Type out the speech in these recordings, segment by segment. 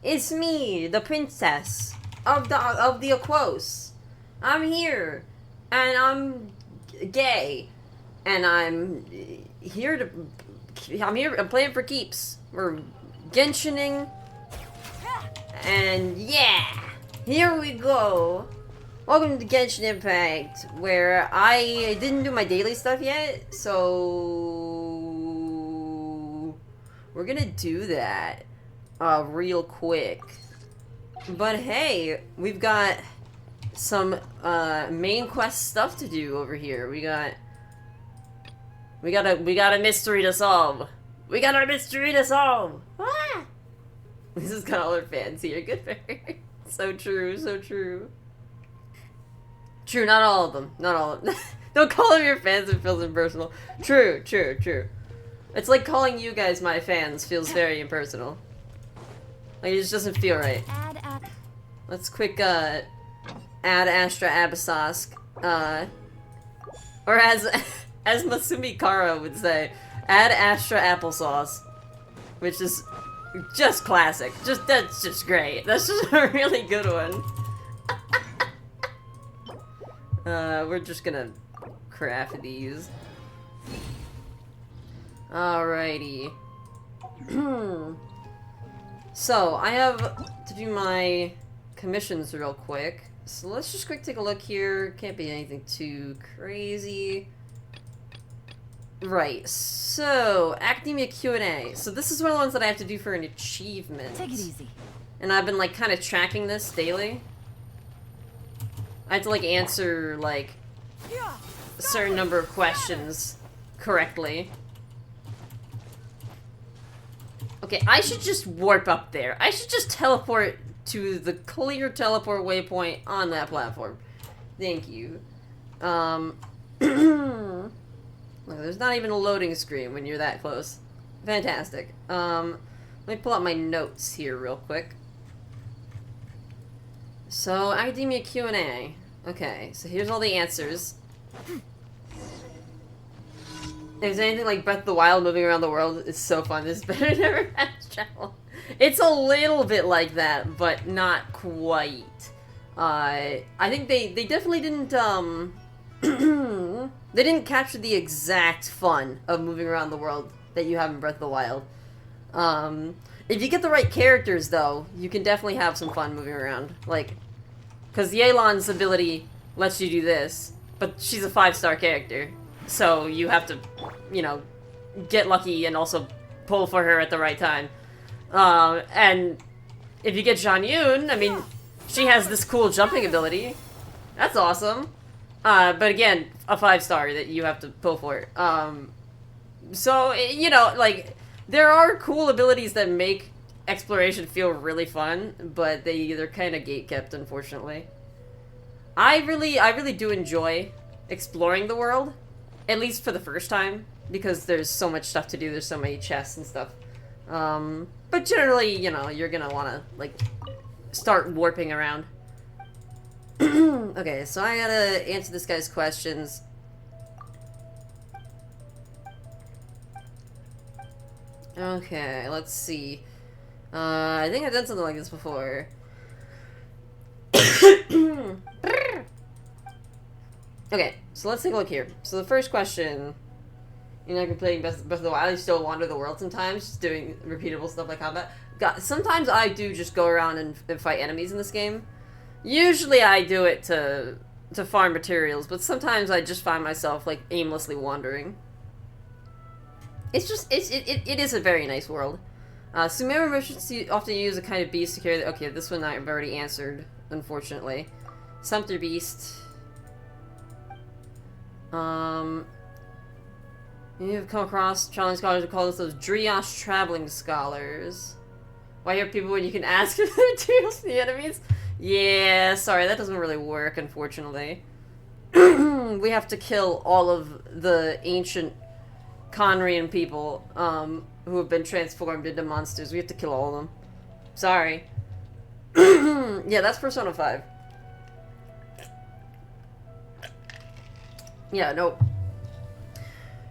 It's me, the princess of the Aquos. I'm here, and I'm gay, and I'm here to. I'm playing for keeps. We're Genshining, and yeah, here we go. Welcome to Genshin Impact, where I didn't do my daily stuff yet, so we're gonna do that real quick. But hey, we've got some main quest stuff to do over here. We got a mystery to solve. We got our mystery to solve. Ah! This is got all our fans here. Good for her. So true, so true. True, not all of them. Not all of them. Don't call them your fans, it feels impersonal. True, true, true. It's like calling you guys my fans feels very impersonal. Like, it just doesn't feel right. Let's quick, add Astra Abyssosque. Or as Masumi Kara would say, add Astra Applesauce. Which is just classic. That's just great. That's just a really good one. We're just gonna craft these. Alrighty. So, I have to do my commissions real quick. So let's just quick take a look here. Can't be anything too crazy. Right, so, Academia Q&A. So this is one of the ones that I have to do for an achievement. Take it easy. And I've been, like, kind of tracking this daily. I have to, like, answer, like, a certain number of questions correctly. Okay, I should just warp up there. I should just teleport to the clear teleport waypoint on that platform. Thank you. Look, there's not even a loading screen when you're that close. Fantastic. Let me pull out my notes here real quick. So, Academia Q&A. Okay, so here's all the answers. If there's anything like Breath of the Wild moving around the world, it's so fun. This is better than ever fast travel. It's a little bit like that, but not quite. I think they definitely didn't, they didn't capture the exact fun of moving around the world that you have in Breath of the Wild. If you get the right characters, though, you can definitely have some fun moving around. Like, because Yelan's ability lets you do this, but she's a 5-star character. So you have to, you know, get lucky and also pull for her at the right time. And if you get Zhang Yun, I mean, she has this cool jumping ability. That's awesome. But again, a 5-star that you have to pull for. So, you know, like, there are cool abilities that make exploration feel really fun, but they're kind of gatekept, unfortunately. I really do enjoy exploring the world, at least for the first time, because there's so much stuff to do, there's so many chests and stuff. But generally, you know, you're gonna wanna, like, start warping around. Okay, so I gotta answer this guy's questions. Okay, let's see. I think I've done something like this before. Okay, so let's take a look here. So the first question, you know, I've been playing Breath of the Wild, you still wander the world sometimes, just doing repeatable stuff like combat. Sometimes I do just go around and fight enemies in this game. Usually I do it to farm materials, but sometimes I just find myself, like, aimlessly wandering. It's just, it is a very nice world. Sumeru merchants often use a kind of beast to carry the... Okay, this one I've already answered, unfortunately. Sumpter beast. You've come across traveling scholars who call those Driosh traveling scholars. Why hear people when you can ask for the materials from the enemies? Yeah, sorry, that doesn't really work, unfortunately. We have to kill all of the ancient Conrian people, who have been transformed into monsters. We have to kill all of them. Sorry. Yeah, that's Persona 5. Yeah, nope.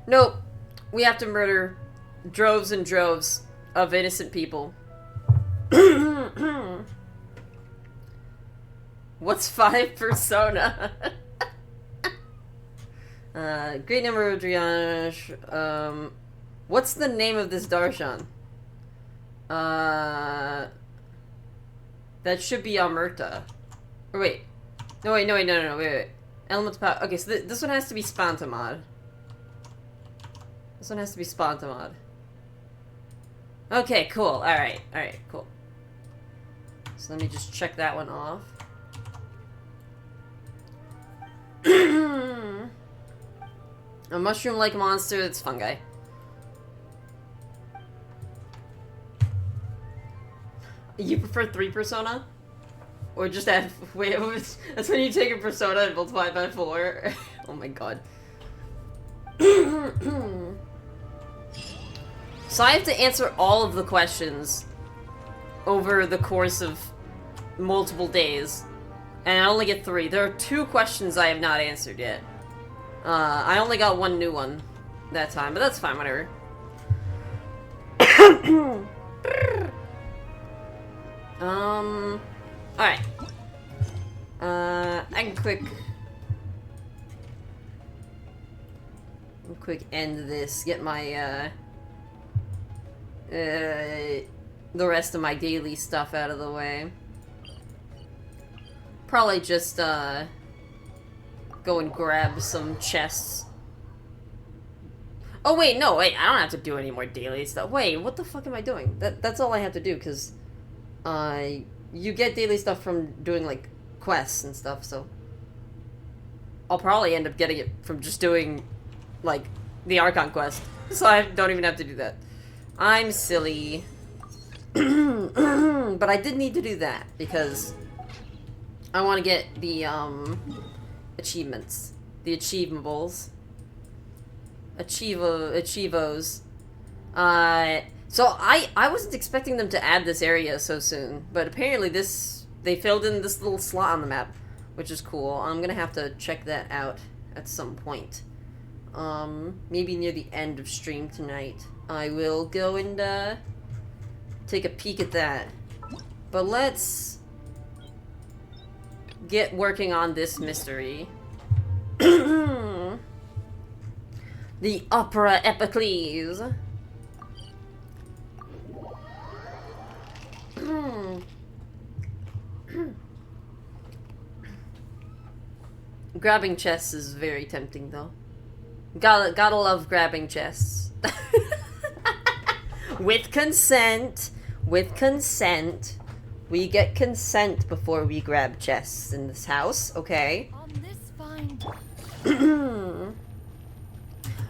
Nope. We have to murder droves and droves of innocent people. What's 5 persona? Great number of Driange. What's the name of this Darshan? That should be Amerta. Or wait. No, wait, wait. Elemental power. Okay, so this one has to be Spantamod. This one has to be Spantamod. Okay, cool. Alright, cool. So let me just check that one off. A mushroom-like monster that's fungi. You prefer 3 persona? Or just add... Wait, that's when you take a persona and multiply it by 4? Oh my god. So I have to answer all of the questions over the course of multiple days. And I only get 3. There are 2 questions I have not answered yet. I only got 1 new one that time, but that's fine, whatever. Alright. I can quick end this, get my, the rest of my daily stuff out of the way. Probably just, go and grab some chests. Oh, wait, no, wait, I don't have to do any more daily stuff. Wait, what the fuck am I doing? That's all I have to do, because, you get daily stuff from doing, like, quests and stuff, so... I'll probably end up getting it from just doing, like, the Archon quest. So I don't even have to do that. I'm silly. But I did need to do that, because I want to get the, achievements. The achievables. Achievos. So I wasn't expecting them to add this area so soon, but apparently they filled in this little slot on the map, which is cool. I'm gonna have to check that out at some point. Maybe near the end of stream tonight. I will go and, take a peek at that. But let's get working on this mystery. The Opera Epicles. Grabbing chests is very tempting, though. Gotta love grabbing chests. With consent. With consent. We get consent before we grab chests in this house, okay? On this fine...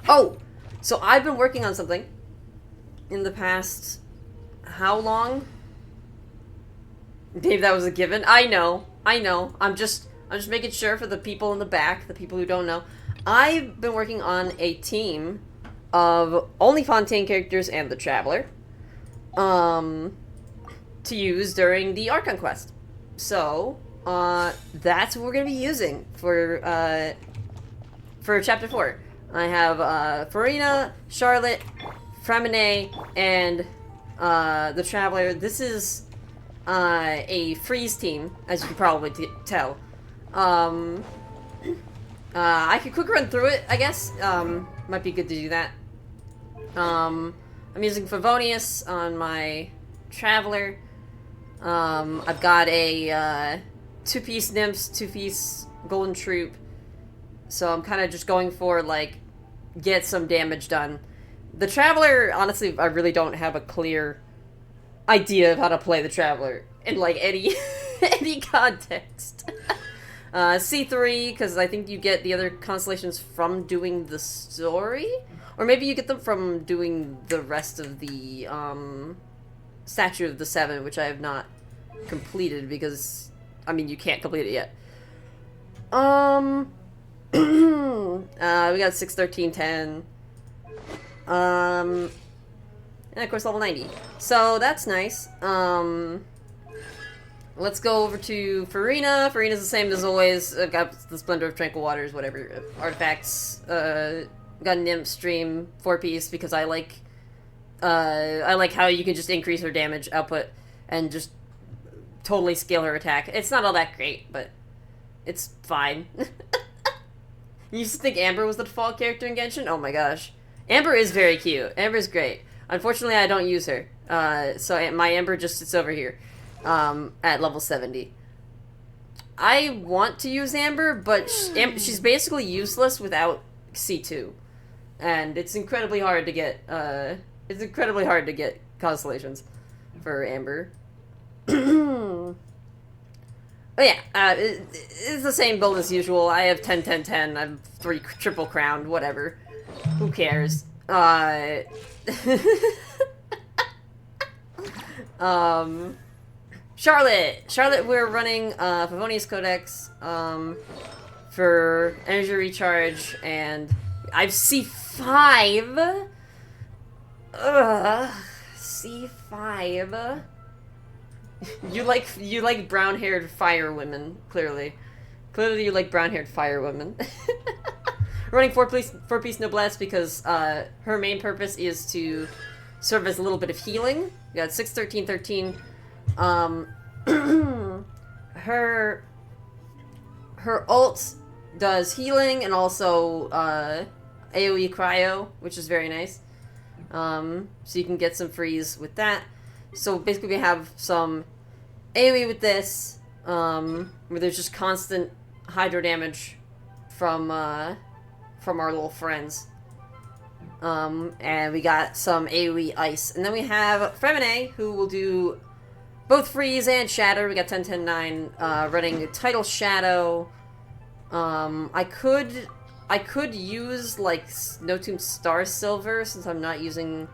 Oh! So I've been working on something in the past... How long? Dave, that was a given. I know. I'm just making sure for the people in the back, the people who don't know. I've been working on a team of only Fontaine characters and the Traveler, to use during the Archon quest. So, that's what we're gonna be using for Chapter 4. I have, Farina, Charlotte, Fremine, and, the Traveler. This is, a freeze team, as you can probably tell. I could quick run through it, I guess. Might be good to do that. I'm using Favonius on my Traveler. I've got a, 2-piece Nymphs, 2-piece Golden Troop. So I'm kind of just going for, like, get some damage done. The Traveler, honestly, I really don't have a clear idea of how to play the Traveler in, like, any any context. C3, because I think you get the other constellations from doing the story? Or maybe you get them from doing the rest of the, Statue of the Seven, which I have not completed, because, I mean, you can't complete it yet. We got 6, 13, 10. And of course level 90. So that's nice. Let's go over to Farina. Farina's the same as always. I've got the Splendor of Tranquil Waters, whatever. Artifacts. Got a Nymph Stream 4-piece because I like how you can just increase her damage output and just totally scale her attack. It's not all that great, but It's fine. You used to think Amber was the default character in Genshin? Oh my gosh. Amber is very cute. Amber's great. Unfortunately, I don't use her. So my Amber just sits over here at level 70. I want to use Amber, but she's basically useless without C2. And it's incredibly hard to get, constellations for Amber. Oh yeah, it's the same build as usual. I have 10, 10, 10. I'm 3 triple crowned, whatever. Who cares? Charlotte, we're running Favonius Codex for energy recharge, and I've C5. C5. You like brown-haired fire women, clearly. Clearly you like brown-haired fire women. Running 4-piece noblesse because her main purpose is to serve as a little bit of healing. We got 6, 13, 13. Her ult does healing and also AoE cryo, which is very nice. So you can get some freeze with that. So basically we have some AoE with this, where there's just constant hydro damage from our little friends. And we got some AoE ice. And then we have Femine, who will do both freeze and shatter. We got 10, 10, 9, running Tidal Shadow. I could use, like, Notum Star Silver, since I'm not using,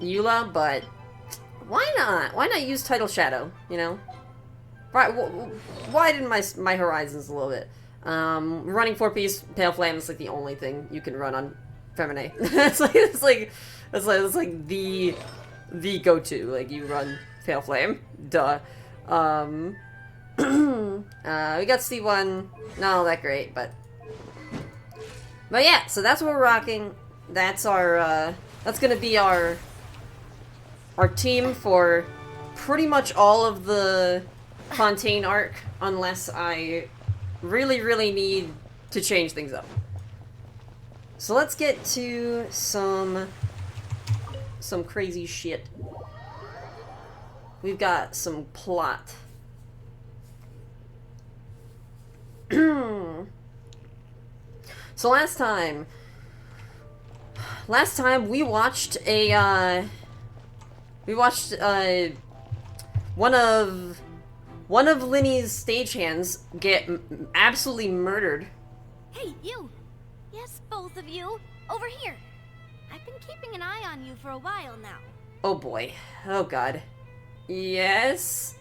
Eula, but why not? Why not use Tidal Shadow, you know? Widen my horizons a little bit. Running 4-piece Pale Flame is, like, the only thing you can run on Femine. It's like the go-to. Like, you run Pale Flame. Duh. We got C1. Not all that great, but yeah, so that's what we're rocking. That's our, that's gonna be our team for pretty much all of the Fontaine arc, unless I really, really need to change things up. So let's get to some crazy shit. We've got some plot. So last time we watched one of Lyney's stagehands get absolutely murdered. Hey, you! Yes, both of you! Over here! I've been keeping an eye on you for a while now. Oh boy. Oh god. Yes?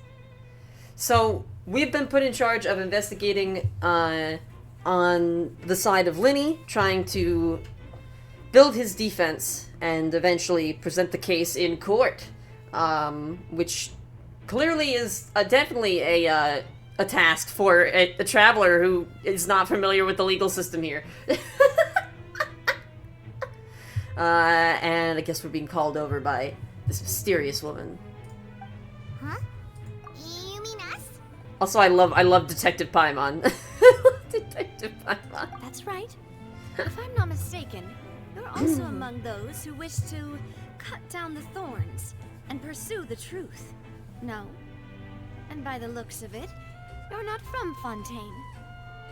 So, we've been put in charge of investigating on the side of Lyney, trying to build his defense and eventually present the case in court, which clearly is definitely a task for a traveler who is not familiar with the legal system here. And I guess we're being called over by this mysterious woman. Huh? You mean us? Also, I love Detective Paimon. Detective Paimon. That's right. If I'm not mistaken, you're also among those who wish to cut down the thorns and pursue the truth. No? And by the looks of it, you're not from Fontaine.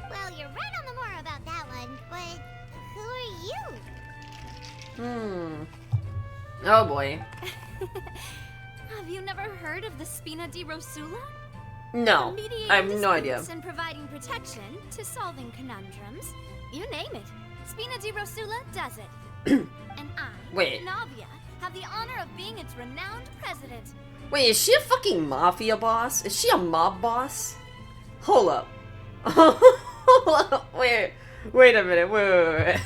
Well, you're right on the more about that one, but who are you? Oh boy. Have you never heard of the Spina di Rosula? No, Mediating I have no idea. disputes and providing protection to solving conundrums. You name it. Spina di Rosula does it. And I, Wait. Navia, have the honor of being its renowned president. Wait, is she a fucking mafia boss? Is she a mob boss? Hold up. Wait a minute. Wait.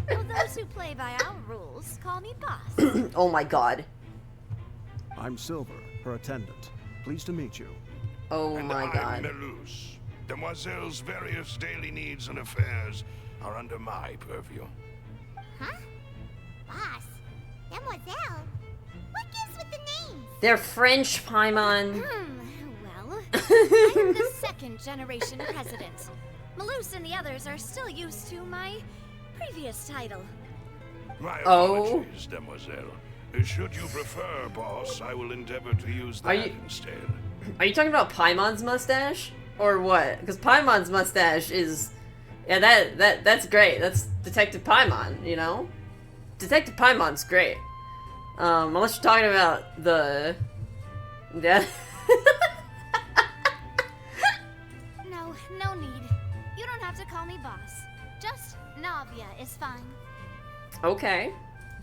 Though those who play by our rules call me boss. Oh my god. I'm Silver, her attendant. Pleased to meet you. Oh my god. I'm Melus. Demoiselle's various daily needs and affairs are under my purview. Huh? Boss? Demoiselle? What gives with the names? They're French, Paimon. Well, I am the second generation president. Malus and the others are still used to my previous title. My Oh. apologies, Demoiselle. Should you prefer, boss, I will endeavor to use Are that you- instead. Are you talking about Paimon's mustache? Or what? Because Paimon's mustache is... Yeah, that's great. That's Detective Paimon, you know? Detective Paimon's great. Unless you're talking about the... Yeah. No need. You don't have to call me boss. Just Navia is fine. Okay.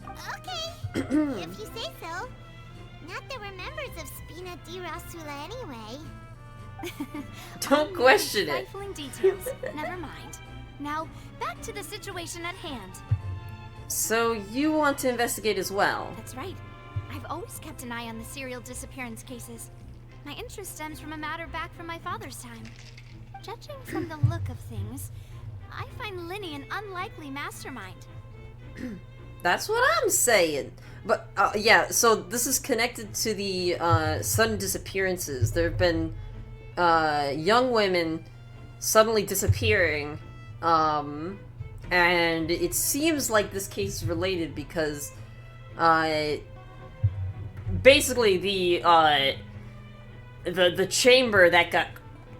Okay, if you say so. Not that we're members of Spina di Rasula anyway. Don't question it. Trifling details. Never mind. Now, back to the situation at hand. So you want to investigate as well? That's right. I've always kept an eye on the serial disappearance cases. My interest stems from a matter back from my father's time. Judging from the look of things, I find Lyney an unlikely mastermind. That's what I'm saying. But, yeah, so this is connected to the, sudden disappearances. There have been, young women suddenly disappearing, and it seems like this case is related because, basically the chamber that got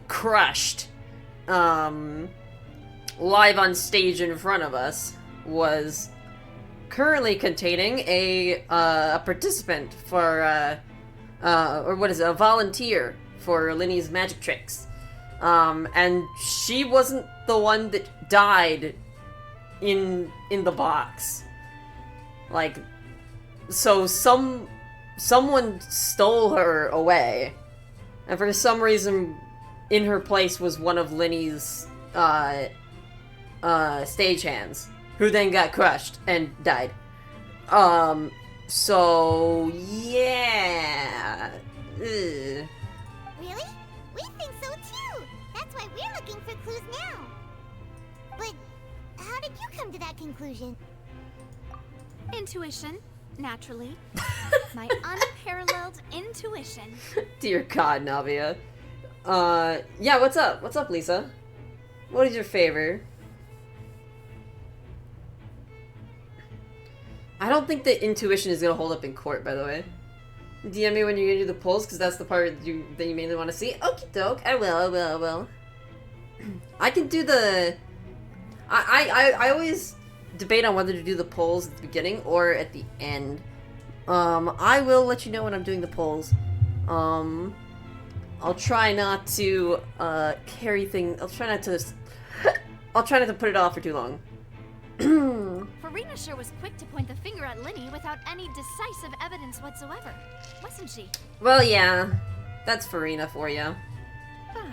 crushed, live on stage in front of us was currently containing a participant for, or what is it, a volunteer for Lyney's magic tricks. And she wasn't the one that died in the box. Like, so someone stole her away, and for some reason, in her place was one of Lyney's, stagehands, who then got crushed and died. So, yeah. Ugh. Really? We think so too. That's why we're looking for clues now. But how did you come to that conclusion? Intuition, naturally. My unparalleled intuition. Dear God, Navia. Yeah, what's up? What's up, Lisa? What is your favor? I don't think that intuition is gonna hold up in court, by the way. DM me when you're gonna do the polls, because that's the part that you mainly want to see. Okie doke, I will. I can do the... I always debate on whether to do the polls at the beginning or at the end. I will let you know when I'm doing the polls. I'll try not to, carry things... I'll try not to put it off for too long. Farina sure was quick to point the finger at Lyney without any decisive evidence whatsoever, wasn't she? Well, yeah. That's Farina for you. But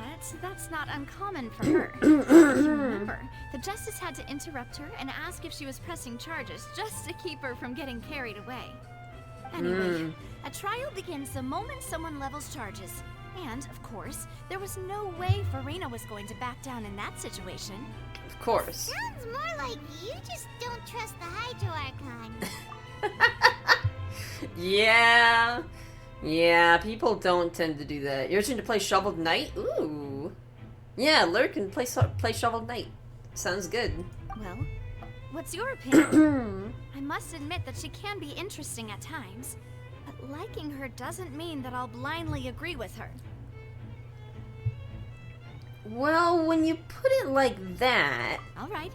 that's not uncommon for her. If you remember, the justice had to interrupt her and ask if she was pressing charges just to keep her from getting carried away. Anyway, a trial begins the moment someone levels charges. And, of course, there was no way Farina was going to back down in that situation. Of course. Sounds more like you just don't trust the Hydro Archon. Yeah. Yeah, people don't tend to do that. You're itching to play Shovel Knight? Ooh. Yeah, Lurk can play Shovel Knight. Sounds good. Well, what's your opinion? I must admit that she can be interesting at times, but liking her doesn't mean that I'll blindly agree with her. Well, when you put it like that... All right,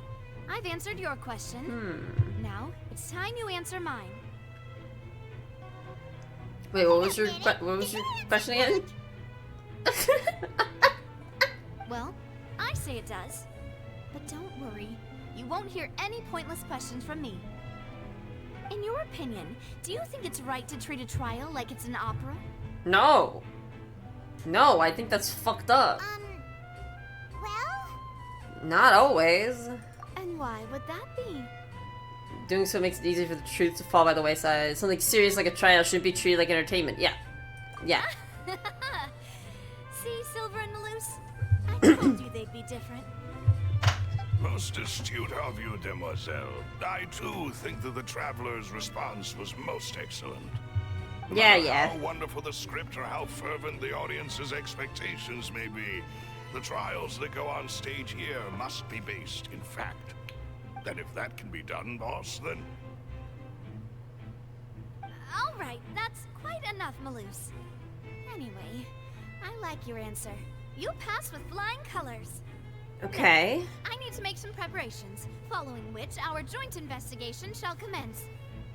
I've answered your question. Now, it's time you answer mine. Wait, what was your question again? Well, I say it does. But don't worry, you won't hear any pointless questions from me. In your opinion, do you think it's right to treat a trial like it's an opera? No. No, I think that's fucked up. Well, Not always. And why would that be? Doing so makes it easier for the truth to fall by the wayside. Something serious like a trial shouldn't be treated like entertainment. Yeah. Yeah. See, Silver and Malus? I told you they'd be different. Most astute of you, Demoiselle. I too think that the traveler's response was most excellent. No Yeah, matter yeah. how wonderful the script or how fervent the audience's expectations may be, the trials that go on stage here must be based in fact. And if that can be done, boss, then... All right, that's quite enough, Maloose. Anyway, I like your answer. You passed with flying colors. Okay. I need to make some preparations, following which our joint investigation shall commence.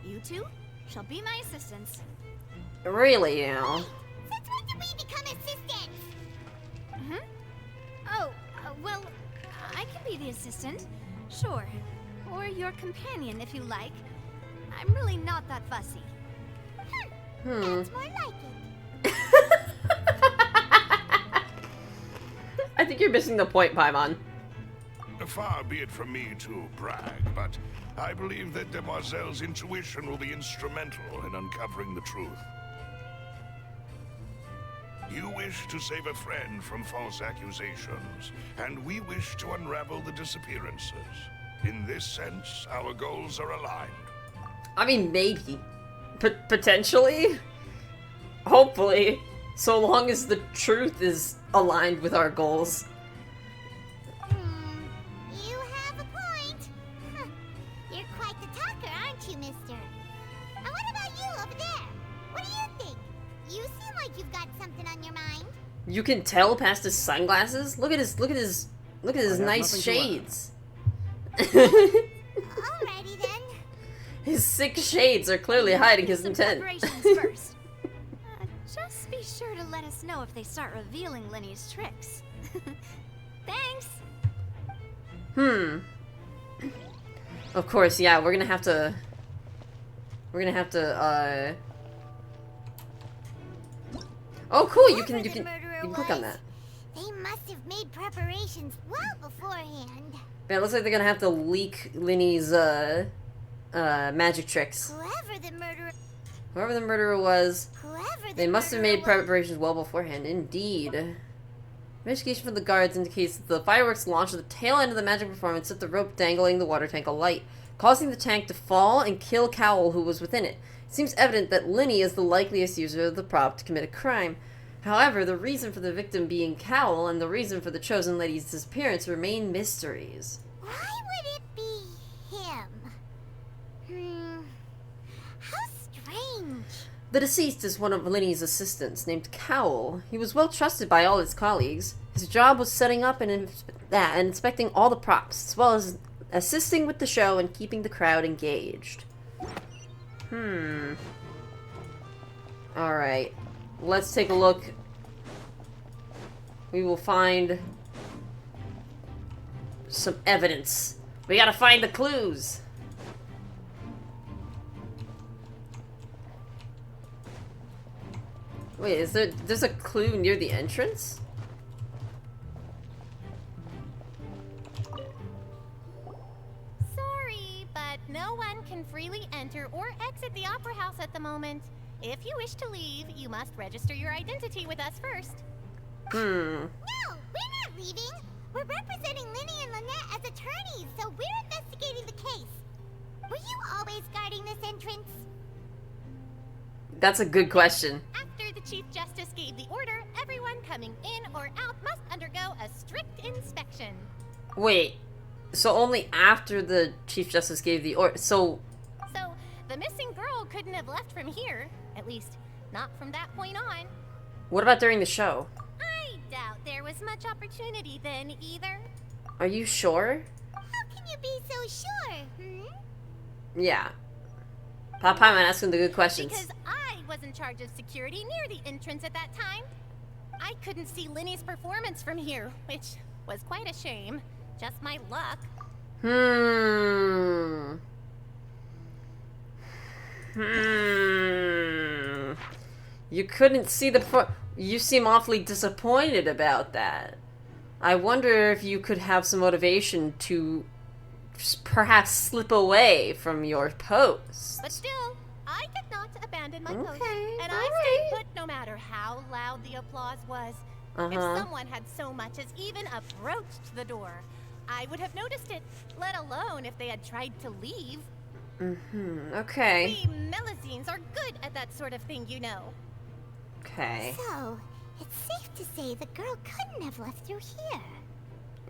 You two shall be my assistants. Really, you know. Since when did we become assistants? Oh, well, I can be the assistant. Sure. Or your companion, if you like. I'm really not that fussy. Sounds more like it. I think you're missing the point, Paimon. Far be it from me to brag, but I believe that Demoiselle's intuition will be instrumental in uncovering the truth. You wish to save a friend from false accusations, and we wish to unravel the disappearances. In this sense, our goals are aligned. I mean, maybe. Potentially? Hopefully. So long as the truth is aligned with our goals. You have a point. Huh. You're quite the talker, aren't you, mister? And what about you over there? What do you think? You seem like you've got something on your mind. You can tell past his sunglasses? Look at his I have nice nothing to add. shades. Alrighty then. His 6 shades are clearly hiding his Some intent. preparations first. Just be sure to let us know if they start revealing Lyney's tricks. Thanks. Of course, yeah, we're gonna have to, Oh, cool, you Whoever can the murderer click on was, that. They must have made preparations well beforehand. Yeah, it looks like they're gonna have to leak Lyney's, magic tricks. Whoever the murderer was, they must have made preparations well beforehand, indeed. Investigation from the guards indicates that the fireworks launched at the tail end of the magic performance set the rope dangling the water tank alight, causing the tank to fall and kill Cowl, who was within it. It seems evident that Lyney is the likeliest user of the prop to commit a crime. However, the reason for the victim being Cowl and the reason for the chosen lady's disappearance remain mysteries. Why would it be him? How strange. The deceased is one of Lyney's assistants, named Cowl. He was well trusted by all his colleagues. His job was setting up and inspecting all the props, as well as assisting with the show and keeping the crowd engaged. Alright. Let's take a look. We will find some evidence. We gotta find the clues. Wait, there's a clue near the entrance? Sorry, but no one can freely enter or exit the Opera House at the moment. If you wish to leave, you must register your identity with us first. No, we're not leaving. We're representing Lyney and Lynette as attorneys, so we're investigating the case. Were you always guarding this entrance? That's a good question. After the Chief Justice gave the order, everyone coming in or out must undergo a strict inspection. Wait, so only after the Chief Justice gave the order, So, the missing girl couldn't have left from here. At least, not from that point on. what about during the show? I doubt there was much opportunity then, either. Are you sure? How can you be so sure, Yeah. Paimon asking the good questions. Because I was in charge of security near the entrance at that time. I couldn't see Lyney's performance from here, which was quite a shame. Just my luck. You couldn't see the you seem awfully disappointed about that. I wonder if you could have some motivation to perhaps slip away from your post. But still, I did not abandon my post. Okay, And all I right. stayed put no matter how loud the applause was. If someone had so much as even approached the door, I would have noticed it, let alone if they had tried to leave. Okay. We Melazines are good at that sort of thing, you know. Okay. So, it's safe to say the girl couldn't have left through here.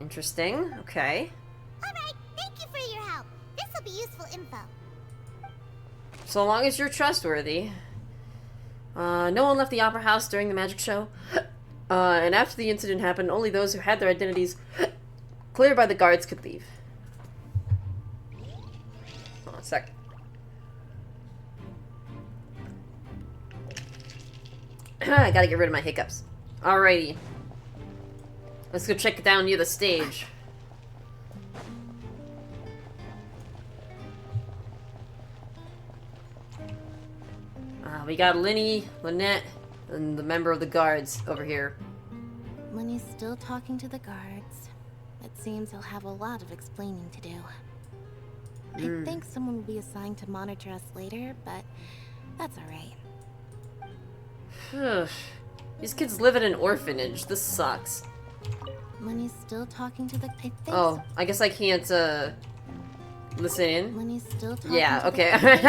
Interesting. Okay. Alright, thank you for your help. This'll be useful info. So long as you're trustworthy. No one left the opera house during the magic show. And after the incident happened, only those who had their identities cleared by the guards could leave. Hold on a sec. I gotta get rid of my hiccups. Alrighty. Let's go check it down near the stage. We got Lyney, Lynette, and the member of the guards over here. Lyney's still talking to the guards. It seems he'll have a lot of explaining to do. I think someone will be assigned to monitor us later, but that's alright. These kids live in an orphanage. This sucks. Lyney's still talking to the... I guess I can't, listen in. Lyney's still talking Yeah, to okay. the...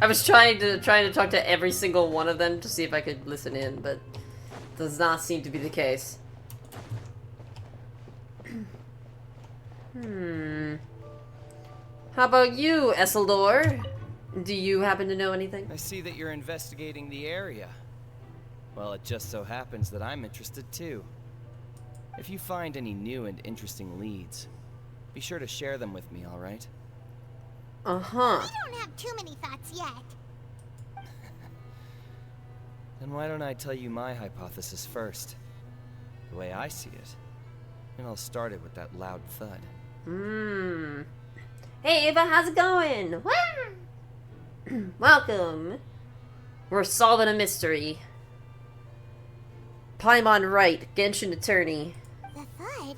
I was trying to talk to every single one of them to see if I could listen in, but does not seem to be the case. How about you, Esseldor? Do you happen to know anything? I see that you're investigating the area. Well, it just so happens that I'm interested too. If you find any new and interesting leads, be sure to share them with me, alright? Uh-huh. We don't have too many thoughts yet. Then why don't I tell you my hypothesis first? The way I see it. And I'll start it with that loud thud. Hey Ava, how's it going? Welcome. We're solving a mystery. Paimon Wright, Genshin attorney. The thud?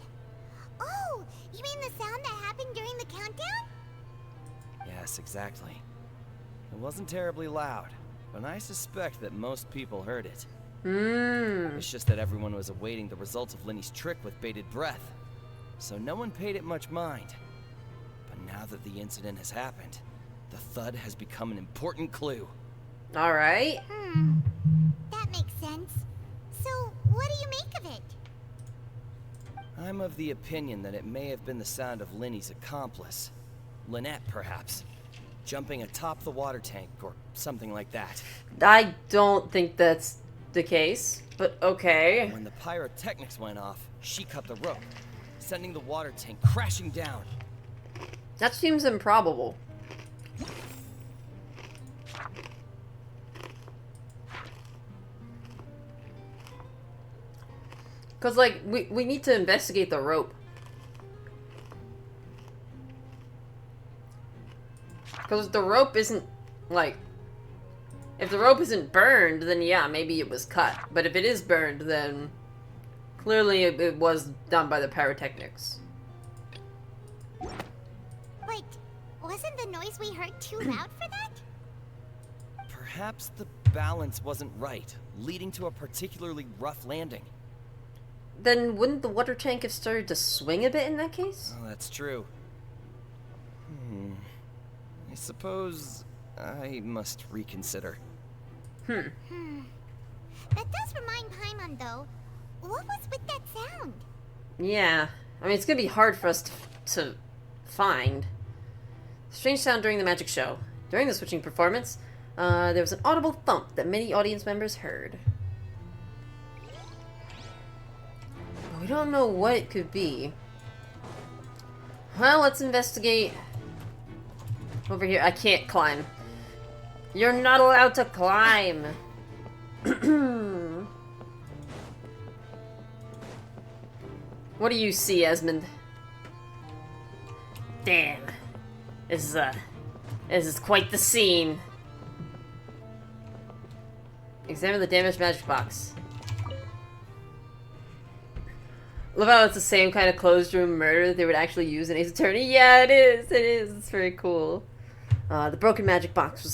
Oh, you mean the sound that happened during the countdown? Yes, exactly. It wasn't terribly loud, but I suspect that most people heard it. It's just that everyone was awaiting the results of Lyney's trick with bated breath, so no one paid it much mind. But now that the incident has happened, the thud has become an important clue. Alright. That makes sense. So, what do you make of it? I'm of the opinion that it may have been the sound of Lyney's accomplice. Lynette, perhaps. Jumping atop the water tank, or something like that. I don't think that's the case, but okay. When the pyrotechnics went off, she cut the rope, sending the water tank crashing down. That seems improbable. Because, like, we need to investigate the rope. Because the rope isn't, like... If the rope isn't burned, then yeah, maybe it was cut. But if it is burned, then... Clearly it was done by the pyrotechnics. But wasn't the noise we heard too loud for that? Perhaps the balance wasn't right, leading to a particularly rough landing. Then wouldn't the water tank have started to swing a bit in that case? Oh, that's true. I suppose I must reconsider. That does remind Paimon, though. What was with that sound? Yeah. I mean, it's gonna be hard for us to find. Strange sound during the magic show. During the switching performance, there was an audible thump that many audience members heard. But we don't know what it could be. Well, let's investigate. Over here. I can't climb. You're not allowed to climb. What do you see, Esmond? Damn. This is quite the scene. Examine the damaged magic box. Love how it's the same kind of closed room murder that they would actually use in Ace Attorney. Yeah, it is. It is. It's very cool. The broken magic box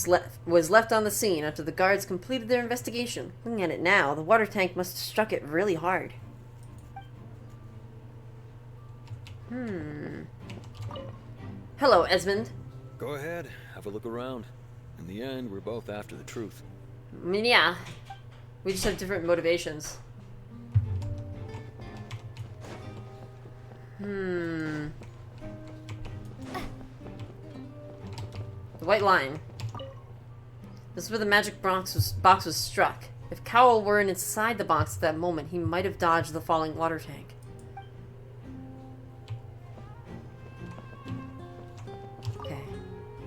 was left on the scene after the guards completed their investigation. Looking at it now, the water tank must have struck it really hard. Hello, Esmond. Go ahead. have a look around. In the end, we're both after the truth. I mean, yeah. We just have different motivations. The white line. This is where the magic box was struck. If Cowell weren't inside the box at that moment, he might have dodged the falling water tank. Okay.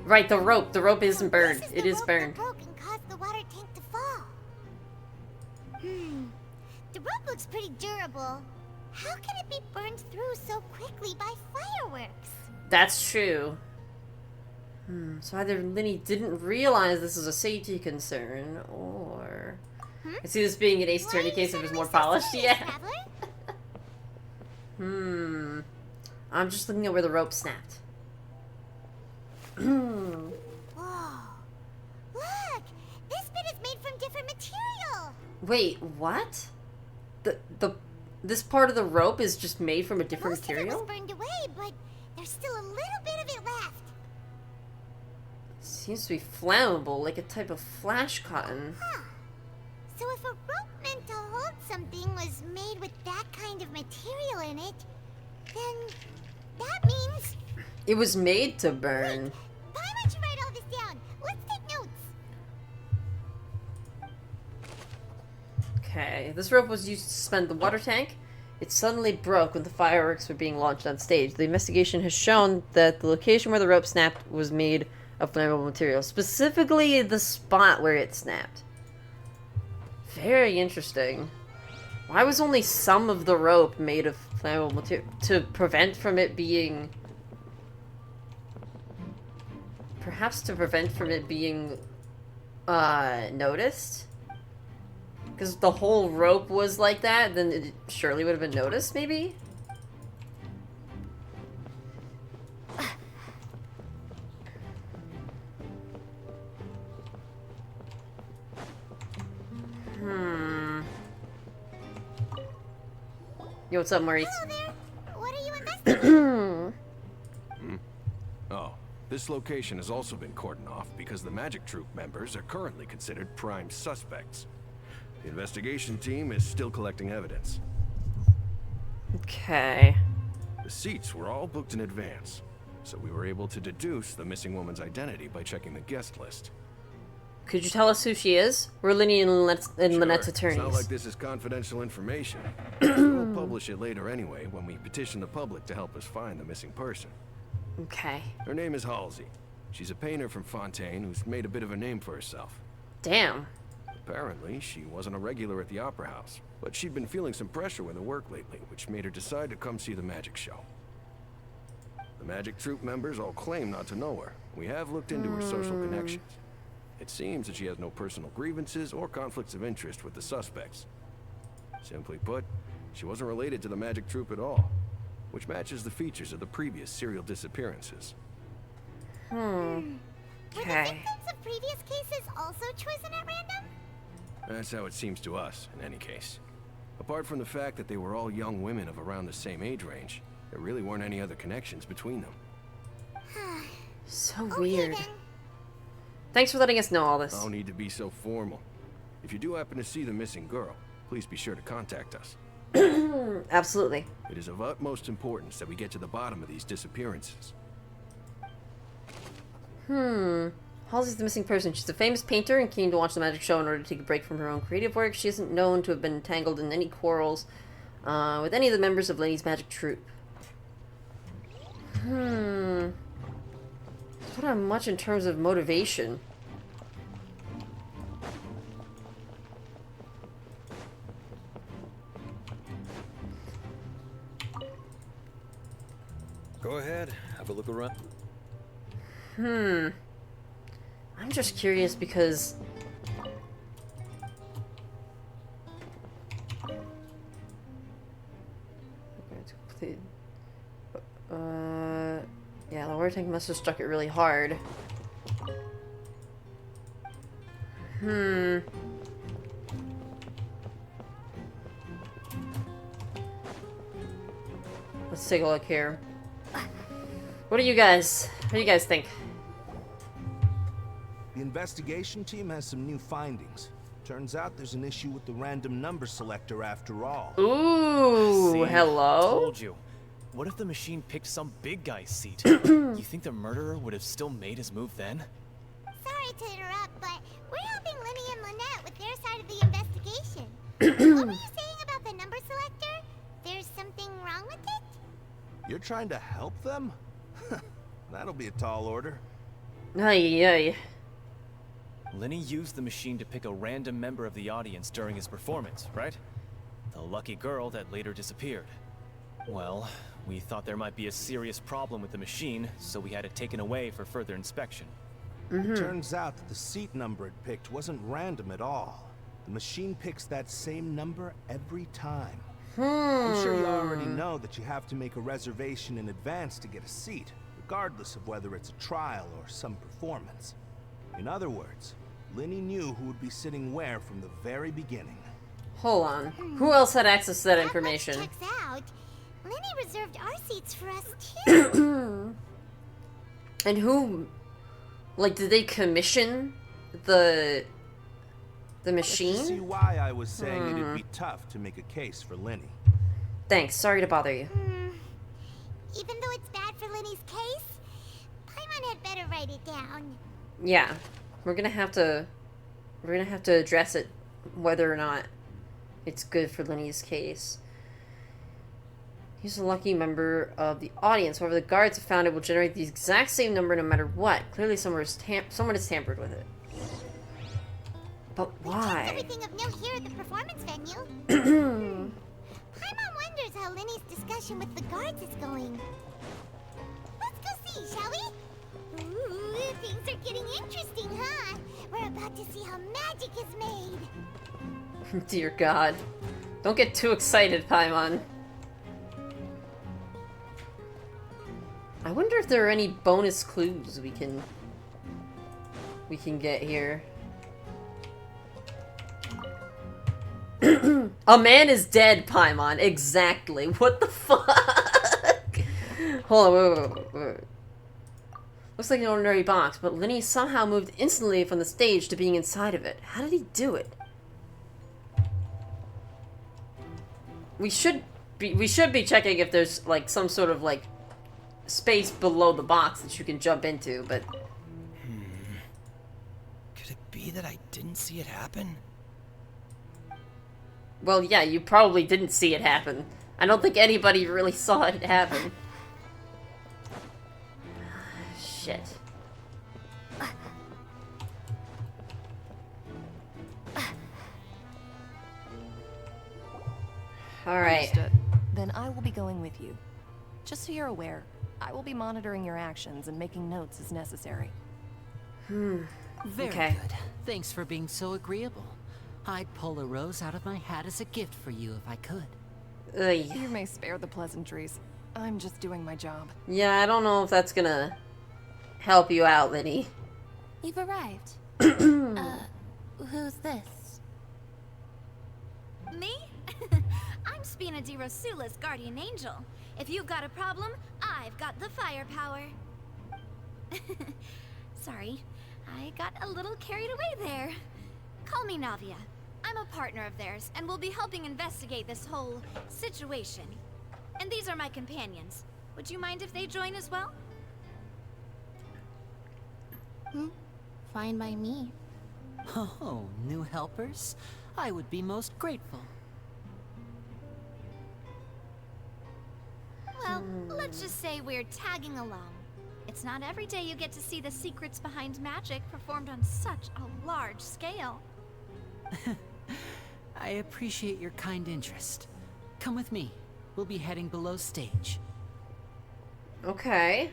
Right, the rope. The rope isn't burned. It is burned. The rope that broke and caused the water tank to fall. The rope looks pretty durable. How can it be burned through so quickly by fireworks? That's true. So either Lyney didn't realize this was a safety concern, or... I see this being an Ace Attorney case if it was more polished. Yeah. I'm just looking at where the rope snapped. Whoa. Look! This bit is made from different material! Wait, what? This part of the rope is just made from a different Most of it material? was burned away, but there's still a little bit of it left. Seems to be flammable, like a type of flash cotton. So if a rope meant to hold something was made with that kind of material in it, then that means... It was made to burn. Paimon should write all this down. Let's take notes. Okay, this rope was used to suspend the water tank. It suddenly broke when the fireworks were being launched on stage. The investigation has shown that the location where the rope snapped was made of flammable material, specifically the spot where it snapped. Very interesting. Why was only some of the rope made of flammable material? To prevent from it being... Perhaps to prevent from it being noticed? Because if the whole rope was like that, then it surely would have been noticed, maybe? Yo, what's up, Maurice? Hello there. What are you investigating? Oh, this location has also been cordoned off because the Magic Troop members are currently considered prime suspects. The investigation team is still collecting evidence. Okay. The seats were all booked in advance, so we were able to deduce the missing woman's identity by checking the guest list. Could you tell us who she is? We're Lyney and Lynette's attorneys. It's not like this is confidential information. We'll publish it later anyway when we petition the public to help us find the missing person. Okay. Her name is Halsey. She's a painter from Fontaine who's made a bit of a name for herself. Damn. Apparently, she wasn't a regular at the Opera House, but she'd been feeling some pressure with her work lately, which made her decide to come see the magic show. The Magic Troop members all claim not to know her. We have looked into her social connections. It seems that she has no personal grievances or conflicts of interest with the suspects. Simply put, she wasn't related to the Magic Troop at all, which matches the features of the previous serial disappearances. Were the Okay. victims of previous cases also chosen at random? That's how it seems to us, in any case. Apart from the fact that they were all young women of around the same age range, there really weren't any other connections between them. So Okay, weird. then. Thanks for letting us know all this. No need to be so formal. If you do happen to see the missing girl, please be sure to contact us. Absolutely. It is of utmost importance that we get to the bottom of these disappearances. Halsey's the missing person. She's a famous painter and keen to watch the magic show in order to take a break from her own creative work. She isn't known to have been entangled in any quarrels with any of the members of Lyney's magic troupe. Not on much in terms of motivation. Go ahead, have a look around. I'm just curious because... yeah, the water tank must have struck it really hard. Let's take a look here. What do you guys think? The investigation team has some new findings. Turns out there's an issue with the random number selector after all. Ooh, See, hello? Told you. What if the machine picked some big guy's seat? You think the murderer would have still made his move then? Sorry to interrupt, but we're helping Lyney and Lynette with their side of the investigation. What were you saying about the number selector? There's something wrong with it? You're trying to help them? That'll be a tall order. Ay, ay. Lyney used the machine to pick a random member of the audience during his performance, right? The lucky girl that later disappeared. Well, we thought there might be a serious problem with the machine, so we had it taken away for further inspection. Turns out that the seat number it picked wasn't random at all. The machine picks that same number every time. I'm sure you already know that you have to make a reservation in advance to get a seat, regardless of whether it's a trial or some performance. In other words, Lyney knew who would be sitting where from the very beginning. Hold on. Who else had access to that information? Checks out. Lyney reserved our seats for us too. And who, like, did they commission the machine? You see why I was saying it'd be tough to make a case for Lyney. Thanks. Sorry to bother you. Even though it's bad for Lyney's case, Paimon had better write it down. Yeah, we're gonna have to address it, whether or not it's good for Lyney's case. He's a lucky member of the audience. However, the guards have found it will generate the exact same number no matter what. Clearly, someone has tampered with it. But why? Everything of note here at the performance venue. Paimon wonders how Lyney's discussion with the guards is going. Let's go see, shall we? Ooh, things are getting interesting, huh? We're about to see how magic is made. Dear God. Don't get too excited, Paimon. I wonder if there are any bonus clues we can get here. A man is dead, Paimon. Exactly. What the fuck? Hold on, wait. Looks like an ordinary box, but Lyney somehow moved instantly from the stage to being inside of it. How did he do it? We should be checking if there's like some sort of like space below the box that you can jump into, but Could it be that I didn't see it happen? well, yeah, you probably didn't see it happen. I don't think anybody really saw it happen. Shit. Alright. Understood. Then I will be going with you. Just so you're aware, I will be monitoring your actions and making notes as necessary. Very Okay. good. Thanks for being so agreeable. I'd pull a rose out of my hat as a gift for you if I could. You may spare the pleasantries. I'm just doing my job. Yeah, I don't know if that's gonna help you out, Lyney. You've arrived. Who's this? Me? I'm Spina di Rosula's guardian angel. If you've got a problem, I've got the firepower. Sorry, I got a little carried away there. Call me Navia. I'm a partner of theirs, and we'll be helping investigate this whole situation. And these are my companions. Would you mind if they join as well? Fine by me. Oh, new helpers? I would be most grateful. Well, let's just say we're tagging along. It's not every day you get to see the secrets behind magic performed on such a large scale. I appreciate your kind interest. Come with me. We'll be heading below stage. Okay.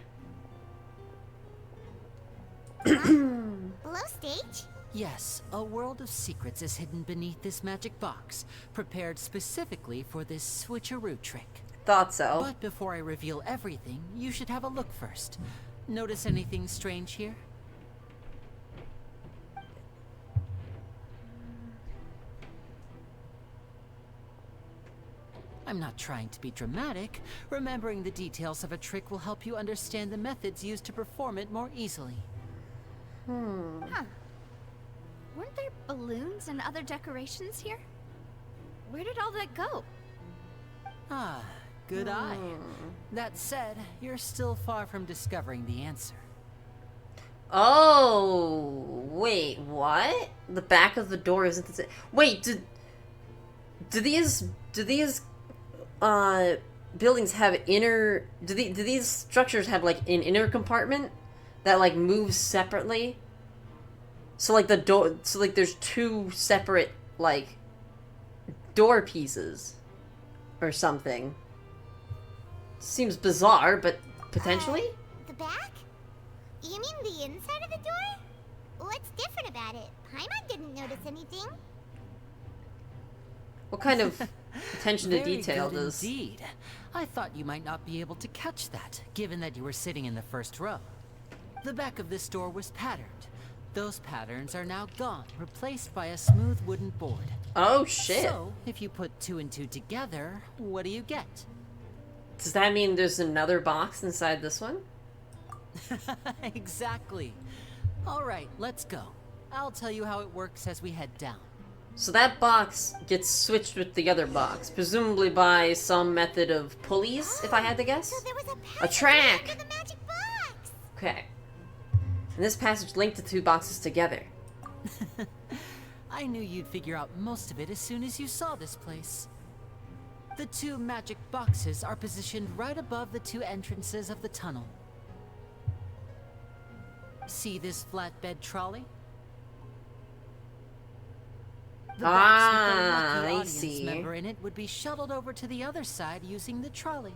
Below stage? Yes, a world of secrets is hidden beneath this magic box, prepared specifically for this switcheroo trick. Thought so. But before I reveal everything, you should have a look first. Notice anything strange here? I'm not trying to be dramatic. Remembering the details of a trick will help you understand the methods used to perform it more easily. Huh. Weren't there balloons and other decorations here? Where did all that go? Ah, good eye. That said, you're still far from discovering the answer. Oh, wait, what? The back of the door isn't the same. Wait, do these buildings have inner? Do these structures have like an inner compartment that like moves separately? So like the door, so like there's two separate like door pieces or something. Seems bizarre, but potentially. The back? You mean the inside of the door? What's different about it? Paimon didn't notice anything. What kind of attention to Very detail good does... Indeed. I thought you might not be able to catch that, given that you were sitting in the first row. The back of this door was patterned. Those patterns are now gone, replaced by a smooth wooden board. Oh, shit. So, if you put 2 and 2 together, what do you get? Does that mean there's another box inside this one? Exactly. Alright, let's go. I'll tell you how it works as we head down. So that box gets switched with the other box, presumably by some method of pulleys, if I had to guess? So there was A track! under the magic box! Okay. And this passage linked the two boxes together. I knew you'd figure out most of it as soon as you saw this place. The 2 magic boxes are positioned right above the 2 entrances of the tunnel. See this flatbed trolley? The box with the lucky I audience see. member in it would be shuttled over to the other side using the trolley.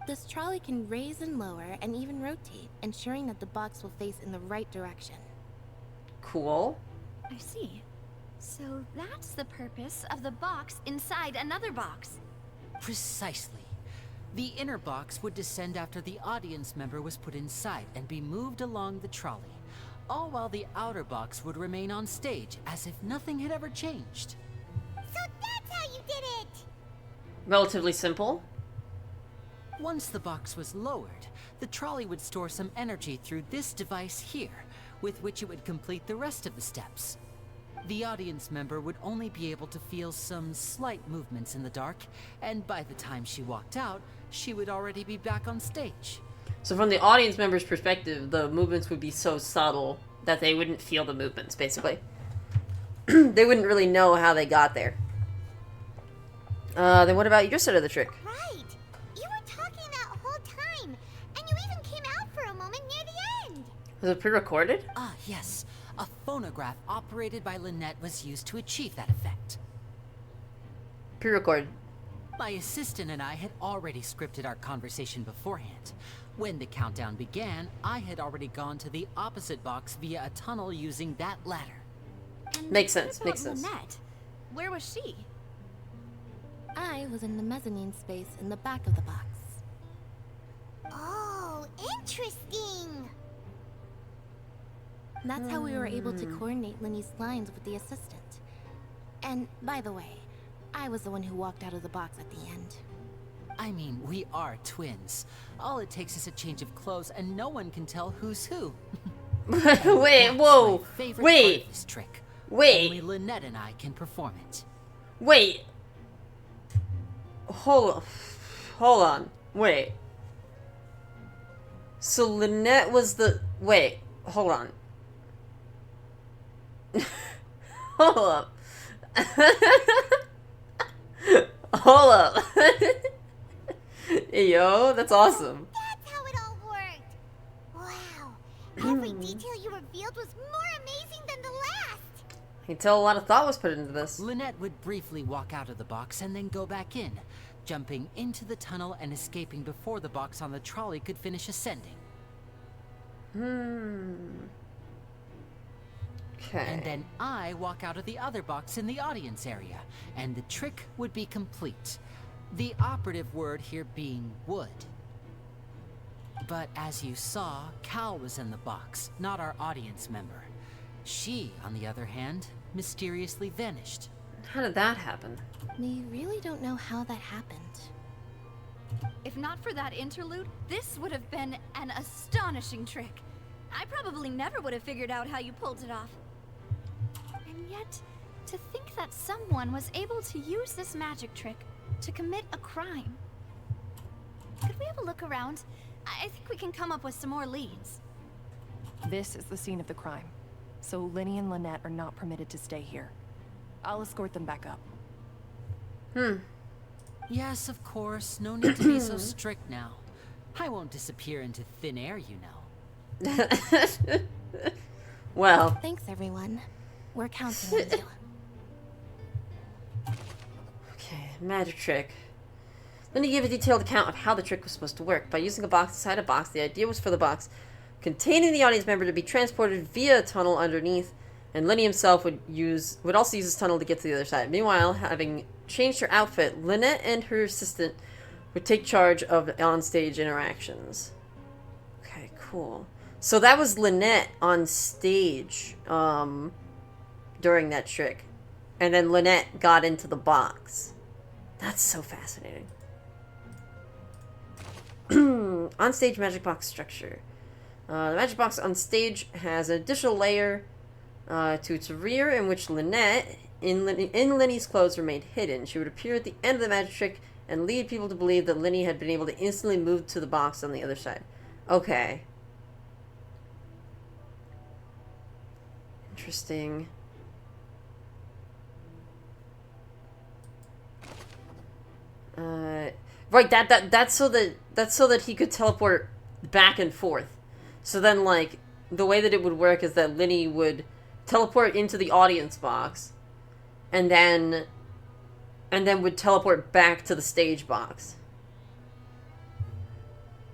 This trolley can raise and lower and even rotate, ensuring that the box will face in the right direction. Cool. I see. So that's the purpose of the box inside another box. Precisely. The inner box would descend after the audience member was put inside and be moved along the trolley, all while the outer box would remain on stage as if nothing had ever changed. So that's how you did it! Relatively simple. Once the box was lowered, the trolley would store some energy through this device here, with which it would complete the rest of the steps. The audience member would only be able to feel some slight movements in the dark, and by the time she walked out, she would already be back on stage. So from the audience member's perspective, the movements would be so subtle that they wouldn't feel the movements, basically. They wouldn't really know how they got there. Then what about your side of the trick? Right! You were talking that whole time, and you even came out for a moment near the end! Was it pre-recorded? Ah, yes. A phonograph operated by Lynette was used to achieve that effect. Pre-recorded. My assistant and I had already scripted our conversation beforehand. When the countdown began, I had already gone to the opposite box via a tunnel using that ladder. And Makes what sense, about makes sense. Lynette? Where was she? I was in the mezzanine space in the back of the box. Oh, interesting! That's how we were able to coordinate Lyney's lines with the assistant. And, by the way, I was the one who walked out of the box at the end. I mean, we are twins. All it takes is a change of clothes and no one can tell who's who. Wait, whoa! My favorite Wait! part of this trick. Wait! Only Lynette and I can perform it. Wait! Hold on. Wait. So Lynette was the... Wait, hold on. Hold up. Hold up. Yo, that's awesome. That's how it all worked! Wow, every detail you revealed was more amazing than the last! I can tell a lot of thought was put into this. Lynette would briefly walk out of the box and then go back in, jumping into the tunnel and escaping before the box on the trolley could finish ascending. Okay. And then I walk out of the other box in the audience area, and the trick would be complete. The operative word here being would. But as you saw, Cal was in the box, not our audience member. She, on the other hand, mysteriously vanished. How did that happen? We really don't know how that happened. If not for that interlude, this would have been an astonishing trick. I probably never would have figured out how you pulled it off. And yet, to think that someone was able to use this magic trick to commit a crime. Could we have a look around? I think we can come up with some more leads. This is the scene of the crime, so Lyney and Lynette are not permitted to stay here. I'll escort them back up. Yes, of course. No need to be so strict now. I won't disappear into thin air, you know. Well. Thanks, everyone. We're counting on you. Okay, magic trick. Lyney gave a detailed account of how the trick was supposed to work. By using a box inside a box, the idea was for the box containing the audience member to be transported via a tunnel underneath, and Lyney himself would also use this tunnel to get to the other side. Meanwhile, having changed her outfit, Lynette and her assistant would take charge of onstage interactions. Okay, cool. So that was Lynette on stage during that trick. And then Lynette got into the box. That's so fascinating. On-stage magic box structure. The magic box on stage has an additional layer to its rear in which Lynette, in Lyney's clothes, remained hidden. She would appear at the end of the magic trick and lead people to believe that Lyney had been able to instantly move to the box on the other side. Okay. Interesting. Right, that's so that he could teleport back and forth. So then, like, the way that it would work is that Lyney would teleport into the audience box, and then would teleport back to the stage box.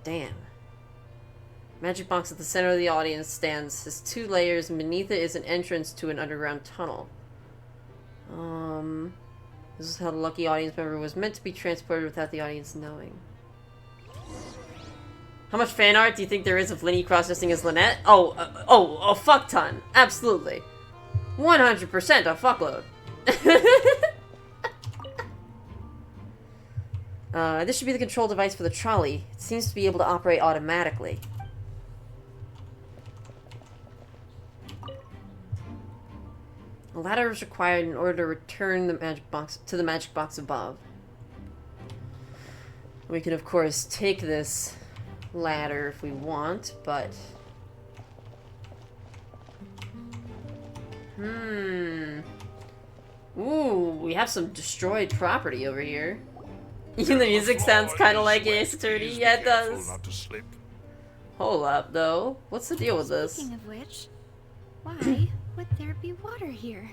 Damn. Magic box at the center of the audience stands has 2 layers, and beneath it is an entrance to an underground tunnel. This is how the lucky audience member was meant to be transported without the audience knowing. How much fan art do you think there is of Lyney cross-dressing as Lynette? A fuck ton. Absolutely. 100% a fuckload. This should be the control device for the trolley. It seems to be able to operate automatically. A ladder is required in order to return the magic box to the magic box above. We can, of course, take this ladder if we want, but... Ooh, we have some destroyed property over here. Even the music sounds kind of like Ace Attorney. Yeah, it does. Not to slip. Hold up, though. What's the deal with this? Speaking of which, why would there be water here?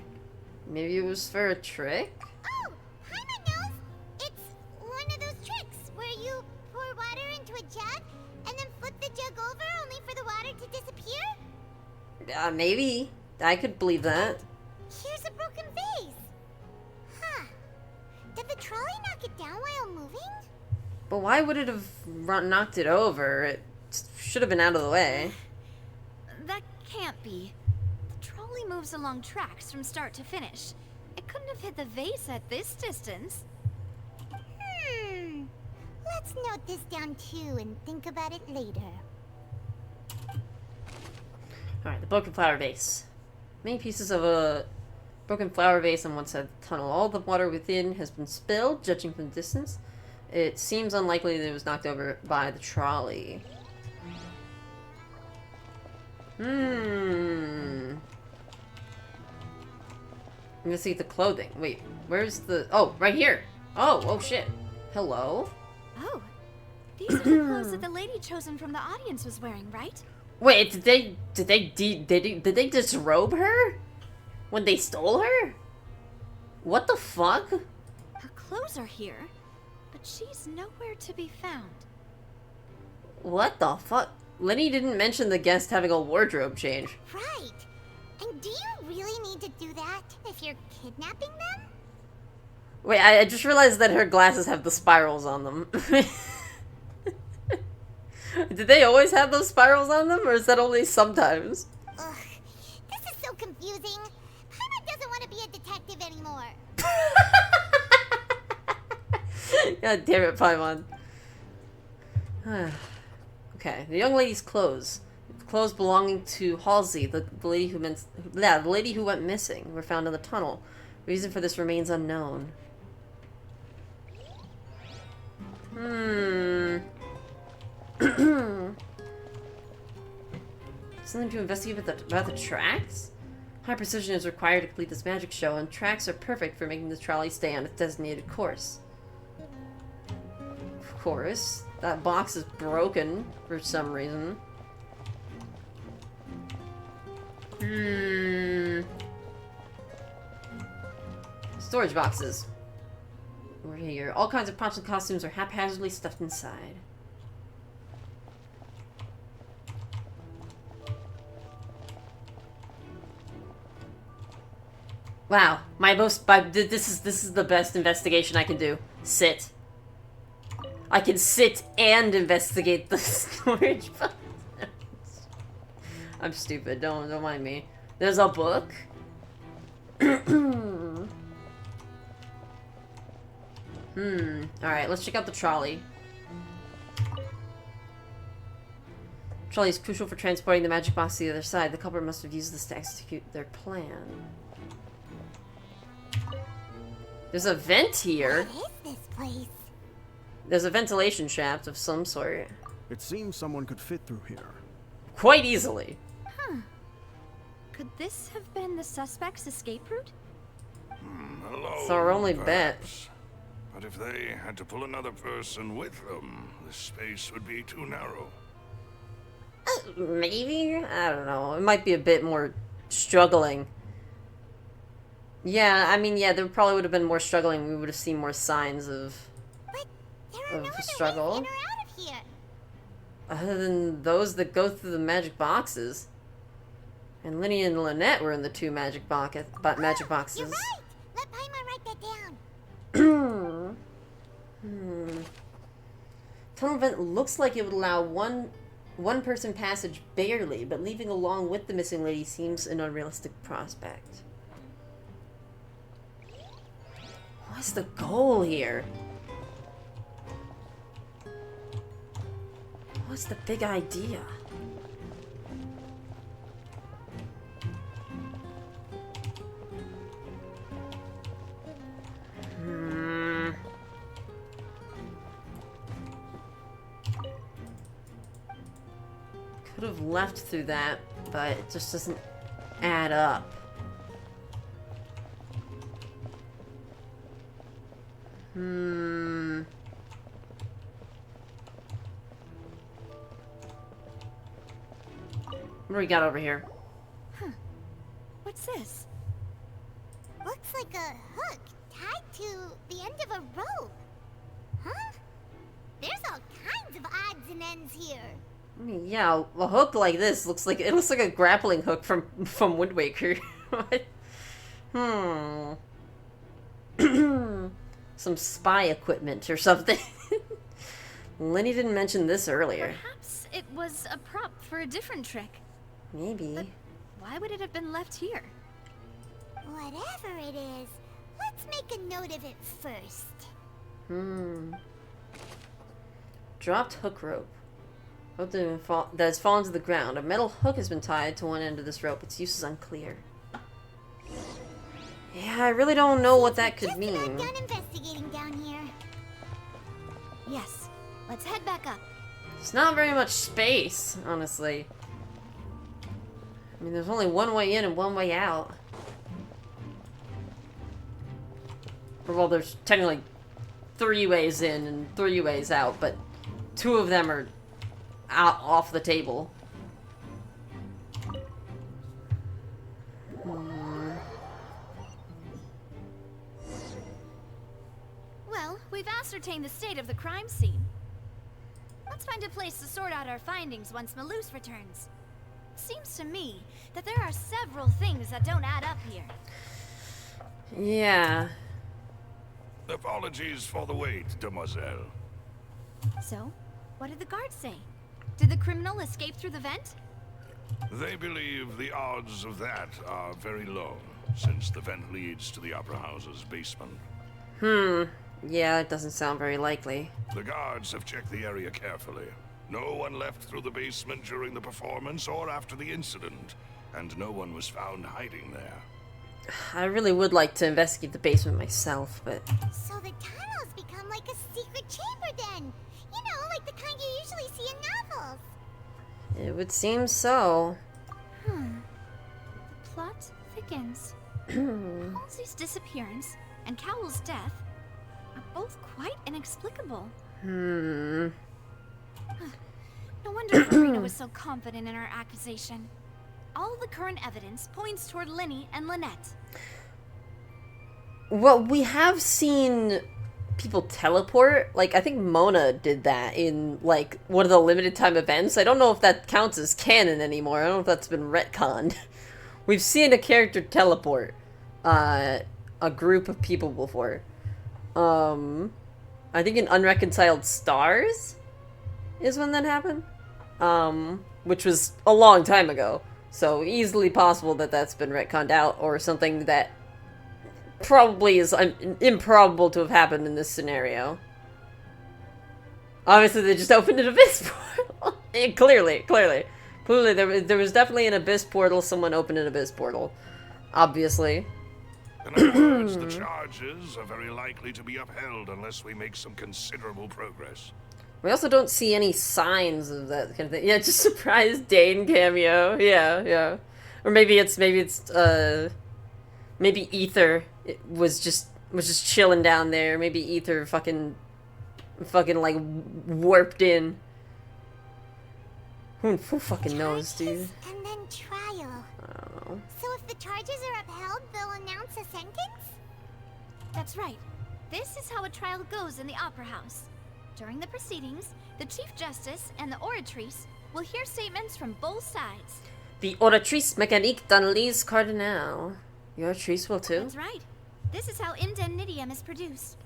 Maybe it was for a trick? Oh, Paimon knows! It's one of those tricks where you pour water into a jug and then flip the jug over only for the water to disappear? Maybe. I could believe that. Here's a broken vase. Huh. Did the trolley knock it down while moving? But why would it have knocked it over? It should have been out of the way. That can't be. The trolley moves along tracks from start to finish. It couldn't have hit the vase at this distance. Let's note this down too and think about it later. Alright, the broken flower vase. Many pieces of a broken flower vase on one side of the tunnel. All the water within has been spilled, judging from the distance. It seems unlikely that it was knocked over by the trolley. I'm gonna see the clothing. Wait, where's the... Oh, right here! Oh shit. Hello? Oh, these are the clothes that the lady chosen from the audience was wearing, right? Wait, did they disrobe her? When they stole her? What the fuck? Her clothes are here, but she's nowhere to be found. What the fuck? Lyney didn't mention the guest having a wardrobe change. Right. And do you really need to do that if you're kidnapping them? Wait, I just realized that her glasses have the spirals on them. Did they always have those spirals on them, or is that only sometimes? Ugh, this is so confusing. Paimon doesn't want to be a detective anymore. God damn it, Paimon. Okay, the young lady's clothes. Clothes belonging to Halsey, the lady who went missing, were found in the tunnel. Reason for this remains unknown. Something to investigate about the tracks? High precision is required to complete this magic show, and tracks are perfect for making the trolley stay on its designated course. Of course. That box is broken for some reason. Storage boxes. Over here. All kinds of props and costumes are haphazardly stuffed inside. Wow, this is the best investigation I can do. Sit. I can sit and investigate the storage box. I'm stupid. Don't mind me. There's a book. Alright, let's check out the trolley. Trolley is crucial for transporting the magic box to the other side. The culprit must have used this to execute their plan. There's a vent here. What is this place? There's a ventilation shaft of some sort. It seems someone could fit through here. Quite easily. Huh. Could this have been the suspect's escape route? Alone, It's our only bet. perhaps. But if they had to pull another person with them, the space would be too narrow. Maybe? I don't know. It might be a bit more struggling. Yeah, I mean, yeah, there probably would have been more struggling. We would have seen more signs of struggle. In or out of here. Other than those that go through the magic boxes. And Lyney and Lynette were in the two magic boxes. You're right. Let Paimon write that down. Tunnel vent looks like it would allow one person passage barely, but leaving along with the missing lady seems an unrealistic prospect. What's the goal here? What's the big idea? Could have left through that, but it just doesn't add up. What do we got over here? Huh. What's this? Looks like a hook tied to the end of a rope. Huh? There's all kinds of odds and ends here. I mean, yeah, a hook like this looks like a grappling hook from Wind Waker. What? Some spy equipment or something. Lyney didn't mention this earlier. Perhaps it was a prop for a different trick. Maybe. But why would it have been left here? Whatever it is, let's make a note of it first. Dropped hook rope. Rope that has fallen to the ground. A metal hook has been tied to one end of this rope. Its use is unclear. Yeah, I really don't know what that could mean. Just about done investigating down here. Yes. Let's head back up. There's not very much space, honestly. I mean, there's only one way in and one way out. Or, well, there's technically 3 ways in and 3 ways out, but 2 of them are out off the table. Well, we've ascertained the state of the crime scene. Let's find a place to sort out our findings once Malus returns. Seems to me that there are several things that don't add up here. Yeah. Apologies for the wait, demoiselle. So, what did the guards say? Did the criminal escape through the vent? They believe the odds of that are very low, since the vent leads to the Opera House's basement. Yeah, it doesn't sound very likely. The guards have checked the area carefully. No one left through the basement during the performance or after the incident, and no one was found hiding there. I really would like to investigate the basement myself, but... So the tunnels become like a secret chamber then. You know, like the kind you usually see in novels. It would seem so. The plot thickens. Halsey's disappearance and Cowell's death are both quite inexplicable. No wonder Farina was so confident in her accusation. All the current evidence points toward Lyney and Lynette. Well, we have seen people teleport. Like, I think Mona did that in, like, one of the limited time events. I don't know if that counts as canon anymore. I don't know if that's been retconned. We've seen a character teleport a group of people before. I think in Unreconciled Stars is when that happened. Which was a long time ago. So easily possible that that's been retconned out, or something that probably is improbable to have happened in this scenario. Obviously, they just opened an abyss portal. Clearly, there was definitely an abyss portal. Someone opened an abyss portal. Obviously. In other words, the charges are very likely to be upheld unless we make some considerable progress. We also don't see any signs of that kind of thing. Yeah, just surprise Dane cameo. Yeah. Or maybe Ether was just chilling down there. Maybe Ether fucking like warped in. Who fucking knows, dude? And then trial. I don't know. So if the charges are upheld, they'll announce a sentence? That's right. This is how a trial goes in the Opera House. During the proceedings, the Chief Justice and the Oratrice will hear statements from both sides. The Oratrice Mécanique d'Analyse Cardinal. The Oratrice will too? That's right. This is how indemnitium is produced.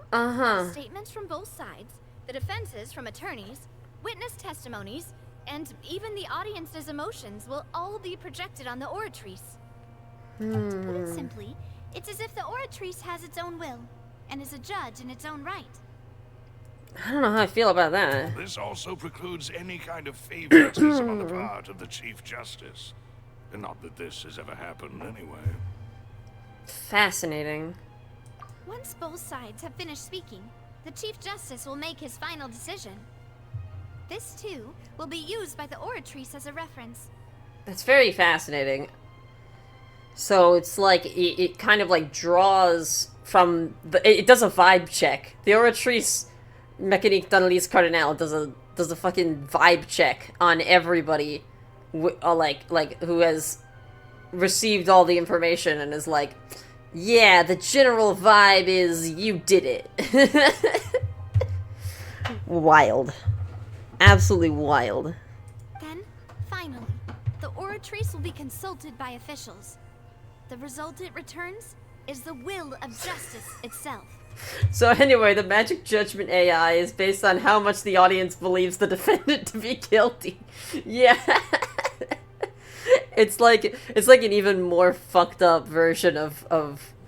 Statements from both sides, the defenses from attorneys, witness testimonies, and even the audience's emotions will all be projected on the Oratrice. To put it simply, it's as if the Oratrice has its own will, and is a judge in its own right. I don't know how I feel about that. This also precludes any kind of favoritism on the part of the Chief Justice. And not that this has ever happened anyway. Fascinating. Once both sides have finished speaking, the Chief Justice will make his final decision. This, too, will be used by the Oratrice as a reference. That's very fascinating. So it's like, it kind of like draws from, it does a vibe check. The Oratrice Mécanique d'Analyse Cardinal does a fucking vibe check on everybody, like who has received all the information and is like, yeah, the general vibe is you did it. Wild. Absolutely wild. Then, finally, the Oratrice will be consulted by officials. The result it returns is the will of justice itself. So anyway, the magic judgment AI is based on how much the audience believes the defendant to be guilty. Yeah. It's like an even more fucked up version of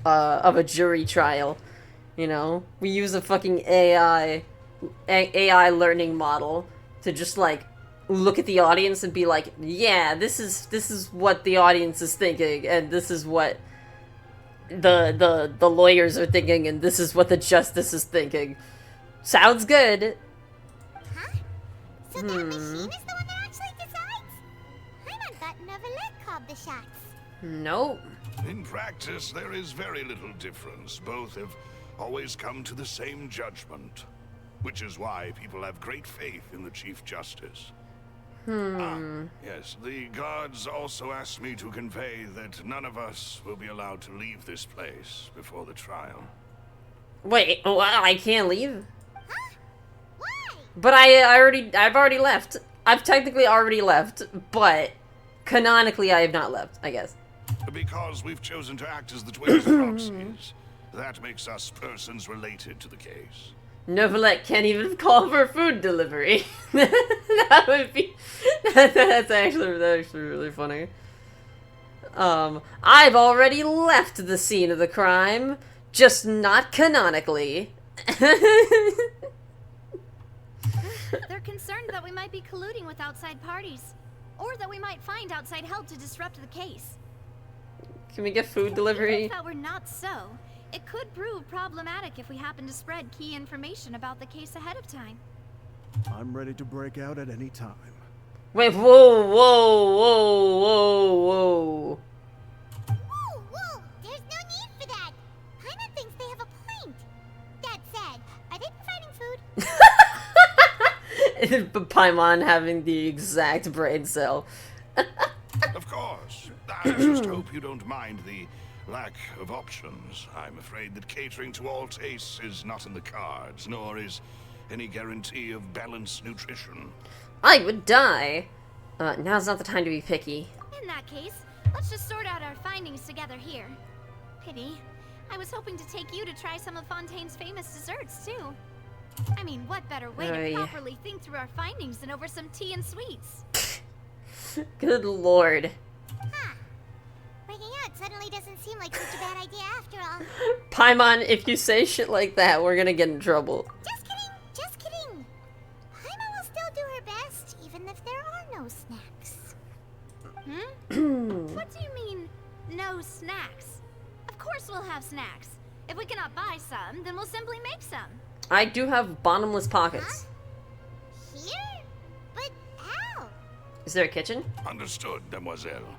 a jury trial. You know? We use a fucking AI learning model to just like look at the audience and be like, yeah, this is what the audience is thinking, and this is what the lawyers are thinking, and this is what the justice is thinking. Sounds good. Huh? So that machine is the one that actually decides? Paimon got Arlecchino called the shots. Nope. In practice, there is very little difference. Both have always come to the same judgment. Which is why people have great faith in the Chief Justice. Yes, the guards also asked me to convey that none of us will be allowed to leave this place before the trial. Wait, I can't leave? Huh? Why? But I've already left. I've technically already left, but canonically I have not left, I guess. Because we've chosen to act as the twins' proxies. That makes us persons related to the case. Novelette can't even call for food delivery. That would be... That's actually really funny. I've already left the scene of the crime, just not canonically. They're concerned that we might be colluding with outside parties, or that we might find outside help to disrupt the case. Can we get food delivery? If that were not so, it could prove problematic if we happen to spread key information about the case ahead of time. I'm ready to break out at any time. Wait, whoa, whoa, whoa, whoa, whoa. Whoa, whoa! There's no need for that! Paimon thinks they have a point. That said, are they providing food? Paimon having the exact brain cell. Of course. I just hope you don't mind the lack of options. I'm afraid that catering to all tastes is not in the cards, nor is any guarantee of balanced nutrition. I would die. Now's not the time to be picky. In that case, let's just sort out our findings together here. Pity. I was hoping to take you to try some of Fontaine's famous desserts, too. I mean, what better way to properly think through our findings than over some tea and sweets? Good lord. Huh. Breaking out suddenly doesn't seem like such a bad idea after all. Paimon, if you say shit like that, we're gonna get in trouble. Just kidding, just kidding. Paimon will still do her best, even if there are no snacks. What do you mean, no snacks? Of course we'll have snacks. If we cannot buy some, then we'll simply make some. I do have bottomless pockets. Huh? Here? But how? Is there a kitchen? Understood, Demoiselle.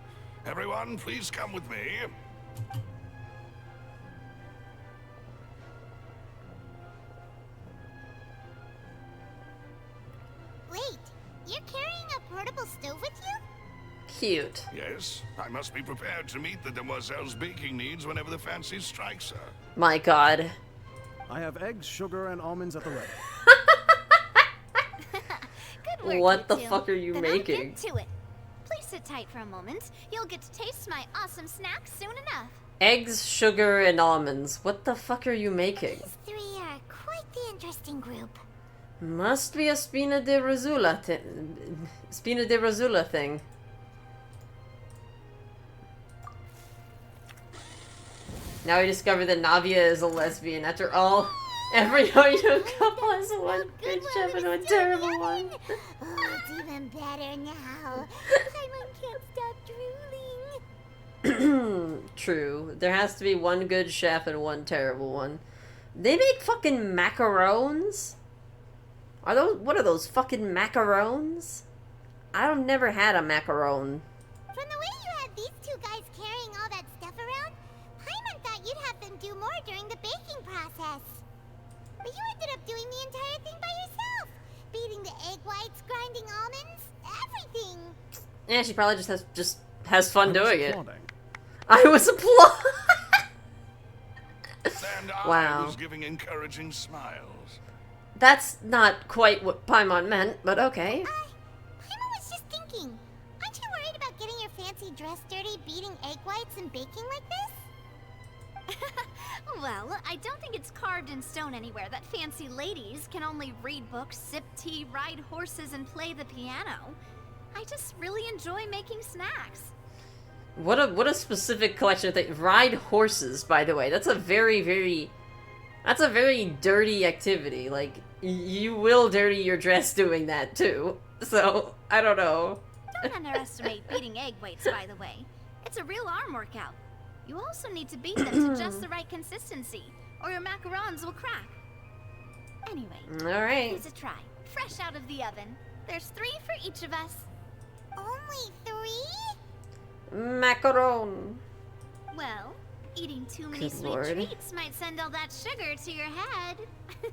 Everyone, please come with me. Wait, you're carrying a portable stove with you? Cute. Yes, I must be prepared to meet the Demoiselle's baking needs whenever the fancy strikes her. My god. I have eggs, sugar, and almonds at the ready. Good work, What you the two. fuck are you Then making? I'll get to it. Please sit tight for a moment. You'll get to taste my awesome snacks soon enough. Eggs, sugar, and almonds. What the fuck are you making? These three are quite the interesting group. Must be a Spina de Rosula thing. Now we discover that Navia is a lesbian. After all, every Oyo couple has one good chef and one terrible one. Oh, it's even better now. Paimon can't stop drooling. True. There has to be one good chef and one terrible one. They make fucking macarons? What are those, fucking macarons? I've never had a macaron. From the way you had these two guys carrying all that stuff around, Paimon thought you'd have them do more during the baking process. But you ended up doing the entire thing by yourself. Beating the egg whites, grinding almonds, everything. Yeah, she probably just has fun doing it. Applauding. I was applauding. And I Wow. was giving encouraging smiles. That's not quite what Paimon meant, but okay. Paimon was just thinking. Aren't you worried about getting your fancy dress dirty beating egg whites and baking like this? Well, I don't think it's carved in stone anywhere that fancy ladies can only read books, sip tea, ride horses, and play the piano. I just really enjoy making snacks. What a specific collection of things. Ride horses, by the way. That's a very dirty activity. Like, you will dirty your dress doing that, too. So, I don't know. Don't underestimate beating egg whites, by the way. It's a real arm workout. You also need to beat them to just the right consistency, or your macarons will crack. Anyway, Alright. here's a try. Fresh out of the oven. There's 3 for each of us. Only 3? Macaron. Well, eating too many Good sweet Lord. treats might send all that sugar to your head.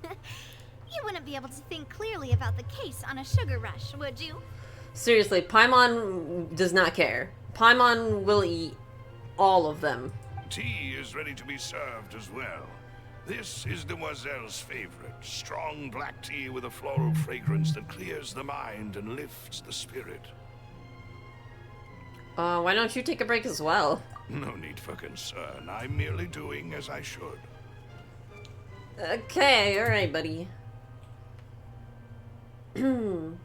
You wouldn't be able to think clearly about the case on a sugar rush, would you? Seriously, Paimon does not care. Paimon will eat all of them. Tea is ready to be served as well. This is Demoiselle's favorite. Strong black tea with a floral fragrance that clears the mind and lifts the spirit. Why don't you take a break as well? No need for concern. I'm merely doing as I should. Okay, alright, buddy.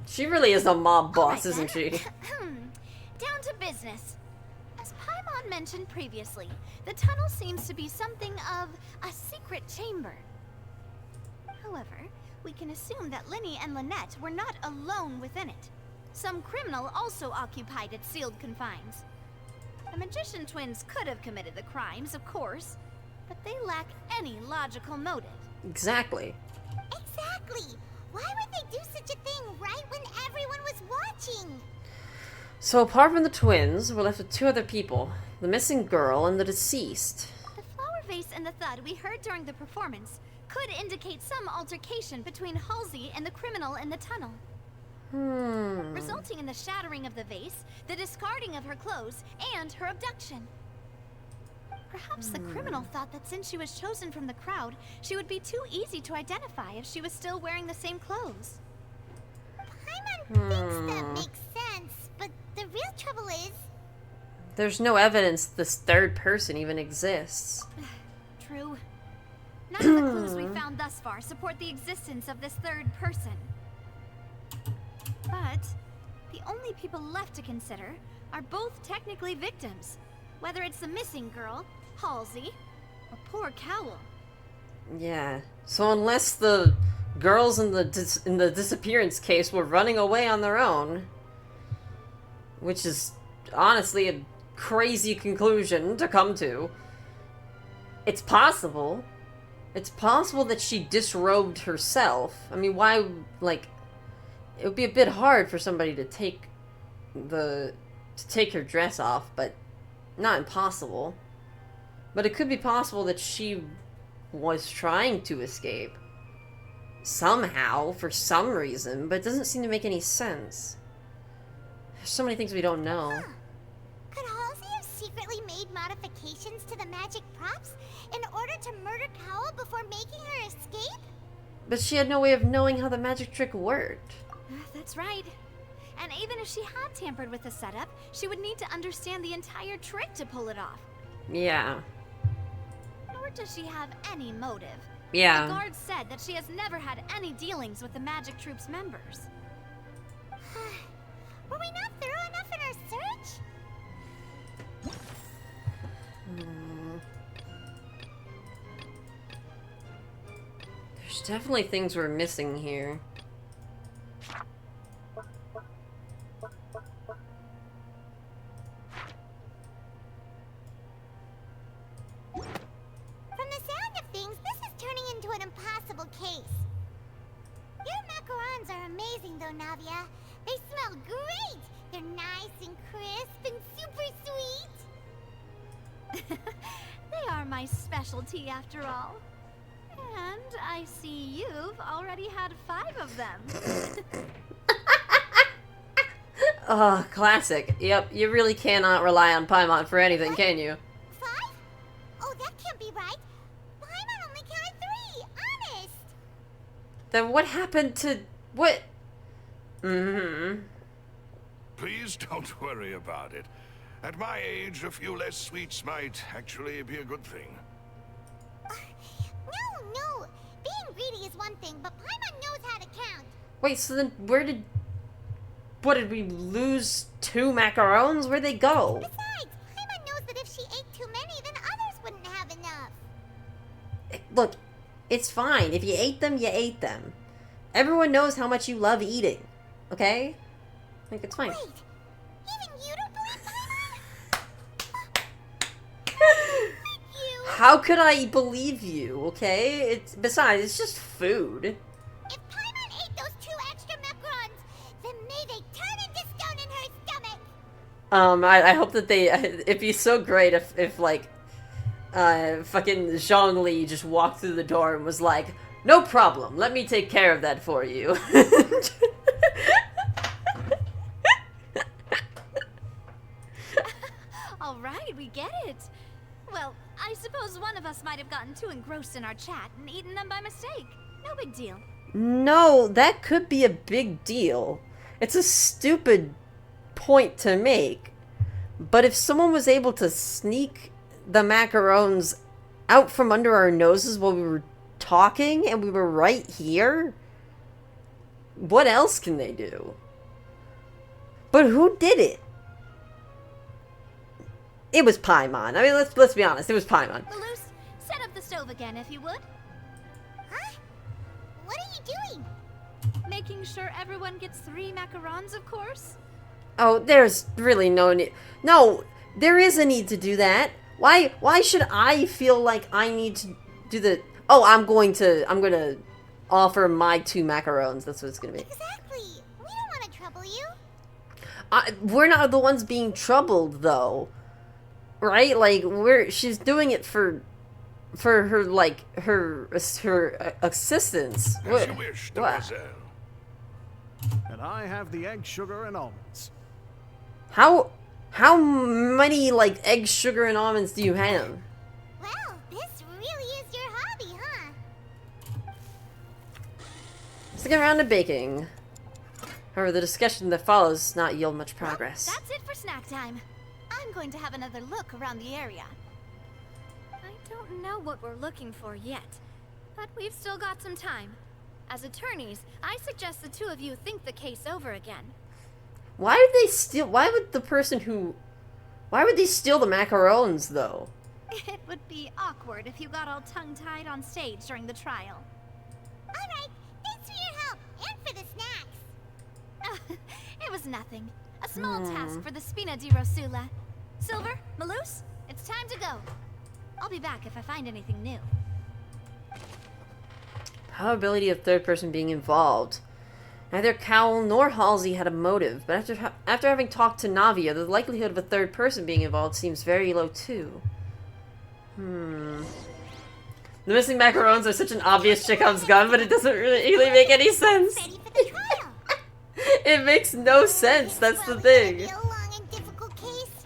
She really is a mob boss, isn't she? Down to business. As Paimon mentioned previously, the tunnel seems to be something of a secret chamber. However, we can assume that Lyney and Lynette were not alone within it. Some criminal also occupied its sealed confines. The magician twins could have committed the crimes, of course, but they lack any logical motive. Exactly. Exactly! Why would they do such a thing right when everyone was watching? So apart from the twins, we're left with two other people. The missing girl and the deceased. The flower vase and the thud we heard during the performance could indicate some altercation between Halsey and the criminal in the tunnel. Resulting in the shattering of the vase, the discarding of her clothes, and her abduction. Perhaps the criminal thought that since she was chosen from the crowd, she would be too easy to identify if she was still wearing the same clothes. Paimon thinks that makes sense, but the real trouble is... There's no evidence this third person even exists. True. None of the clues we found thus far support the existence of this third person. But the only people left to consider are both technically victims. Whether it's the missing girl, Halsey, or poor Cowl. Yeah. So unless the girls in the disappearance case were running away on their own, which is honestly a crazy conclusion to come to, it's possible. It's possible that she disrobed herself. I mean, why, like, it would be a bit hard for somebody to take her dress off, but not impossible. But it could be possible that she was trying to escape. Somehow, for some reason, but it doesn't seem to make any sense. There's so many things we don't know. Huh. Could Halsey have secretly made modifications to the magic props in order to murder Cowl before making her escape? But she had no way of knowing how the magic trick worked. That's right. And even if she had tampered with the setup, she would need to understand the entire trick to pull it off. Yeah. Nor does she have any motive. Yeah. The guard said that she has never had any dealings with the magic troop's members. Were we not thorough enough in our search? There's definitely things we're missing here. From the sound of things, this is turning into an impossible case. Your macarons are amazing though, Navia. They smell great! They're nice and crisp and super sweet! They are my specialty after all. And I see you've already had 5 of them. Oh, classic. Yep, you really cannot rely on Paimon for anything, can you? 5? Oh, that can't be right. Paimon only counted 3, honest! Then what happened to... what? Please don't worry about it. At my age, a few less sweets might actually be a good thing. No. Being greedy is one thing, but Paimon knows how to count. Wait, so then what did we lose 2 macarons? Where'd they go? Besides, Paimon knows that if she ate too many, then others wouldn't have enough. Look, it's fine. If you ate them, you ate them. Everyone knows how much you love eating. Okay? Like, it's fine. Wait, even you don't believe Paimon? How could I believe you, okay? Besides, it's just food. If Paimon ate those 2 extra macarons, then may they turn into stone in her stomach. I hope that it'd be so great if like, fucking Zhongli just walked through the door and was like, no problem, let me take care of that for you. All right, we get it. Well, I suppose one of us might have gotten too engrossed in our chat and eaten them by mistake. No big deal. No, that could be a big deal. It's a stupid point to make. But if someone was able to sneak the macarons out from under our noses while we were talking and we were right here, what else can they do? But who did it? It was Paimon. I mean, let's be honest. It was Paimon. Malus, set up the stove again, if you would. Huh? making sure everyone gets 3 macarons, of course? Oh, there's really no need. No, there is a need to do that. Why should I feel like I need to do the... Oh, I'm going to offer my 2 macarons. That's what it's going to be. Exactly. We don't want to trouble you. We're not the ones being troubled, though. Right? Like, she's doing it for her, like, her assistance. As you wish, demoiselle. And I have the egg, sugar, and almonds. How many, like, eggs, sugar, and almonds do you have? Well, this really is your hobby, huh? Second round of baking. However, the discussion that follows does not yield much progress. Well, that's it for snack time. I'm going to have another look around the area. I don't know what we're looking for yet, but we've still got some time. As attorneys, I suggest the 2 of you think the case over again. Why would they steal? Why would they steal the macarons, though? It would be awkward if you got all tongue-tied on stage during the trial. Alright, thanks for your help, and for the snacks. It was nothing. A small task for the Spina di Rosula. Silver, Malus, it's time to go. I'll be back if I find anything new. Probability of third person being involved. Neither Cowell nor Halsey had a motive, but after having talked to Navia, the likelihood of a third person being involved seems very low too. The missing macarons are such an obvious Chekhov's gun, but it doesn't really make any sense. It makes no sense, that's the thing. It's a long and difficult case.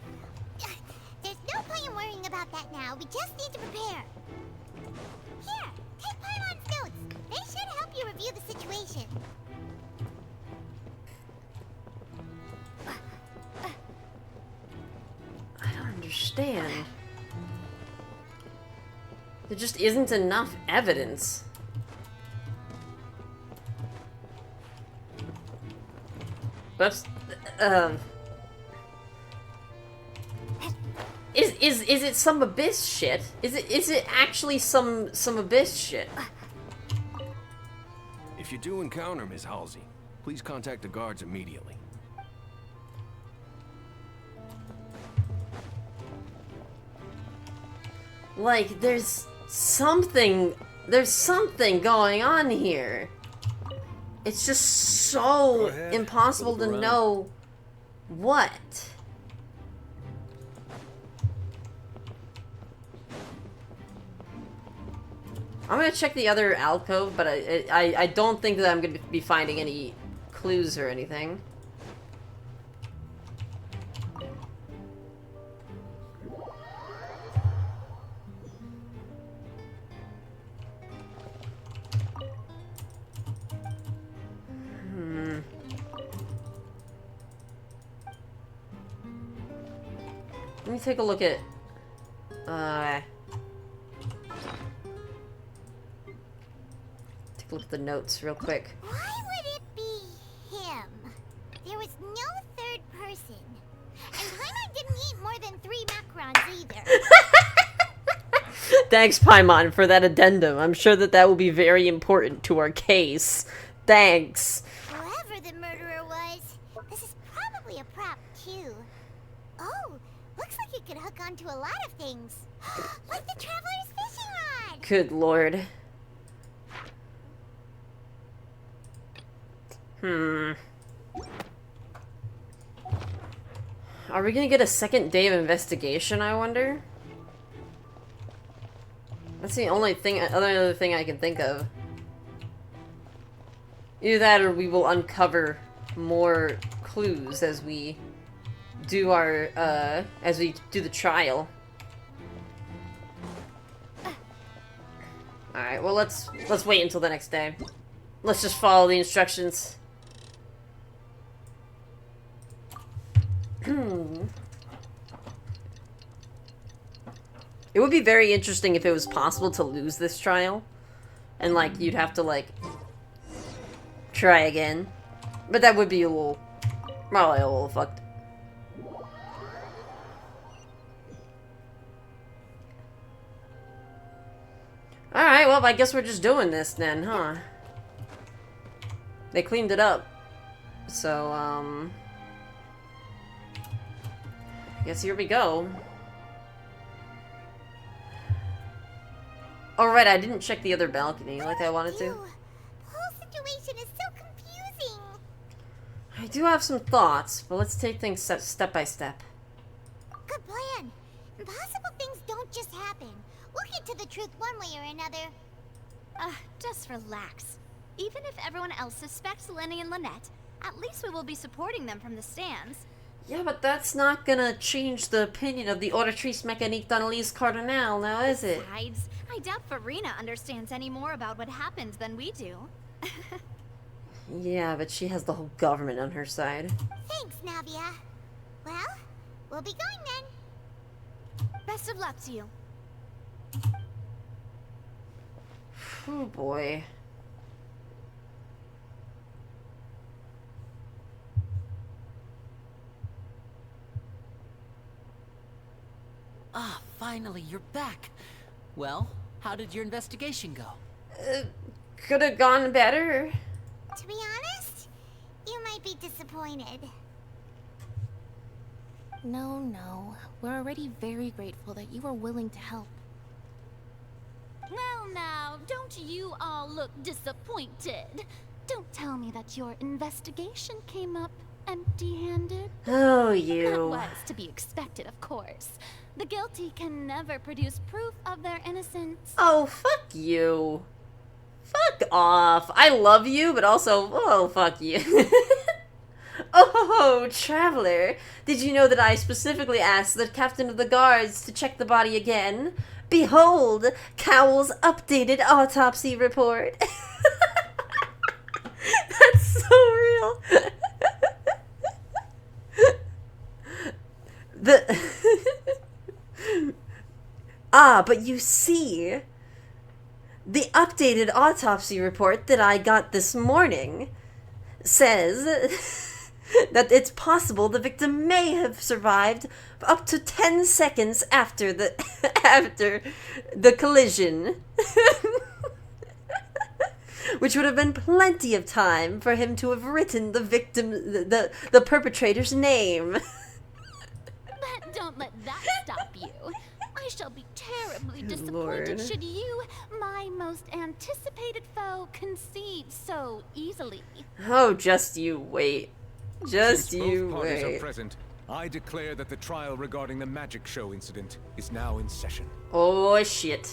There's no point in worrying about that now. We just need to prepare. Here, take Paimon's notes. They should help you review the situation. I don't understand. There just isn't enough evidence. Whoops. Is it some abyss shit? Is it actually some abyss shit? If you do encounter Ms. Halsey, please contact the guards immediately. Like, there's something going on here. It's just so impossible to know what. I'm gonna check the other alcove, but I don't think that I'm gonna be finding any clues or anything. Let me take a look at... take a look at the notes real quick. Why would it be him? There was no third person. And Paimon didn't eat more than 3 macarons either. Thanks, Paimon, for that addendum. I'm sure that will be very important to our case. Thanks. Whoever the murderer was, this is probably a prop, too. Oh, looks like it could hook onto a lot of things. Like the Traveler's fishing rod! Good lord. Are we gonna get a second day of investigation, I wonder? That's the only thing, other thing I can think of. Either that or we will uncover more clues as we do our, as we do the trial. Alright, well let's wait until the next day. Let's just follow the instructions. It would be very interesting if it was possible to lose this trial. And, like, you'd have to, like, try again. But that would be a little... probably a little fucked. Alright, well, I guess we're just doing this then, huh? They cleaned it up. So, I guess here we go. Oh, right, I didn't check the other balcony like I wanted to. The whole situation is so confusing. I do have some thoughts, but let's take things step by step. Good plan. Impossible things don't just happen. We'll get to the truth one way or another. Just relax. Even if everyone else suspects Lyney and Lynette, at least we will be supporting them from the stands. Yeah, but that's not gonna change the opinion of the Auditrice Mécanique d'Analyse Cardinal, now is it? Besides, I doubt Farina understands any more about what happened than we do. Yeah, but she has the whole government on her side. Thanks, Navia. Well, we'll be going then. Best of luck to you. Oh boy. Ah, finally, you're back. Well, how did your investigation go? Could have gone better. To be honest, you might be disappointed. No. We're already very grateful that you were willing to help. Well now, don't you all look disappointed? Don't tell me that your investigation came up empty-handed. Oh, That you. was to be expected, of course. The guilty can never produce proof of their innocence. Oh, fuck you. Fuck off. I love you, but also, oh, fuck you. Oh, traveler. Did you know that I specifically asked the captain of the guards to check the body again? Behold, Cowell's updated autopsy report. That's so real. But you see, the updated autopsy report that I got this morning says that it's possible the victim may have survived up to 10 seconds after the collision. Which would have been plenty of time for him to have written the victim, the perpetrator's name. But don't let that stop you. I shall be terribly disappointed Lord. should you, my most anticipated foe, concede so easily. Oh, just you wait. Just Since you both parties wait. are present, I declare that the trial regarding the magic show incident is now in session. Oh, shit.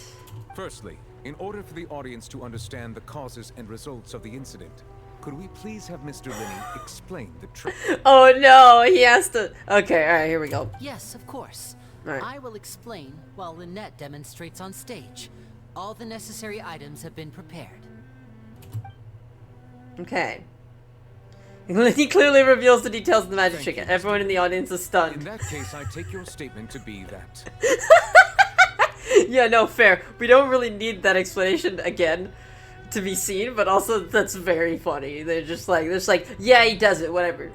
Firstly, in order for the audience to understand the causes and results of the incident, could we please have Mr. Lyney explain the trick? Oh no, he has to. Okay, alright, here we go. Yes, of course. Alright. I will explain while Lynette demonstrates on stage. All the necessary items have been prepared. Okay. He clearly reveals the details of the magic Thank trick. you, Everyone in the audience is In stunned. that case, I take your statement to be that. Yeah, no, fair. We don't really need that explanation again to be seen, but also that's very funny. They're just like, yeah, he does it, whatever.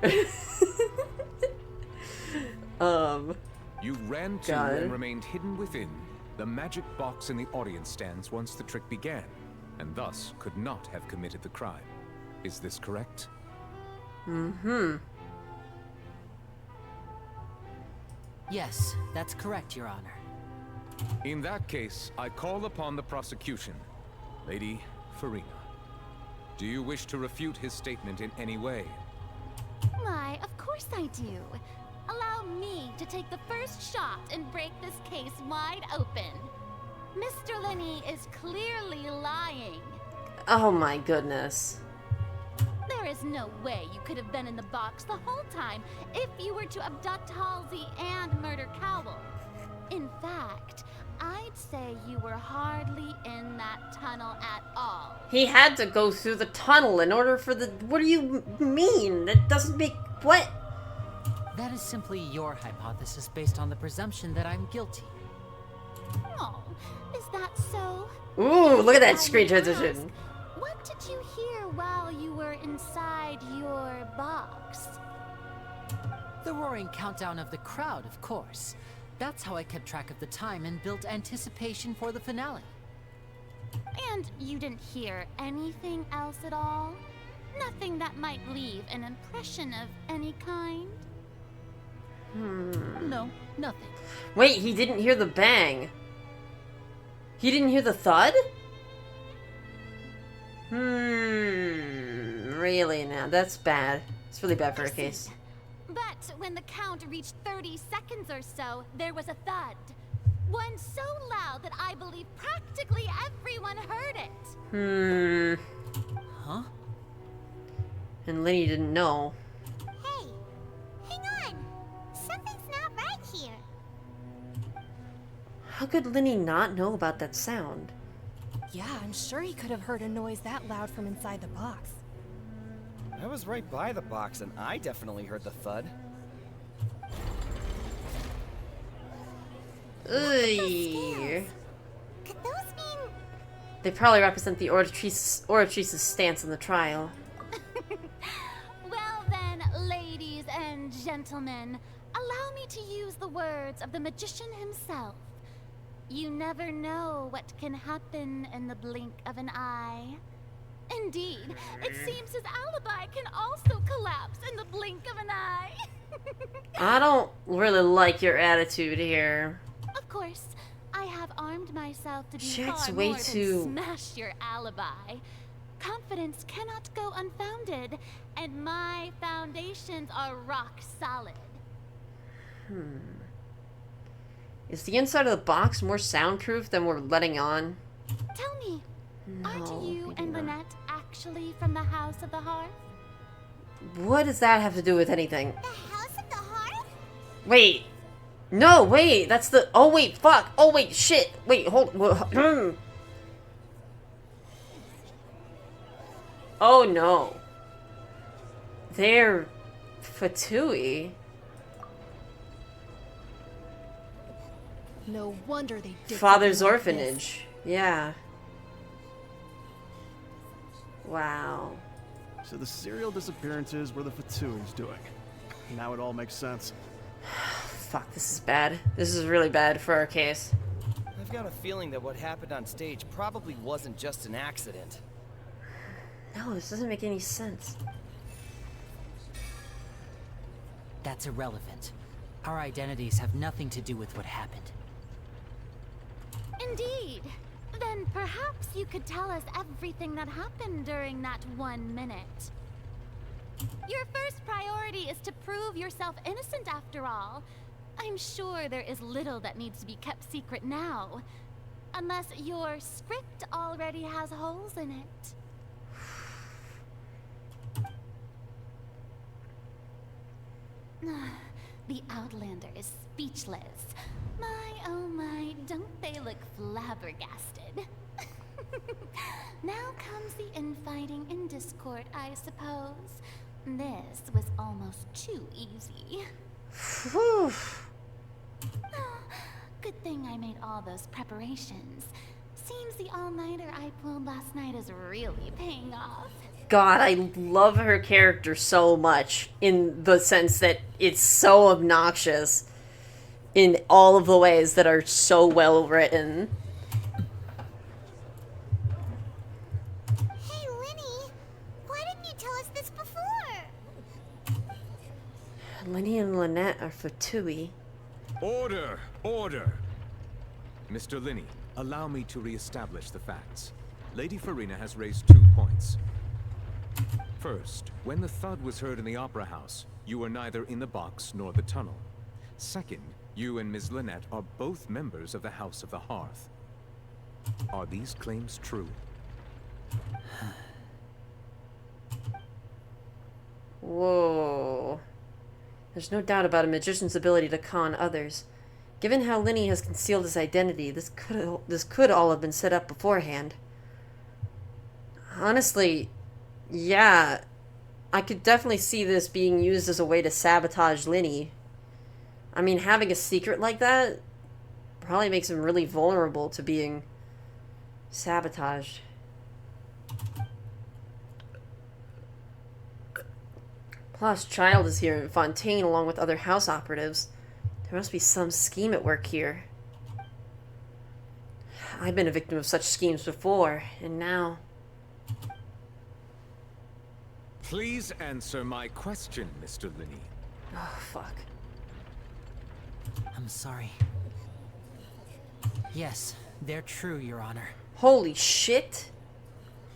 You ran to Got it. and remained hidden within the magic box in the audience stands once the trick began, and thus could not have committed the crime. Is this correct? Mm-hmm. Yes, that's correct, Your Honor. In that case, I call upon the prosecution. Lady Farina, do you wish to refute his statement in any way? Why, of course I do. Allow me to take the first shot and break this case wide open. Mr. Lyney is clearly lying. Oh my goodness. There is no way you could have been in the box the whole time if you were to abduct Halsey and murder Cowell. In fact, I'd say you were hardly in that tunnel at all. He had to go through the tunnel in order for the... What do you mean? That doesn't make... What? That is simply your hypothesis based on the presumption that I'm guilty. Oh, is that so? Ooh, look at that I screen may transition. ask, what did you hear while you were inside your box? The roaring countdown of the crowd, of course. That's how I kept track of the time and built anticipation for the finale. And you didn't hear anything else at all? Nothing that might leave an impression of any kind? No, nothing. Wait, he didn't hear the bang. He didn't hear the thud? Really now, that's bad. It's really bad for a case. But when the count reached 30 seconds or so, there was a thud. One so loud that I believe practically everyone heard it. Huh? And Lyney didn't know. Hey, hang on. Something's not right here. How could Lyney not know about that sound? Yeah, I'm sure he could have heard a noise that loud from inside the box. I was right by the box, and I definitely heard the thud. Ugh. Could those mean... They probably represent the Oratrice's stance in the trial. Well then, ladies and gentlemen, allow me to use the words of the magician himself. You never know what can happen in the blink of an eye. Indeed, it seems his alibi can also collapse in the blink of an eye. I don't really like your attitude here. Of course, I have armed myself to do Shit's far way more too- than smash your alibi. Confidence cannot go unfounded, and my foundations are rock solid. Is the inside of the box more soundproof than we're letting on? Tell me, aren't No, you maybe and not. Lynette actually from the House of the Hearth? What does that have to do with anything? The House of the Hearth? Wait. No, wait. That's the... Oh, wait. Fuck. Oh, wait. Shit. Wait. Hold... Oh, no. They're... Fatui. No wonder they did Father's something like this. orphanage. Yeah. Wow. So the serial disappearances were the Fatui's doing. Now it all makes sense. Fuck, this is bad. This is really bad for our case. I've got a feeling that what happened on stage probably wasn't just an accident. No, this doesn't make any sense. That's irrelevant. Our identities have nothing to do with what happened. Indeed. Then perhaps you could tell us everything that happened during that 1 minute. Your first priority is to prove yourself innocent after all. I'm sure there is little that needs to be kept secret now. Unless your script already has holes in it. The Outlander is speechless. My, oh my, don't they look flabbergasted? Now comes the infighting and discord, I suppose. This was almost too easy. Whew. Good thing I made all those preparations. Seems the all-nighter I pulled last night is really paying off. God, I love her character so much in the sense that it's so obnoxious in all of the ways that are so well written. Hey, Lyney, why didn't you tell us this before? Lyney and Lynette are Fatui. Order! Order! Mr. Lyney, allow me to re-establish the facts. Lady Farina has raised 2 points. First, when the thud was heard in the Opera House, you were neither in the box nor the tunnel. Second, you and Ms. Lynette are both members of the House of the Hearth. Are these claims true? Whoa. There's no doubt about a magician's ability to con others. Given how Lyney has concealed his identity, this could all have been set up beforehand. Honestly, yeah, I could definitely see this being used as a way to sabotage Lyney. I mean, having a secret like that probably makes him really vulnerable to being sabotaged. Plus, Child is here in Fontaine along with other house operatives. There must be some scheme at work here. I've been a victim of such schemes before, and now... Please answer my question, Mr. Lyney. Oh, fuck. I'm sorry. Yes, they're true, Your Honor. Holy shit.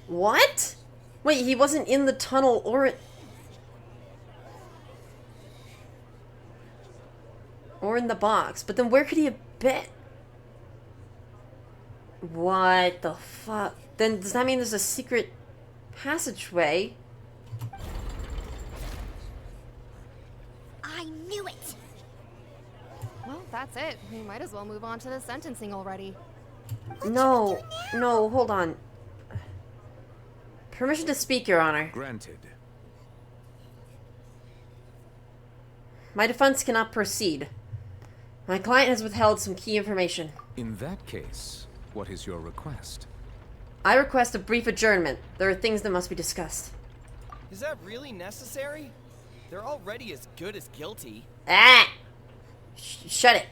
What? Wait, he wasn't in the tunnel or in the box. But then where could he have been? What the fuck? Then does that mean there's a secret passageway? I knew it. Well, that's it. We might as well move on to the sentencing already. No, no, hold on. Permission to speak, Your Honor. Granted. My defense cannot proceed. My client has withheld some key information. In that case, what is your request? I request a brief adjournment. There are things that must be discussed. Is that really necessary? They're already as good as guilty. Ah! Shut it.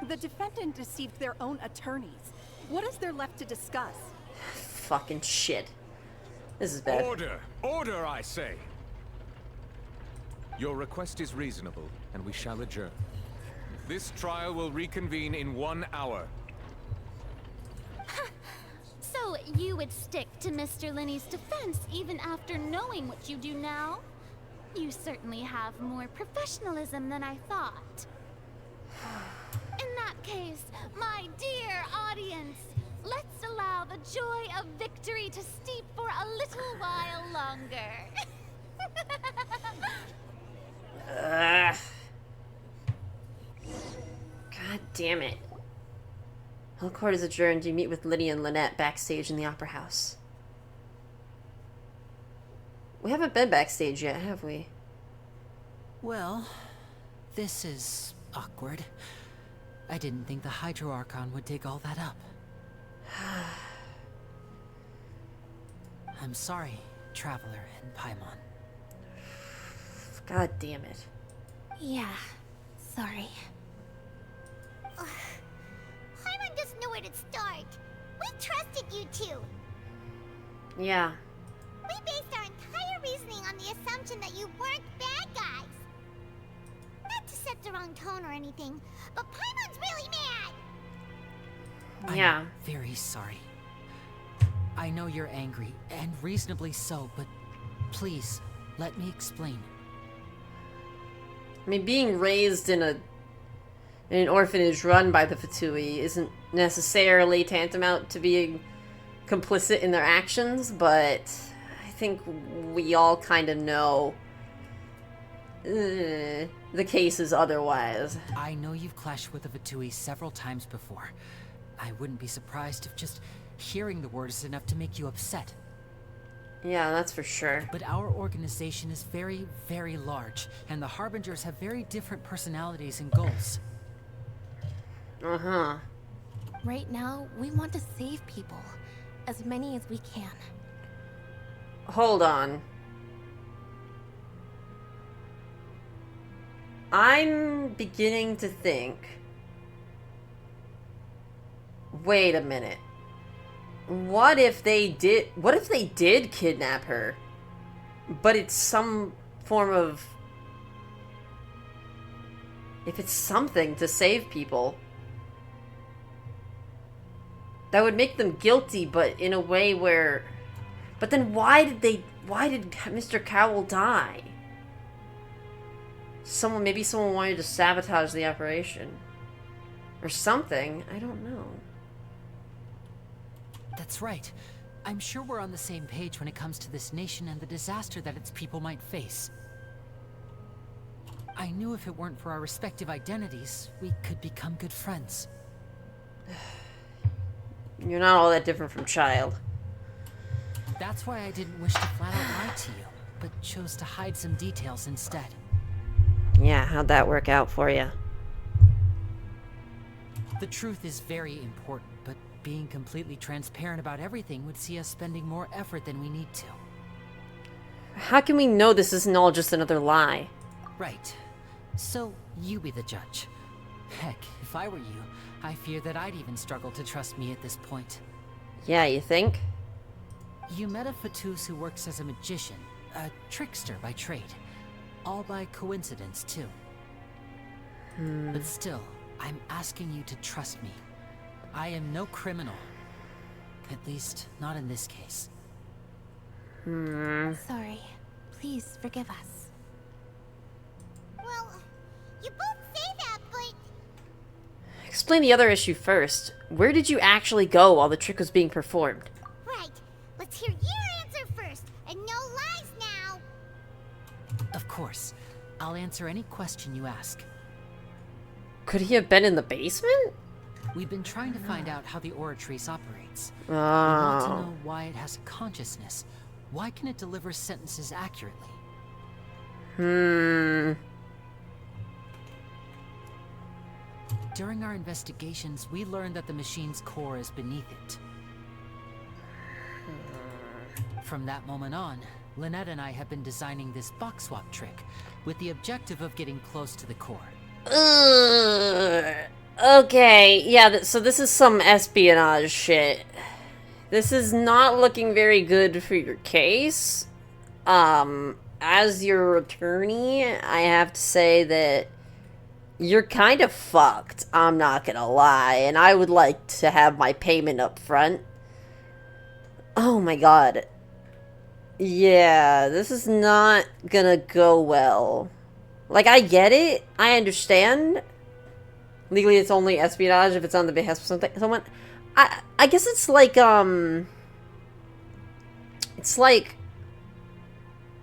The defendant deceived their own attorneys. What is there left to discuss? Fucking shit. This is bad. Order! Order, I say! Your request is reasonable, and we shall adjourn. This trial will reconvene in 1 hour. So you would stick to Mr. Lyney's defense even after knowing what you do now? You certainly have more professionalism than I thought. In that case, my dear audience, let's allow the joy of victory to steep for a little while longer. God damn it. All court is adjourned. You meet with Lyney and Lynette backstage in the Opera House. We haven't been backstage yet, have we? Well, this is awkward. I didn't think the Hydro Archon would dig all that up. I'm sorry, Traveler and Paimon. God damn it. Yeah, sorry. Paimon doesn't know where to start. We trusted you two. Yeah. We based our entire reasoning on the assumption that you weren't bad guys. Not to set the wrong tone or anything, but Paimon's really mad. Yeah. I'm very sorry. I know you're angry, and reasonably so, but please, let me explain. I mean, being raised in an orphanage run by the Fatui isn't necessarily tantamount to being complicit in their actions, but I think we all kind of know the case is otherwise. I know you've clashed with the Fatui several times before. I wouldn't be surprised if just hearing the word is enough to make you upset. Yeah, that's for sure. But our organization is very, very large, and the Harbingers have very different personalities and goals. Uh-huh. Right now, we want to save people. As many as we can. Hold on. I'm beginning to think... Wait a minute. What if they did kidnap her? But it's some form of... If it's something to save people... That would make them guilty, but in a way where... But then why did Mr. Cowell die? Maybe someone wanted to sabotage the operation. Or something. I don't know. That's right. I'm sure we're on the same page when it comes to this nation and the disaster that its people might face. I knew if it weren't for our respective identities, we could become good friends. You're not all that different from Child. That's why I didn't wish to flat out lie to you, but chose to hide some details instead. Yeah, how'd that work out for you? The truth is very important, but being completely transparent about everything would see us spending more effort than we need to. How can we know this isn't all just another lie? Right. So, you be the judge. Heck, if I were you, I fear that I'd even struggle to trust me at this point. Yeah, you think? You met a Fatus who works as a magician, a trickster by trade. All by coincidence, too. But still, I'm asking you to trust me. I am no criminal. At least, not in this case. Sorry. Please forgive us. Well, you both say that, but... Explain the other issue first. Where did you actually go while the trick was being performed? Right. Let's hear your answer first, and no lies now. Of course. I'll answer any question you ask. Could he have been in the basement? We've been trying to find out how the Oratrice operates. Oh. We want to know why it has a consciousness. Why can it deliver sentences accurately? During our investigations, we learned that the machine's core is beneath it. From that moment on, Lynette and I have been designing this box swap trick with the objective of getting close to the core. Okay, yeah, so this is some espionage shit. This is not looking very good for your case. As your attorney, I have to say that you're kind of fucked, I'm not gonna lie, and I would like to have my payment up front. Oh my god. Yeah, this is not gonna go well. Like, I get it, I understand. Legally, it's only espionage if it's on the behest of someone. I guess it's like,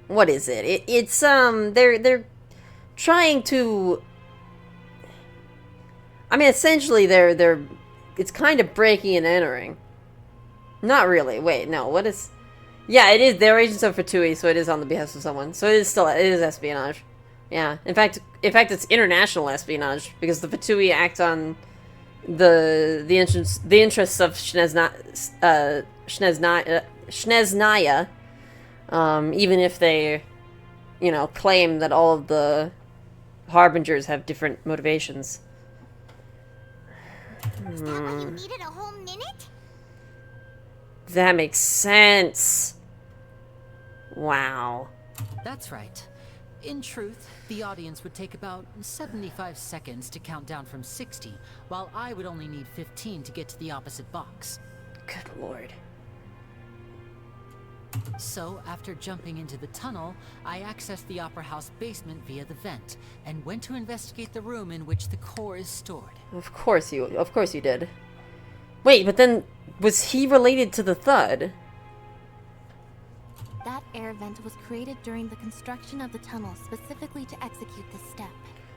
what is it? It's, they're trying to... I mean, essentially, it's kind of breaking and entering. Not really. Wait, no, what is... Yeah, it is, they're agents of Fatui, so it is on the behest of someone. So it is espionage. Yeah, in fact, it's international espionage, because the Fatui act on the interests of Sneznaya, even if they, you know, claim that all of the Harbingers have different motivations. Is that why you needed a whole minute? That makes sense. Wow. That's right. In truth, the audience would take about 75 seconds to count down from 60, while I would only need 15 to get to the opposite box. Good lord. So, after jumping into the tunnel, I accessed the Opera House basement via the vent, and went to investigate the room in which the core is stored. Of course you did. Wait, but then, was he related to the Thud? That air vent was created during the construction of the tunnel specifically to execute this step.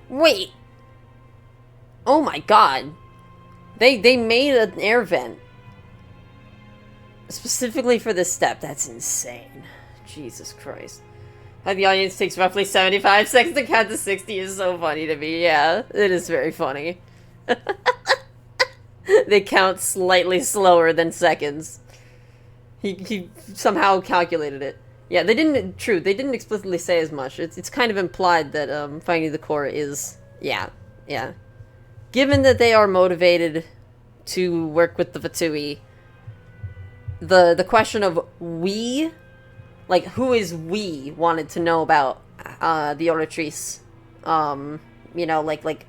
Wait! Oh my god. They made an air vent specifically for this step. That's insane. Jesus Christ. How the audience takes roughly 75 seconds to count to 60 is so funny to me. Yeah, it is very funny. They count slightly slower than seconds. He somehow calculated it. Yeah, they didn't explicitly say as much. It's kind of implied that finding the core is, yeah. Given that they are motivated to work with the Fatui, the question of we, like who is we, wanted to know about the Oratrice. You know, like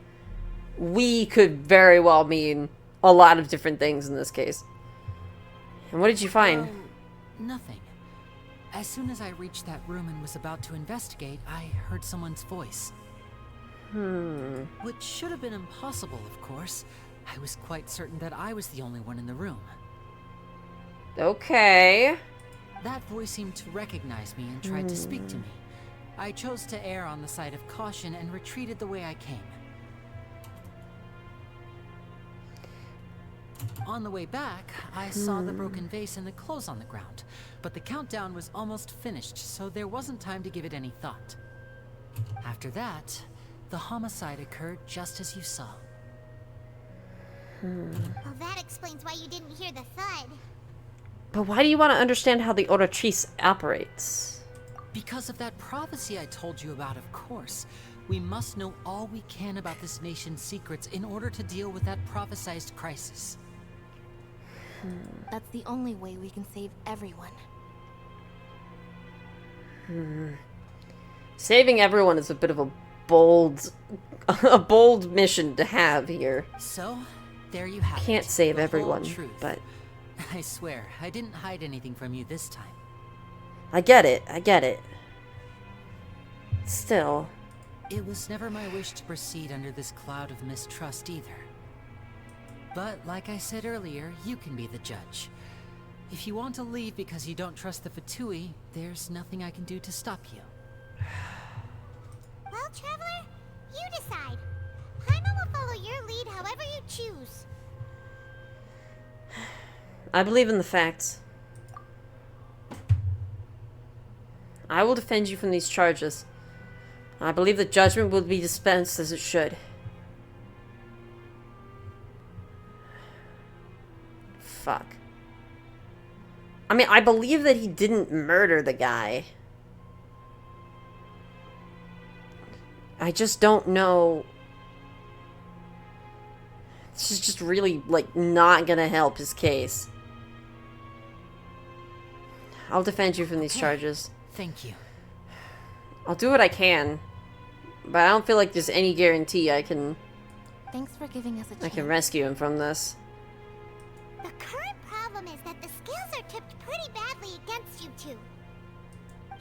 we could very well mean a lot of different things in this case. And what did you find? Nothing. As soon as I reached that room and was about to investigate, I heard someone's voice. Which should have been impossible, of course. I was quite certain that I was the only one in the room. Okay. That voice seemed to recognize me and tried to speak to me. I chose to err on the side of caution and retreated the way I came. On the way back, I saw the broken vase and the clothes on the ground, but the countdown was almost finished, so there wasn't time to give it any thought. After that, the homicide occurred just as you saw. Well, that explains why you didn't hear the thud. But why do you want to understand how the Oratrice operates? Because of that prophecy I told you about, of course. We must know all we can about this nation's secrets in order to deal with that prophesized crisis. That's the only way we can save everyone. Saving everyone is a bit of a bold mission to have here. So, there you have it. Can't save the whole everyone, truth. but I swear, I didn't hide anything from you this time. I get it. I get it. Still. It was never my wish to proceed under this cloud of mistrust either. But, like I said earlier, you can be the judge. If you want to leave because you don't trust the Fatui, there's nothing I can do to stop you. Well, Traveler, you decide. Paimon will follow your lead however you choose. I believe in the facts. I will defend you from these charges. I believe that judgment will be dispensed as it should. Fuck. I mean, I believe that he didn't murder the guy. I just don't know. This is just really, like, not gonna help his case. I'll defend you from these charges. Thank you. I'll do what I can. But I don't feel like there's any guarantee I can... Thanks for giving us a chance. I can rescue him from this. The current problem is that the scales are tipped pretty badly against you two.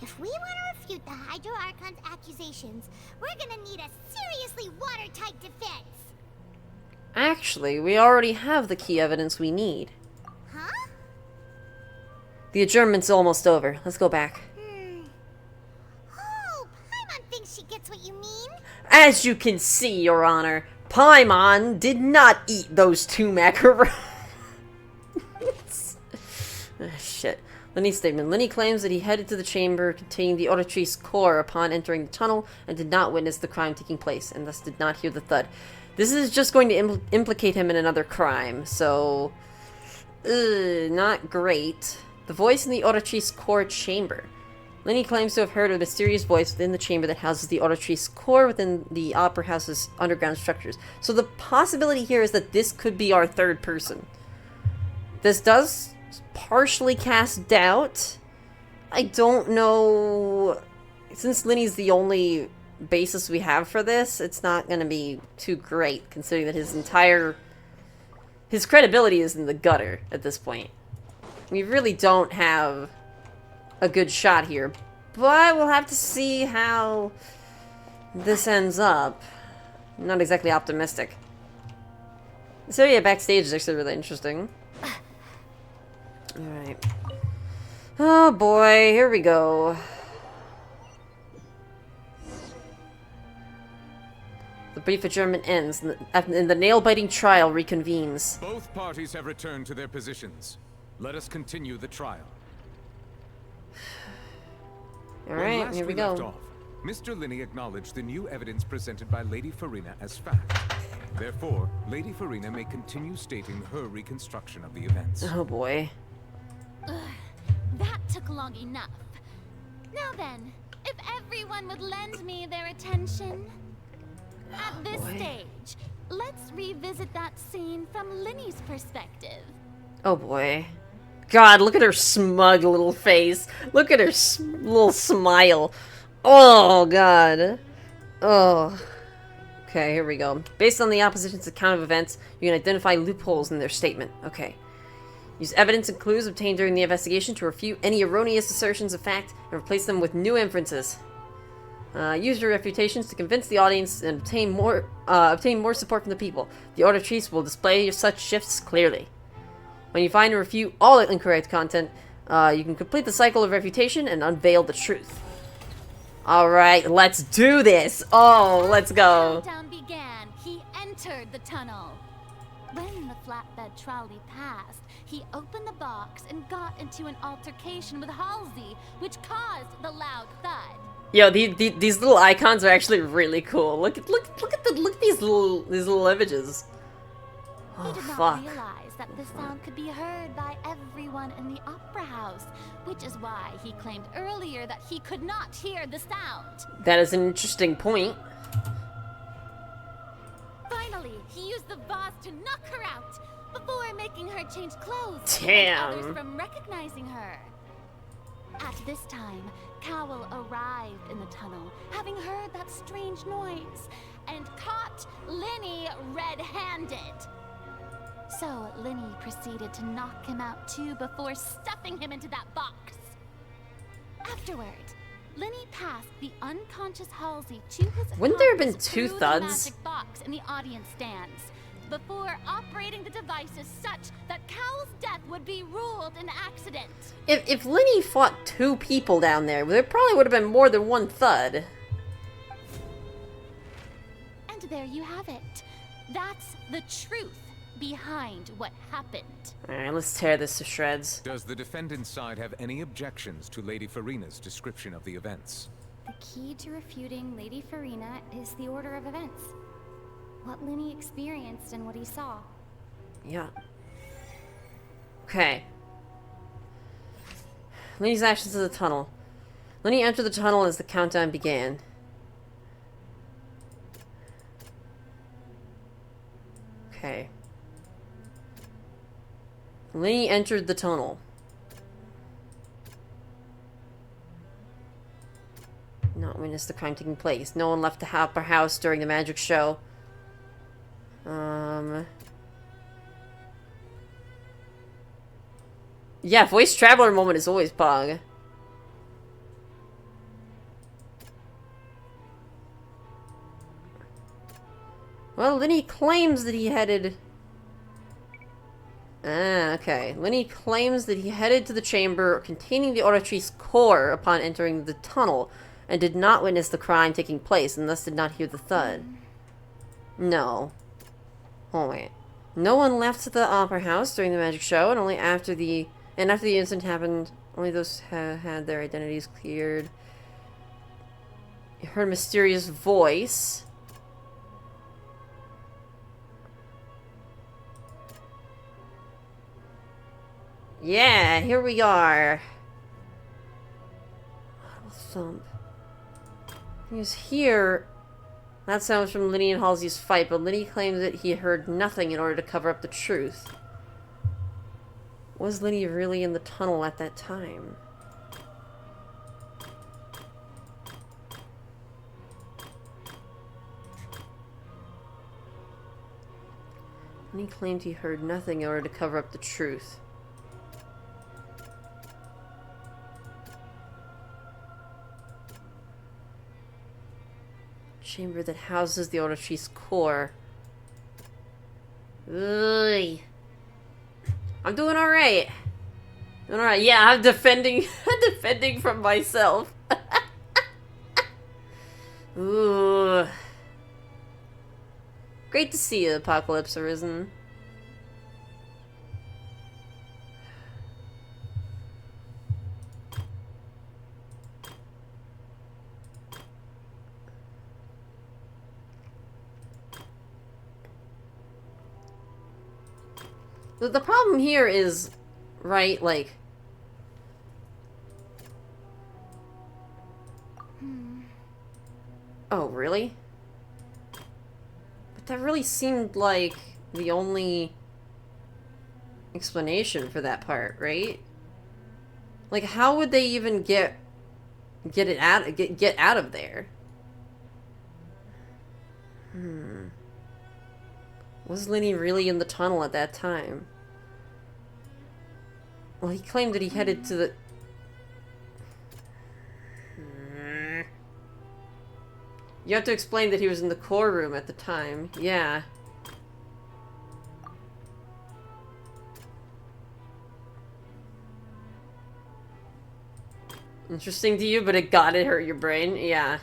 If we want to refute the Hydro Archon's accusations, we're gonna need a seriously watertight defense. Actually, we already have the key evidence we need. Huh? The adjournment's almost over. Let's go back. Oh, Paimon thinks she gets what you mean. As you can see, Your Honor, Paimon did not eat those 2 macarons. Shit. Lyney's statement. Lyney claims that he headed to the chamber containing the Auditrice core upon entering the tunnel and did not witness the crime taking place, and thus did not hear the thud. This is just going to implicate him in another crime, so... not great. The voice in the Auditrice core chamber. Lyney claims to have heard a mysterious voice within the chamber that houses the Auditrice core within the Opera House's underground structures. So the possibility here is that this could be our third person. This does partially cast doubt. I don't know... Since Lyney's the only basis we have for this, it's not going to be too great, considering that his credibility is in the gutter at this point. We really don't have a good shot here, but we'll have to see how this ends up. I'm not exactly optimistic. So yeah, backstage is actually really interesting. Alright. Oh boy, here we go. The brief adjournment ends, and the nail-biting trial reconvenes. Both parties have returned to their positions. Let us continue the trial. Alright, here we go. Left off, Mr. Lyney acknowledged the new evidence presented by Lady Farina as fact. Therefore, Lady Farina may continue stating her reconstruction of the events. Oh boy. That took long enough. Now then, if everyone would lend me their attention. At this stage, let's revisit that scene from Lyney's perspective. Oh boy. God, look at her smug little face. Look at her little smile. Oh god. Oh. Okay, here we go. Based on the opposition's account of events, you can identify loopholes in their statement. Okay. Use evidence and clues obtained during the investigation to refute any erroneous assertions of fact and replace them with new inferences. Use your refutations to convince the audience and obtain more support from the people. The Auditrice will display such shifts clearly. When you find and refute all incorrect content, you can complete the cycle of refutation and unveil the truth. Alright, let's do this! Oh, let's go! The countdown began. He entered the tunnel. When the flatbed trolley passed, he opened the box and got into an altercation with Halsey, which caused the loud thud. Yo, these little icons are actually really cool. Look at these little images. Oh, He did not fuck. realize that the sound could be heard by everyone in the opera house, which is why he claimed earlier that he could not hear the sound. That is an interesting point. Finally, he used the vase to knock her out before making her change clothes, Damn. to prevent others from recognizing her. At this time, Cowell arrived in the tunnel, having heard that strange noise, and caught Lyney red-handed. So Lyney proceeded to knock him out too before stuffing him into that box. Afterward, Lyney passed the unconscious Halsey to his Wouldn't there have been accomplice two through thuds? the magic box in the audience stands, before operating the devices such that Cowell's death would be ruled an accident. If Lyney fought two people down there probably would have been more than one thud. And there you have it. That's the truth behind what happened. Alright, let's tear this to shreds. Does the defendant's side have any objections to Lady Farina's description of the events? The key to refuting Lady Farina is the order of events. What Lyney experienced and what he saw. Yeah. Okay. Lyney's actions in the tunnel. Lyney entered the tunnel as the countdown began. Okay. Lyney entered the tunnel. Not witnessed the crime taking place. No one left the upper house during the magic show. Yeah, voice traveler moment is always Pog. Well, Lyney claims that he headed... okay. Lyney claims that he headed to the chamber containing the Oratrice's core upon entering the tunnel, and did not witness the crime taking place, and thus did not hear the thud. No. Oh, wait. No one left the opera house during the magic show, and only after the... And after the incident happened, only those who had their identities cleared. You heard a mysterious voice. Yeah, here we are. Thump. He was here. That sounds from Lyney and Halsey's fight, but Lyney claims that he heard nothing in order to cover up the truth. Was Lyney really in the tunnel at that time? Lyney claimed he heard nothing in order to cover up the truth. Chamber that houses the Oratrice's core. Ugh. I'm doing alright. Doing alright. Yeah, I'm defending I'm defending from myself. Ooh. Great to see you, Apocalypse Arisen. The problem here is, right, like... Oh, really? But that really seemed like the only explanation for that part, right? Like, how would they even get out of there? Was Lyney really in the tunnel at that time? Well, he claimed that he headed to the... You have to explain that he was in the core room at the time. Yeah. Interesting to you, but it hurt your brain. Yeah.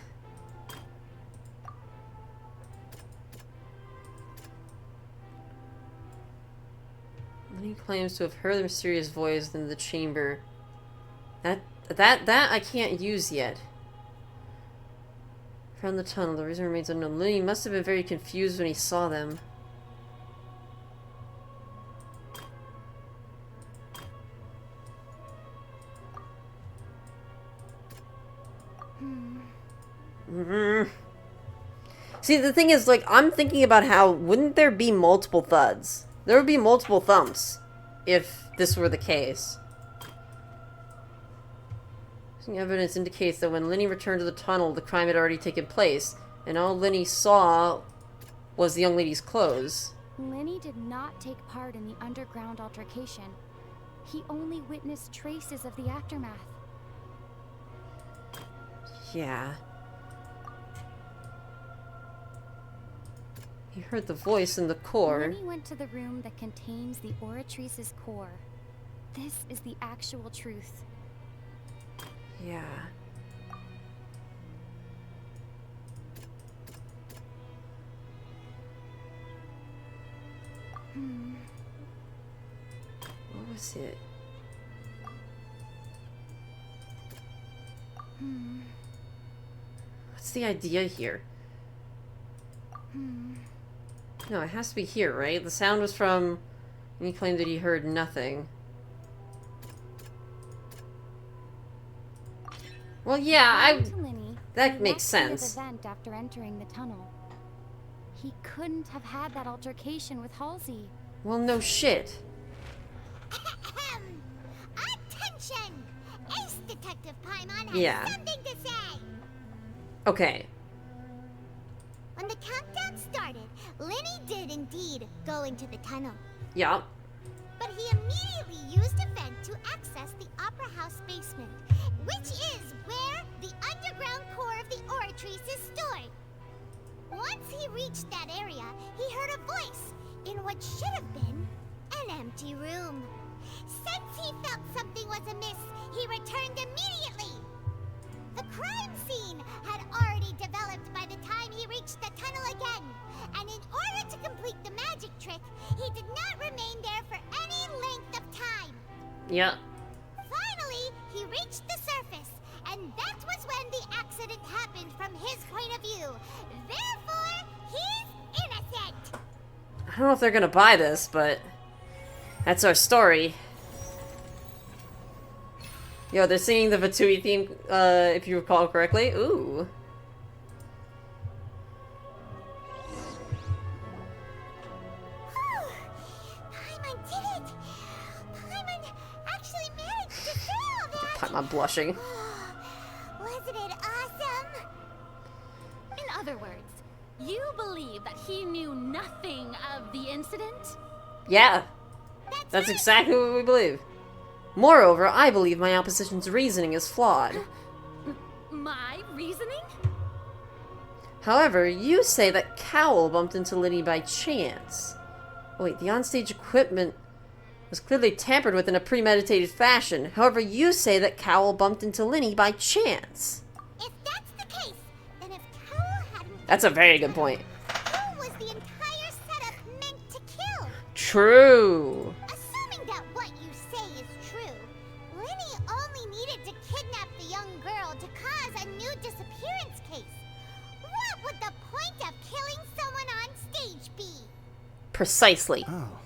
He claims to have heard the mysterious voice in the chamber. That I can't use yet. Found the tunnel. The reason remains unknown. Lyney must have been very confused when he saw them. See, the thing is, like, I'm thinking about how wouldn't there be multiple thuds? There would be multiple thumps if this were the case. Evidence indicates that when Lyney returned to the tunnel, the crime had already taken place, and all Lyney saw was the young lady's clothes. Lyney did not take part in the underground altercation. He only witnessed traces of the aftermath. Yeah. He heard the voice in the core. Lyney went to the room that contains the Oratrice's core. This is the actual truth. Yeah. What was it? What's the idea here? No, it has to be here, right? The sound was from... And he claimed that he heard nothing. Well, yeah, that makes sense. Event after entering the tunnel. He couldn't have had that altercation with Halsey. Well, no shit. Attention! Ace Detective Paimon Yeah. has something to say. Okay. When the countdown started, Lyney did indeed go into the tunnel. Yeah. But he immediately used a vent to access the Opera House basement, which is where the underground core of the Oratrice is stored. Once he reached that area, he heard a voice in what should have been an empty room. Since he felt something was amiss, he returned immediately. The crime scene had already developed by the time he reached the tunnel again, and in order to complete the magic trick, he did not remain there for any length of time. Yeah. Finally, he reached the surface, and that was when the accident happened from his point of view. Therefore, he's innocent. I don't know if they're gonna buy this, but that's our story. Yo, they're singing the Vatui theme, if you recall correctly. Ooh. Paimon did it! Paimon actually managed to say all that! I'm blushing. Wasn't it awesome? In other words, you believe that he knew nothing of the incident? Yeah. That's exactly what we believe. Moreover, I believe my opposition's reasoning is flawed. My reasoning? However, you say that Cowell bumped into Lyney by chance. Oh, wait, the onstage equipment was clearly tampered with in a premeditated fashion. However, you say that Cowell bumped into Lyney by chance. If that's the case, then if Cowell hadn't... That's a very good point. Who was the entire setup meant to kill? True. Assuming that what you say is true, Lyney only needed to kidnap the young girl to cause a new disappearance case. What would the point of killing someone on stage be? Precisely. Oh,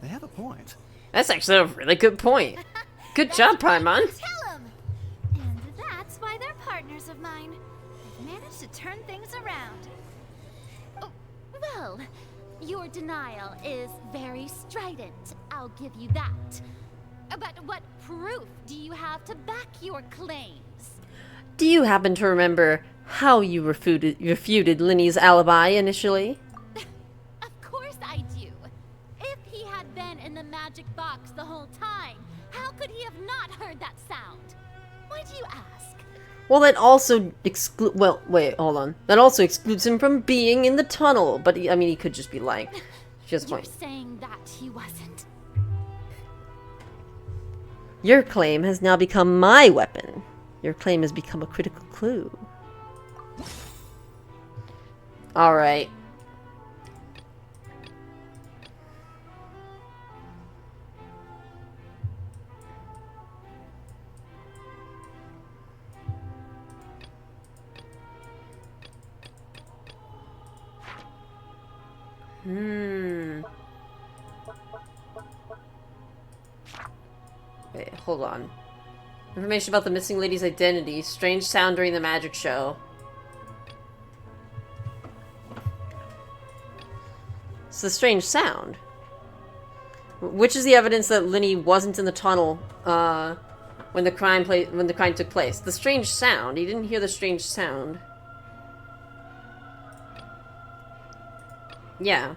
they have a point. That's actually a really good point. Good job, Paimon. Tell him! And that's why they're partners of mine. They've managed to turn things around. Oh, well, your denial is very strident. I'll give you that. But what proof do you have to back your claims? Do you happen to remember how you refuted Lyney's alibi initially? Of course I do. If he had been in the magic box the whole time, how could he have not heard that sound? Why do you ask? Well, that also well, wait, hold on. That also excludes him from being in the tunnel. But, I mean, he could just be lying. Just You're point. saying that he wasn't. Your claim has now become my weapon. Your claim has become a critical clue. Alright. Wait, hold on. Information about the missing lady's identity. Strange sound during the magic show. It's the strange sound. Which is the evidence that Lyney wasn't in the tunnel, when the crime took place. The strange sound. He didn't hear the strange sound. Yeah.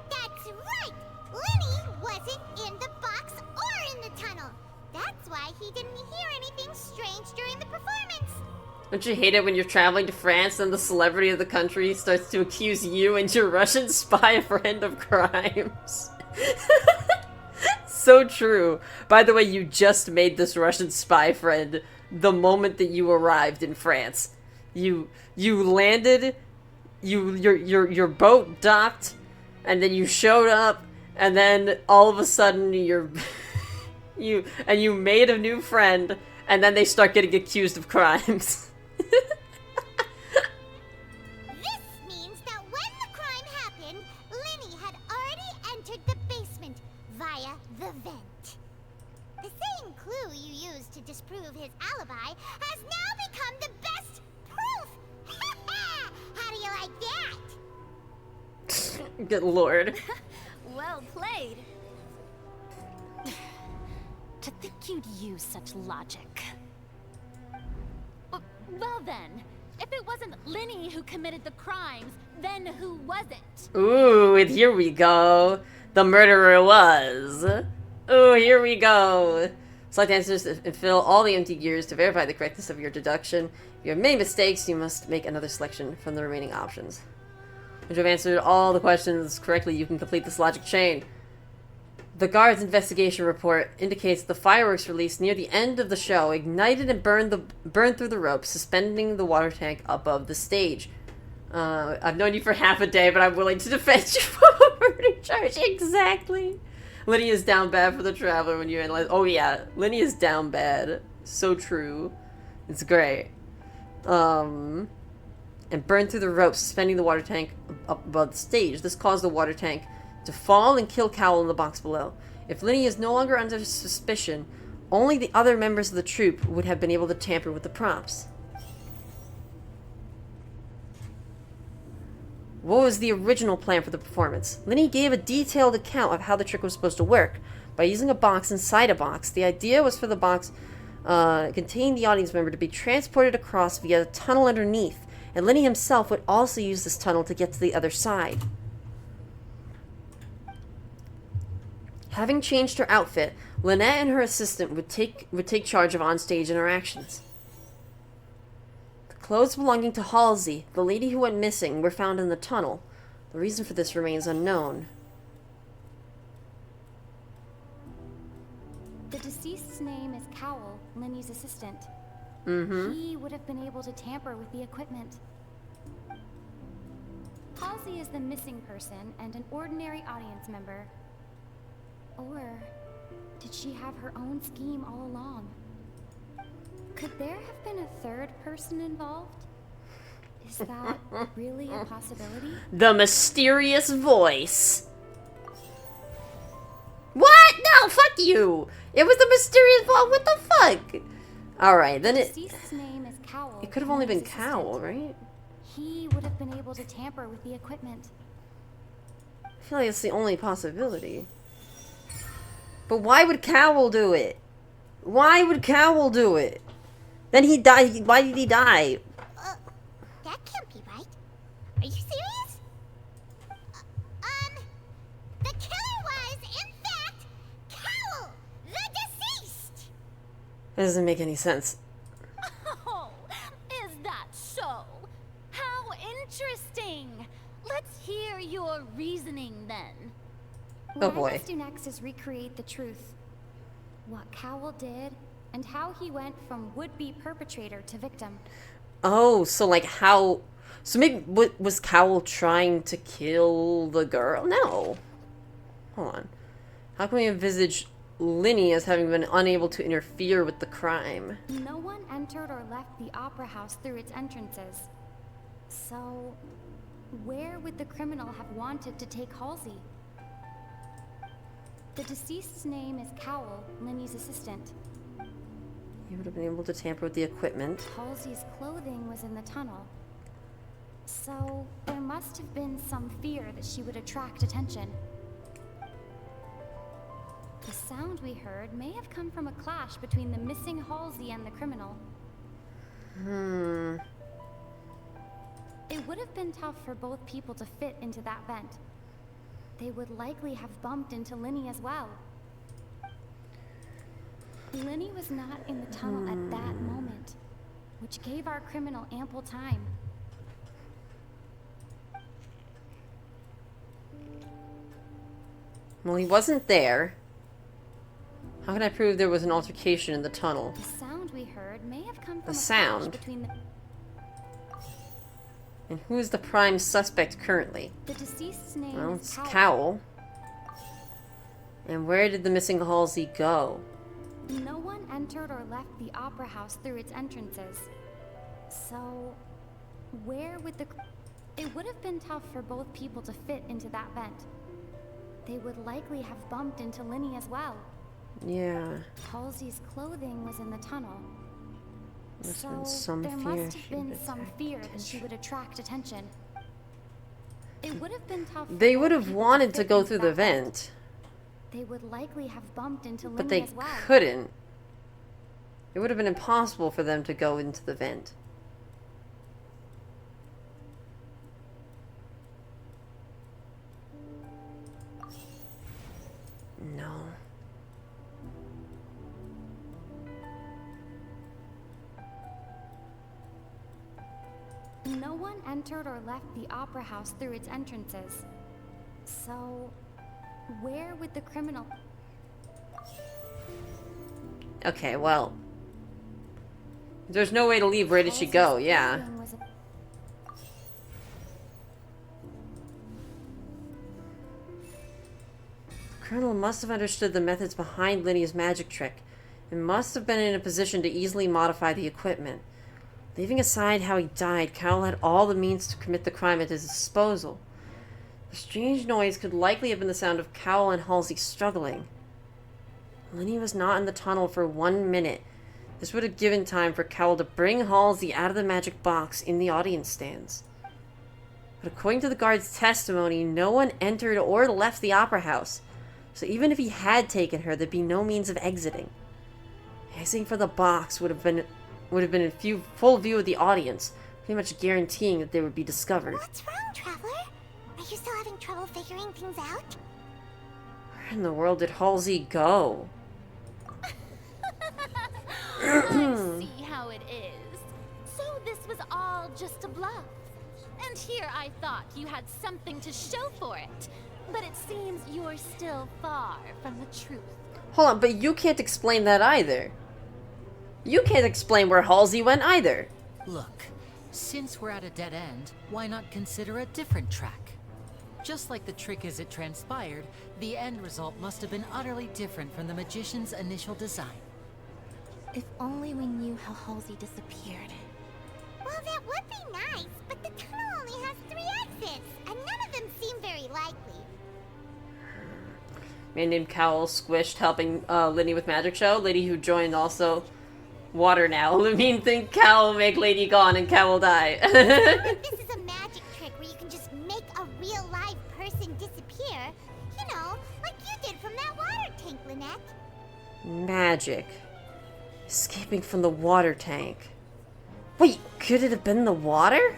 That's right! Lyney wasn't in the box or in the tunnel. That's why he didn't hear anything strange during the performance. Don't you hate it when you're traveling to France and the celebrity of the country starts to accuse you and your Russian spy friend of crimes? So true. By the way, you just made this Russian spy friend the moment that you arrived in France. You landed, your boat docked, and then you showed up, and then all of a sudden you made a new friend, and then they start getting accused of crimes. This means that when the crime happened, Lyney had already entered the basement via the vent. The same clue you used to disprove his alibi has now become the best proof! How do you like that? Good lord. Well played. To think you'd use such logic. Well then, if it wasn't Lyney who committed the crimes, then who was it? Ooh, and here we go. The murderer was. Ooh, here we go. Select answers and fill all the empty gears to verify the correctness of your deduction. If you have made mistakes, you must make another selection from the remaining options. Once you have answered all the questions correctly, you can complete this logic chain. The guard's investigation report indicates the fireworks released near the end of the show ignited and burned through the rope, suspending the water tank above the stage. I've known you for half a day, but I'm willing to defend you from a murder charge. Exactly. Lyney is down bad for the traveler when you analyze. Oh yeah, Lyney is down bad. So true. It's great. And burned through the rope, suspending the water tank up above the stage. This caused the water tank to fall and kill Cowell in the box below. If Lyney is no longer under suspicion, only the other members of the troupe would have been able to tamper with the props. What was the original plan for the performance? Lyney gave a detailed account of how the trick was supposed to work. By using a box inside a box, the idea was for the box containing the audience member to be transported across via a tunnel underneath, and Lyney himself would also use this tunnel to get to the other side. Having changed her outfit, Lynette and her assistant would take charge of onstage interactions. The clothes belonging to Halsey, the lady who went missing, were found in the tunnel. The reason for this remains unknown. The deceased's name is Cowell, Lyney's assistant. Mm-hmm. He would have been able to tamper with the equipment. Halsey is the missing person and an ordinary audience member. Or did she have her own scheme all along? Could there have been a third person involved? Is that really a possibility? The mysterious voice. What? No, fuck you. It was the mysterious voice. What the fuck? Alright, then it... name is Cowell. It could have only been Cowell, right? He would have been able to tamper with the equipment. I feel like it's the only possibility. But why would Cowell do it? Why would Cowell do it? Then he died. Why did he die? That can't be right. Are you serious? The killer was, in fact, Cowell, the deceased! That doesn't make any sense. Oh, is that so? How interesting. Let's hear your reasoning then. Oh What boy. I must do next is recreate the truth. What Cowell did, and how he went from would-be perpetrator to victim. Oh, so like how... So maybe was Cowell trying to kill the girl? No. Hold on. How can we envisage Lyney as having been unable to interfere with the crime? No one entered or left the opera house through its entrances. So, where would the criminal have wanted to take Halsey? The deceased's name is Cowell, Lyney's assistant. He would have been able to tamper with the equipment. Halsey's clothing was in the tunnel. So, there must have been some fear that she would attract attention. The sound we heard may have come from a clash between the missing Halsey and the criminal. It would have been tough for both people to fit into that vent. They would likely have bumped into Lyney as well. Lyney was not in the tunnel at that moment, which gave our criminal ample time. Well, he wasn't there. How can I prove there was an altercation in the tunnel? The sound we heard may have come from The sound? between the... And who is the prime suspect currently? The deceased's name Well, is it's Cowell. Cowell. And where did the missing Halsey go? No one entered or left the opera house through its entrances. So, where would the... It would have been tough for both people to fit into that vent. They would likely have bumped into Lyney as well. Yeah. Halsey's clothing was in the tunnel. Must have been some there fear must she have been would some attract fear that she would attract attention. It would have been tough. They would have wanted to go through the vent, They would likely have bumped into but Lyney they as well. couldn't. It would have been impossible for them to go into the vent. No. No one entered or left the opera house through its entrances. So, where would the criminal... Okay, well. There's no way to leave. Where did she go? Yeah. clothing was- The colonel must have understood the methods behind Lyney's magic trick and must have been in a position to easily modify the equipment. Leaving aside how he died, Cowell had all the means to commit the crime at his disposal. The strange noise could likely have been the sound of Cowell and Halsey struggling. Lyney was not in the tunnel for 1 minute. This would have given time for Cowell to bring Halsey out of the magic box in the audience stands. But according to the guard's testimony, no one entered or left the opera house. So even if he had taken her, there'd be no means of exiting. Exiting for the box would have been in full view of the audience, pretty much guaranteeing that they would be discovered. What's wrong, Traveler? Are you still having trouble figuring things out? Where in the world did Halsey go? I see how it is. So this was all just a bluff. And here I thought you had something to show for it. But it seems you're still far from the truth. Hold on, but you can't explain that either. You can't explain where Halsey went either. Look, since we're at a dead end, why not consider a different track? Just like the trick as it transpired, the end result must have been utterly different from the magician's initial design. If only we knew how Halsey disappeared. Well, that would be nice, but the tunnel only has 3 exits, and none of them seem very likely. Man named Cowell squished helping Lyney with magic show. Lady who joined also water now. I mean, think Cowell make Lady gone and Cowell die. This is a magic trick where you can just make a real live person disappear. You know, like you did from that water tank, Lynette. Magic. Escaping from the water tank. Wait, could it have been the water?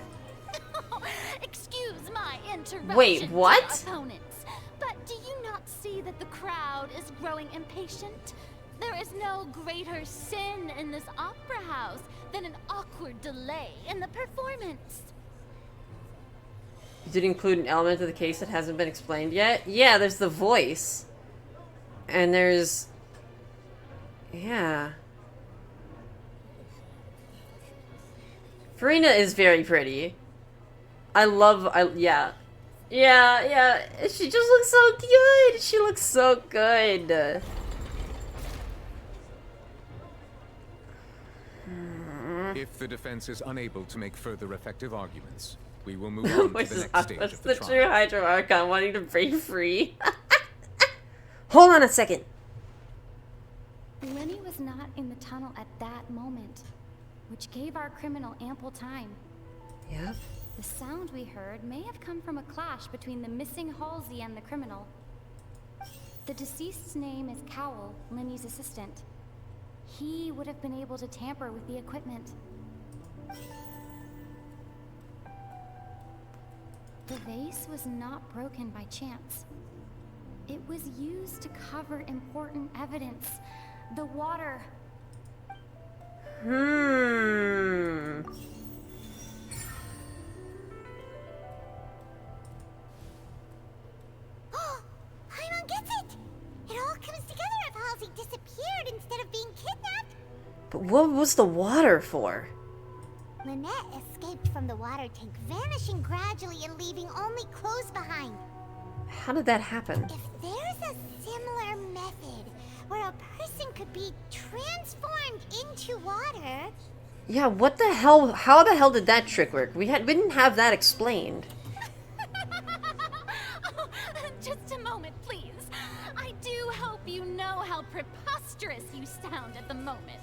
Excuse my interruption, Wait, what? dear opponents, but do you not see that the crowd is growing impatient? There is no greater sin in this opera house than an awkward delay in the performance. You did include an element of the case that hasn't been explained yet? Yeah, there's the voice. And there's... Yeah. Farina is very pretty. Yeah. Yeah. She just looks so good. She looks so good. If the defense is unable to make further effective arguments, we will move on to the next stage That's of the the trial. true Hydro Archon wanting to break free. Hold on a second. Lyney was not in the tunnel at that moment, which gave our criminal ample time. Yep. The sound we heard may have come from a clash between the missing Halsey and the criminal. The deceased's name is Cowell, Lyney's assistant. He would have been able to tamper with the equipment. The vase was not broken by chance. It was used to cover important evidence. The water. Hmm. Paimon gets it! It all comes together if Halsey disappeared instead of being kidnapped. But what was the water for? Lynette escaped from the water tank, vanishing gradually and leaving only clothes behind. How did that happen? If there's a similar method where a person could be transformed into water... Yeah, what the hell? How the hell did that trick work? We didn't have that explained. Oh, just a moment, please. I do hope you know how preposterous you sound at the moment.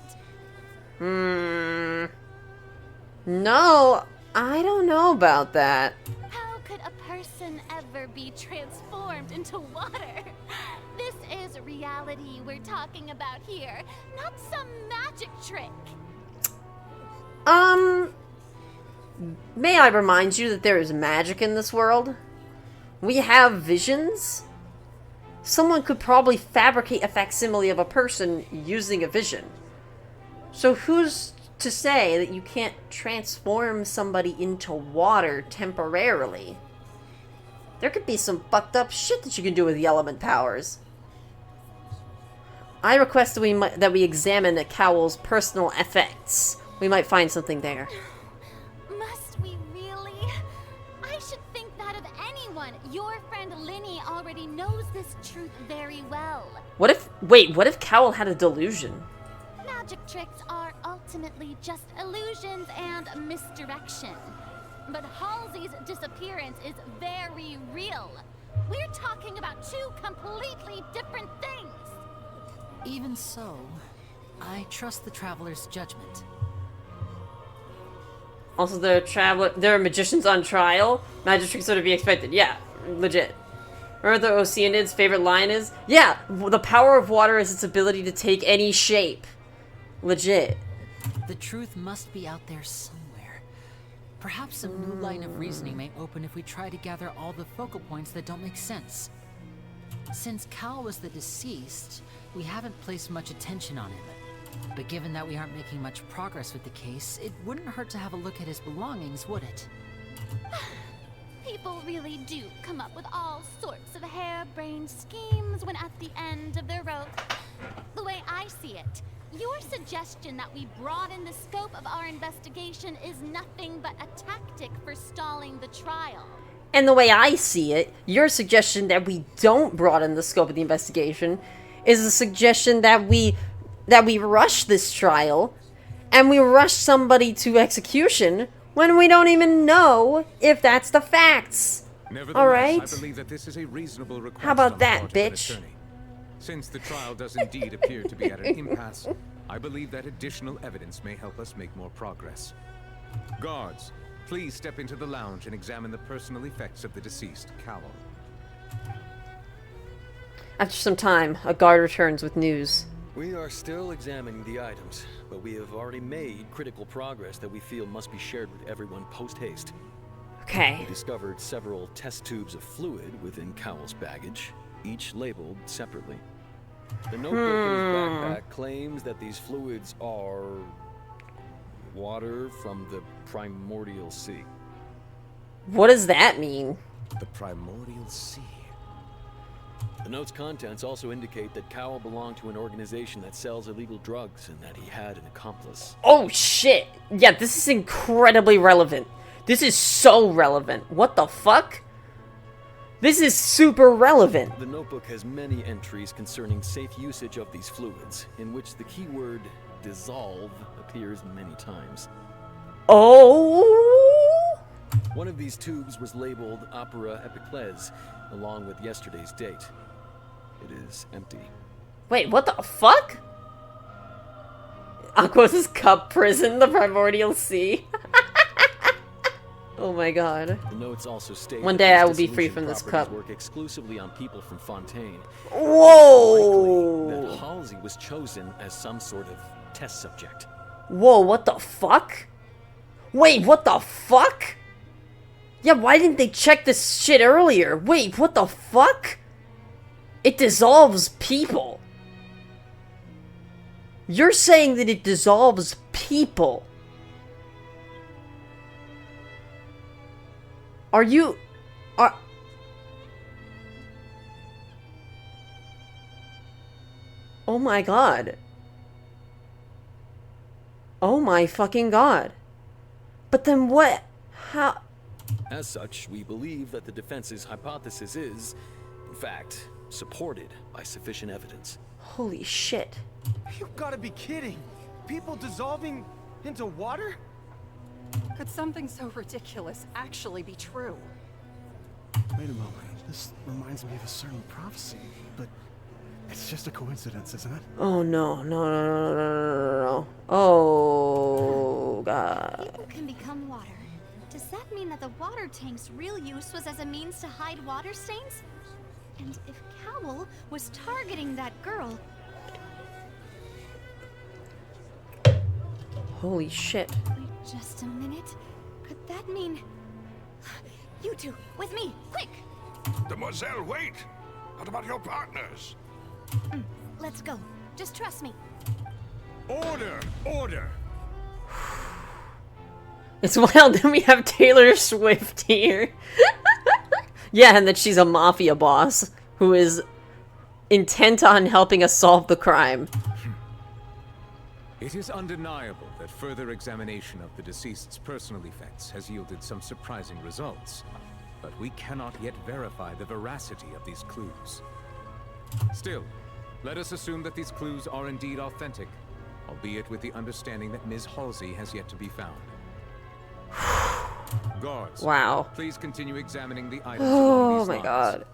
No, I don't know about that. How could a person ever be transformed into water? This is reality we're talking about here, not some magic trick. May I remind you that there is magic in this world? We have visions? Someone could probably fabricate a facsimile of a person using a vision. So who's to say that you can't transform somebody into water temporarily? There could be some fucked up shit that you can do with the element powers. I request that we examine the Cowell's personal effects. We might find something there. Must we really? I should think that of anyone. Your friend Lyney already knows this truth very well. What if Cowell had a delusion? Magic tricks are ultimately just illusions and misdirection. But Halsey's disappearance is very real. We're talking about two completely different things. Even so, I trust the Traveler's judgment. Also, there are magicians on trial. Magic tricks are to be expected. Yeah, legit. Remember the Oceanid's favorite line is? Yeah, the power of water is its ability to take any shape. Legit. The truth must be out there somewhere. Perhaps some new line of reasoning may open if we try to gather all the focal points that don't make sense. Since Cal was the deceased, we haven't placed much attention on him. But given that we aren't making much progress with the case, it wouldn't hurt to have a look at his belongings, would it? People really do come up with all sorts of harebrained schemes when at the end of their rope. The way I see it, your suggestion that we broaden the scope of our investigation is nothing but a tactic for stalling the trial. And the way I see it, your suggestion that we don't broaden the scope of the investigation is a suggestion that we rush this trial and we rush somebody to execution when we don't even know if that's the facts. All right? I believe that this is a reasonable request. How about that, bitch? Since the trial does indeed appear to be at an impasse, I believe that additional evidence may help us make more progress. Guards, please step into the lounge and examine the personal effects of the deceased, Cowell. After some time, a guard returns with news. We are still examining the items, but we have already made critical progress that we feel must be shared with everyone post-haste. Okay. We discovered several test tubes of fluid within Cowell's baggage, each labeled separately. The notebook in his backpack claims that these fluids are water from the primordial sea. What does that mean? The primordial sea. The note's contents also indicate that Cowell belonged to an organization that sells illegal drugs and that he had an accomplice. Oh shit! Yeah, this is incredibly relevant. This is so relevant. What the fuck? This is super relevant. The notebook has many entries concerning safe usage of these fluids, in which the keyword dissolve appears many times. Oh! One of these tubes was labeled Opera Epiclese, along with yesterday's date. It is empty. Wait, what the fuck? Aquos' cup prison, the primordial sea. Oh my god. The notes also state one that day these I will be free dissolution from this properties cup. work exclusively on people from Fontaine. Whoa! It's likely that Halsey was chosen as some sort of test subject. Whoa, what the fuck? Wait, what the fuck? Yeah, why didn't they check this shit earlier? Wait, what the fuck? It dissolves people. You're saying that it dissolves people. Are you... Oh my god. Oh my fucking god. But then what? How? As such, we believe that the defense's hypothesis is, in fact, supported by sufficient evidence. Holy shit. You gotta be kidding. People dissolving into water? Could something so ridiculous actually be true? Wait a moment. This reminds me of a certain prophecy, but it's just a coincidence, isn't it? Oh no, no, no, no, no, no, no, no. Oh god. People can become water. Does that mean that the water tank's real use was as a means to hide water stains? And if Cowell was targeting that girl... Holy shit. Wait just a minute. Could that mean... You two, with me, quick! Demoiselle, wait! What about your partners? Let's go. Just trust me. Order! Order! It's wild that we have Taylor Swift here. Yeah, and that she's a mafia boss who is intent on helping us solve the crime. It is undeniable that further examination of the deceased's personal effects has yielded some surprising results, but we cannot yet verify the veracity of these clues. Still, let us assume that these clues are indeed authentic, albeit with the understanding that Ms. Halsey has yet to be found. Guards, wow. Please continue examining the items Oh along these my lines. god.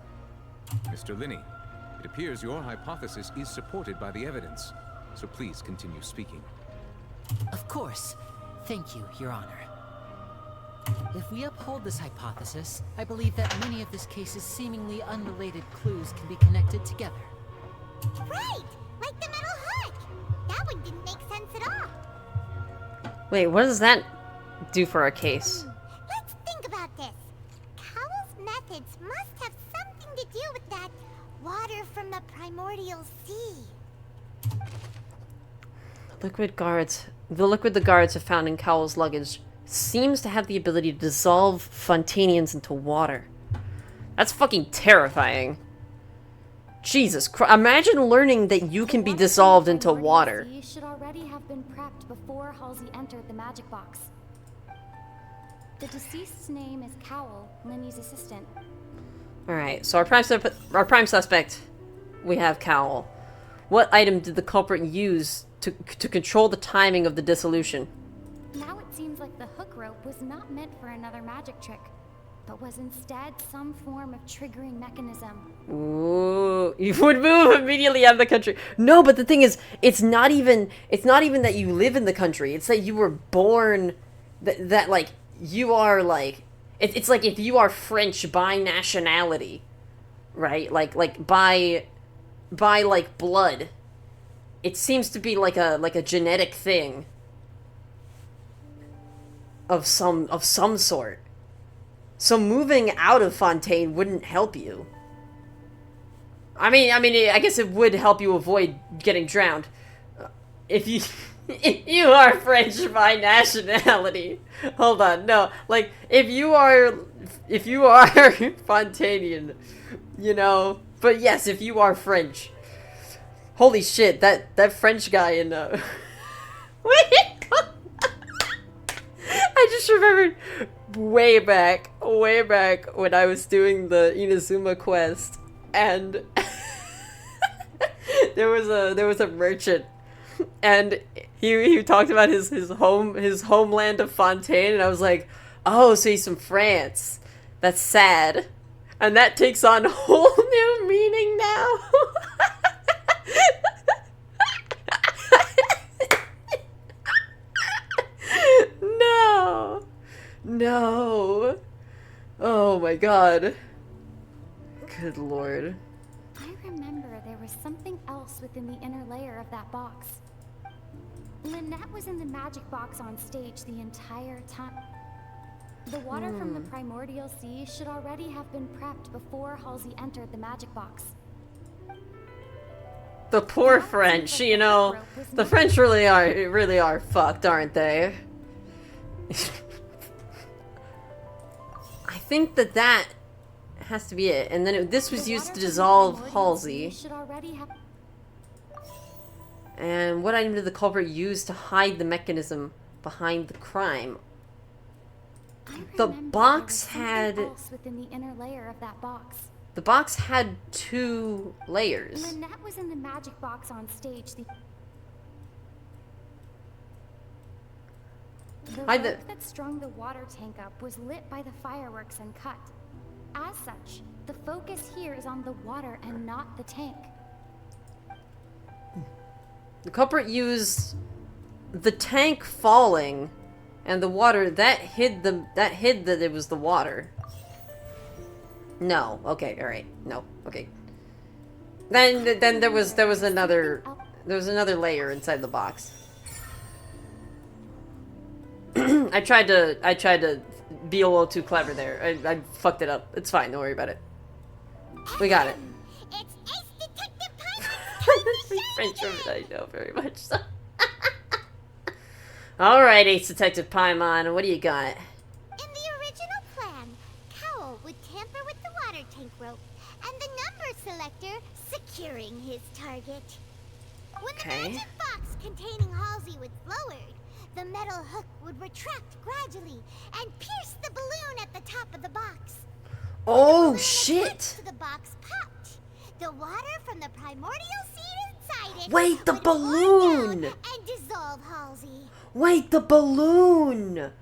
Mr. Lyney, it appears your hypothesis is supported by the evidence, so please continue speaking. Of course. Thank you, Your Honor. If we uphold this hypothesis, I believe that many of this case's seemingly unrelated clues can be connected together. Right! Like the metal hook! That one didn't make sense at all. Wait, what does that do for our case? Let's think about this. Cowell's methods must have something to do with that water from the primordial sea. The liquid the guards have found in Cowell's luggage seems to have the ability to dissolve Fontanians into water. That's fucking terrifying. Jesus Christ. Imagine learning that you can be dissolved into water. Should already have been prepped before Halsey entered the magic box. The deceased's name is Cowell, Lyney's assistant. Alright, so our prime suspect, we have Cowell. What item did the culprit use to control the timing of the dissolution? Now it seems like the hook rope was not meant for another magic trick, but was instead some form of triggering mechanism. Ooh, you would move immediately out of the country. No, but the thing is, it's not even that you live in the country. It's that you were born, that like, you are like, it's like if you are French by nationality, right? Like by like blood. It seems to be like a genetic thing of some sort. So moving out of Fontaine wouldn't help you. I mean, I guess it would help you avoid getting drowned. If you are French by nationality. Hold on, no. Like, if you are Fontainian, you know. But yes, if you are French. Holy shit, that French guy in wait. I just remembered way back when I was doing the Inazuma quest, and there was a merchant, and he talked about his homeland of Fontaine, and I was like, oh, so he's from France. That's sad, and that takes on a whole new meaning now. No. Oh my god. Good lord. I remember there was something else within the inner layer of that box. Lynette was in the magic box on stage the entire time. The water from the primordial sea should already have been prepped before Halsey entered the magic box. The poor French, you know, the French really are fucked, aren't they? I think that has to be it. And then this was used to dissolve Halsey. And what item did the culprit use to hide the mechanism behind the crime? The box had... within the inner layer of that box. The box had 2 layers. Lynette was in the magic box on stage. The rope that strung the water tank up was lit by the fireworks and cut. As such, the focus here is on the water and not the tank. The culprit used the tank falling and the water that hid that it was the water. No. Okay, alright. No. Okay. Then there was another layer inside the box. I tried to be a little too clever there. I fucked it up. It's fine, don't worry about it. We got it. It's Ace Detective Paimon! French woman, I know very much so. Alright, Ace Detective Paimon, what do you got? In the original plan, Cowell would tamper with the water tank rope and the number selector securing his target. When the magic box containing Halsey was lowered, the metal hook would retract gradually and pierce the balloon at the top of the box. Oh shit! To the box popped. The water from the primordial seed inside it. Wait, the balloon! And dissolve Halsey. Wait, the balloon!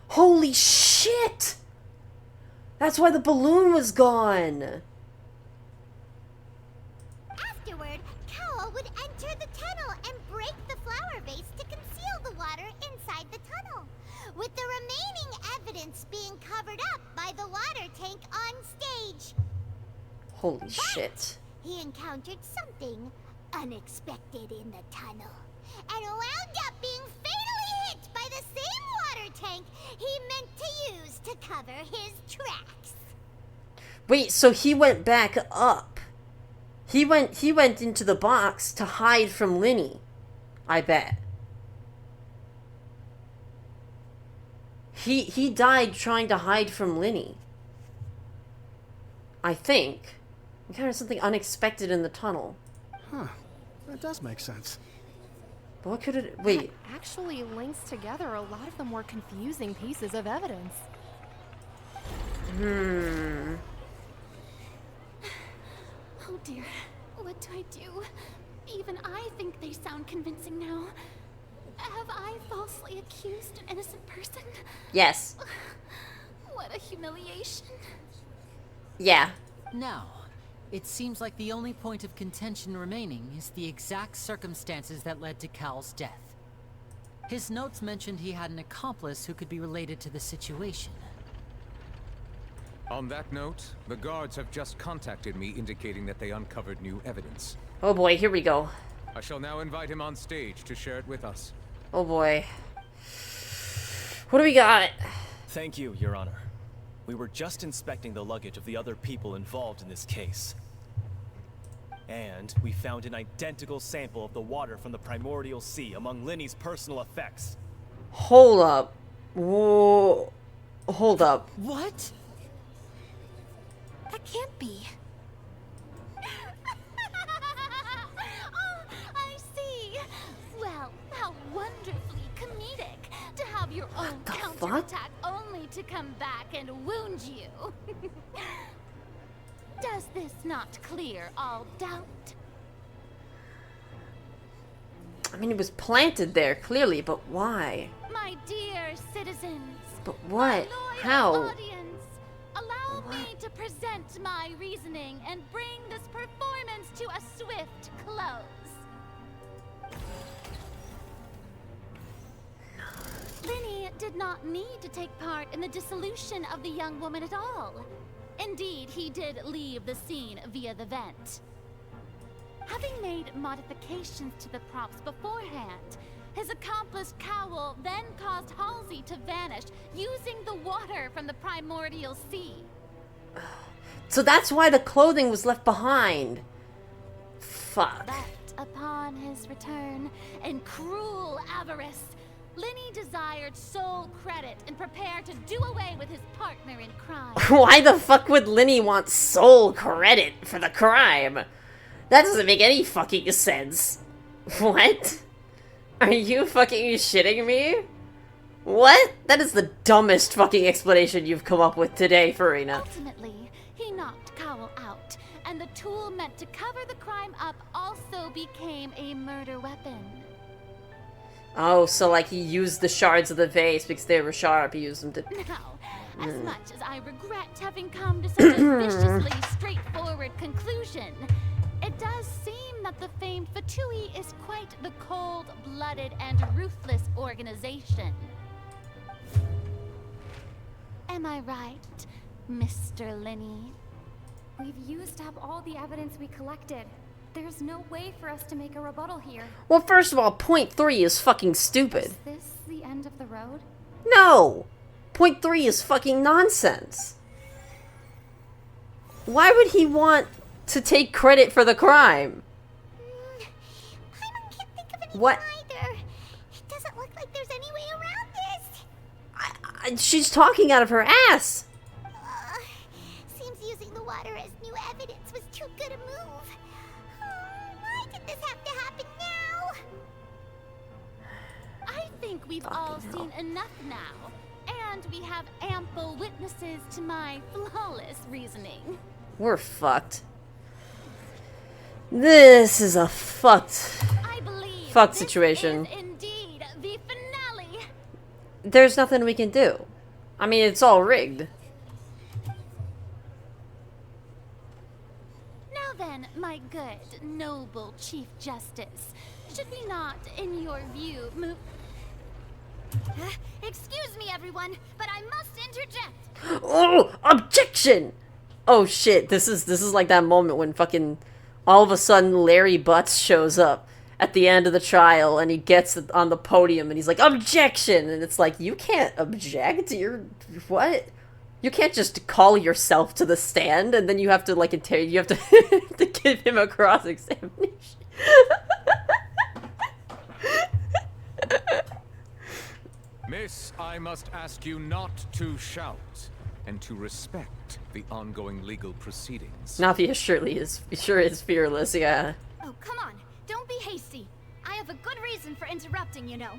Holy shit! That's why the balloon was gone. Afterward, Cowell would enter the tunnel and break the flower vase to conceal the water inside the tunnel, with the remaining evidence being covered up by the water tank on stage. Holy shit. He encountered something unexpected in the tunnel, and wound up being fatally hit by the same water tank he meant to use to cover his tracks. Wait, so he went back up. He went into the box to hide from Lyney. I bet. He died trying to hide from Lyney. I think. Encountered something unexpected in the tunnel. Huh. That does make sense. But what could it... Wait. That actually links together a lot of the more confusing pieces of evidence. Oh dear, what do I do? Even I think they sound convincing now. Have I falsely accused an innocent person? Yes. What a humiliation. Yeah. Now, it seems like the only point of contention remaining is the exact circumstances that led to Cal's death. His notes mentioned he had an accomplice who could be related to the situation. On that note, the guards have just contacted me indicating that they uncovered new evidence. Oh boy, here we go. I shall now invite him on stage to share it with us. Oh boy. What do we got? Thank you, Your Honor. We were just inspecting the luggage of the other people involved in this case. And we found an identical sample of the water from the primordial sea among Lyney's personal effects. Hold up. Whoa. Hold up. What? That can't be. Oh, I see. Well, how wonderfully comedic to have your own counterattack only to come back and wound you. Does this not clear all doubt? I mean, it was planted there, clearly, but why? My dear citizens. But what? My How? loyal audience, allow me to present my reasoning and bring this performance to a swift close. Lyney did not need to take part in the dissolution of the young woman at all. Indeed, he did leave the scene via the vent. Having made modifications to the props beforehand, his accomplice Cowell then caused Halsey to vanish using the water from the primordial sea. So that's why the clothing was left behind. Fuck. But upon his return, in cruel avarice, Lyney desired sole credit and prepared to do away with his partner in crime. Why the fuck would Lyney want sole credit for the crime? That doesn't make any fucking sense. What? Are you fucking shitting me? What? That is the dumbest fucking explanation you've come up with today, Farina. Ultimately, he knocked Cowell out, and the tool meant to cover the crime up also became a murder weapon. Oh, so like he used the shards of the vase because they were sharp, he used them to... Now, as much as I regret having come to such a viciously straightforward conclusion, it does seem that the famed Fatui is quite the cold-blooded and ruthless organization. Am I right, Mr. Lyney? We've used up all the evidence we collected. There's no way for us to make a rebuttal here. Well, first of all, point 3 is fucking stupid. Is this the end of the road? No! Point 3 is fucking nonsense. Why would he want to take credit for the crime? Paimon can't think of anything What? either. It doesn't look like there's any way around this. She's talking out of her ass. Seems using the water as new evidence was too good a move. Why did this have to happen now? I think we've all seen enough now, and we have ample witnesses to my flawless reasoning. We're fucked. This is a fucked situation. Is indeed the finale. There's nothing we can do. I mean, it's all rigged. Now then, my good, noble Chief Justice, should we not, in your view, move... Excuse me, everyone, but I must interject. Oh, objection! Oh shit, this is like that moment when fucking all of a sudden Larry Butts shows up at the end of the trial and he gets on the podium and he's like, objection! And it's like, you can't object, what? You can't just call yourself to the stand and then you have to like you have to, to give him a cross-examination. Miss, I must ask you not to shout and to respect the ongoing legal proceedings. Navia sure is fearless, yeah. Oh, come on. Don't be hasty. I have a good reason for interrupting, you know.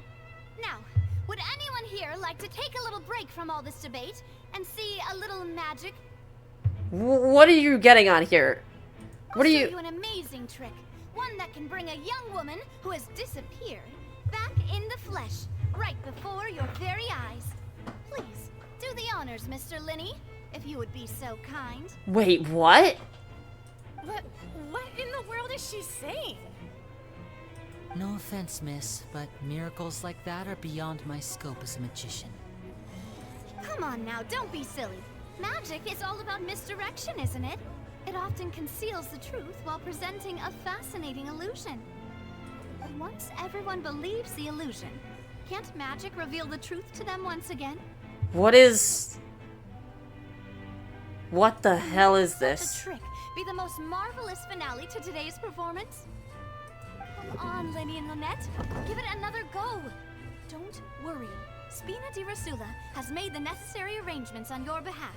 Now, would anyone here like to take a little break from all this debate and see a little magic? What are you getting on here? What are I'll you... show you an amazing trick. One that can bring a young woman who has disappeared back in the flesh, right before your very eyes. Please, do the honors, Mr. Lyney, if you would be so kind. Wait, what? What in the world is she saying? No offense, miss, but miracles like that are beyond my scope as a magician. Come on now, don't be silly. Magic is all about misdirection, isn't it? It often conceals the truth while presenting a fascinating illusion. But once everyone believes the illusion, can't magic reveal the truth to them once again? What the hell is this? Such a trick be the most marvelous finale to today's performance? Come on, Lyney and Lynette. Give it another go. Don't worry. Spina di Rasula has made the necessary arrangements on your behalf.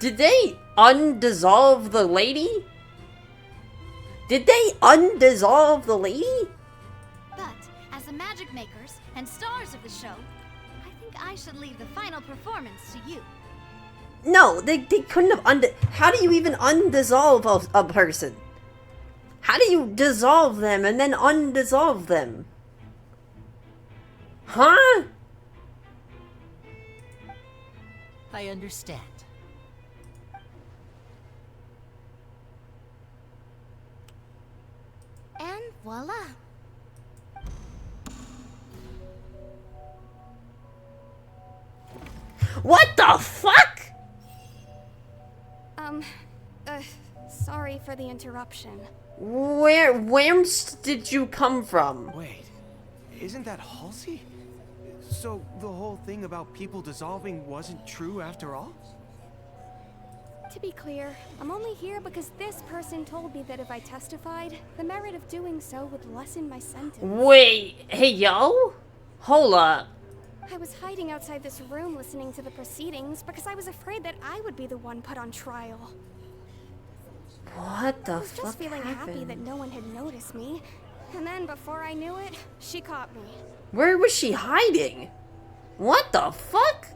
Did they undissolve the lady? Did they undissolve the lady? But as the magic makers and stars of the show, I think I should leave the final performance to you. No, they couldn't have how do you even undissolve a person? How do you dissolve them and then undissolve them? Huh? I understand. And voila. What the fuck? Sorry for the interruption. Where did you come from? Wait, isn't that Halsey? So the whole thing about people dissolving wasn't true after all? To be clear, I'm only here because this person told me that if I testified, the merit of doing so would lessen my sentence. Wait, hey yo? Hold up. I was hiding outside this room listening to the proceedings because I was afraid that I would be the one put on trial. What the I was fuck just feeling happy happened? that no one had noticed me. And then before I knew it, she caught me. Where was she hiding? What the fuck?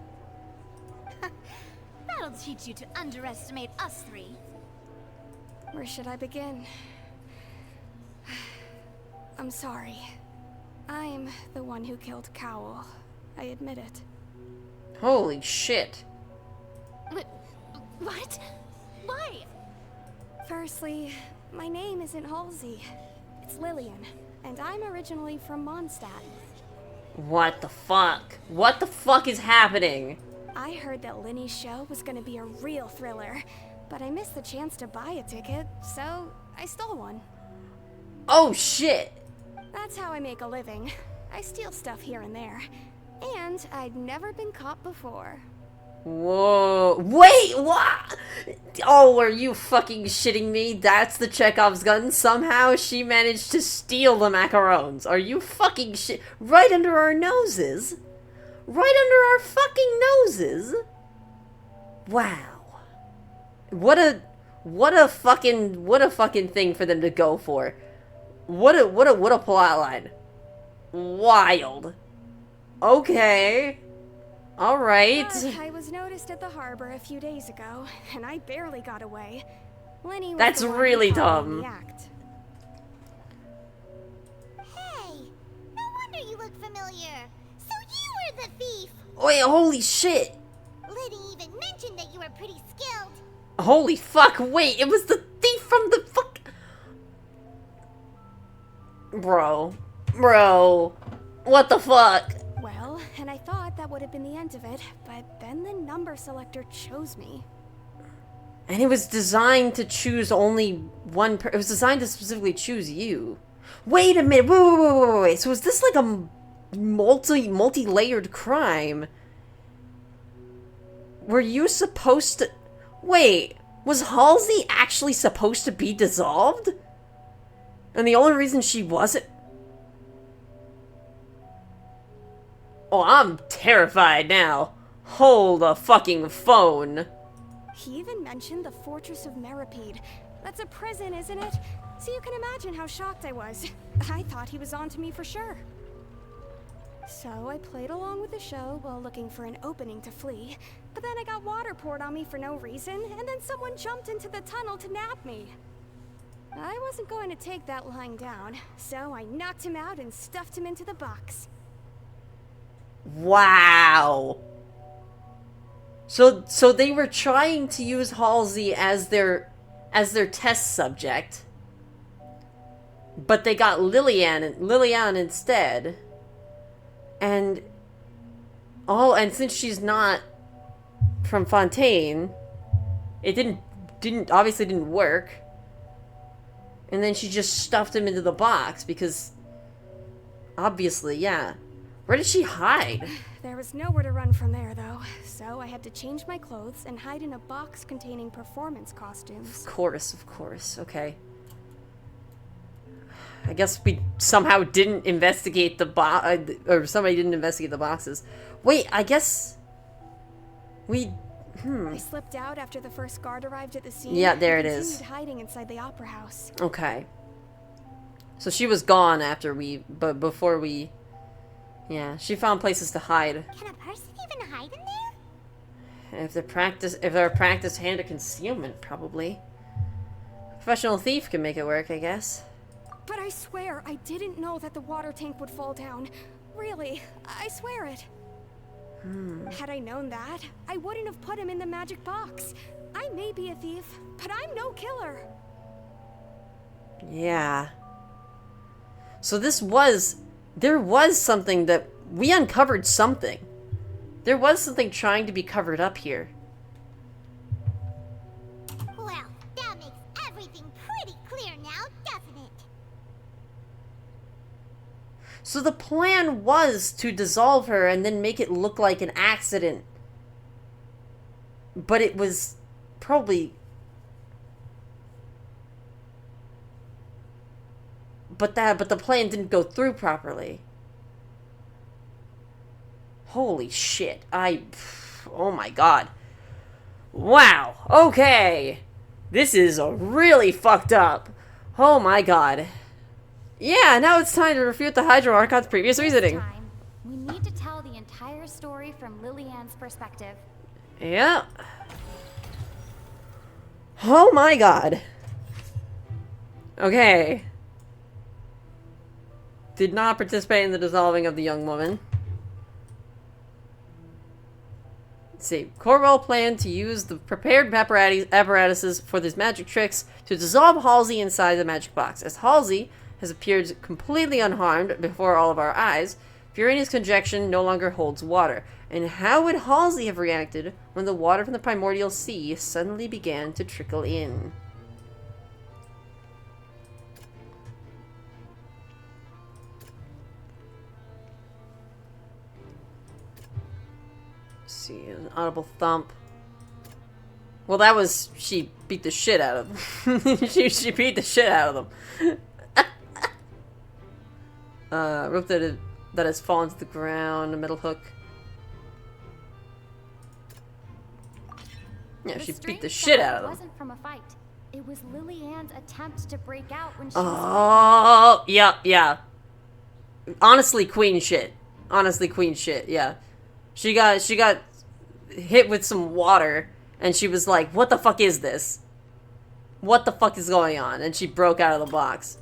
That'll teach you to underestimate us three. Where should I begin? I'm sorry. I'm the one who killed Cowl. I admit it. Holy shit. What? Why? Firstly, my name isn't Halsey. It's Lillian, and I'm originally from Mondstadt. What the fuck? What the fuck is happening? I heard that Lyney's show was gonna be a real thriller, but I missed the chance to buy a ticket, so I stole one. Oh shit! That's how I make a living. I steal stuff here and there. And I'd never been caught before. Whoa. Wait, what? Oh, are you fucking shitting me? That's the Chekhov's gun? Somehow she managed to steal the macarons. Are you fucking shit? Right under our noses? Right under our fucking noses? Wow. What a fucking thing for them to go for. What a plot line. Wild. Okay. Alright. I was noticed at the harbor a few days ago, and I barely got away. Lyney was That's the one really who caught me in dumb. the act. Hey, no wonder you look familiar. So you were the thief. Wait, holy shit. Lyney even mentioned that you were pretty skilled. Holy fuck, wait, it was the thief from the fuck... Bro. What the fuck? Well, and I thought that would have been the end of it, but then the number selector chose me. And it was designed to choose only one it was designed to specifically choose you. Wait a minute, wait. So is this like a multi-layered crime? Were you supposed to... Wait, was Halsey actually supposed to be dissolved? And the only reason she wasn't... Oh, I'm terrified now. Hold the fucking phone. He even mentioned the Fortress of Meripede. That's a prison, isn't it? So you can imagine how shocked I was. I thought he was on to me for sure. So I played along with the show while looking for an opening to flee. But then I got water poured on me for no reason, and then someone jumped into the tunnel to nab me. I wasn't going to take that lying down, so I knocked him out and stuffed him into the box. Wow. So they were trying to use Halsey as their test subject, but they got Lillian instead. And since she's not from Fontaine, it obviously didn't work. And then she just stuffed him into the box because obviously, yeah. Where did she hide? There was nowhere to run from there, though, so I had to change my clothes and hide in a box containing performance costumes. Of course, okay. I guess we somehow didn't investigate the or somebody didn't investigate the boxes. Wait, I guess we... I slipped out after the first guard arrived at the scene. Yeah, there it and is. continued hiding inside the opera house. Okay. So she was gone after but before we... Yeah, she found places to hide. Can a person even hide in there? If they're a practiced hand of concealment, probably. A professional thief can make it work, I guess. But I swear, I didn't know that the water tank would fall down. Really, I swear it. Had I known that, I wouldn't have put him in the magic box. I may be a thief, but I'm no killer. Yeah. So there was something that we uncovered something. There was something trying to be covered up here. Well, that makes everything pretty clear now, doesn't it? So the plan was to dissolve her and then make it look like an accident. But it was probably... But the plan didn't go through properly. Holy shit. Oh my god. Wow. Okay. This is really fucked up. Oh my god. Yeah, now it's time to refute the Hydro Archon's previous reasoning. This time, we need to tell the entire story from Lillian's perspective. Yeah. Oh my god. Okay. Did not participate in the dissolving of the young woman. Let's see. Corwell planned to use the prepared apparatuses for these magic tricks to dissolve Halsey inside the magic box. As Halsey has appeared completely unharmed before all of our eyes, Furina's conjecture no longer holds water. And how would Halsey have reacted when the water from the primordial sea suddenly began to trickle in? Let's see, an audible thump. Well, that was, she beat the shit out of them. she beat the shit out of them. Rope that has fallen to the ground, a metal hook. Yeah, she beat the shit out of them. It wasn't from a fight. It was Lillian's attempt to break out when she Oh, yeah. Honestly, queen shit. Honestly, queen shit, yeah. She got hit with some water, and she was like, what the fuck is this? What the fuck is going on? And she broke out of the box.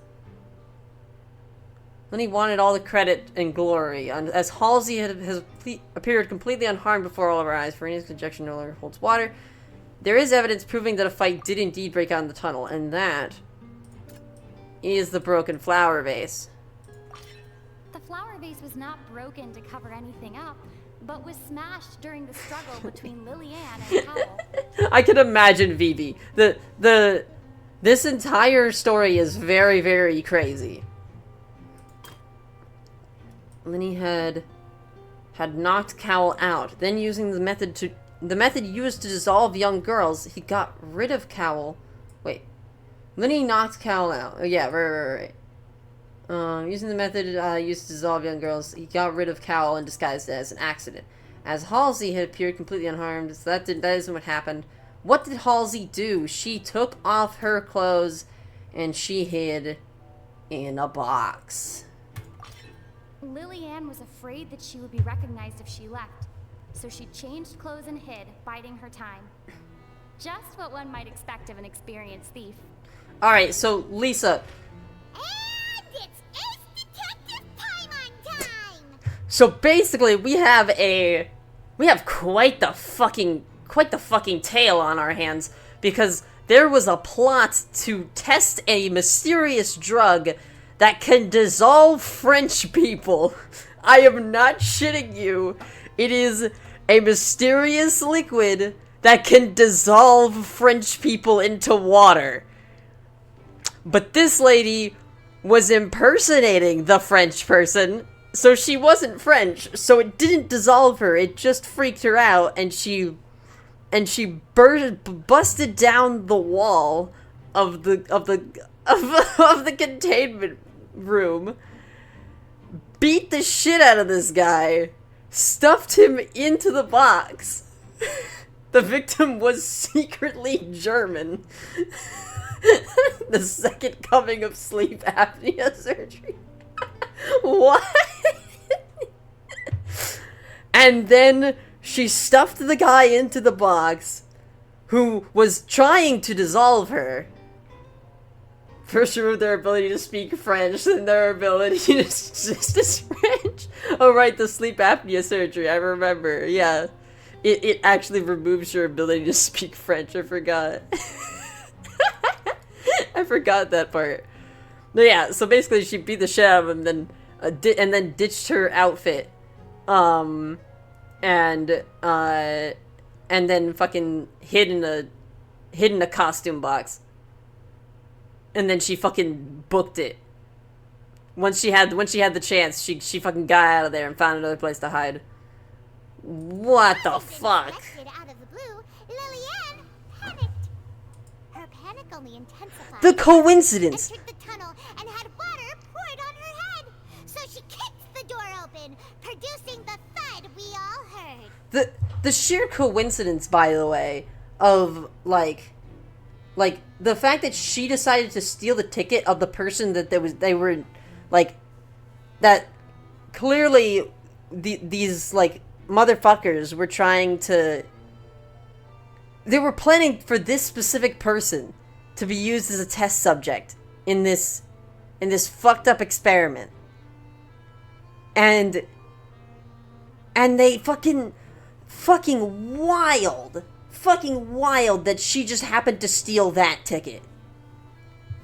Lyney wanted all the credit and glory. As Halsey has appeared completely unharmed before all of our eyes, Furina's conjecture no longer holds water. There is evidence proving that a fight did indeed break out in the tunnel, and that is the broken flower vase. The flower vase was not broken to cover anything up, but was smashed during the struggle between Lillian and Cowell. I can imagine Vivi. This entire story is very, very crazy. Lyney had knocked Cowell out. Then using the method used to dissolve young girls, he got rid of Cowell. Wait. Lyney knocked Cowell out. Oh yeah, right. Using the method used to dissolve young girls, he got rid of Cowell and disguised it as an accident. As Halsey had appeared completely unharmed, so that isn't what happened. What did Halsey do? She took off her clothes and she hid in a box. Lillian was afraid that she would be recognized if she left, so she changed clothes and hid, biding her time. Just what one might expect of an experienced thief. Alright, so Lisa. And it's Ace Detective Paimon time! So basically we have quite the fucking tale on our hands, because there was a plot to test a mysterious drug that can dissolve French people. I am not shitting you. It is a mysterious liquid that can dissolve French people into water. But this lady was impersonating the French person, so she wasn't French, so it didn't dissolve her, it just freaked her out, and she busted down the wall of the containment room, beat the shit out of this guy, stuffed him into the box. The victim was secretly German. The second coming of sleep apnea surgery. What? And then she stuffed the guy into the box who was trying to dissolve her. First removed their ability to speak French, then their ability to exist as French. Oh right, the sleep apnea surgery, I remember, yeah. It actually removes your ability to speak French, I forgot. I forgot that part. But yeah, so basically she beat the shit out of him, and then ditched her outfit. and then fucking hid in a costume box. And then she fucking booked it. Once she had the chance, she fucking got out of there and found another place to hide. What the fuck? Out of the blue, Lillian panicked. Her panic only intensified. The coincidence. Entered the tunnel and had water poured on her head. So she kicked the door open, producing the thud we all heard. The sheer coincidence, by the way, of like the fact that she decided to steal the ticket of the person that they were like, that clearly these like motherfuckers were trying to, they were planning for this specific person to be used as a test subject in this fucked up experiment. And they fucking wild that she just happened to steal that ticket.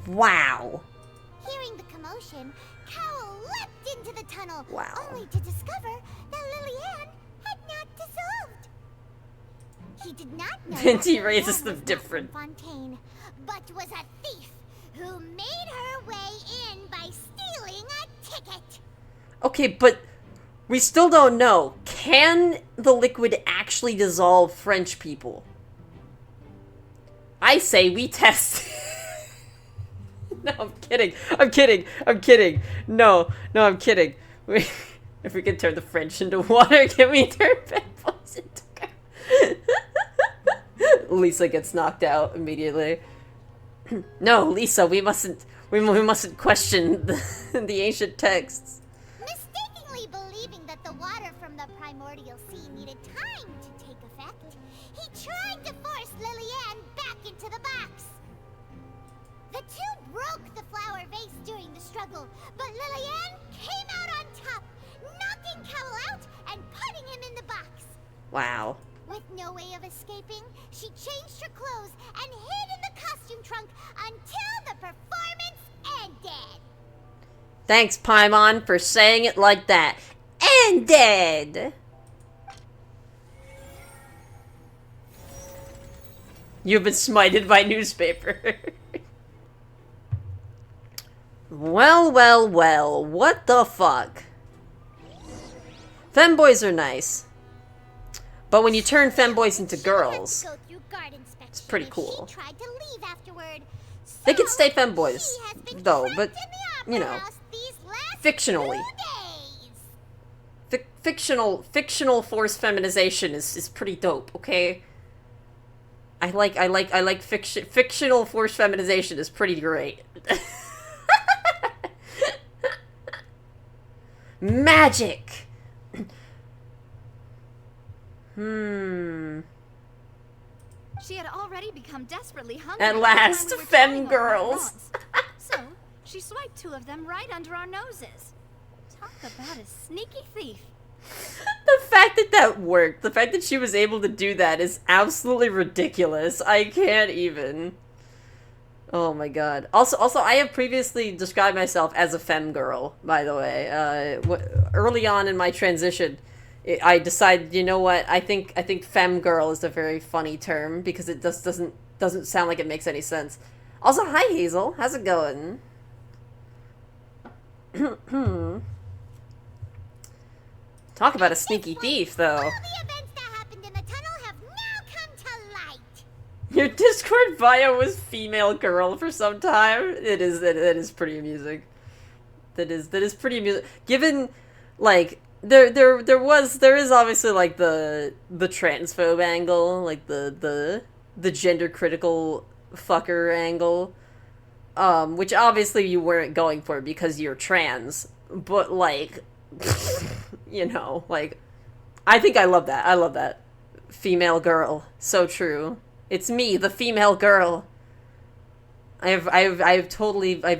Wow. Hearing the commotion, Cowell leapt into the tunnel, Wow. only to discover that Lillian had not dissolved. He did not know Vinci that raises Lillian them was different. not from Fontaine, but was a thief who made her way in by stealing a ticket. Okay, but we still don't know. Can the liquid actually dissolve French people? I say we test. No, I'm kidding. No, I'm kidding. If we can turn the French into water, can we turn French into Lisa gets knocked out immediately. No, Lisa, we mustn't question the ancient texts. Mistakenly believing that the water from the primordial sea needed time to take effect, he tried to force Lillian back into the box. The two broke the flower vase during the struggle, but Lillian came out on top, knocking Cowell out and putting him in the box. Wow. With no way of escaping, she changed her clothes and hid in the costume trunk until the performance ended. Thanks, Paimon, for saying it like that. Ended! You've been smited by newspaper. Well, what the fuck? Femboys are nice. But when you turn femboys into girls, it's pretty cool. They can stay femboys, though, but, you know, fictionally. Fictional forced feminization is pretty dope, okay? I like fictional forced feminization is pretty great. Magic! She had already become desperately hungry. At last, femme girls. So, she swiped two of them right under our noses. Talk about a sneaky thief. The fact that worked, the fact that she was able to do that is absolutely ridiculous. I can't even. Oh my god. Also, I have previously described myself as a femme girl, by the way. Early on in my transition, I decided, you know what? I think femme girl is a very funny term because it just doesn't sound like it makes any sense. Also, hi Hazel, how's it going? Talk about a sneaky thief, though. Your Discord bio was female girl for some time. That is pretty amusing. That is pretty amusing. Given, like, there is obviously like the transphobe angle, like the gender critical fucker angle, which obviously you weren't going for because you're trans. But like, you know, like, I think I love that. I love that. Female girl, so true. It's me, the female girl. I've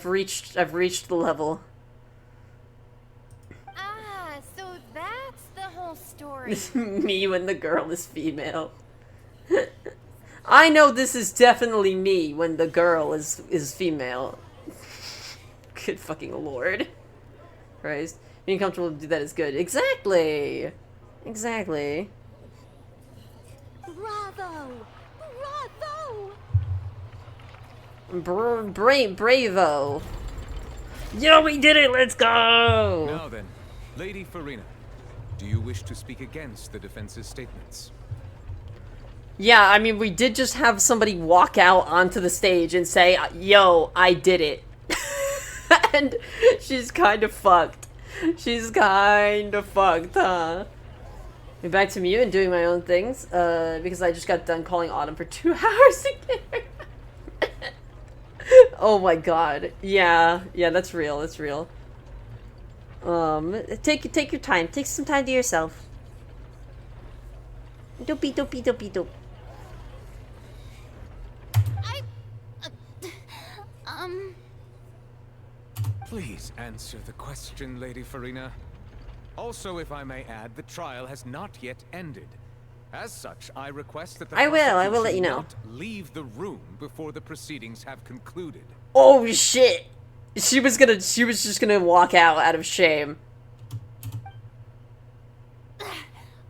reached the level. Ah, so that's the whole story. Me when the girl is female. I know this is definitely me when the girl is female. Good fucking lord. Christ. Being comfortable to do that is good. Exactly! Exactly. Bravo! Bravo! Bravo! Yo, we did it! Let's go! Now then, Lady Farina, do you wish to speak against the defense's statements? Yeah, I mean, we did just have somebody walk out onto the stage and say, yo, I did it. And she's kind of fucked. She's kind of fucked, huh? Be back to mute and doing my own things, because I just got done calling Autumn for 2 hours again. Oh my god. Yeah, that's real, that's real. Take your time. Take some time to yourself. Dopey. Please answer the question, Lady Farina. Also, if I may add, the trial has not yet ended. As such, I request that the I will let you know. not leave the room before the proceedings have concluded. Oh shit! She was just gonna walk out of shame.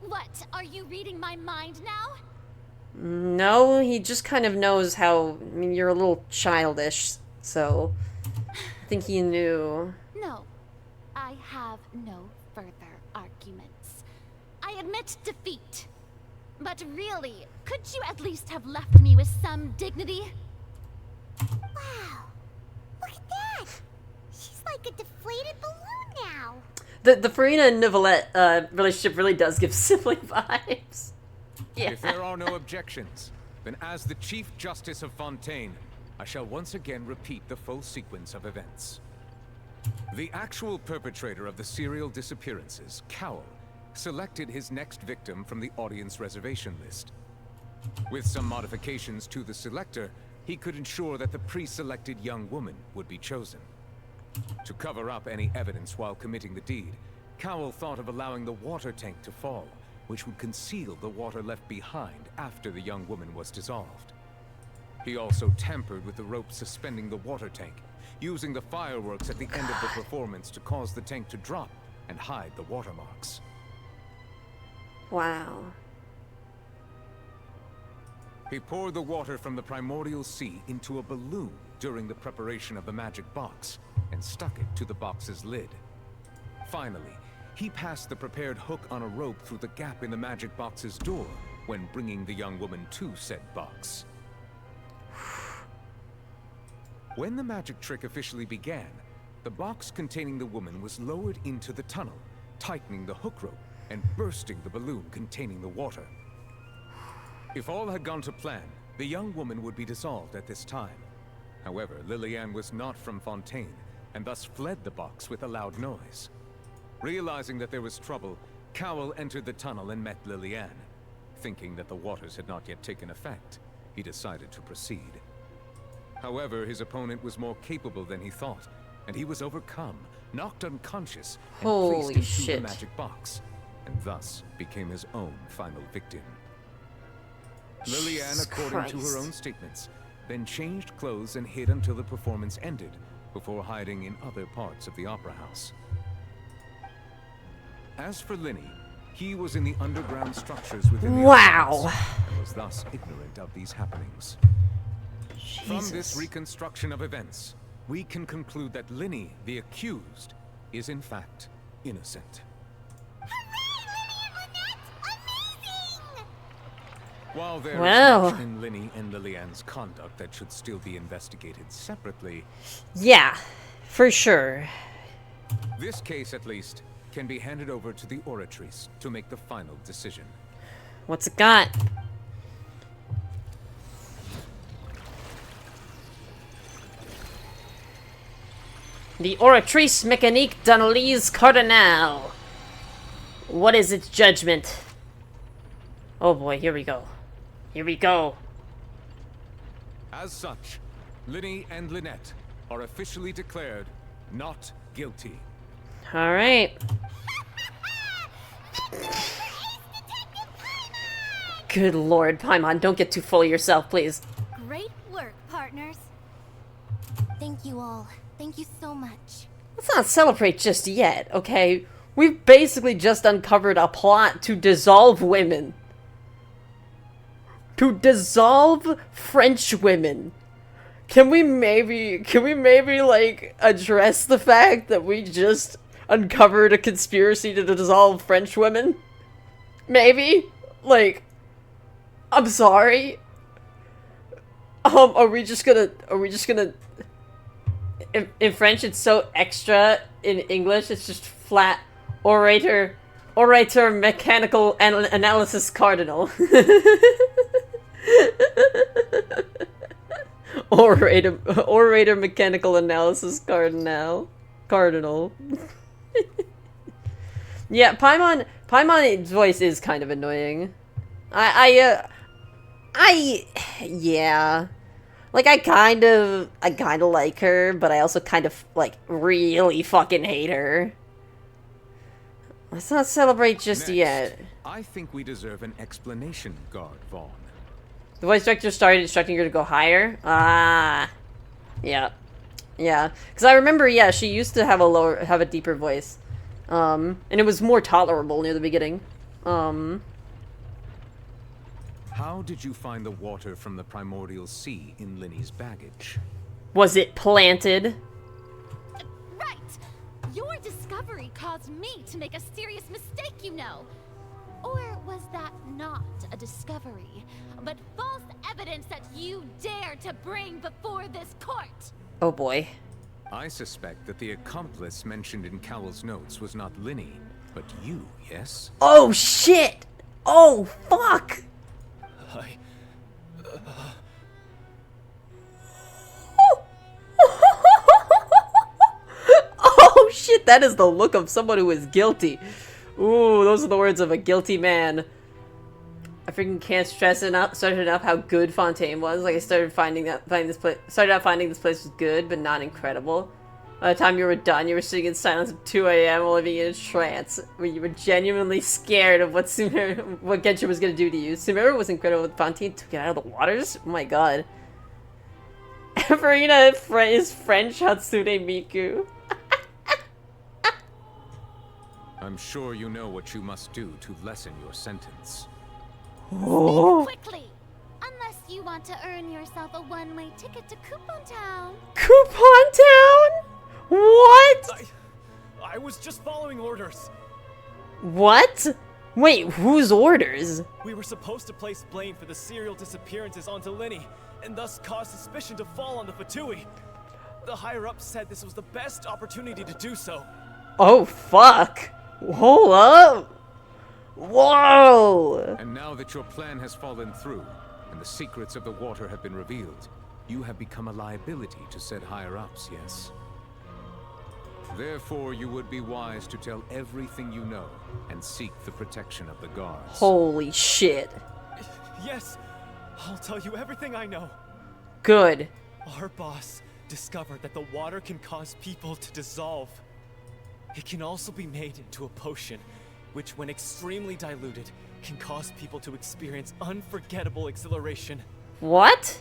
What? Are you reading my mind now? No, he just kind of knows how, I mean, you're a little childish, so I think he knew. No. I have no further arguments. I admit defeat. But really, could you at least have left me with some dignity? Wow. Look at that. She's like a deflated balloon now. The Farina and Neuvillette relationship really does give sibling vibes. Yeah. If there are no objections, then as the Chief Justice of Fontaine, I shall once again repeat the full sequence of events. The actual perpetrator of the serial disappearances, Cowell, selected his next victim from the audience reservation list. With some modifications to the selector, he could ensure that the pre-selected young woman would be chosen. To cover up any evidence while committing the deed, Cowell thought of allowing the water tank to fall, which would conceal the water left behind after the young woman was dissolved. He also tampered with the rope suspending the water tank, using the fireworks at the end of the performance to cause the tank to drop and hide the watermarks. Wow. He poured the water from the primordial sea into a balloon during the preparation of the magic box and stuck it to the box's lid. Finally, he passed the prepared hook on a rope through the gap in the magic box's door when bringing the young woman to said box. When the magic trick officially began, the box containing the woman was lowered into the tunnel, tightening the hook rope and bursting the balloon containing the water. If all had gone to plan, the young woman would be dissolved at this time. However, Lillian was not from Fontaine, and thus fled the box with a loud noise. Realizing that there was trouble, Cowell entered the tunnel and met Lillian. Thinking that the waters had not yet taken effect, he decided to proceed. However, his opponent was more capable than he thought, and he was overcome, knocked unconscious, and Holy placed into shit. the magic box, and thus became his own final victim. Lillian, Jesus according to her Christ. own statements, then changed clothes and hid until the performance ended, before hiding in other parts of the opera house. As for Lyney, he was in the underground structures within the Wow. opera house, and was thus ignorant of these happenings. From this Jesus. reconstruction of events, we can conclude that Lyney, the accused, is in fact innocent. While there is Well. much in Lyney and Lillian's conduct that should still be investigated separately, Yeah, for sure. this case at least can be handed over to the Oratrice to make the final decision. What's it got? The Oratrice Mécanique d'Analyse Cardinal. What is its judgment? Oh boy, here we go. Here we go. As such, Lyney and Lynette are officially declared not guilty. Alright. Good lord, Paimon, don't get too full of yourself, please. Great work, partners. Thank you all. Thank you so much. Let's not celebrate just yet, okay? We've basically just uncovered a plot to dissolve women. To dissolve French women. Can we maybe, like, address the fact that we just uncovered a conspiracy to dissolve French women? Maybe? Like, I'm sorry. Are we just gonna, in French it's so extra, in English it's just flat, orator, mechanical analysis cardinal. Orator mechanical analysis cardinal. Yeah, Paimon's voice is kind of annoying. Yeah. Like, I kind of like her, but I also kind of, like, really fucking hate her. Let's not celebrate just yet. I think we deserve an explanation, Guard Vaughn. The voice director started instructing her to go higher? Ah. Yeah. Yeah. Because I remember, yeah, she used to have a deeper voice. And it was more tolerable near the beginning. How did you find the water from the primordial sea in Lyney's baggage? Was it planted? Right! Your discovery caused me to make a serious mistake, you know. Or was that not a discovery, but false evidence that you dare to bring before this court? Oh boy. I suspect that the accomplice mentioned in Cowell's notes was not Lyney, but you, yes? Oh shit! Oh fuck! Oh shit, that is the look of someone who is guilty. Ooh, those are the words of a guilty man. I freaking can't stress enough how good Fontaine was. Like, I started finding this place was good, but not incredible. By the time you were done, you were sitting in silence at 2 a.m. while living in a trance, where you were genuinely scared of what Genshin was gonna do to you. Sumeru was incredible. Fontaine took it out of the waters? Oh my god. Farina is French Hatsune Miku. I'm sure you know what you must do to lessen your sentence. Oh. Speak quickly! Unless you want to earn yourself a one-way ticket to Coupon Town. Coupon Town? What? I was just following orders. What? Wait, whose orders? We were supposed to place blame for the serial disappearances onto Lyney, and thus cause suspicion to fall on the Fatui. The higher-ups said this was the best opportunity to do so. Oh, fuck. Hold up. Whoa! And now that your plan has fallen through, and the secrets of the water have been revealed, you have become a liability to said higher-ups, yes? Therefore, you would be wise to tell everything you know, and seek the protection of the guards. Holy shit. Yes, I'll tell you everything I know. Good. Our boss discovered that the water can cause people to dissolve. It can also be made into a potion, which when extremely diluted, can cause people to experience unforgettable exhilaration. What?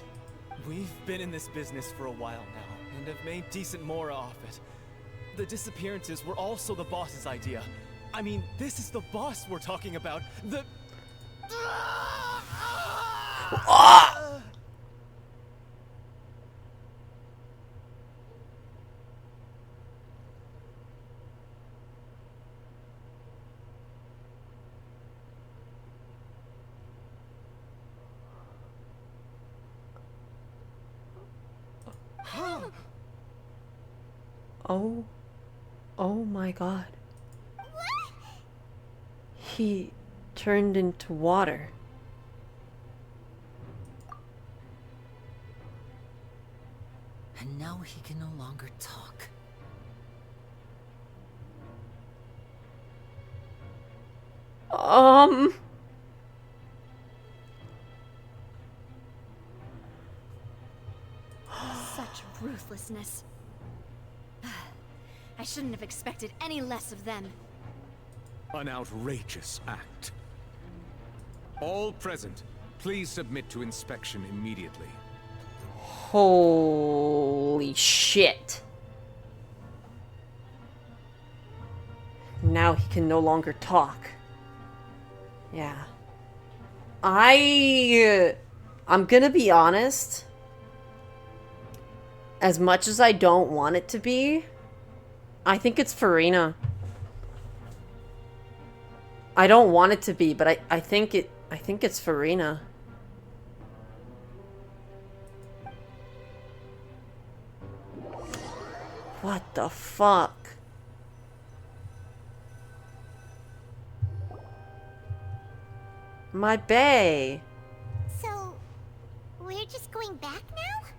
We've been in this business for a while now, and have made decent more off it. The disappearances were also the boss's idea. I mean, this is the boss we're talking about. The... Oh my god. He turned into water. And now he can no longer talk. Such ruthlessness. I shouldn't have expected any less of them. An outrageous act. All present, please submit to inspection immediately. Holy shit. Now he can no longer talk. Yeah. I'm gonna be honest. As much as I don't want it to be, I think it's Farina. I don't want it to be, but I think it's Farina. What the fuck? My bae. So, we're just going back now?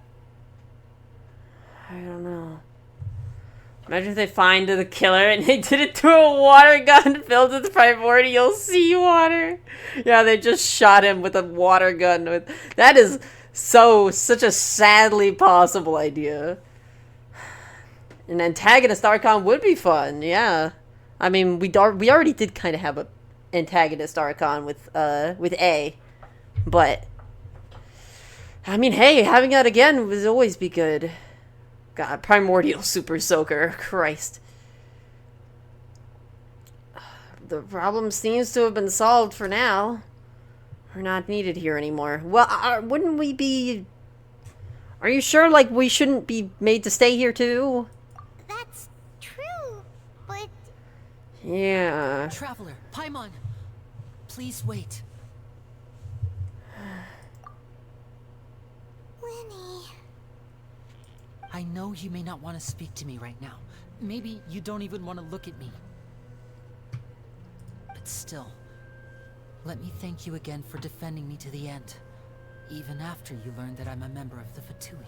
I don't know. Imagine if they find the killer and they did it through a water gun filled with primordial seawater. Yeah, they just shot him with a water gun. That is such a sadly possible idea. An antagonist Archon would be fun, yeah. I mean, we already did kind of have a antagonist Archon with A, but I mean, hey, having that again would always be good. God, primordial super soaker, Christ. The problem seems to have been solved for now. We're not needed here anymore. Well, wouldn't we be? Are you sure? Like, we shouldn't be made to stay here too? That's true, but... Yeah. Traveler, Paimon, please wait. Lyney... I know you may not want to speak to me right now. Maybe you don't even want to look at me. But still, let me thank you again for defending me to the end. Even after you learned that I'm a member of the Fatui.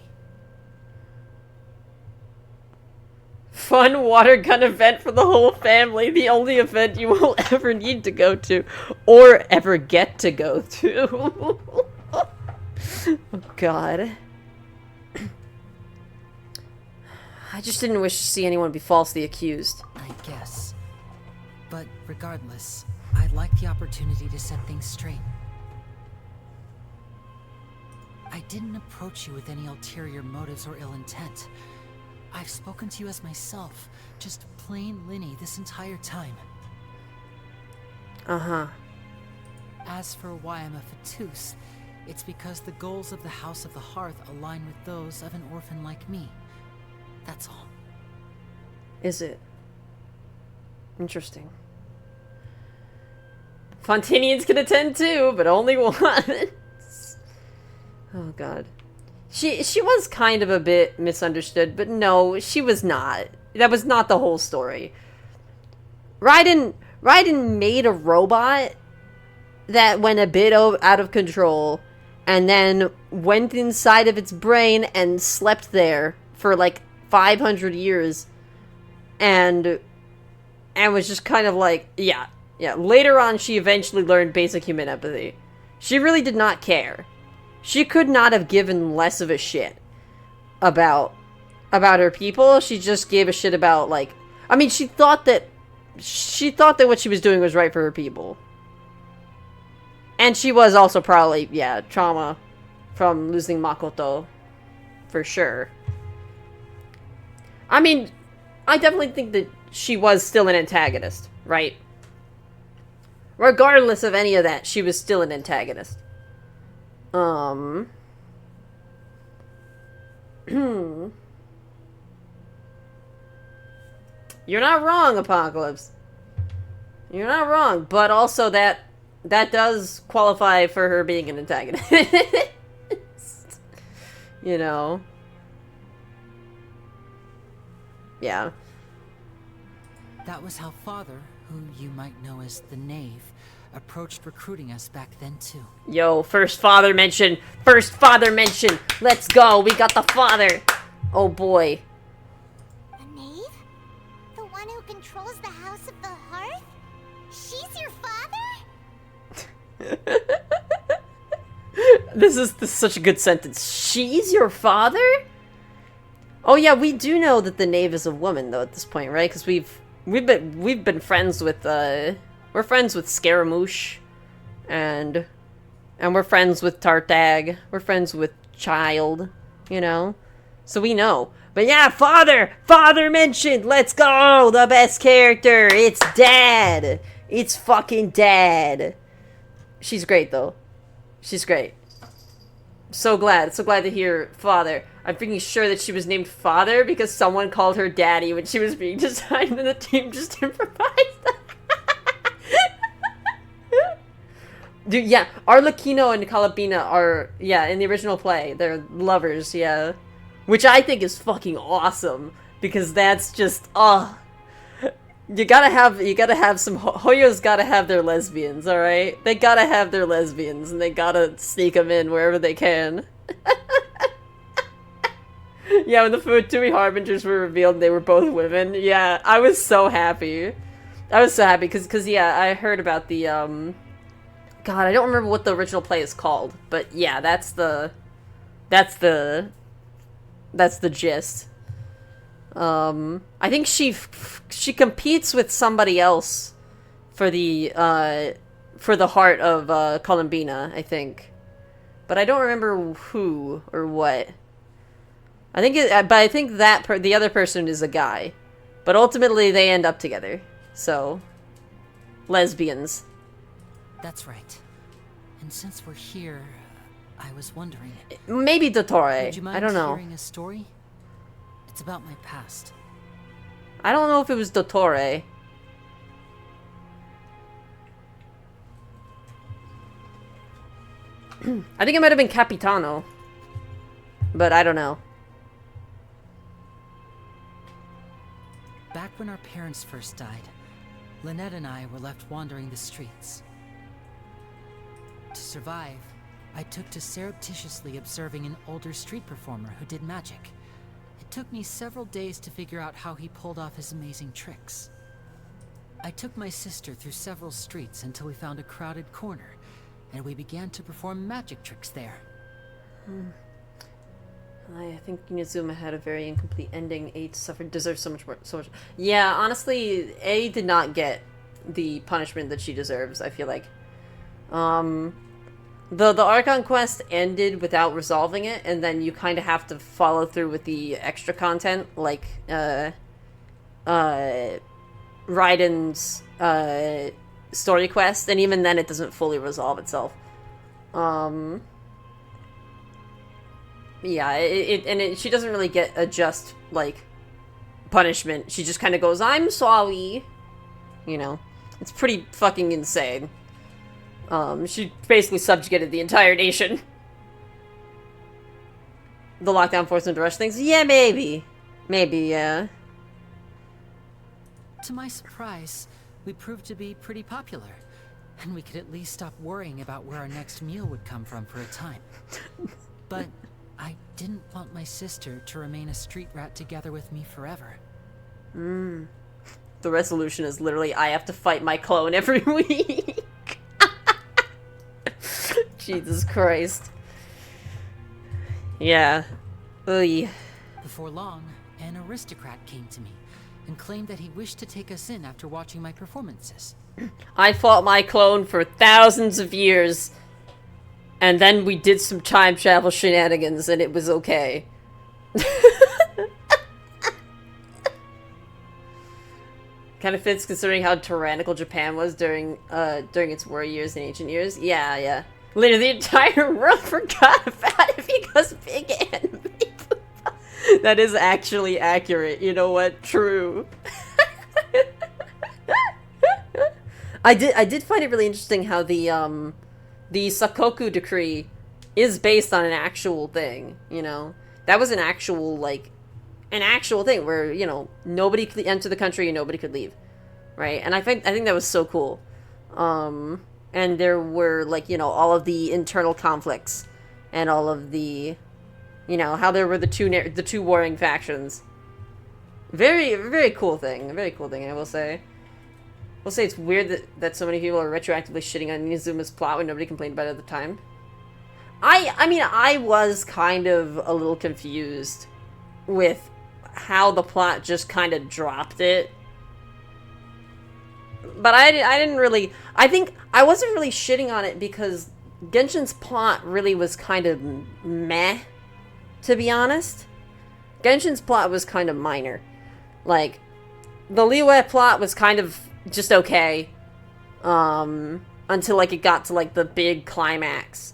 Fun water gun event for the whole family. The only event you will ever need to go to. Or ever get to go to. Oh, God. I just didn't wish to see anyone be falsely accused. I guess. But regardless, I'd like the opportunity to set things straight. I didn't approach you with any ulterior motives or ill intent. I've spoken to you as myself, just plain Lyney this entire time. Uh-huh. As for why I'm a Fatus, it's because the goals of the House of the Hearth align with those of an orphan like me. That's all. Is it? Interesting. Fontinians can attend too, but only once. Oh, God. She was kind of a bit misunderstood, but no, she was not. That was not the whole story. Raiden made a robot that went a bit out of control and then went inside of its brain and slept there for like 500 years and was just kind of like, yeah. Later on, she eventually learned basic human empathy. She really did not care. She could not have given less of a shit about her people. She just gave a shit about, like, I mean, she thought that what she was doing was right for her people. And she was also probably, yeah, trauma from losing Makoto, for sure. I mean, I definitely think that she was still an antagonist, right? Regardless of any of that, she was still an antagonist. You're not wrong, Apocalypse. You're not wrong, but also that does qualify for her being an antagonist. You know? Yeah. That was how Father, who you might know as the Knave, approached recruiting us back then too. Yo, first father mention! First father mention! Let's go! We got the father! Oh boy. The Knave? The one who controls the House of the Hearth? She's your father? This is such a good sentence. She's your father? Oh yeah, we do know that the Knave is a woman though at this point, right? Because we've been friends with we're friends with Scaramouche, and we're friends with Tartag. We're friends with Child, you know? So we know. But yeah, Father! Father mentioned! Let's go! The best character! It's Dad! It's fucking Dad! She's great, though. She's great. So glad to hear Father. I'm freaking sure that she was named Father because someone called her Daddy when she was being designed and the team just improvised. Dude, yeah, Arlecchino and Calabina are, yeah, in the original play, they're lovers, yeah. Which I think is fucking awesome, because that's just, you gotta have some, Hoyo's gotta have their lesbians, alright? They gotta have their lesbians, and they gotta sneak them in wherever they can. Yeah, when the Futui Harbingers were revealed and they were both women, yeah, I was so happy. I was so happy, because yeah, I heard about the, God, I don't remember what the original play is called, but yeah, that's the gist. I think she competes with somebody else for the heart of Columbina, I think, but I don't remember who or what. I think the other person is a guy, but ultimately they end up together. So, lesbians. That's right. And since we're here, I was wondering... Maybe Dottore. Would you mind I don't know. hearing a story? It's about my past. I don't know if it was Dottore. I think it might have been Capitano. But I don't know. Back when our parents first died, Lynette and I were left wandering the streets. To survive, I took to surreptitiously observing an older street performer who did magic. It took me several days to figure out how he pulled off his amazing tricks. I took my sister through several streets until we found a crowded corner, and we began to perform magic tricks there. I think Inazuma had a very incomplete ending. A deserves so much more. Yeah, honestly, A did not get the punishment that she deserves, I feel like. The Archon quest ended without resolving it, and then you kind of have to follow through with the extra content, like, Raiden's, story quest, and even then it doesn't fully resolve itself. Yeah, she doesn't really get a just, like, punishment. She just kind of goes, I'm sorry. You know, it's pretty fucking insane. She basically subjugated the entire nation. The lockdown forced them to rush things? Yeah, maybe. Maybe, yeah. To my surprise, we proved to be pretty popular, and we could at least stop worrying about where our next meal would come from for a time. But I didn't want my sister to remain a street rat together with me forever. The resolution is literally, I have to fight my clone every week. Jesus Christ. Yeah. Oy. Before long, an aristocrat came to me and claimed that he wished to take us in after watching my performances. I fought my clone for thousands of years, and then we did some time travel shenanigans, and it was okay. Kind of fits considering how tyrannical Japan was during its war years and ancient years. Yeah, yeah. Literally, the entire world forgot about it because big anime. That is actually accurate. You know what? True. I did find it really interesting how the Sakoku decree is based on an actual thing. You know, that was an actual thing where, you know, nobody could enter the country and nobody could leave, right? And I think that was so cool. And there were, like, you know, all of the internal conflicts and all of the, you know, how there were the two warring factions. Very, very cool thing. A very cool thing, I will say. We'll say it's weird that so many people are retroactively shitting on Inazuma's plot when nobody complained about it at the time. I mean, I was kind of a little confused with how the plot just kind of dropped it. But I didn't really... I think I wasn't really shitting on it because Genshin's plot really was kind of meh, to be honest. Genshin's plot was kind of minor. Like, the Liyue plot was kind of just okay. Until, like, it got to, like, the big climax.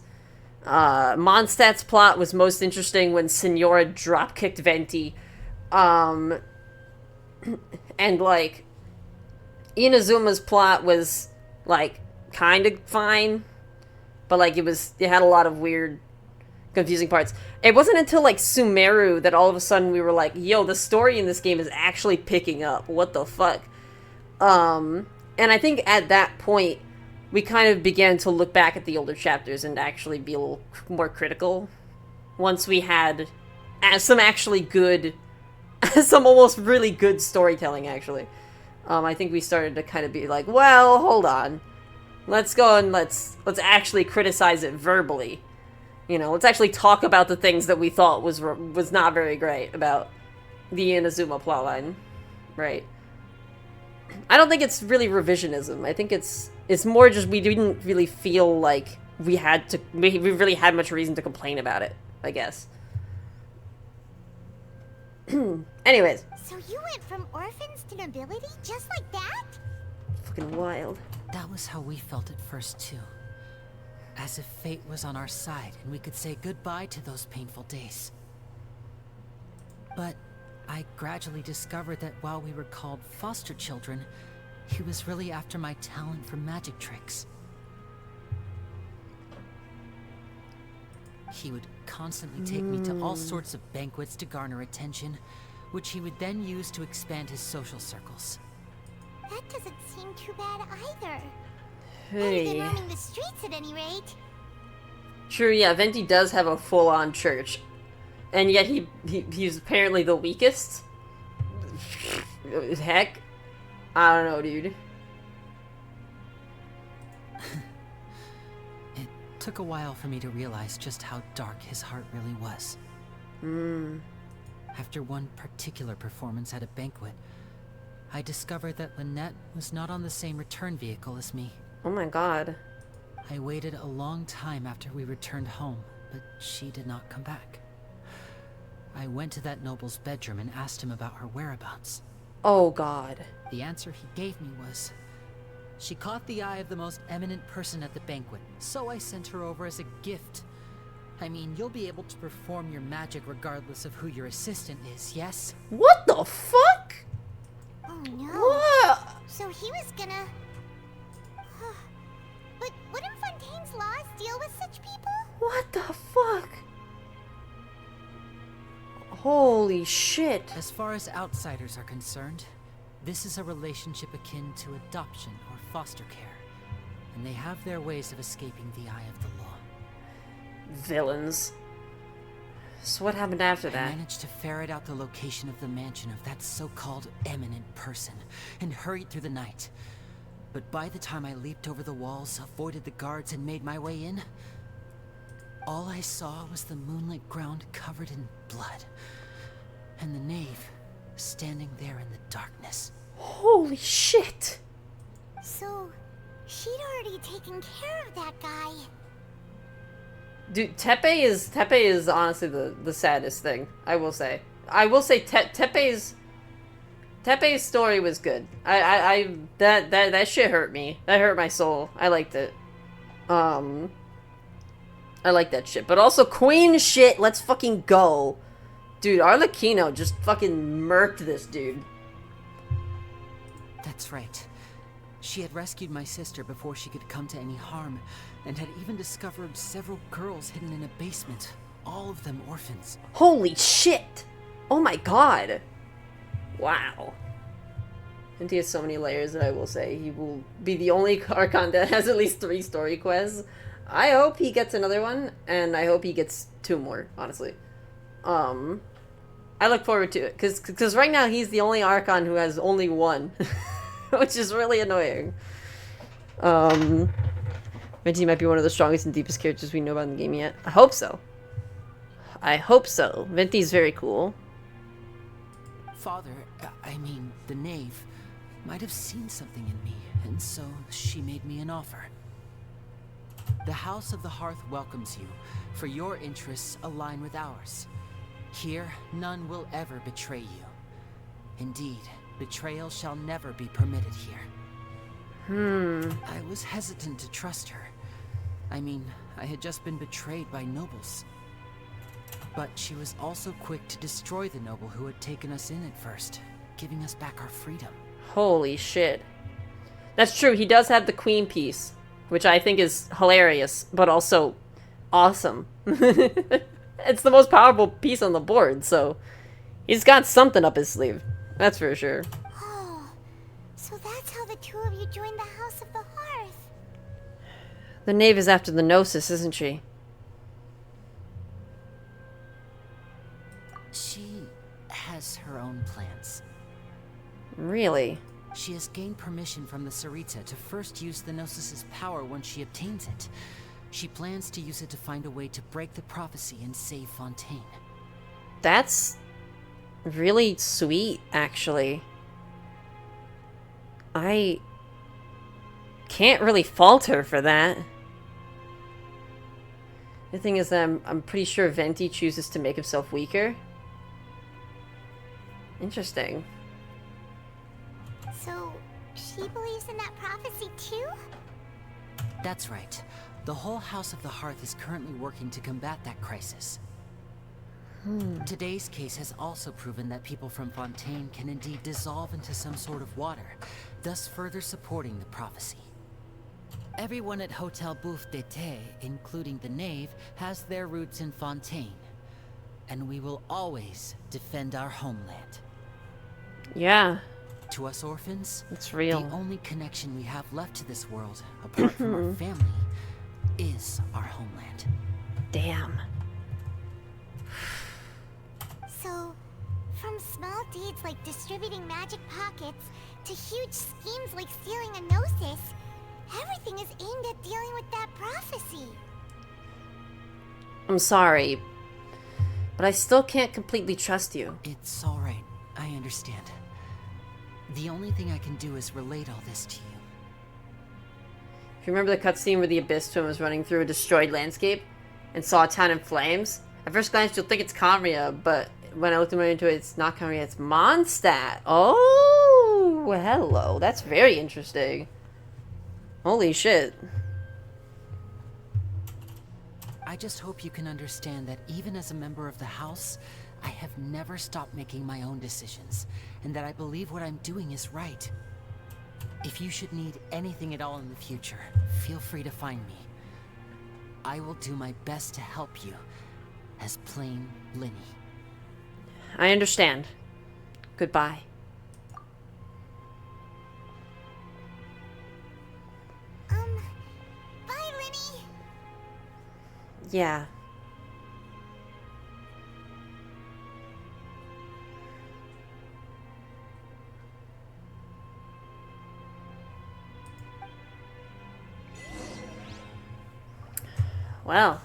Mondstadt's plot was most interesting when Signora dropkicked Venti. And, like, Inazuma's plot was, like, kind of fine. But, like, it had a lot of weird, confusing parts. It wasn't until, like, Sumeru that all of a sudden we were like, yo, the story in this game is actually picking up. What the fuck? And I think at that point, we kind of began to look back at the older chapters and actually be a little more critical. Once we had some actually good, some almost really good storytelling, actually. I think we started to kind of be like, well, hold on. Let's go and let's actually criticize it verbally. You know, let's actually talk about the things that we thought was not very great about the Inazuma plotline. Right. I don't think it's really revisionism. I think it's more just we didn't really feel like we really had much reason to complain about it, I guess. Anyways. So you went from orphans to nobility just like that? Fucking wild. That was how we felt at first, too. As if fate was on our side and we could say goodbye to those painful days. But I gradually discovered that while we were called foster children, he was really after my talent for magic tricks. He would constantly take me to all sorts of banquets to garner attention, which he would then use to expand his social circles. That doesn't seem too bad either. Hey. Better than roaming the streets at any rate. True, yeah, Venti does have a full-on church. And yet he's apparently the weakest? Heck. I don't know, dude. It took a while for me to realize just how dark his heart really was. After one particular performance at a banquet, I discovered that Lynette was not on the same return vehicle as me. Oh my god. I waited a long time after we returned home, but she did not come back. I went to that noble's bedroom and asked him about her whereabouts. Oh god. The answer he gave me was, she caught the eye of the most eminent person at the banquet, so I sent her over as a gift. I mean, you'll be able to perform your magic regardless of who your assistant is, yes? What the fuck? Oh no. What? So he was gonna... But wouldn't Fontaine's laws deal with such people? What the fuck? Holy shit. As far as outsiders are concerned, this is a relationship akin to adoption or foster care, and they have their ways of escaping the eye of the law. Villains. So what happened after that? I managed to ferret out the location of the mansion of that so-called eminent person, and hurried through the night. But by the time I leaped over the walls, avoided the guards, and made my way in, all I saw was the moonlit ground covered in blood, and the knave standing there in the darkness. Holy shit! So, she'd already taken care of that guy. Dude, Tepe is honestly the saddest thing, I will say. I will say Tepe's story was good. That shit hurt me. That hurt my soul. I liked it. I like that shit. But also Queen shit, let's fucking go. Dude, Arlecchino just fucking murked this dude. That's right. She had rescued my sister before she could come to any harm, and had even discovered several girls hidden in a basement, all of them orphans. Holy shit! Oh my god! Wow. And he has so many layers that I will say he will be the only Archon that has at least 3 story quests. I hope he gets another one, and I hope he gets 2 more, honestly. I look forward to it, because right now he's the only Archon who has only 1. Which is really annoying. Venti might be one of the strongest and deepest characters we know about in the game yet. I hope so. I hope so. Venti's very cool. Father, I mean, the knave, might have seen something in me, and so she made me an offer. The House of the Hearth welcomes you, for your interests align with ours. Here, none will ever betray you. Indeed, betrayal shall never be permitted here. I was hesitant to trust her. I mean, I had just been betrayed by nobles. But she was also quick to destroy the noble who had taken us in at first, giving us back our freedom. Holy shit. That's true, he does have the queen piece, which I think is hilarious, but also awesome. It's the most powerful piece on the board, so he's got something up his sleeve. That's for sure. Oh, so that's how the two of you joined the House of the Hearth. The knave is after the Gnosis, isn't she? She has her own plans. Really? She has gained permission from the Sarita to first use the Gnosis's power once she obtains it. She plans to use it to find a way to break the prophecy and save Fontaine. That's really sweet, actually. I can't really fault her for that. The thing is that I'm pretty sure Venti chooses to make himself weaker. Interesting. So, she believes in that prophecy too? That's right. The whole House of the Hearth is currently working to combat that crisis. Today's case has also proven that people from Fontaine can indeed dissolve into some sort of water, thus further supporting the prophecy. Everyone at Hotel Bouffe d'été, including the knave, has their roots in Fontaine. And we will always defend our homeland. Yeah. To us orphans, it's real. The only connection we have left to this world, apart from our family, is our homeland. Damn. So, from small deeds like distributing magic pockets to huge schemes like stealing a Gnosis, everything is aimed at dealing with that prophecy. I'm sorry, but I still can't completely trust you. It's alright. I understand. The only thing I can do is relate all this to you. If you remember the cutscene where the Abyss Twin was running through a destroyed landscape and saw a town in flames? At first glance, you'll think it's Conria, but when I looked more into it, it's not Conria, it's Mondstadt. Oh, hello. That's very interesting. Holy shit. I just hope you can understand that even as a member of the House, I have never stopped making my own decisions, and that I believe what I'm doing is right. If you should need anything at all in the future, feel free to find me. I will do my best to help you, as plain Lyney. I understand. Goodbye. Bye, Lyney. Yeah. Well.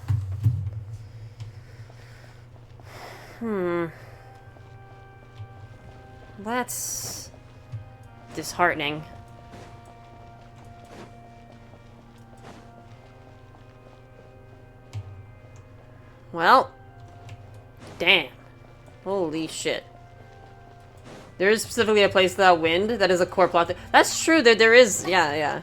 That's disheartening. Well, damn. Holy shit. There is specifically a place without wind that is a core plot. That's true, there is, yeah.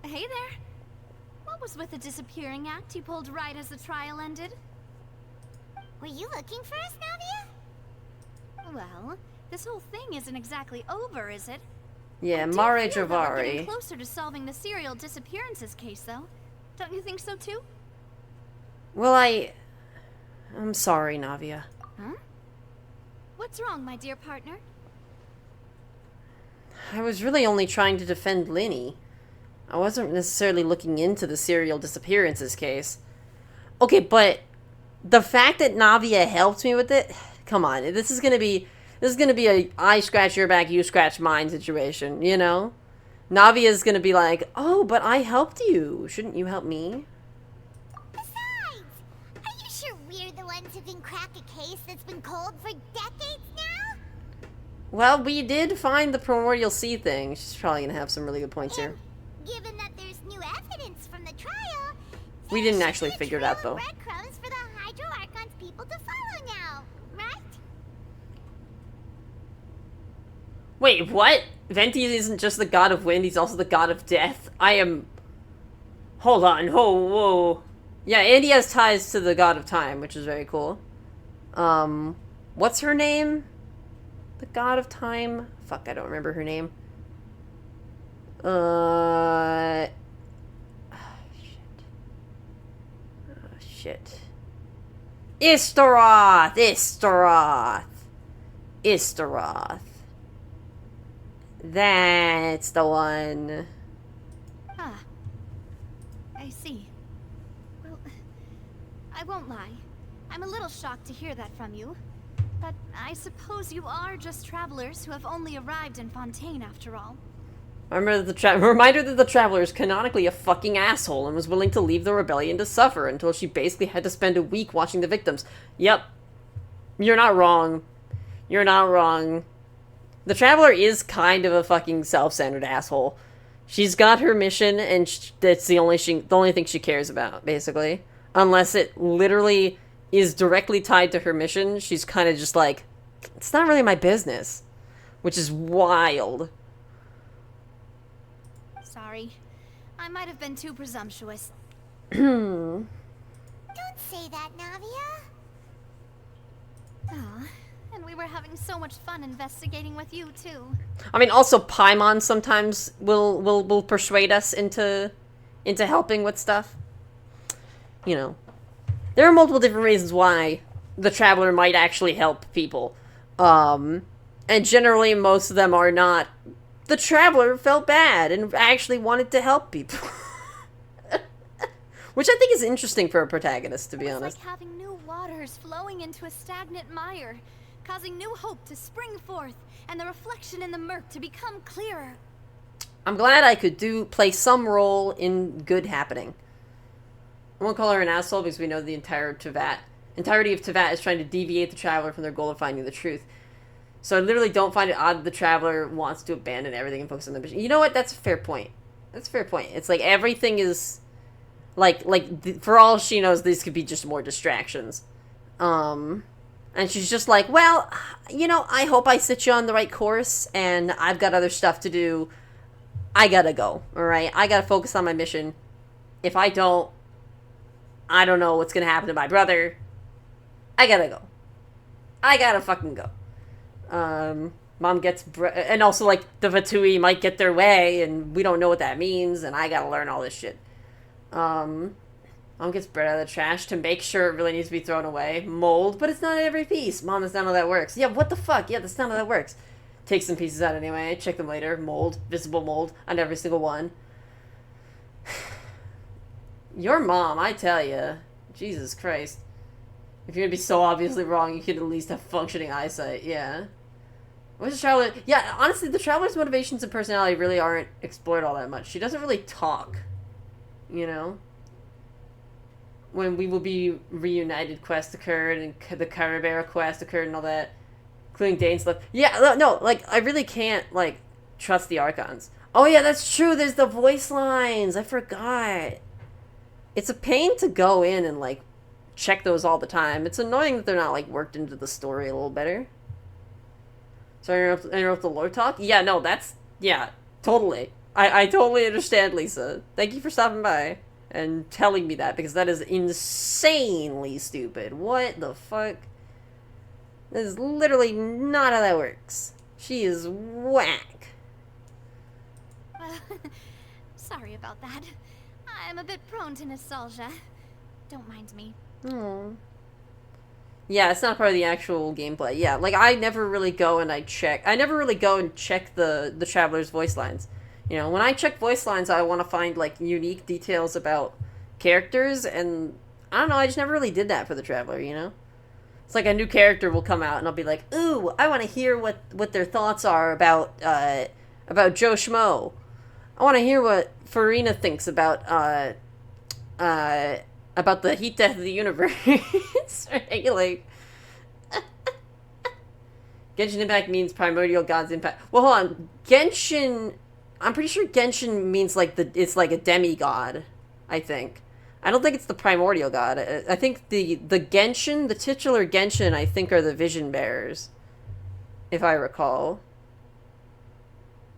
Hey there. What was with the disappearing act you pulled right as the trial ended? Were you looking for us, Navia? Well, this whole thing isn't exactly over, is it? Yeah, I do Mare feel that we're getting Javari. closer to solving the serial disappearances case, though. Don't you think so too? Well, I'm sorry, Navia. Huh? What's wrong, my dear partner? I was really only trying to defend Lyney. I wasn't necessarily looking into the serial disappearances case. Okay, but the fact that Navia helped me with it, come on, this is gonna be a I scratch your back, you scratch mine situation, you know? Navia's gonna be like, oh, but I helped you. Shouldn't you help me? Besides, are you sure we're the ones who can crack a case that's been cold for decades now? Well, we did find the primordial sea thing. She's probably gonna have some really good points here. Given that there's new We didn't actually figure it out, though. Breadcrumbs for the Hydro Archon's people to follow now, right? Wait, what? Venti isn't just the god of wind, he's also the god of death? I am... Hold on, whoa. Yeah, and he has ties to the god of time, which is very cool. What's her name? The god of time? Fuck, I don't remember her name. Shit. Istaroth! That's the one. Ah. I see. Well, I won't lie. I'm a little shocked to hear that from you. But I suppose you are just travelers who have only arrived in Fontaine after all. Reminder that the Traveler is canonically a fucking asshole and was willing to leave the rebellion to suffer until she basically had to spend a week watching the victims. Yep. You're not wrong. You're not wrong. The Traveler is kind of a fucking self-centered asshole. She's got her mission, and that's the only thing she cares about, basically. Unless it literally is directly tied to her mission, she's kind of just like, it's not really my business. Which is wild. Sorry. I might have been too presumptuous. Don't say that, Navia. Ah, and we were having so much fun investigating with you, too. I mean, also Paimon sometimes will persuade us into helping with stuff. You know. There are multiple different reasons why the Traveler might actually help people. And generally most of them are not. The Traveler felt bad and actually wanted to help people. Which I think is interesting for a protagonist, to be honest. It's like having new waters flowing into a stagnant mire, causing new hope to spring forth, and the reflection in the murk to become clearer. I'm glad I could play some role in good happening. I won't call her an asshole because we know the entirety of Teyvat is trying to deviate the Traveler from their goal of finding the truth. So I literally don't find it odd that the Traveler wants to abandon everything and focus on the mission. You know what? That's a fair point. That's a fair point. It's like everything is... for all she knows, these could be just more distractions. And she's just like, well, you know, I hope I set you on the right course, and I've got other stuff to do. I gotta go, alright? I gotta focus on my mission. If I don't know what's gonna happen to my brother. I gotta go. I gotta fucking go. Mom gets and also, like, the Vatui might get their way, and we don't know what that means, and I gotta learn all this shit. Mom gets bread out of the trash to make sure it really needs to be thrown away. Mold, but it's not every piece. Mom, that's not how that works. Yeah, what the fuck? Yeah, that's not how that works. Take some pieces out anyway. Check them later. Mold. Visible mold on every single one. Your mom, I tell you. Jesus Christ. If you're gonna be so obviously wrong, you could at least have functioning eyesight. Yeah. What's the Traveler? Yeah, honestly, the Traveler's motivations and personality really aren't explored all that much. She doesn't really talk. You know? When We Will Be Reunited quest occurred, and the Carabera quest occurred and all that. Including Dane's stuff. Yeah, no, like, I really can't, like, trust the Archons. Oh yeah, that's true, there's the voice lines! I forgot. It's a pain to go in and, like, check those all the time. It's annoying that they're not, like, worked into the story a little better. Sorry, interrupt the lore talk? Yeah, no, that's... Yeah, totally. I totally understand, Lisa. Thank you for stopping by and telling me that, because that is insanely stupid. What the fuck? That is literally not how that works. She is whack. Sorry about that. I'm a bit prone to nostalgia. Don't mind me. Oh. Yeah, it's not part of the actual gameplay. Yeah, like, I never really go and check the Traveler's voice lines. You know, when I check voice lines, I want to find, like, unique details about characters, and I don't know, I just never really did that for the Traveler, you know? It's like a new character will come out, and I'll be like, ooh, I want to hear what their thoughts are about Joe Schmo. I want to hear what Farina thinks about the heat death of the universe. Right? Like, Genshin Impact means primordial god's impact. Well, hold on. Genshin, I'm pretty sure Genshin means, like, it's like a demigod, I think. I don't think it's the primordial god. I think the Genshin, the titular Genshin, I think are the vision bearers, if I recall.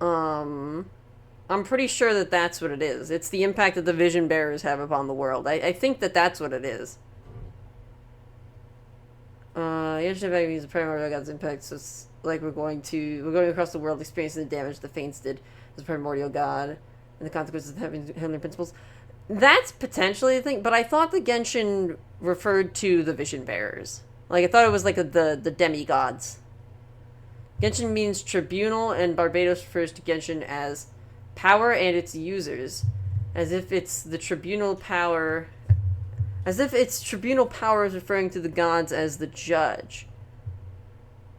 I'm pretty sure that that's what it is. It's the impact that the vision bearers have upon the world. I think that that's what it is. Genshin Impact means the primordial god's impact, so it's like we're going across the world experiencing the damage the Fates did as a primordial god and the consequences of having heavenly principles. That's potentially the thing, but I thought the Genshin referred to the vision bearers. Like, I thought it was like the demigods. Genshin means tribunal, and Barbados refers to Genshin as power and its users, as if its tribunal power is referring to the gods as the judge.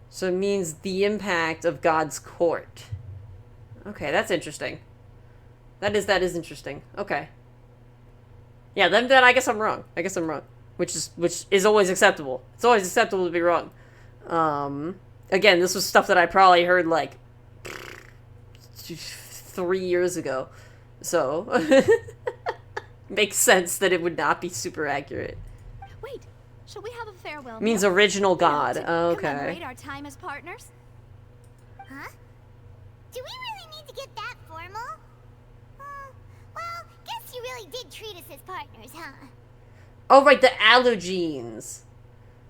So it means the impact of God's court. Okay, that's interesting. That is interesting. Okay. Yeah, then I guess I'm wrong. Which is always acceptable. It's always acceptable to be wrong. Again, this was stuff that I probably heard like 3 years ago. So makes sense that it would not be super accurate. Wait, shall we have a farewell meal? Means original god. To Okay. commemorate our time as partners? Huh? Do we really need to get that formal? Well, guess you really did treat us as partners, huh? Oh, right, the allogenes.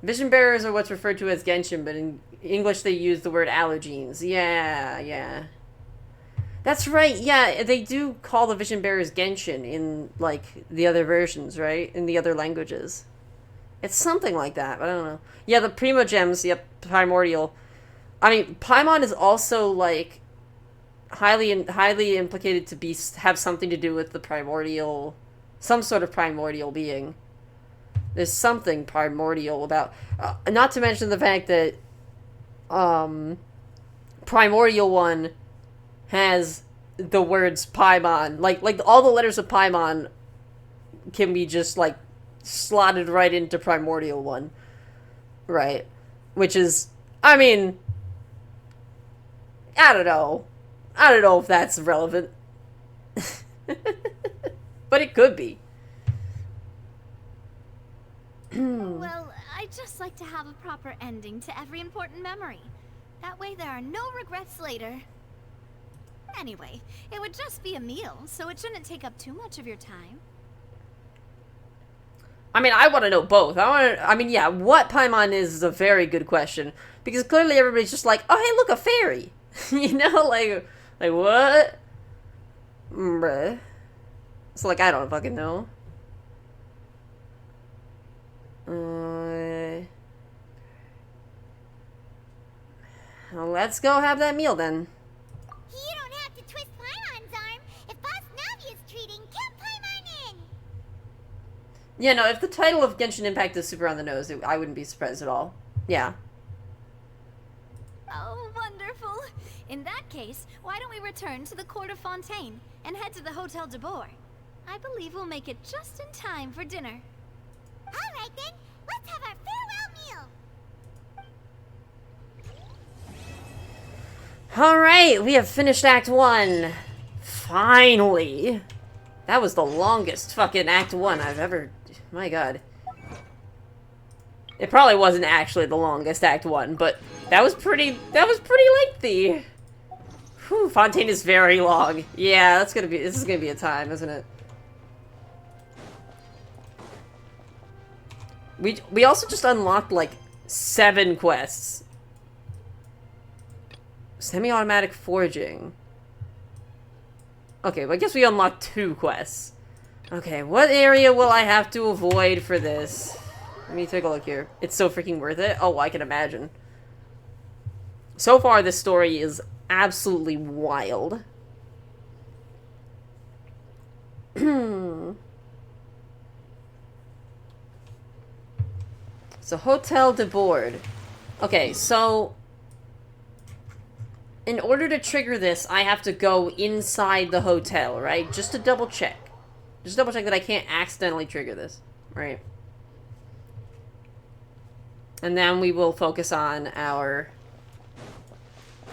Vision bearers are what's referred to as Genshin, but in English they use the word allogenes. Yeah. That's right, yeah, they do call the vision bearers Genshin in, like, the other versions, right? In the other languages. It's something like that, but I don't know. Yeah, the Primogems, yep, primordial. I mean, Paimon is also, like, highly implicated to have something to do with the primordial, some sort of primordial being. There's something primordial about, not to mention the fact that Primordial One has the words Paimon, like all the letters of Paimon can be just like slotted right into Primordial One, right? Which is, I mean, I don't know if that's relevant, but it could be. Well, I'd just like to have a proper ending to every important memory. That way there are no regrets later. Anyway, it would just be a meal, so it shouldn't take up too much of your time. I mean, I want to know both. Yeah, what Paimon is a very good question. Because clearly everybody's just like, oh, hey, look, a fairy. You know, like what? Bruh. So, like, I don't fucking know. Let's go have that meal then. You don't have to twist Paimon's arm. If Boss Navi is treating, count Paimon in. Yeah, no, if the title of Genshin Impact is super on the nose, I wouldn't be surprised at all. Yeah. Oh, wonderful. In that case, why don't we return to the Court of Fontaine and head to the Hotel de Boer? I believe we'll make it just in time for dinner. All right then, let's have our farewell meal. Alright, we have finished Act 1. Finally. That was the longest fucking Act 1 I've ever... My god. It probably wasn't actually the longest Act 1, but that was pretty lengthy. Whew, Fontaine is very long. Yeah, this is gonna be a time, isn't it? We also just unlocked, like, 7 quests. Semi-automatic forging. Okay, well, I guess we unlocked 2 quests. Okay, what area will I have to avoid for this? Let me take a look here. It's so freaking worth it. Oh, I can imagine. So far, this story is absolutely wild. So, Hotel de Boer. Okay, so... in order to trigger this, I have to go inside the hotel, right? Just to double check. Just double check that I can't accidentally trigger this, right? And then we will focus on our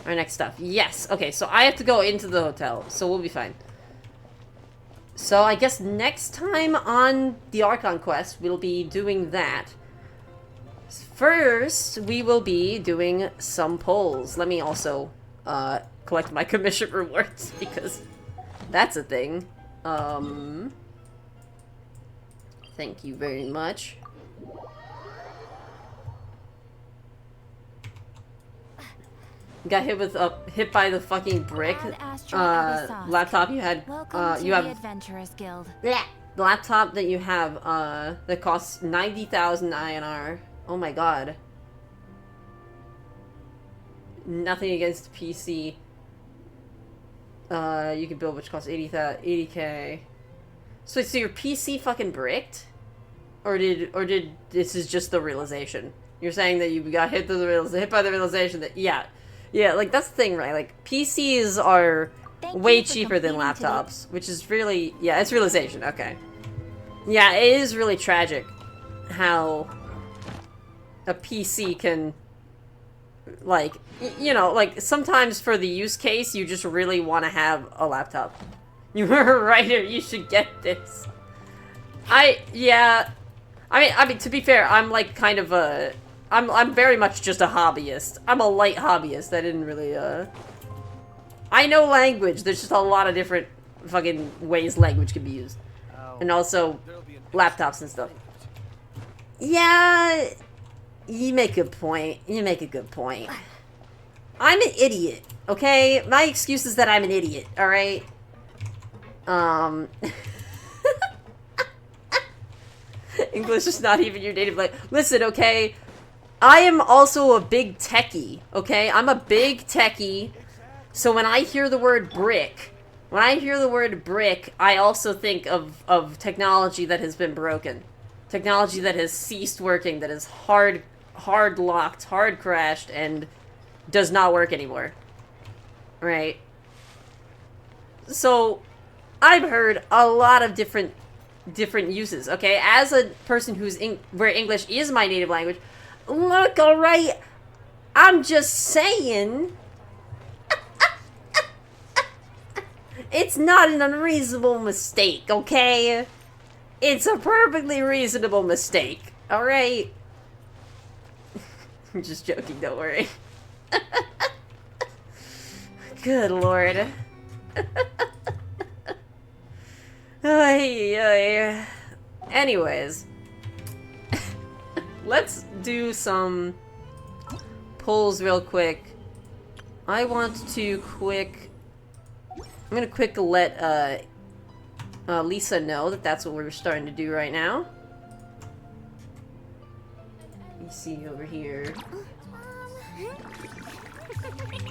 next stuff. Yes, okay, so I have to go into the hotel, so we'll be fine. So I guess next time on the Archon quest, we'll be doing that. First, we will be doing some pulls. Let me also collect my commission rewards, because that's a thing. Thank you very much. Got hit by the fucking brick. Laptop you had. You have Adventurers Guild. The laptop that you have that costs 90,000 INR. Oh my god. Nothing against PC. You can build which costs 80k. So your PC fucking bricked? Or did this is just the realization? You're saying that you got hit by the realization that yeah, like that's the thing, right? Like PCs are way cheaper than laptops, which is really it's realization. Okay. Yeah, it is really tragic how a PC can, like, you know, like sometimes for the use case you just really want to have a laptop. You were right here. You should get this. I mean, to be fair, I'm like kind of a, I'm very much just a hobbyist. I'm a light hobbyist. I didn't really, I know language. There's just a lot of different fucking ways language can be used. And also, laptops and stuff. Yeah, you make a good point. You make a good point. I'm an idiot, okay? My excuse is that I'm an idiot, alright? English is not even your native language. Listen, okay? I am also a big techie, okay? I'm a big techie. So when I hear the word brick, I also think of technology that has been broken. Technology that has ceased working, that is hard locked, hard crashed, and does not work anymore. Right? So, I've heard a lot of different uses, okay? As a person where English is my native language, look, alright, I'm just saying, it's not an unreasonable mistake, okay? It's a perfectly reasonable mistake, alright? I'm just joking, don't worry. Good lord. Anyways. Let's do some pulls real quick. I want to I'm gonna let Lisa know that that's what we're starting to do right now. You see over here.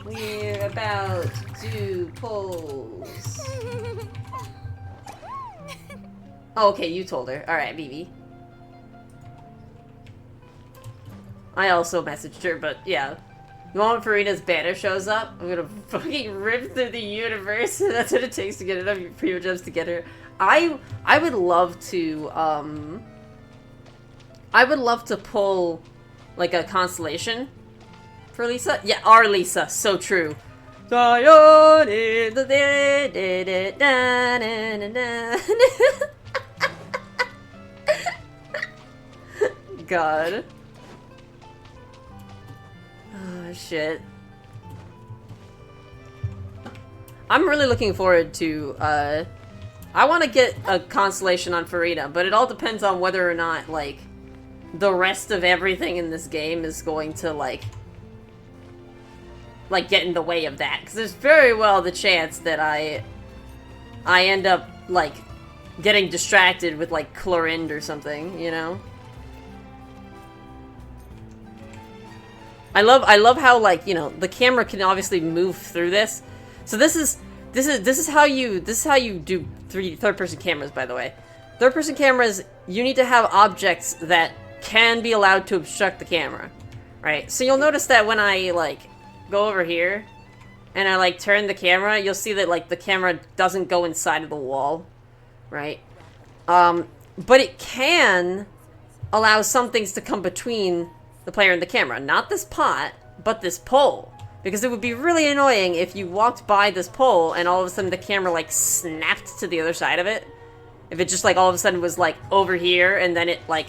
We're about to pulls. Oh, okay, you told her. Alright, BB. I also messaged her, but yeah. The moment Farina's banner shows up, I'm gonna fucking rip through the universe. That's what it takes to get enough primo gems to get her. I would love to, I would love to pull, like, a constellation for Lisa. Yeah, our Lisa. So true. God. Oh, shit. I'm really looking forward to, I want to get a constellation on Farina, but it all depends on whether or not, like, the rest of everything in this game is going to, like get in the way of that. Because there's very well the chance that I end up, like, getting distracted with, like, Chlorinde or something, you know? I love how, like, you know, the camera can obviously move through this. So this is how you do third-person cameras, by the way. Third-person cameras, you need to have objects that can be allowed to obstruct the camera, right? So you'll notice that when I, like, go over here and I, like, turn the camera, you'll see that, like, the camera doesn't go inside of the wall, right? But it can allow some things to come between the player and the camera. Not this pot, but this pole. Because it would be really annoying if you walked by this pole and all of a sudden the camera, like, snapped to the other side of it. If it just like all of a sudden was like over here and then it like,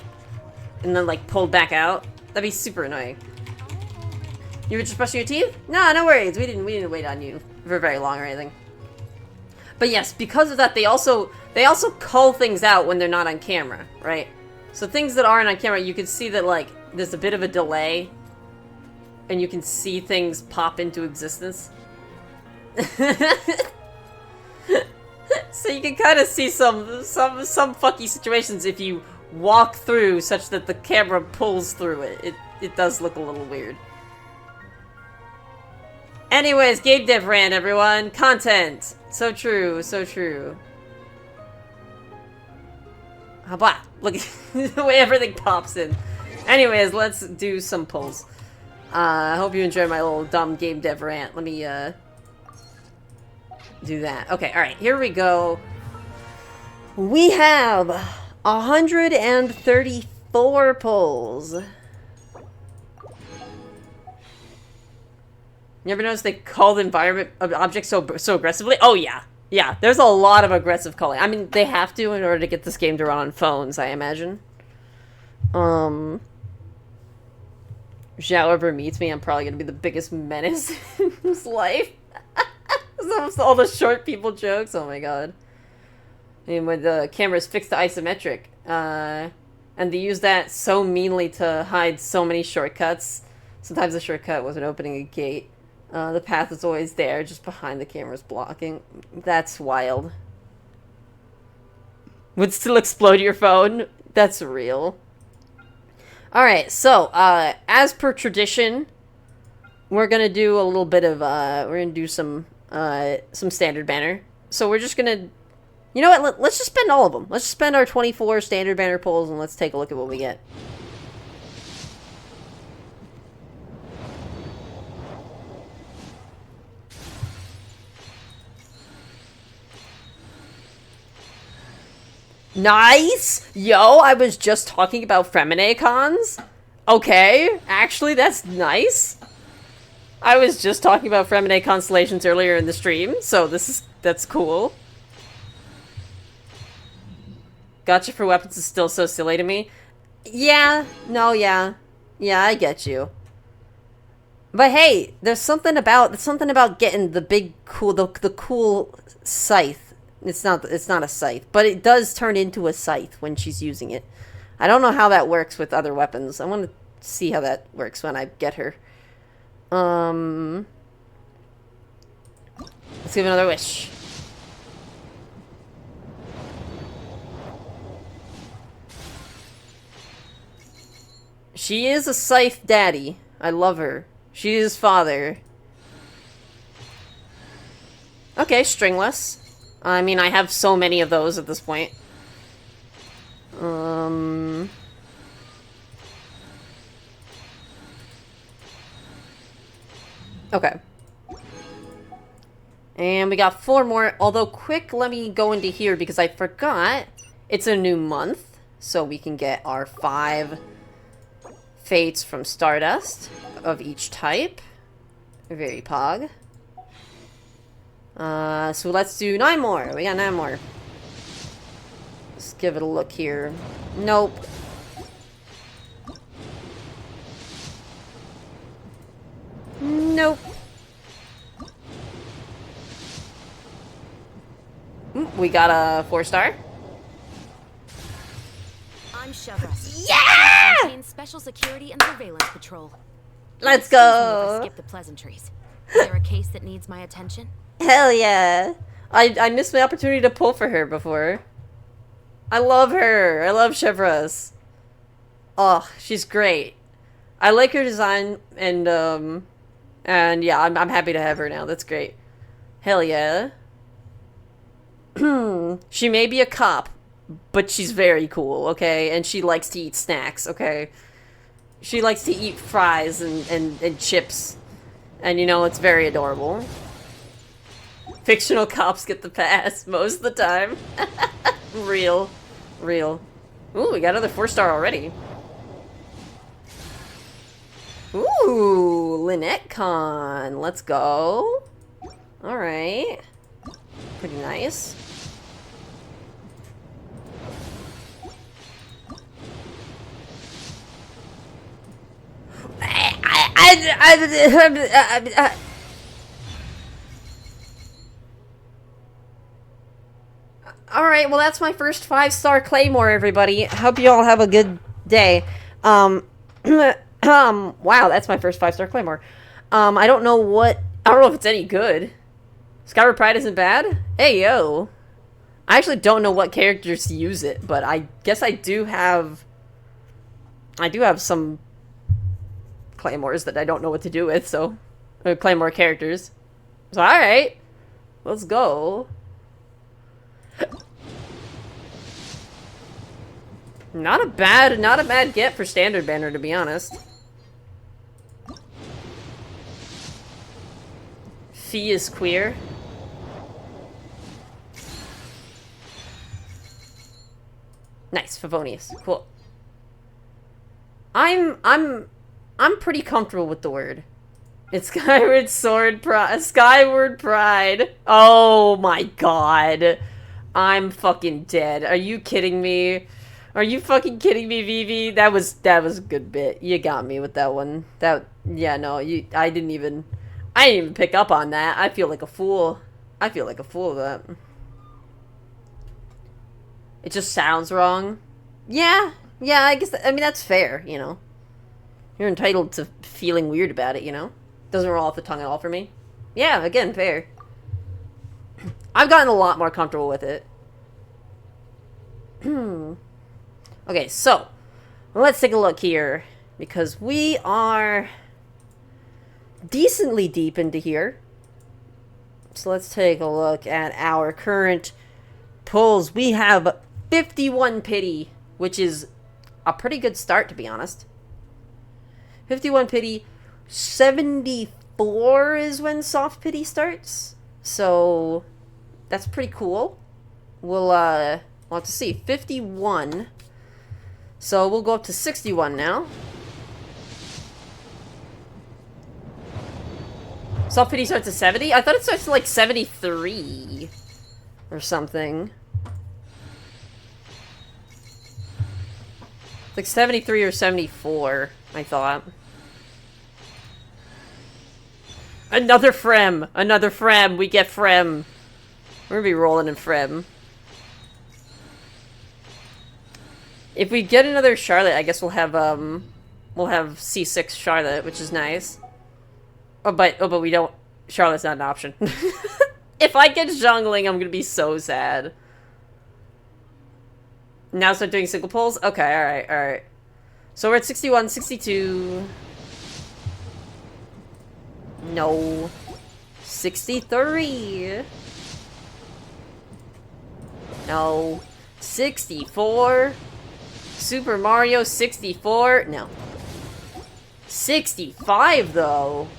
and then like pulled back out, that'd be super annoying. You were just brushing your teeth? No, no worries. We didn't wait on you for very long or anything. But yes, because of that, they also cull things out when they're not on camera, right? So things that aren't on camera, you can see that like there's a bit of a delay, and you can see things pop into existence. So you can kind of see some fucky situations if you walk through such that the camera pulls through it. It does look a little weird. Anyways, game dev rant, everyone. Content. So true, so true. How about look at the way everything pops in. Anyways, let's do some pulls. I hope you enjoyed my little dumb game dev rant. Let me do that. Okay, alright, here we go. We have 134 pulls. You ever notice they call the environment objects so aggressively? Oh yeah. Yeah, there's a lot of aggressive calling. I mean, they have to in order to get this game to run on phones, I imagine. If Zhao ever meets me, I'm probably gonna be the biggest menace in his life. All the short people jokes, oh my god. I mean, when the camera is fixed to isometric, and they use that so meanly to hide so many shortcuts. Sometimes the shortcut wasn't opening a gate. The path is always there, just behind the camera's blocking. That's wild. Would still explode your phone? That's real. Alright, so, as per tradition, we're gonna do a little bit of, we're gonna do some standard banner. So we're just gonna, you know what, let's just spend all of them. Let's just spend our 24 standard banner pulls and let's take a look at what we get. Nice! Yo, I was just talking about Femine cons. Okay, actually, that's nice. I was just talking about Femine constellations earlier in the stream, so that's cool. Gotcha for weapons is still so silly to me. Yeah, no, yeah. Yeah, I get you. But hey, there's something about getting the big cool, the cool scythe. It's not a scythe, but it does turn into a scythe when she's using it. I don't know how that works with other weapons. I want to see how that works when I get her. Let's give another wish. She is a scythe daddy. I love her. She is father. Okay, stringless. I mean, I have so many of those at this point. Okay. And we got 4 more. Although, quick, let me go into here because I forgot it's a new month. So we can get our 5 fates from Stardust of each type. Very pog. So let's do 9 more. We got 9 more. Let's give it a look here. Nope. Nope. We got a 4-star. I'm Chevros. Yeah! Maintain special security and surveillance patrol. Let's Excuse me if go. I skip the pleasantries. Is there a case that needs my attention? Hell yeah. I missed my opportunity to pull for her before. I love her. I love Chevros. Oh, she's great. I like her design and yeah, I'm happy to have her now. That's great. Hell yeah. She may be a cop, but she's very cool, okay? And she likes to eat snacks, okay? She likes to eat fries and chips. And, you know, it's very adorable. Fictional cops get the pass most of the time. Real. Real. Ooh, we got another 4-star already. Ooh, Lynette Con. Let's go. Alright. Pretty nice. Alright, well that's my first 5-star Claymore, everybody. Hope you all have a good day. Wow, that's my first 5-star Claymore. I don't know if it's any good. Skyward Pride isn't bad? Hey, yo. I actually don't know what characters use it, but I guess I do have some Claymores that I don't know what to do with, so... Claymore characters. So, alright. Let's go. Not a bad get for standard banner, to be honest. Fee is queer. Nice, Favonius. Cool. I'm pretty comfortable with the word. It's Skyward Pride. Oh my god. I'm fucking dead. Are you kidding me? Are you fucking kidding me, Vivi? That was a good bit. You got me with that one. I didn't even pick up on that. I feel like a fool. I feel like a fool of that. It just sounds wrong. Yeah, I guess, I mean, that's fair, you know. You're entitled to feeling weird about it, you know. Doesn't roll off the tongue at all for me. Yeah, again, fair. I've gotten a lot more comfortable with it. Okay, so, let's take a look here. Because we are decently deep into here. So let's take a look at our current pulls. We have 51 pity, which is a pretty good start, to be honest. 51 pity. 74 is when soft pity starts. So that's pretty cool. We'll have to see. 51. So we'll go up to 61 now. Soft pity starts at 70? I thought it starts at like 73 or something. Like 73 or 74, I thought. Another Frem! Another Frem! We get Frem! We're gonna be rolling in Frem. If we get another Charlotte, I guess we'll have C6 Charlotte, which is nice. But we don't... Charlotte's not an option. If I get jungling, I'm gonna be so sad. Now start doing single pulls? Okay, alright. So we're at 61, 62... No. 63. No. 64. Super Mario 64. No. 65 though.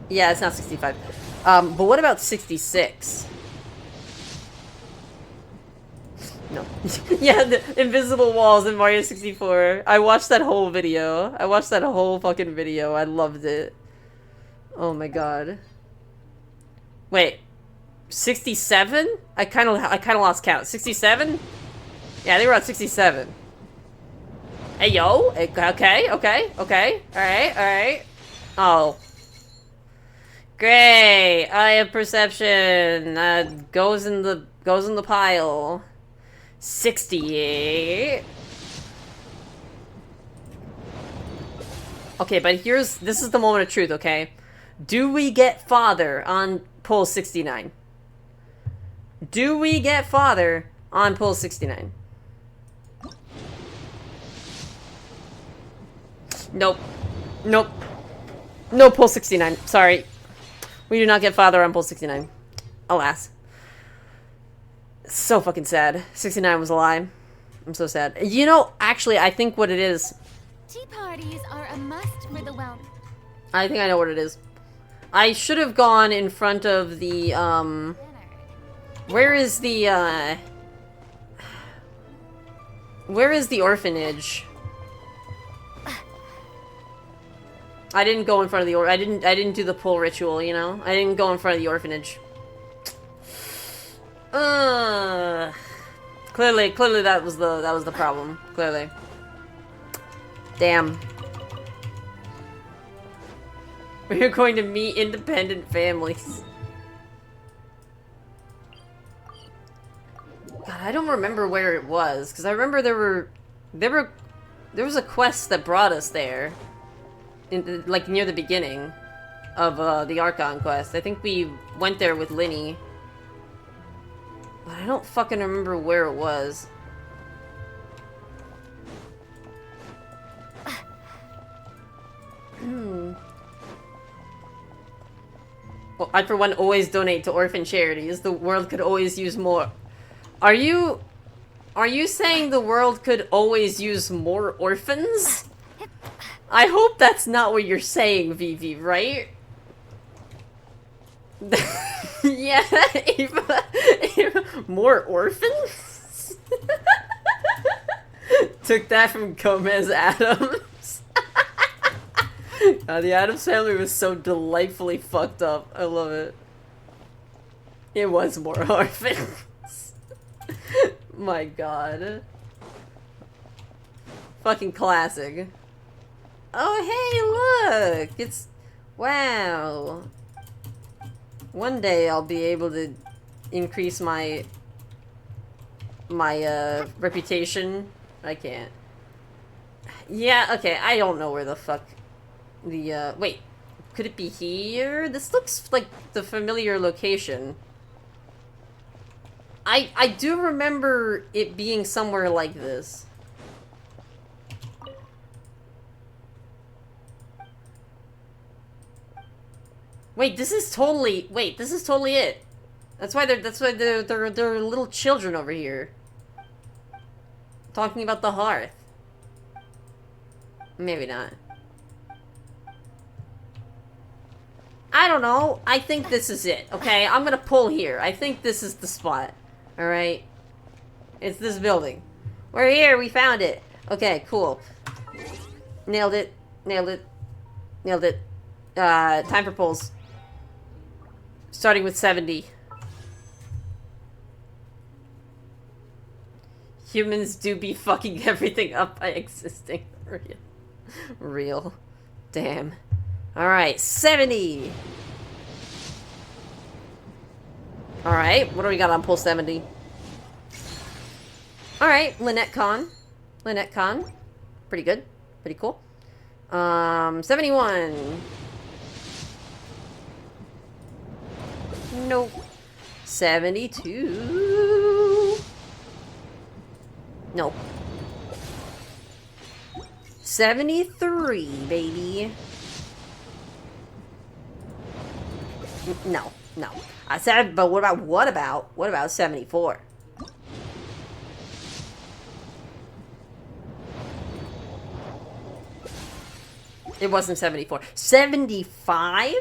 Yeah, it's not 65. But what about 66? No. Yeah, the invisible walls in Mario 64. I watched that whole video. I watched that whole fucking video. I loved it. Oh my god. Wait. 67? I kind of lost count. 67? Yeah, they were at 67. Hey, yo. Okay. Alright. Oh. Great. I have perception. Goes in the pile. 68. Okay, but this is the moment of truth, okay? Do we get father on pull 69? Do we get father on pull 69? Nope. No pull 69. Sorry. We do not get father on pull 69. Alas. So fucking sad. 69 was a lie. I'm so sad. You know, actually, I think what it is... Tea parties are a must for the wealthy. I think I know what it is. I should have gone in front of the, Where is the, Where is the orphanage? I didn't go in front of the I didn't do the pull ritual, you know? I didn't go in front of the orphanage. Clearly that was the problem. Clearly. Damn. We're going to meet independent families. God, I don't remember where it was, because I remember there was a quest that brought us there, like near the beginning of the Archon quest. I think we went there with Lyney, but I don't fucking remember where it was. Well, I for one always donate to orphan charities. The world could always use more. Are you saying the world could always use more orphans? I hope that's not what you're saying, Vivi, right? Yeah, Eva, more orphans? Took that from Gomez Adams. The Addams family was so delightfully fucked up. I love it. It was more orphans. My god. Fucking classic. Oh, hey, look! It's... Wow. One day I'll be able to increase my reputation. I can't. Yeah, okay, I don't know where the fuck the, wait. Could it be here? This looks like the familiar location. I do remember it being somewhere like this. Wait, this is totally it. That's why they're little children over here. Talking about the hearth. Maybe not. I don't know. I think this is it, okay? I'm gonna pull here. I think this is the spot. Alright? It's this building. We're here, we found it. Okay, cool. Nailed it. Nailed it. Nailed it. Time for pulls. Starting with 70. Humans do be fucking everything up by existing. Real. Damn. Alright, 70! Alright, what do we got on pull 70? Alright, Lynette Con. Lynette Con. Pretty good. Pretty cool. 71. Nope. 72. Nope. 73, baby. No, no. I said, but what about 74? It wasn't 74. 75?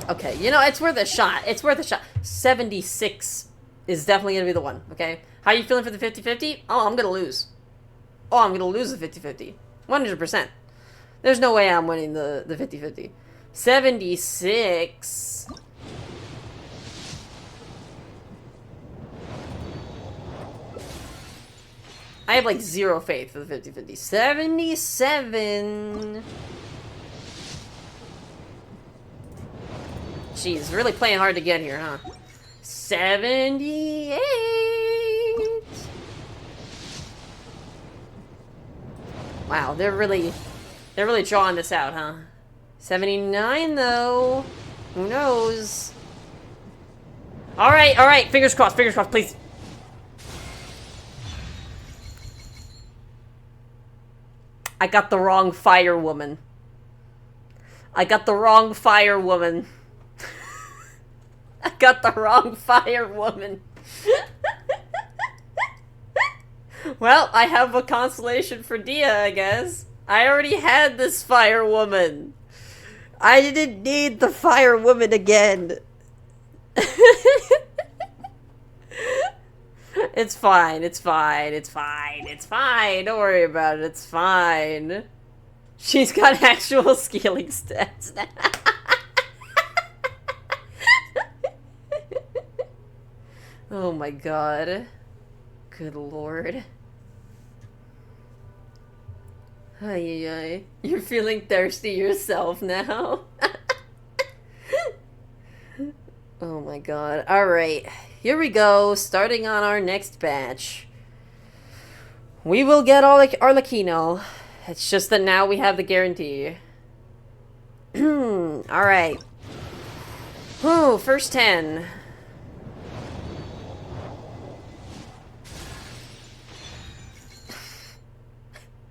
Okay, you know, it's worth a shot. It's worth a shot. 76 is definitely going to be the one, okay? How are you feeling for the 50-50? Oh, I'm going to lose. Oh, I'm going to lose the 50-50. 100%. There's no way I'm winning the 50-50. 76. I have, like, zero faith for the 50-50. 77. Jeez, really playing hard to get here, huh? 78. Wow, they're really drawing this out, huh? 79 though. Who knows? All right. Fingers crossed, please. I got the wrong fire woman. I got the wrong fire woman. Well, I have a consolation for Dia, I guess. I already had this fire woman. I didn't need the fire woman again. It's fine. Don't worry about it. It's fine. She's got actual scaling stats now. Oh my god. Good lord. Ay, ay, ay. You're feeling thirsty yourself now? Oh my god. Alright. Here we go. Starting on our next batch. We will get Arlecchino. It's just that now we have the guarantee. Alright. Whew, first 10.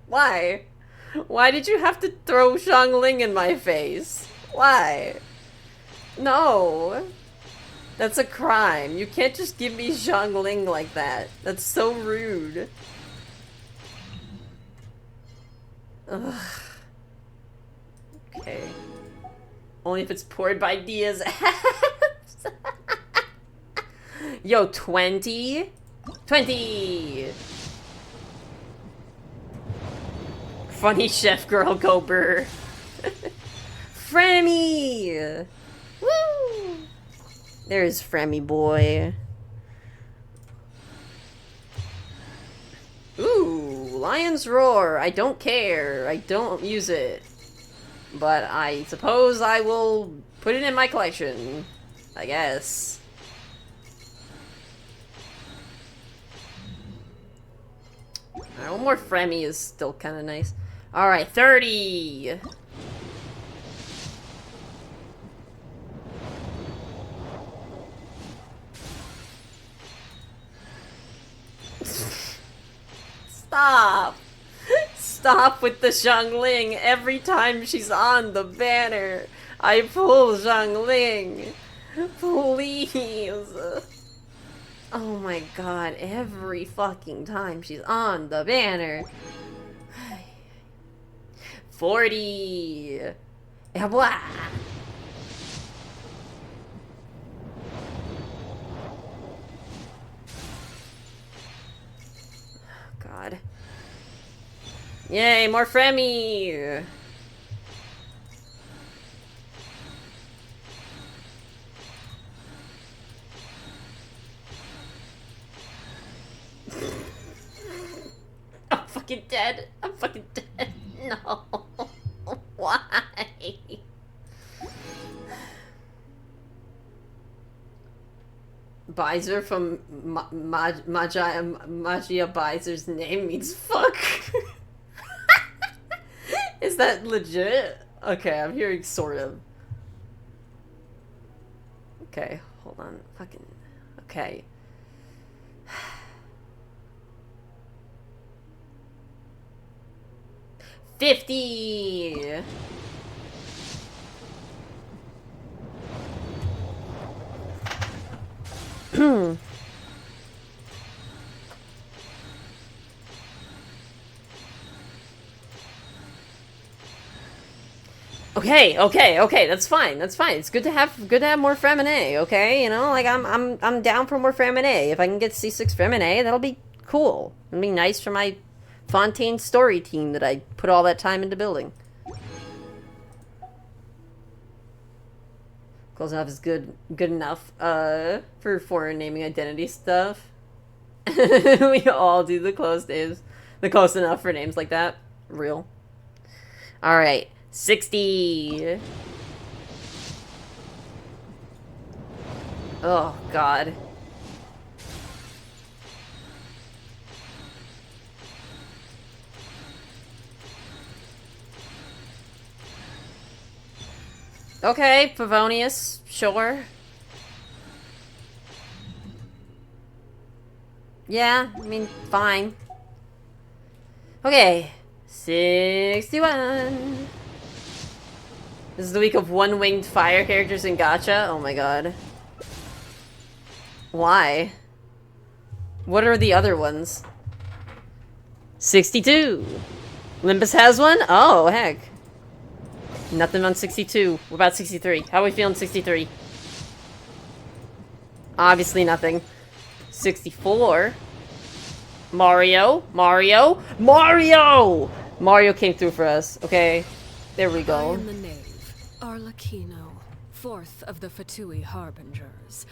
Why? Why did you have to throw Xiangling in my face? Why? No. That's a crime. You can't just give me Xiangling like that. That's so rude. Ugh. Okay. Only if it's poured by Dia's ass. Yo, 20? 20! Funny chef girl, go burr. Fremy! Woo! There's Fremy boy. Ooh, Lion's Roar. I don't care. I don't use it. But I suppose I will put it in my collection. I guess. Alright, one more Fremy is still kind of nice. Alright, 30! Stop! Stop with the Xiangling. Every time she's on the banner, I pull Xiangling. Please. Oh my god, every fucking time she's on the banner. 40. Yeah, blah. God. Yay, more Fremy! I'm fucking dead. I'm fucking dead. No. Why? Bizer from Magia Bizer's name means fuck. Is that legit? Okay, I'm hearing sort of. Okay, hold on. Fucking. Okay. $50. Okay, that's fine. That's fine. It's good to have more Femine, okay? You know, like I'm down for more Femine. If I can get C6 Femine, that'll be cool. It'll be nice for my Fontaine story team that I put all that time into building. Close enough is good enough for foreign naming identity stuff. We all do the close names. The close enough for names like that. Real. Alright. 60. Oh, God. Okay, Favonius, sure. Yeah, I mean, fine. Okay, 61. This is the week of one-winged fire characters in Gacha. Oh my god. Why? What are the other ones? 62. Limbus has one? Oh, heck. Nothing on 62. What about 63? How are we feeling 63? Obviously nothing. 64. Mario. Mario came through for us. Okay. There we go. I am the knave, Arlecchino, fourth of the Fatui Harbingers.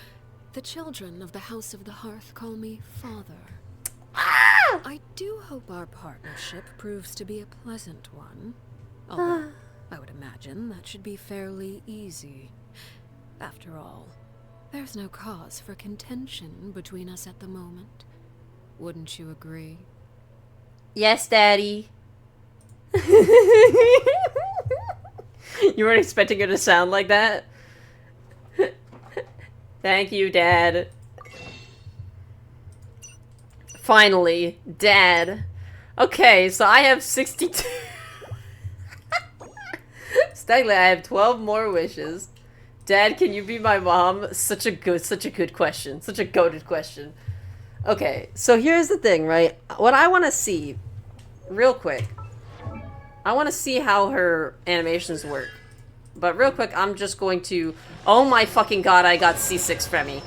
The children of the House of the Hearth call me Father. I do hope our partnership proves to be a pleasant one. Although, I would imagine that should be fairly easy. After all, there's no cause for contention between us at the moment. Wouldn't you agree? Yes, Daddy. You weren't expecting her to sound like that? Thank you, Dad. Finally, Dad. Okay, so I have 62. Technically, I have 12 more wishes. Dad, can you be my mom? Such a good question. Such a goated question. Okay, so here's the thing, right? What I want to see, real quick, I want to see how her animations work. But real quick, I'm just going to... Oh my fucking god, I got C6 Fremi.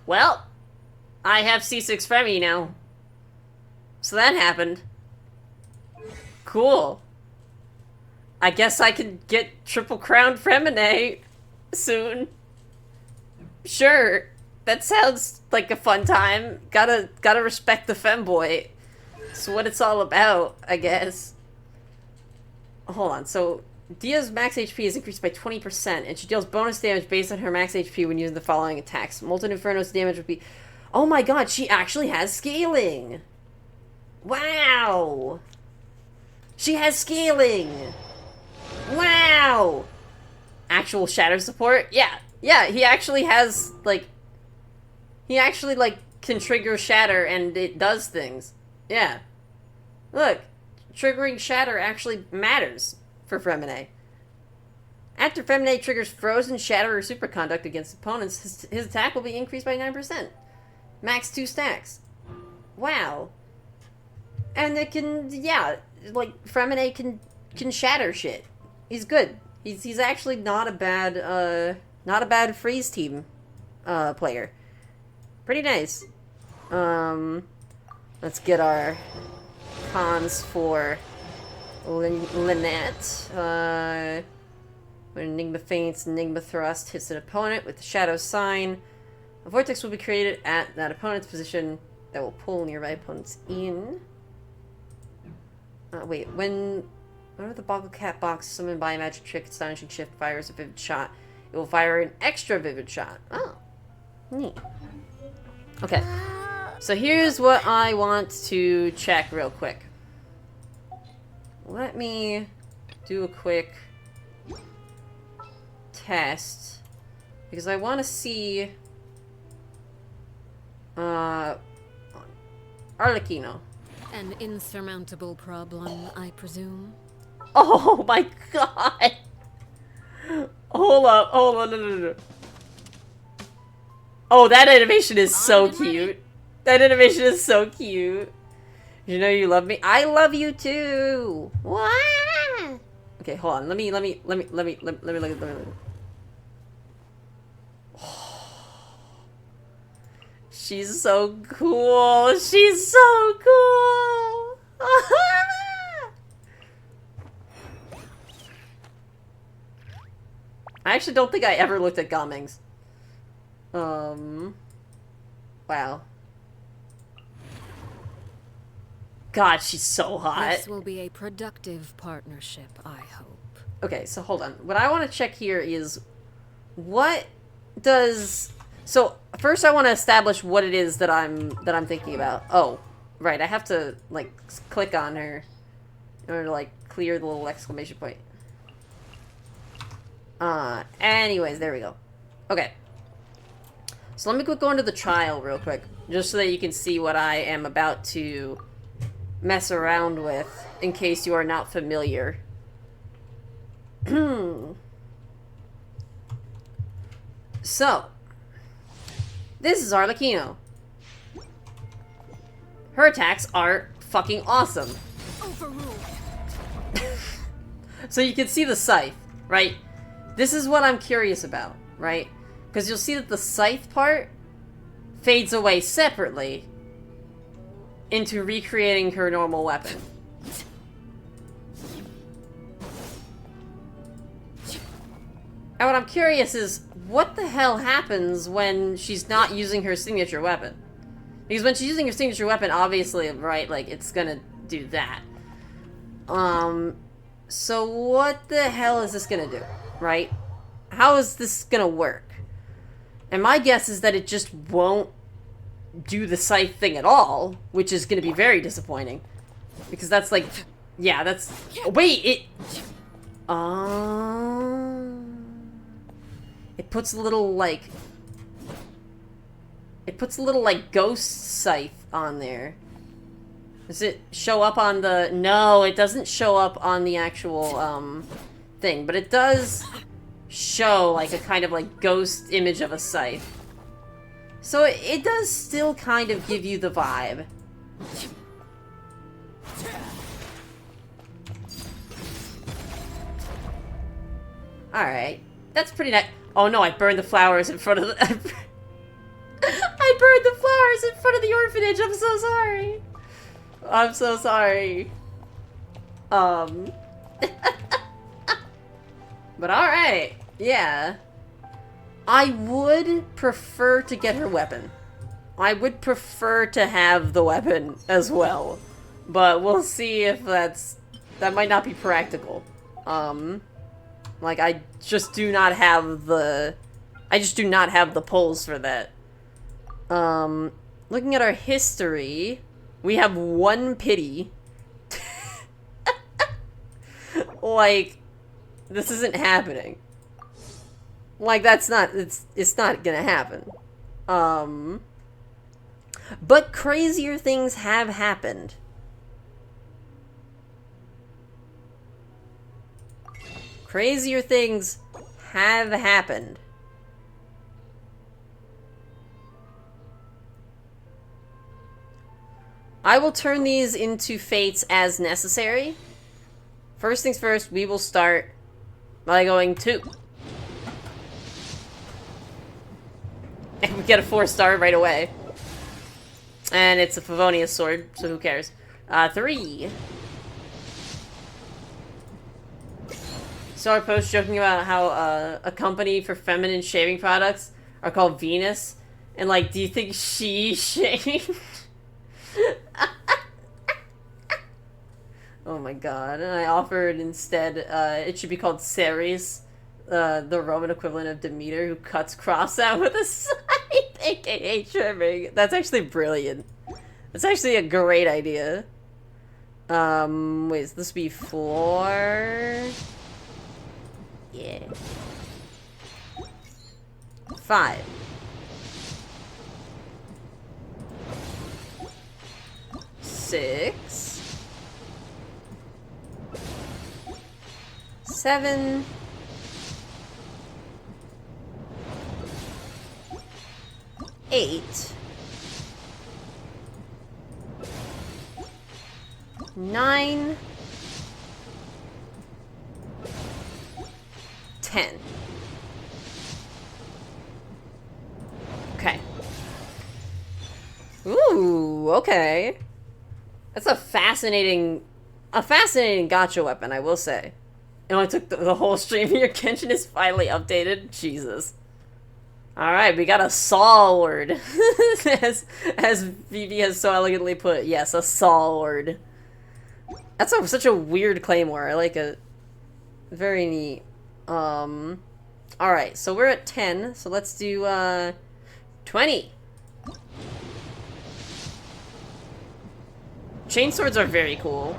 Well, I have C6 Fremi now. So that happened. Cool. I guess I can get Triple Crown Fremine soon. Sure. That sounds like a fun time. Gotta respect the femboy. It's what it's all about, I guess. Hold on, so Dia's max HP is increased by 20%, and she deals bonus damage based on her max HP when using the following attacks. Molten Inferno's damage would be... Oh my god, she actually has scaling! Wow! She has scaling! Wow! Actual shatter support? Yeah, he actually has, like... He actually, like, can trigger shatter and it does things. Yeah. Look, triggering shatter actually matters for Fremine. After Fremine triggers frozen, shatter, or superconduct against opponents, his attack will be increased by 9%. Max 2 stacks. Wow. And it can, yeah, like, Fremine can shatter shit. He's good. He's actually not a bad freeze team player. Pretty nice. Let's get our cons for Lynette. When Enigma faints, Enigma thrust hits an opponent with the shadow sign. A vortex will be created at that opponent's position that will pull nearby opponents in. Wait, whenever the Boggle Cat box summoned by a magic trick, Astonishing Shift fires a vivid shot, it will fire an extra vivid shot. Oh, neat. Okay, so here's what I want to check real quick. Let me do a quick test, because I want to see Arlecchino. An insurmountable problem, I presume? Oh my god! Hold up, hold on, no. Oh, that animation is so cute. That animation is so cute. You know you love me? I love you too! Wah! Okay, hold on, let me look at She's so cool. She's so cool. I actually don't think I ever looked at Gaming's. Wow. God, she's so hot. This will be a productive partnership, I hope. Okay, so hold on. What I want to check here is what does... So, first I want to establish what it is that I'm thinking about. Oh, right, I have to, like, click on her in order to, like, clear the little exclamation point. Anyways, there we go. Okay. So let me go into the trial real quick, just so that you can see what I am about to mess around with, in case you are not familiar. So, this is Arlecchino. Her attacks are fucking awesome. Overruled. So you can see the scythe, right? This is what I'm curious about, right? Because you'll see that the scythe part fades away separately into recreating her normal weapon. And what I'm curious is, what the hell happens when she's not using her signature weapon? Because when she's using her signature weapon, obviously, right, like, it's gonna do that. So what the hell is this gonna do, right? How is this gonna work? And my guess is that it just won't do the scythe thing at all, which is gonna be very disappointing. Because that's like, yeah, that's, wait, it puts a little, like, ghost scythe on there. Does it show up on the... No, it doesn't show up on the actual, thing. But it does show, like, a kind of, like, ghost image of a scythe. So it does still kind of give you the vibe. Alright. That's pretty nice. Oh no, I burned the flowers in front of the... I burned the flowers in front of the orphanage. I'm so sorry. I'm so sorry. But alright. Yeah. I would prefer to get her weapon. I would prefer to have the weapon as well. But we'll see if that might not be practical. Like, I just do not have the pulls for that. Looking at our history, we have 1 pity. Like, this isn't happening. Like, it's not gonna happen. But crazier things have happened. Crazier things have happened. I will turn these into fates as necessary. First things first, we will start by going 2. And we get a 4-star right away. And it's a Favonius sword, so who cares? 3. Saw a post joking about how a company for feminine shaving products are called Venus. And like, do you think she shaved? Oh my god. And I offered instead, it should be called Ceres, the Roman equivalent of Demeter, who cuts cross out with a scythe, aka trimming. That's actually brilliant. That's actually a great idea. Wait, so this would be 4... Yeah. 5. 6. 7. 8. 9. 10. Okay. Ooh, okay. That's a fascinating gacha weapon, I will say. It only took the whole stream here. Genshin is finally updated. Jesus. Alright, we got a sword. as Vivi has so elegantly put. Yes, a sword. That's such a weird claymore. I like it. Very neat. Alright, so we're at 10, so let's do, 20. Chainswords are very cool.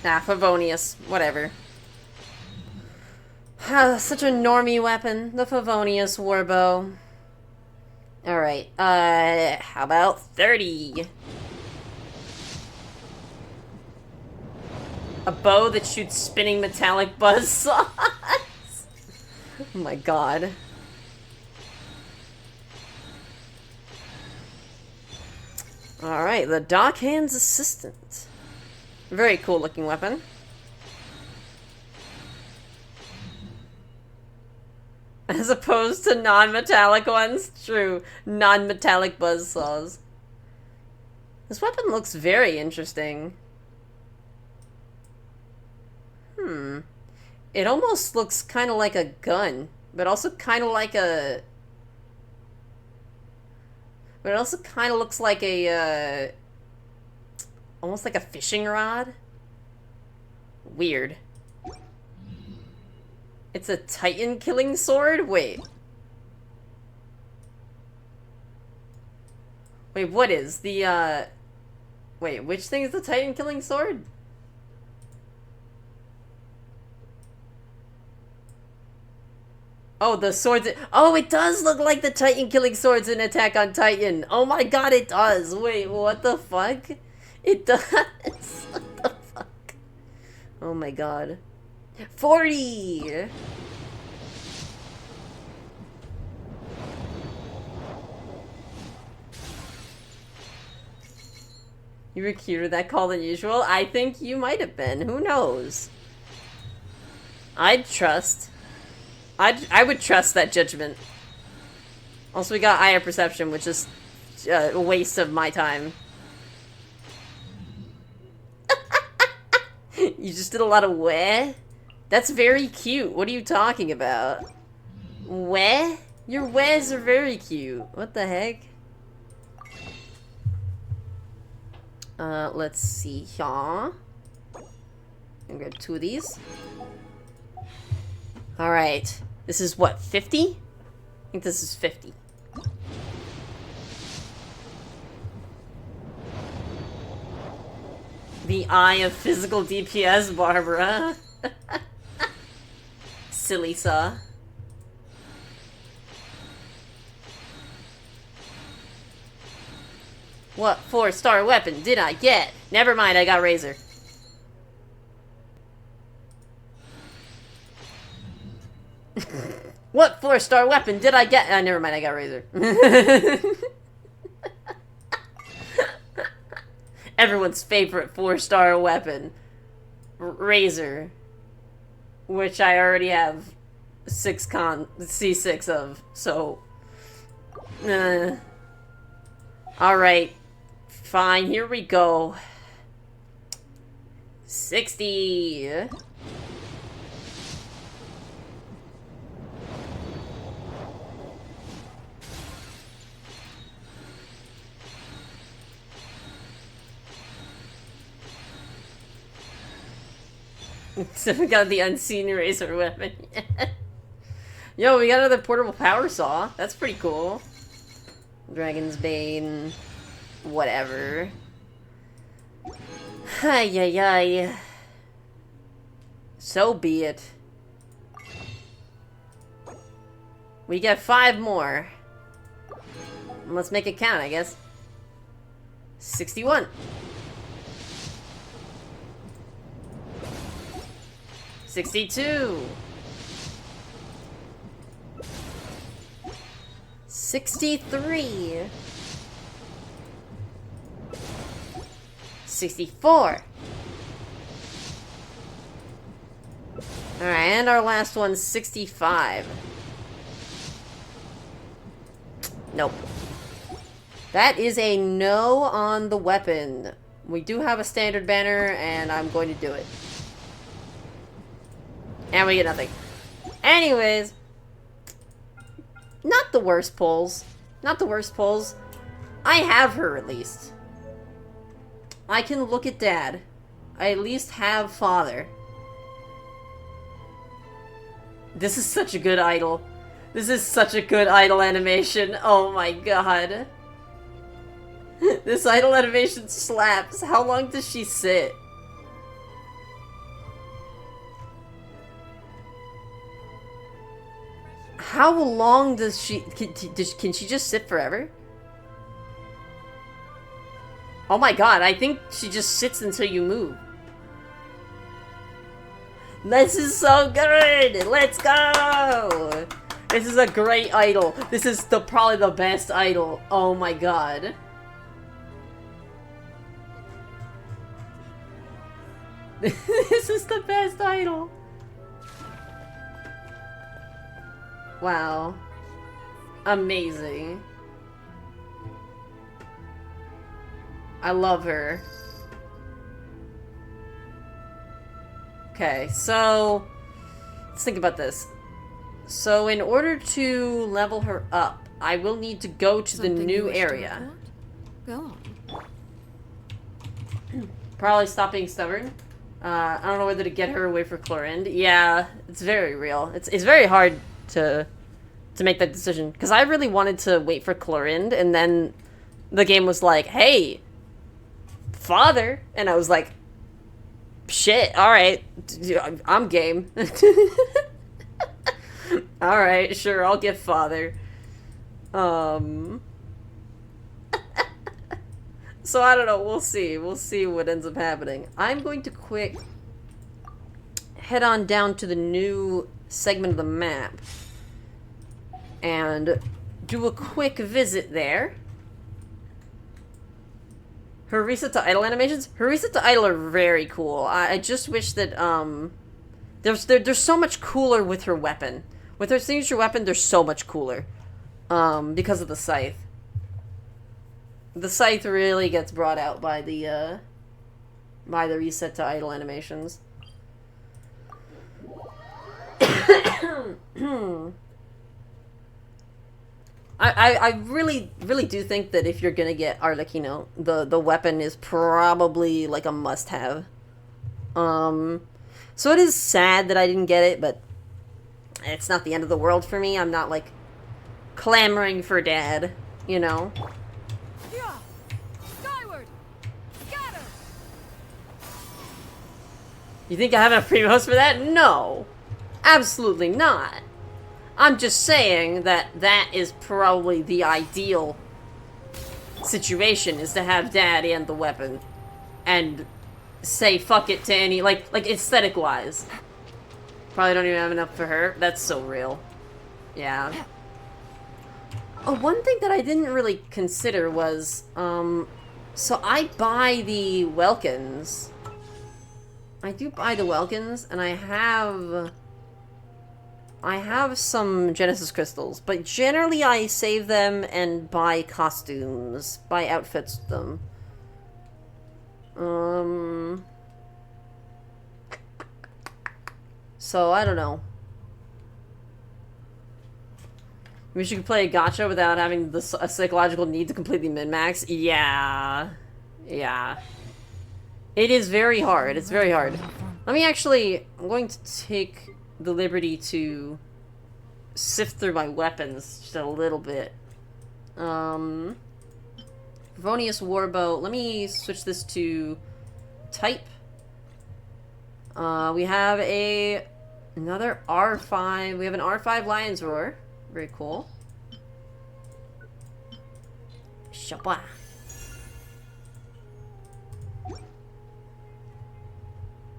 Favonius, whatever. Such a normie weapon, the Favonius warbow. Alright, how about 30? A bow that shoots spinning metallic buzzsaws. Oh my god. Alright, the Dockhand's Assistant. Very cool looking weapon. As opposed to non-metallic ones. True. Non-metallic buzzsaws. This weapon looks very interesting. It almost looks kind of like a gun, but also kind of like a... But it also kind of looks like a, almost like a fishing rod. Weird. It's a Titan killing sword? Wait. Wait, what is the, Wait, which thing is the Titan killing sword? Oh, the swords. Oh, it does look like the Titan killing swords in Attack on Titan. Oh my god, it does. Wait, what the fuck? It does. What the fuck? Oh my god. 40! You were cuter that call than usual? I think you might have been. Who knows? I'd trust. I would trust that judgment. Also, we got higher perception, which is a waste of my time. You just did a lot of weh? That's very cute. What are you talking about? Weh? Your wehs are very cute. What the heck? Let's see here. I'm gonna grab 2 of these. Alright. This is what, 50? I think this is 50. The eye of physical DPS, Barbara. Silly saw. What 4-star weapon did I get? Never mind, I got Razor. What 4-star weapon did I get? Never mind, I got Razor. Everyone's favorite 4-star weapon. Razor. Which I already have C6 of, so... Alright. Fine, here we go. 60. So we got the unseen razor weapon. Yo, we got another portable power saw. That's pretty cool. Dragon's Bane. Whatever. Ay, ay, ay. So be it. We get 5 more. Let's make it count, I guess. 61. 62. 63. 64. Alright, and our last one's 65. Nope. That is a no on the weapon. We do have a standard banner, and I'm going to do it. And we get nothing. Anyways. Not the worst pulls. Not the worst pulls. I have her, at least. I can look at Dad. I at least have Father. This is such a good idol. This is such a good idol animation. Oh my god. This idol animation slaps. How long does she sit? How long does she... Can she just sit forever? Oh my god, I think she just sits until you move. This is so good! Let's go! This is a great idol. This is probably the best idol. Oh my god. This is the best idol. Wow. Amazing. I love her. Okay, so let's think about this. So in order to level her up, I will need to go to Something the you new wish to area. report? Go on. Probably stop being stubborn. I don't know whether to get her away for Chlorind. Yeah, it's very real. It's very hard to make that decision. Because I really wanted to wait for Chlorind, and then the game was like, hey, father. And I was like, shit, alright. I'm game. Alright, sure, I'll get father. So I don't know, we'll see. We'll see what ends up happening. I'm going to head on down to the new segment of the map and do a quick visit there. Her reset to idle animations? Her reset to idle are very cool. I just wish that, they're so much cooler with her weapon. With her signature weapon, they're so much cooler. Because of the scythe. The scythe really gets brought out by the reset to idle animations. I really do think that if you're gonna get Arlecchino, the weapon is probably like a must-have. So it is sad that I didn't get it, but it's not the end of the world for me. I'm not like clamoring for dad, you know? Yeah. Skyward. Scatter. You think I have enough primos for that? No. Absolutely not. I'm just saying that that is probably the ideal situation, is to have dad and the weapon. And say fuck it to any, like aesthetic-wise. Probably don't even have enough for her. That's so real. Yeah. Oh, one thing that I didn't really consider was, so I buy the Welkins. I do buy the Welkins, and I have some Genesis crystals, but generally I save them and buy costumes, buy outfits with them. So I don't know. Wish you could play a gacha without having a psychological need to complete the min-max. Yeah. Yeah. It is very hard. It's very hard. I'm going to take the liberty to sift through my weapons just a little bit. Favonius Warbow. Let me switch this to type. We have another R5. We have an R5 Lion's Roar. Very cool. Shabba.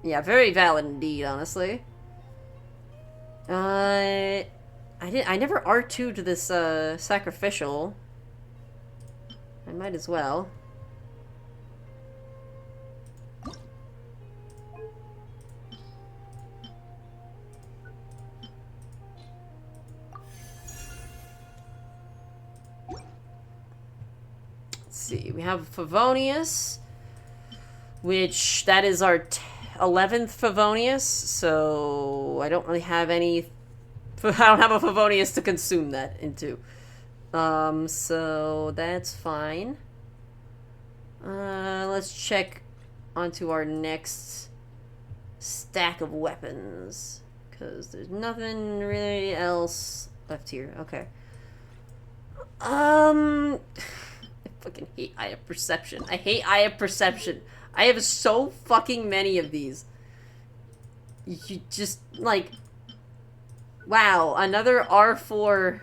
Yeah, very valid indeed, honestly. I never R2'd to this sacrificial. I might as well. See, we have Favonius, which that is our 11th Favonius, so I don't really have any. I don't have a Favonius to consume that into. So that's fine. Let's check onto our next stack of weapons, because there's nothing really else left here. Okay. I fucking hate Eye of Perception. I hate Eye of Perception. I have so fucking many of these. You just, like... Wow, another R4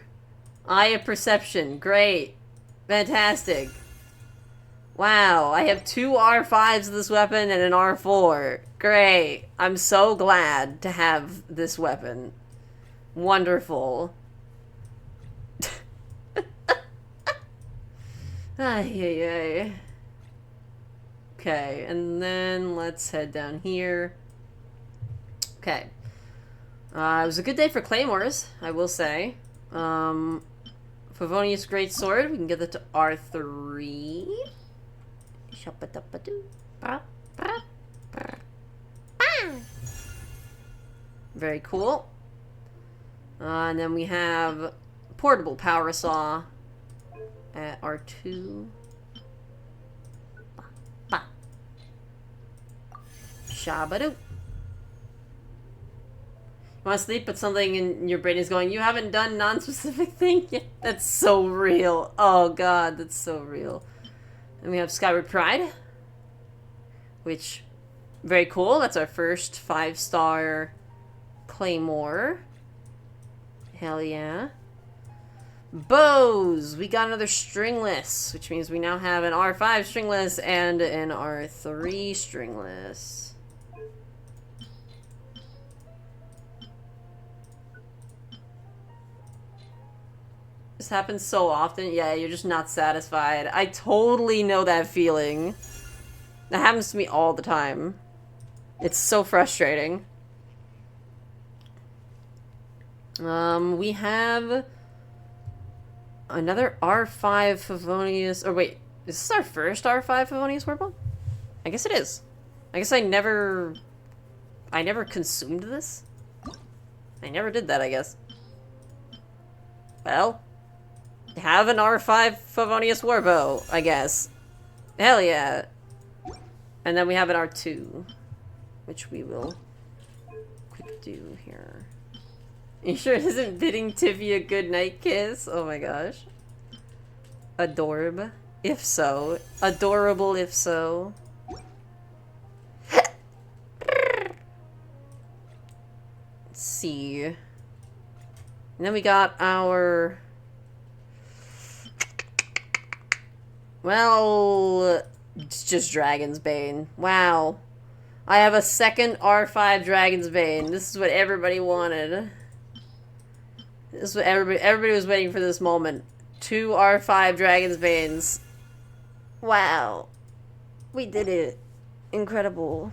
Eye of Perception. Great. Fantastic. Wow, I have 2 R5s of this weapon and an R4. Great. I'm so glad to have this weapon. Wonderful. Ay, ay, ay. Okay, and then let's head down here. Okay. It was a good day for claymores, I will say. Favonius Greatsword. We can get that to R3. Very cool. And then we have Portable Power Saw at R2. Shabadoo. You want to sleep, but something in your brain is going, you haven't done non-specific thing yet. That's so real. Oh god, that's so real. And we have Skyward Pride, which, very cool. That's our first 5-star Claymore. Hell yeah. Bows! We got another stringless, which means we now have an R5 stringless and an R3 stringless. This happens so often. Yeah, you're just not satisfied. I totally know that feeling. That happens to me all the time. It's so frustrating. We have another R5 Favonius. Or wait, is this our first R5 Favonius Warble? I guess it is. I guess I never consumed this. I never did that, I guess. Well, have an R5 Favonius Warbow, I guess. Hell yeah. And then we have an R2, which we will quick do here. You sure it isn't bidding Tiffy a good night kiss? Oh my gosh. Adorb, if so. Adorable, if so. Let's see. And then we got our... Well, it's just Dragon's Bane. Wow. I have a second R5 Dragon's Bane. This is what everybody wanted. This is what everybody was waiting for this moment. 2 R5 Dragon's Banes. Wow. We did it. Incredible.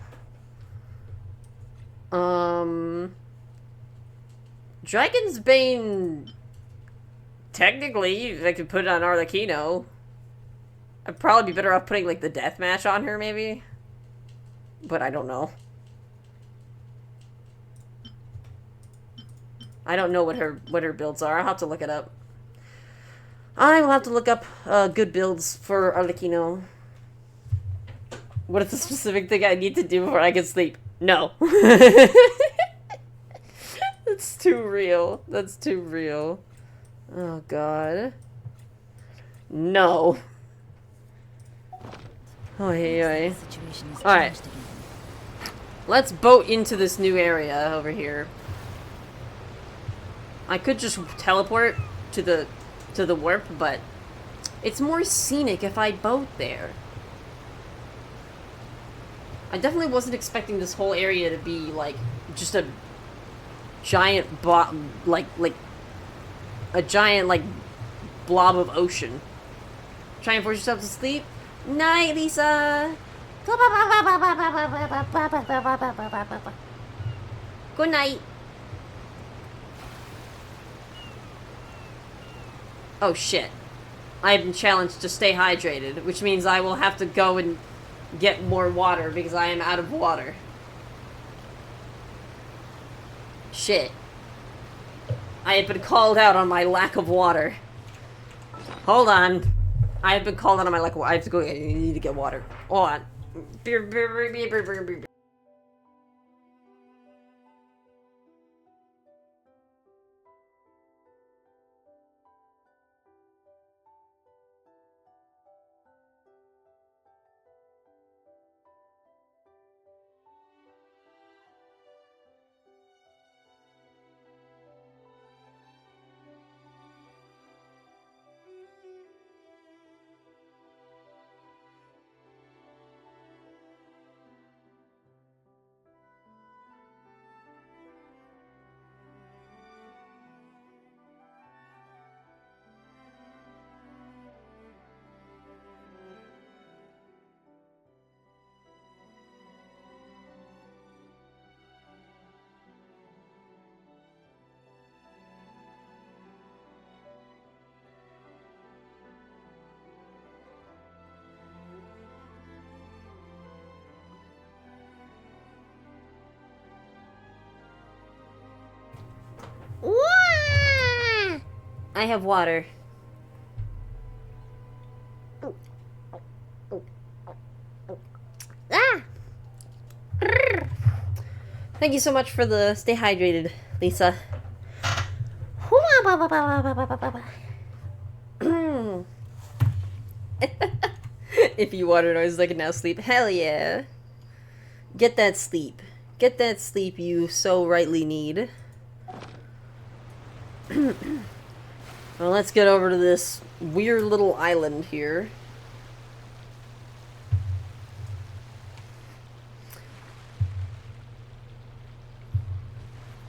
Dragon's Bane, technically, I could put it on Arlecchino. I'd probably be better off putting, like, the deathmatch on her, maybe. But I don't know. I don't know what her builds are. I'll have to look it up. I will have to look up good builds for Arlecchino. What is the specific thing I need to do before I can sleep? No. That's too real. That's too real. Oh, God. No. Oh, hey. Alright. Let's boat into this new area over here. I could just teleport to the warp, but it's more scenic if I boat there. I definitely wasn't expecting this whole area to be like just a giant like a giant like blob of ocean. Try and force yourself to sleep. Night, Lisa. Good night. Oh shit. I have been challenged to stay hydrated, which means I will have to go and get more water because I am out of water. Shit. I have been called out on my lack of water. Hold on. I have been called out on my lack of water. I have to go. I need to get water. Hold on. I have water. Ah! Thank you so much for the stay hydrated, Lisa. If you water noise, I can now sleep. Hell yeah. Get that sleep. Get that sleep you so rightly need. Well, let's get over to this weird little island here.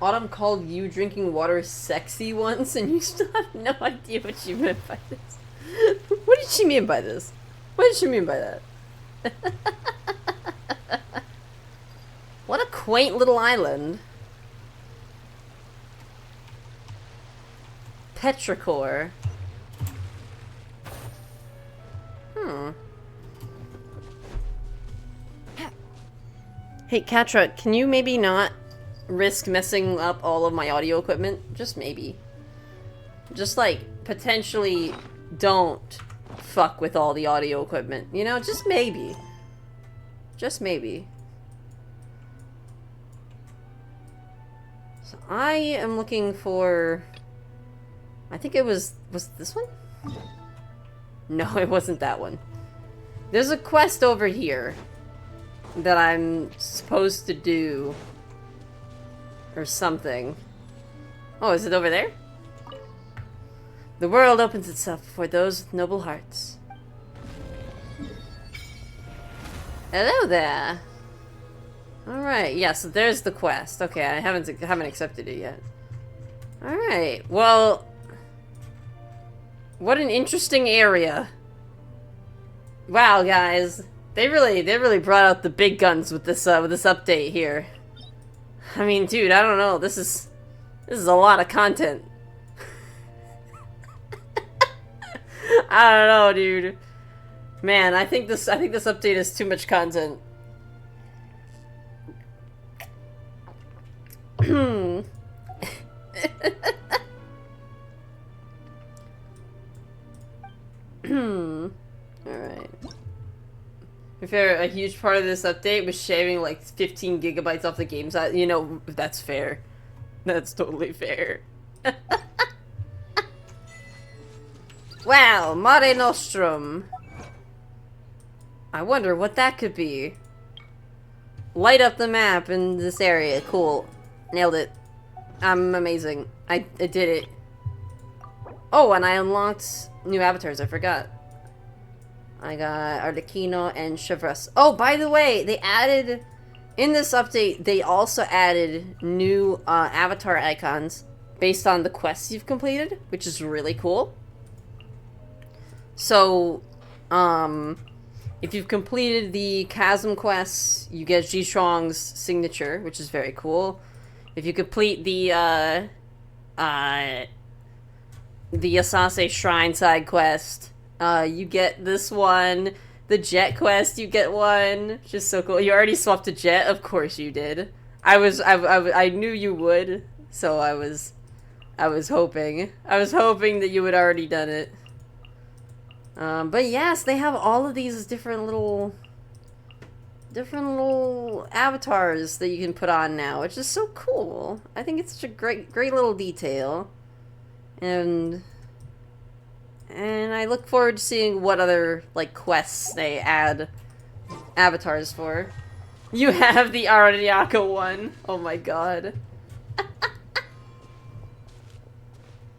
Autumn called you drinking water sexy once, and you still have no idea what she meant by this. What did she mean by this? What did she mean by that? What a quaint little island. Petrichor. Hey, Katra, can you maybe not risk messing up all of my audio equipment? Just maybe. Just, like, potentially don't fuck with all the audio equipment. You know, just maybe. Just maybe. So I am looking for... I think it was this one? No, it wasn't that one. There's a quest over here that I'm supposed to do. Or something. Oh, is it over there? The world opens itself before those with noble hearts. Hello there. Alright, yeah, so there's the quest. Okay, I haven't accepted it yet. Alright, well... What an interesting area. Wow, guys. They really brought out the big guns with this update here. I mean, dude, I don't know. This is a lot of content. I don't know, dude. Man, I think this update is too much content. Alright. If a huge part of this update was shaving like 15 gigabytes off the game size, you know, that's fair. That's totally fair. Wow, Mare Nostrum. I wonder what that could be. Light up the map in this area. Cool. Nailed it. I'm amazing. I did it. Oh, and I unlocked new avatars. I forgot. I got Arlecchino and Chevreuse. Oh, by the way, they added... In this update, they also added new avatar icons based on the quests you've completed, which is really cool. So, if you've completed the Chasm quests, you get G-Strong's signature, which is very cool. If you complete the Asase Shrine side quest, you get this one. The Jet quest, you get one. Just so cool. You already swapped a Jet? Of course you did. I knew you would, so I was hoping. I was hoping that you had already done it. But yes, they have all of these different little avatars that you can put on now, which is so cool. I think it's such a great little detail. And I look forward to seeing what other, like, quests they add avatars for. You have the Arlecchino one. Oh my god.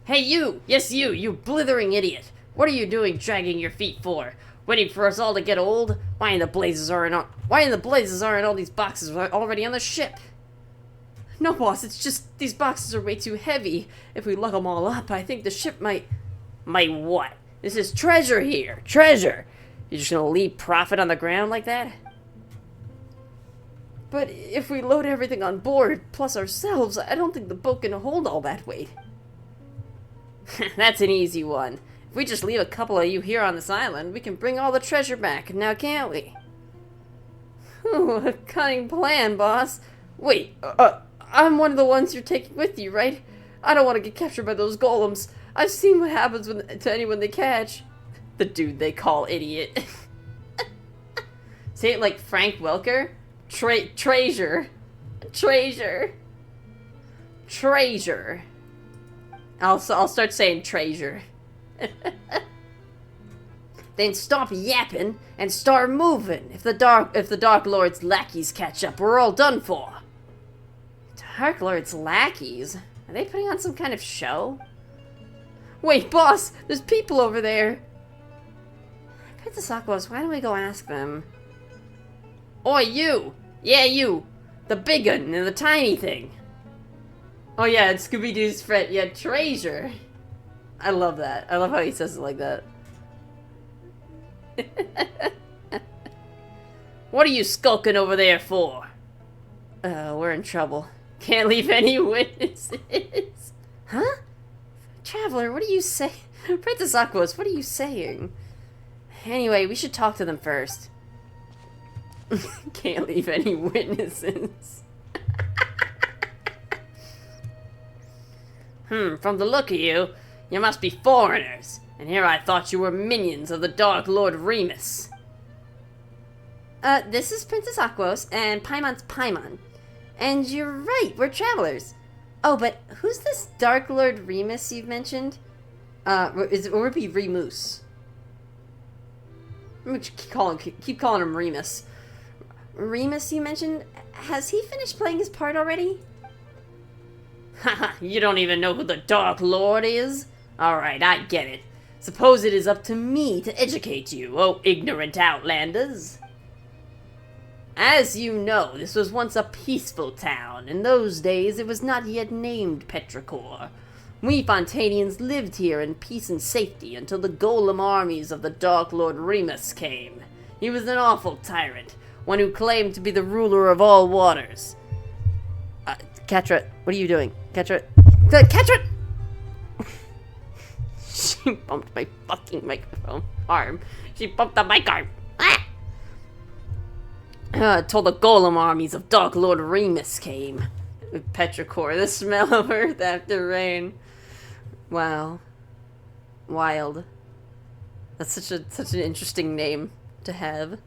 Hey you! Yes you blithering idiot! What are you doing dragging your feet for? Waiting for us all to get old? Why in the blazes aren't all these boxes already on the ship? No, boss, it's just these boxes are way too heavy. If we lug them all up, I think the ship might... Might what? This is treasure here. Treasure! You're just gonna leave profit on the ground like that? But if we load everything on board, plus ourselves, I don't think the boat can hold all that weight. That's an easy one. If we just leave a couple of you here on this island, we can bring all the treasure back, now can't we? Ooh, a cunning plan, boss. Wait, I'm one of the ones you're taking with you, right? I don't want to get captured by those golems. I've seen what happens to anyone they catch. The dude they call idiot. Say it like Frank Welker. Treasure. I'll start saying treasure. Then stop yapping and start moving. If the Dark Lord's lackeys catch up, we're all done for. Dark Lord's lackeys? Are they putting on some kind of show? Wait, boss! There's people over there! Princess Aquos, why don't we go ask them? Oi, you! Yeah, you! The big one and the tiny thing! Oh yeah, it's Scooby-Doo's friend. Yeah, treasure. I love that. I love how he says it like that. What are you skulking over there for? We're in trouble. Can't leave any witnesses. Huh? Traveler, what are you saying? Princess Aquos, what are you saying? Anyway, we should talk to them first. Can't leave any witnesses. From the look of you, you must be foreigners. And here I thought you were minions of the Dark Lord Remus. This is Princess Aquos, and Paimon's Paimon. And you're right, we're travelers. Oh, but who's this Dark Lord Remus you've mentioned? Or would it be Remus? I'm gonna keep calling him Remus. Remus, you mentioned? Has he finished playing his part already? Haha, you don't even know who the Dark Lord is? Alright, I get it. Suppose it is up to me to educate you, oh ignorant outlanders. As you know, this was once a peaceful town. In those days, it was not yet named Petrichor. We Fontanians lived here in peace and safety until the golem armies of the Dark Lord Remus came. He was an awful tyrant, one who claimed to be the ruler of all waters. Catra, what are you doing? Catra! Catra! She bumped my fucking microphone arm. She bumped the mic arm. Told the golem armies of Dark Lord Remus came. Petrichor, the smell of earth after rain. Wow. Wild. That's such an interesting name to have.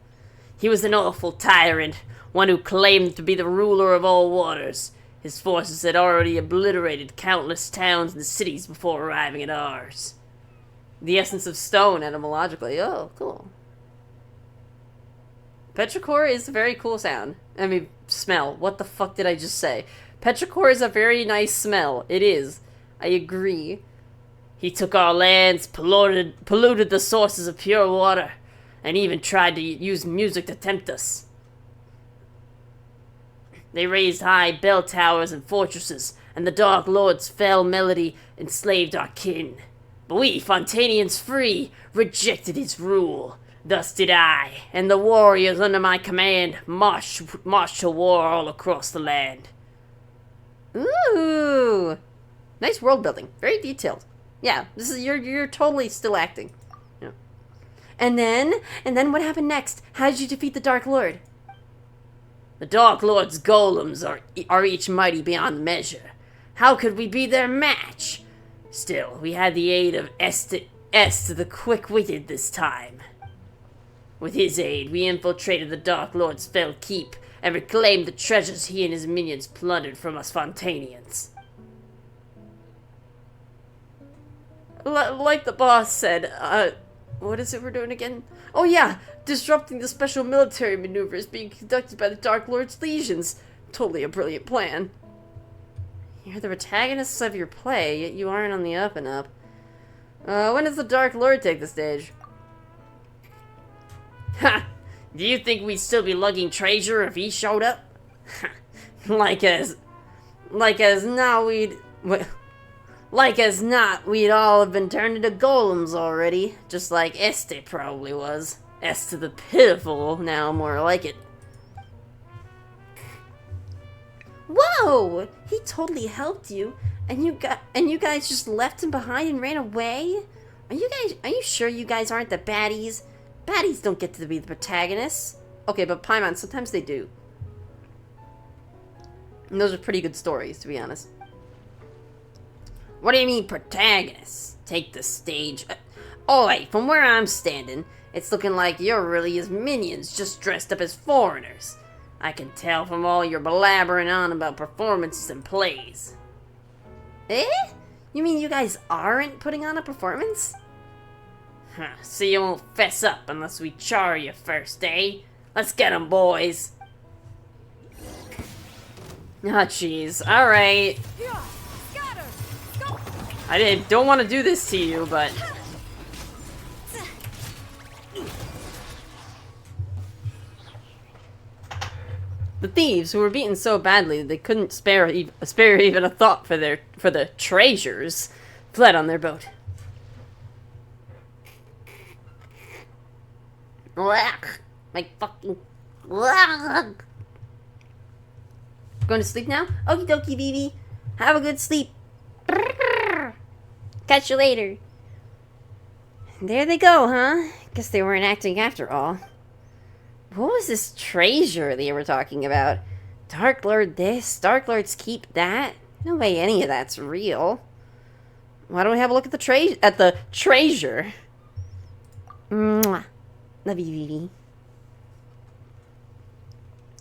He was an awful tyrant, one who claimed to be the ruler of all waters. His forces had already obliterated countless towns and cities before arriving at ours. The essence of stone, etymologically. Oh, cool. Petrichor is a very cool sound. I mean, smell. What the fuck did I just say? Petrichor is a very nice smell. It is. I agree. He took our lands, polluted the sources of pure water, and even tried to use music to tempt us. They raised high bell towers and fortresses, and the Dark Lord's fell melody enslaved our kin. But we, Fontanians free, rejected his rule. Thus did I, and the warriors under my command march to war all across the land. Ooh! Nice world building. Very detailed. Yeah, this is you're totally still acting. Yeah. And then what happened next? How did you defeat the Dark Lord? The Dark Lord's golems are each mighty beyond measure. How could we be their match? Still, we had the aid of Est the quick-witted this time. With his aid, we infiltrated the Dark Lord's fell keep and reclaimed the treasures he and his minions plundered from us Fontanians. Like the boss said, what is it we're doing again? Oh yeah, disrupting the special military maneuvers being conducted by the Dark Lord's legions. Totally a brilliant plan. You're the protagonists of your play, yet you aren't on the up and up. When does the Dark Lord take the stage? Ha! Do you think we'd still be lugging treasure if he showed up? Like as not, we'd all have been turned into golems already. Just like Este probably was. Este the Pitiful, now more like it. Whoa! He totally helped you, and you guys just left him behind and ran away? Are you sure you guys aren't the baddies? Baddies don't get to be the protagonists. Okay, but Paimon, sometimes they do. And those are pretty good stories, to be honest. What do you mean, protagonists? Take the stage. Oi, from where I'm standing, it's looking like you're really as minions, just dressed up as foreigners. I can tell from all your blabbering on about performances and plays. Eh? You mean you guys aren't putting on a performance? Huh, so you won't fess up unless we char you first, eh? Let's get 'em, boys. Oh, jeez. Alright. I don't want to do this to you, but... The thieves, who were beaten so badly that they couldn't spare even a thought for the treasures, fled on their boat. My fucking... Going to sleep now? Okie dokie, BB. Have a good sleep. Catch you later. There they go, huh? Guess they weren't acting after all. What was this treasure they were talking about? Dark Lord this, Dark Lord's keep that? No way any of that's real. Why don't we have a look at the treasure? Mwah. Love you, BB.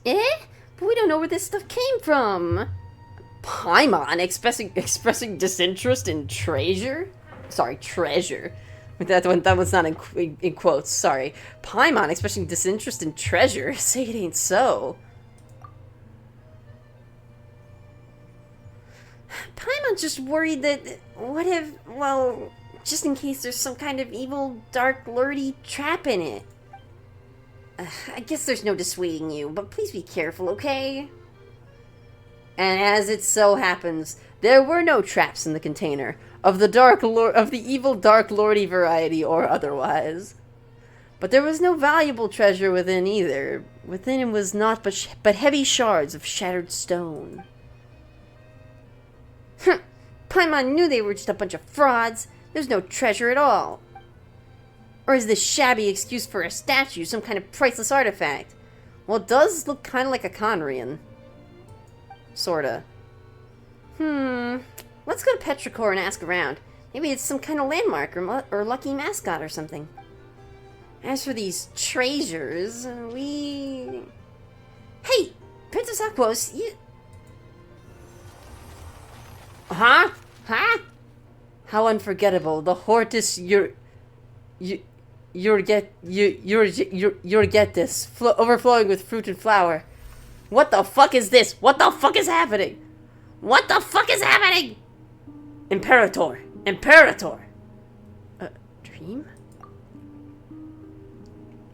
Eh? But we don't know where this stuff came from. Paimon expressing disinterest in treasure? Sorry, treasure. That was not in quotes, sorry. Paimon expressing disinterest in treasure? Say it ain't so. Paimon's just worried that, what if, well, just in case there's some kind of evil, dark, lordy trap in it. I guess there's no dissuading you, but please be careful, okay? And as it so happens, there were no traps in the container, of the evil dark lordy variety or otherwise. But there was no valuable treasure within either. Within it was naught but heavy shards of shattered stone. Paimon knew they were just a bunch of frauds. There's no treasure at all. Or is this shabby excuse for a statue some kind of priceless artifact? Well, it does look kind of like a Conrian. Sorta. Let's go to Petrichor and ask around. Maybe it's some kind of landmark or lucky mascot or something. As for these treasures, we... Hey! Princess Aquos, you... Huh? Huh? How unforgettable. The Hortus you're get this. Overflowing with fruit and flower. What the fuck is this? What the fuck is happening? What the fuck is happening? Imperator. Imperator. Dream?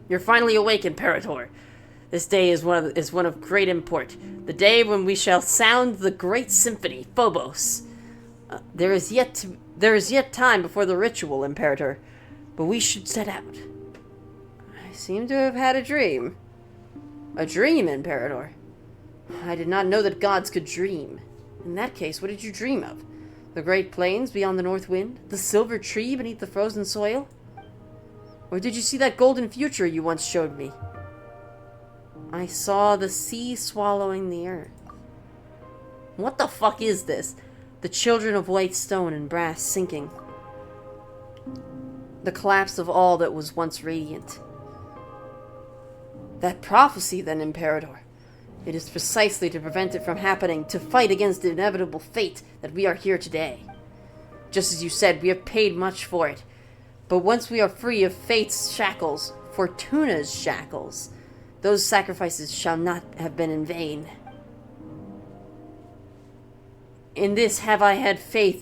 You're finally awake, Imperator. This day is one of great import. The day when we shall sound the great symphony, Phobos. There is yet time before the ritual, Imperator. But we should set out. I seem to have had a dream. A dream, Imperator? I did not know that gods could dream. In that case, what did you dream of? The great plains beyond the north wind? The silver tree beneath the frozen soil? Or did you see that golden future you once showed me? I saw the sea swallowing the earth. What the fuck is this? The children of white stone and brass sinking. The collapse of all that was once radiant. That prophecy, then, Imperator. It is precisely to prevent it from happening, to fight against the inevitable fate that we are here today. Just as you said, we have paid much for it. But once we are free of fate's shackles, Fortuna's shackles, those sacrifices shall not have been in vain. In this have I had faith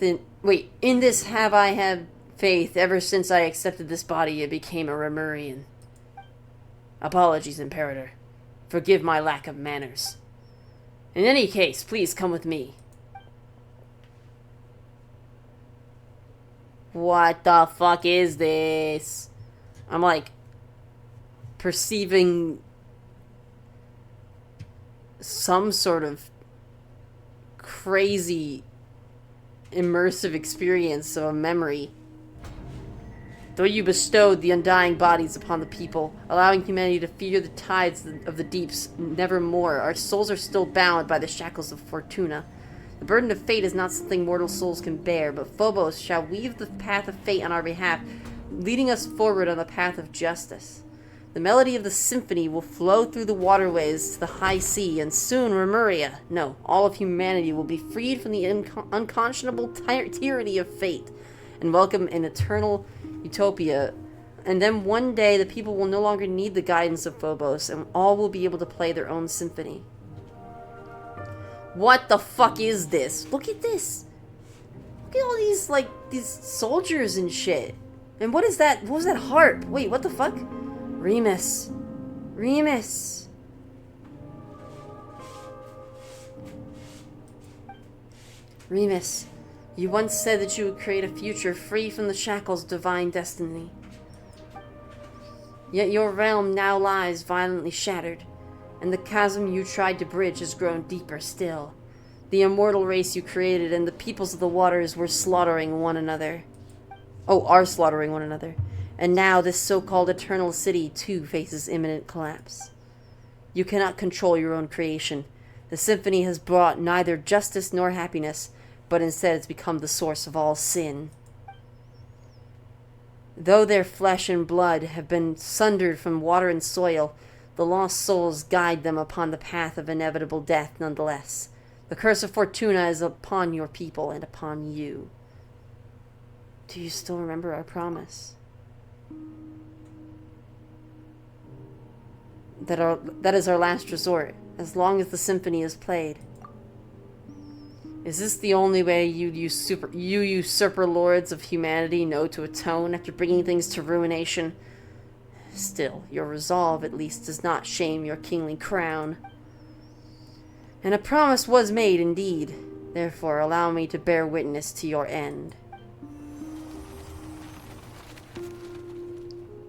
ever since I accepted this body and became a Remurian. Apologies, Imperator. Forgive my lack of manners. In any case, please come with me. What the fuck is this? I'm like perceiving some sort of crazy immersive experience of a memory. Though you bestowed the undying bodies upon the people, allowing humanity to fear the tides of the deeps nevermore, our souls are still bound by the shackles of Fortuna. The burden of fate is not something mortal souls can bear, but Phobos shall weave the path of fate on our behalf, leading us forward on the path of justice. The melody of the symphony will flow through the waterways to the high sea, and soon Remuria, no, all of humanity will be freed from the unconscionable tyranny of fate, and welcome an eternal utopia. And then one day the people will no longer need the guidance of Phobos, and all will be able to play their own symphony. What the fuck is this? Look at this. Look at all these, like, these soldiers and shit. And what is that? What was that harp? Wait, what the fuck? Remus. Remus. Remus, you once said that you would create a future free from the shackles of divine destiny. Yet your realm now lies violently shattered, and the chasm you tried to bridge has grown deeper still. The immortal race you created and the peoples of the waters were slaughtering one another. Oh, are slaughtering one another. And now this so-called eternal city, too, faces imminent collapse. You cannot control your own creation. The symphony has brought neither justice nor happiness, but instead it's become the source of all sin. Though their flesh and blood have been sundered from water and soil, the lost souls guide them upon the path of inevitable death nonetheless. The curse of Fortuna is upon your people and upon you. Do you still remember our promise? That is our last resort, as long as the symphony is played. Is this the only way you usurper lords of humanity know to atone after bringing things to ruination? Still, your resolve at least does not shame your kingly crown. And a promise was made indeed. Therefore, allow me to bear witness to your end.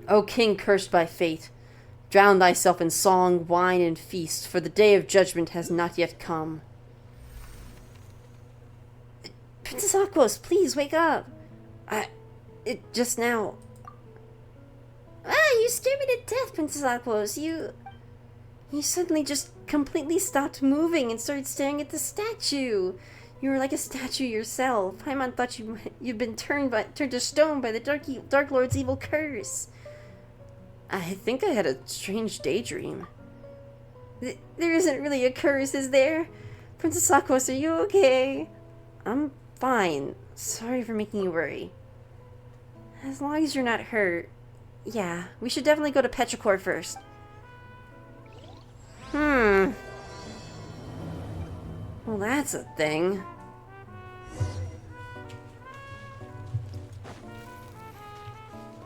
O king cursed by fate, drown thyself in song, wine, and feast, for the day of judgment has not yet come. Princess Aquos, please wake up. Just now. You scared me to death, Princess Aquos. You suddenly just completely stopped moving and started staring at the statue. You were like a statue yourself. Paimon thought you'd been turned to stone by the Dark Lord's evil curse. I think I had a strange daydream. There isn't really a curse, is there? Princess Aquos, are you okay? I'm fine. Sorry for making you worry. As long as you're not hurt. Yeah, we should definitely go to Petrichor first. Well, that's a thing.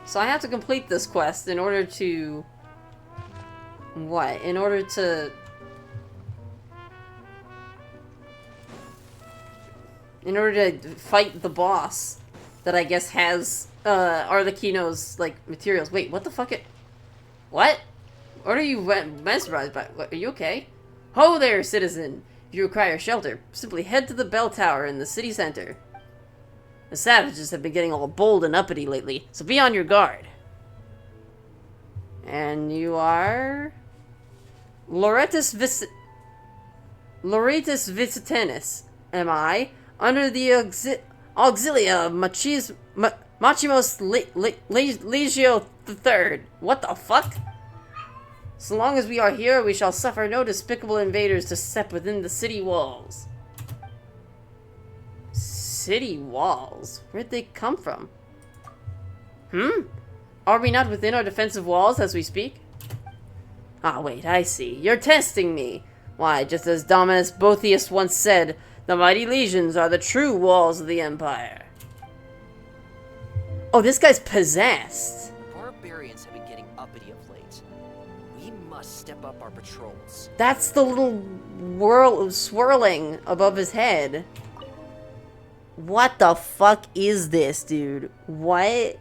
So I have to complete this quest in order to... What? In order to... In order to fight the boss that I guess has Arlecchino's, like, materials. Wait, what the fuck? What? What are you mesmerized by? Are you okay? Ho there, citizen! If you require shelter, simply head to the bell tower in the city center. The savages have been getting all bold and uppity lately, so be on your guard. And you are... Lauretus Visitanis, am I? Under the auxilia of Machimos Legio III. What the fuck? So long as we are here, we shall suffer no despicable invaders to step within the city walls. City walls? Where'd they come from? Are we not within our defensive walls as we speak? Ah, wait, I see. You're testing me. Why, just as Dominus Boethius once said, the mighty legions are the true walls of the Empire. Oh, this guy's possessed. The barbarians have been getting uppity of late. We must step up our patrols. That's the little swirling above his head. What the fuck is this, dude? What?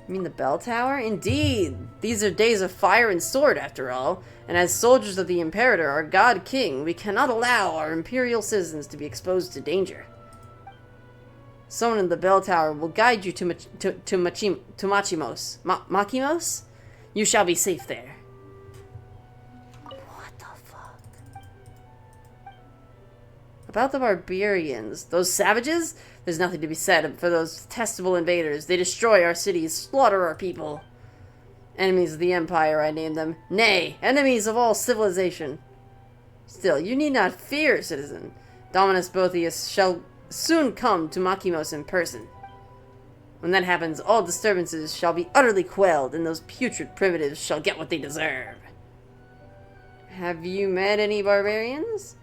You mean the bell tower? Indeed! These are days of fire and sword, after all. And as soldiers of the Imperator, our God King, we cannot allow our Imperial citizens to be exposed to danger. Someone in the bell tower will guide you to Machimos. Machimos? You shall be safe there. What the fuck? About the barbarians. Those savages? There's nothing to be said for those detestable invaders. They destroy our cities, slaughter our people. Enemies of the Empire, I name them. Nay, enemies of all civilization. Still, you need not fear, citizen. Dominus Boethius shall soon come to Makimos in person. When that happens, all disturbances shall be utterly quelled, and those putrid primitives shall get what they deserve. Have you met any barbarians?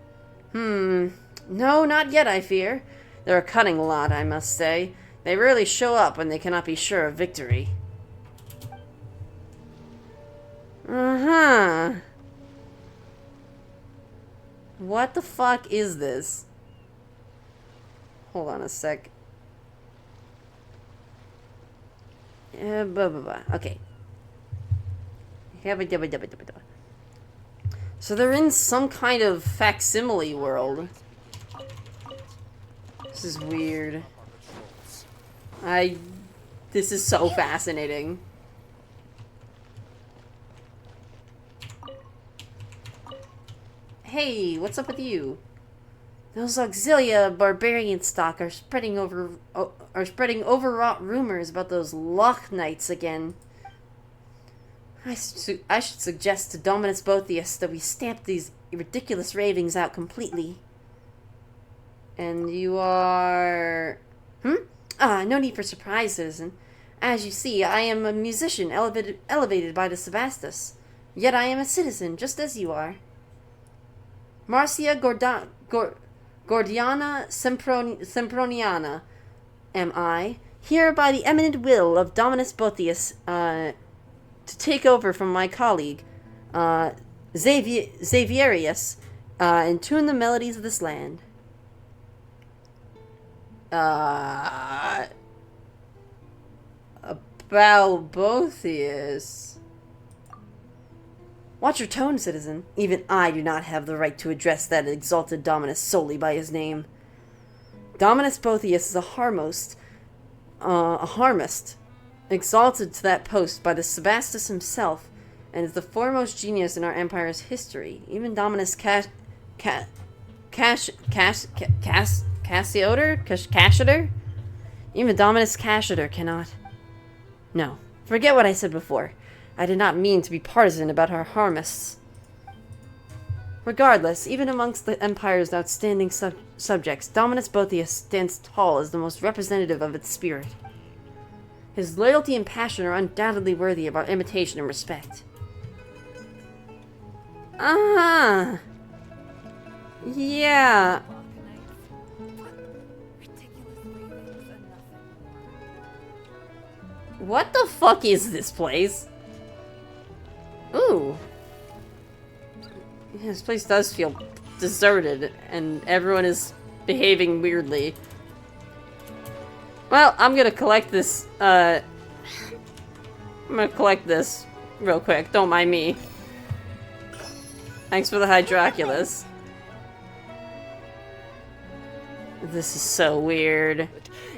No, not yet, I fear. They're a cunning lot, I must say. They rarely show up when they cannot be sure of victory. Uh-huh. What the fuck is this? Hold on a sec. Okay. So they're in some kind of facsimile world. This is weird. This is so fascinating. Hey, what's up with you? Those Auxilia barbarian stock are spreading overwrought rumors about those Loch Knights again. I should suggest to Dominus Boethius that we stamp these ridiculous ravings out completely. And you are... no need for surprise, citizen. As you see, I am a musician elevated by the Sebastus. Yet I am a citizen, just as you are. Marcia Gordiana Semproniana am I, here by the eminent will of Dominus Boethius, to take over from my colleague, Xavierius, and tune the melodies of this land. About Boethius. Watch your tone, citizen. Even I do not have the right to address that exalted Dominus solely by his name. Dominus Boethius is a harmist, exalted to that post by the Sebastus himself, and is the foremost genius in our empire's history. Even Dominus Cassiodor? Even Dominus Cassiodor cannot. No, forget what I said before. I did not mean to be partisan about our harmists. Regardless, even amongst the Empire's outstanding subjects, Dominus Boethius stands tall as the most representative of its spirit. His loyalty and passion are undoubtedly worthy of our imitation and respect. Yeah. What the fuck is this place? Ooh. This place does feel deserted, and everyone is behaving weirdly. Well, I'm gonna collect this, I'm gonna collect this real quick, don't mind me. Thanks for the Hydraculus. This is so weird.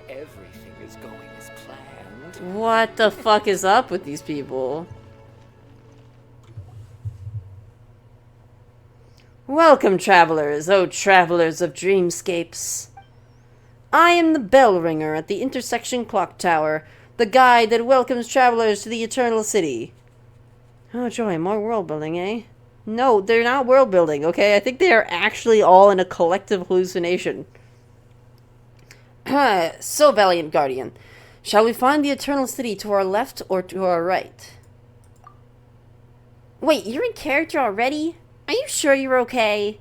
Everything is going as planned. What the fuck is up with these people? Welcome, travelers, oh travelers of dreamscapes. I am the bell ringer at the intersection clock tower, the guide that welcomes travelers to the Eternal City. Oh joy, more world building, eh? No, they're not world building, okay? I think they are actually all in a collective hallucination. So, valiant guardian, shall we find the Eternal City to our left or to our right? Wait, you're in character already? Are you sure you're okay?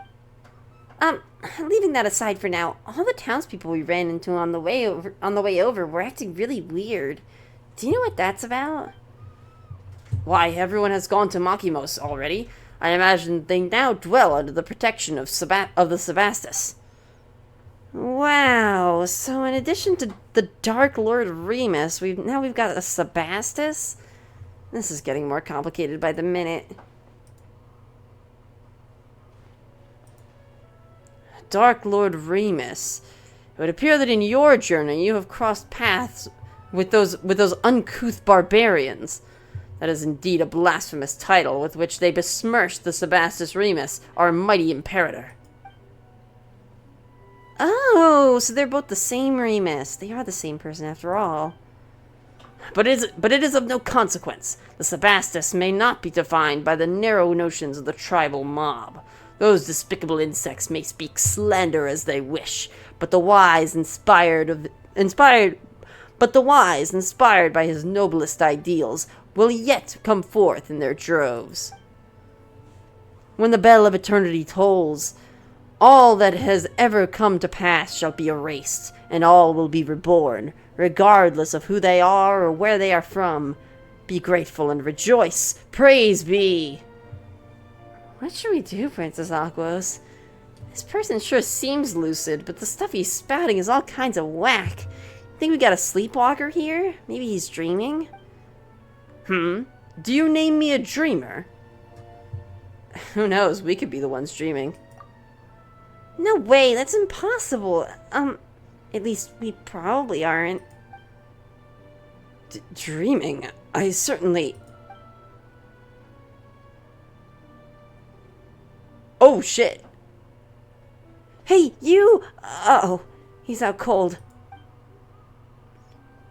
Leaving that aside for now, all the townspeople we ran into on the way over were acting really weird. Do you know what that's about? Why, everyone has gone to Makimos already. I imagine they now dwell under the protection of the Sebastus. Wow, so in addition to the Dark Lord Remus, we've got a Sebastus? This is getting more complicated by the minute. Dark Lord Remus. It would appear that in your journey you have crossed paths with those uncouth barbarians. That is indeed a blasphemous title with which they besmirch the Sebastus Remus, our mighty imperator. Oh, so they're both the same Remus. They are the same person after all. But it is of no consequence. The Sebastus may not be defined by the narrow notions of the tribal mob. Those despicable insects may speak slander as they wish, but the wise, inspired by his noblest ideals, will yet come forth in their droves. When the bell of eternity tolls, all that has ever come to pass shall be erased, and all will be reborn, regardless of who they are or where they are from. Be grateful and rejoice. Praise be. What should we do, Princess Aquos? This person sure seems lucid, but the stuff he's spouting is all kinds of whack. Think we got a sleepwalker here? Maybe he's dreaming? Do you name me a dreamer? Who knows? We could be the ones dreaming. No way, that's impossible. At least we probably aren't. Dreaming? I certainly... Oh, shit. Hey, you! Uh-oh, he's out cold.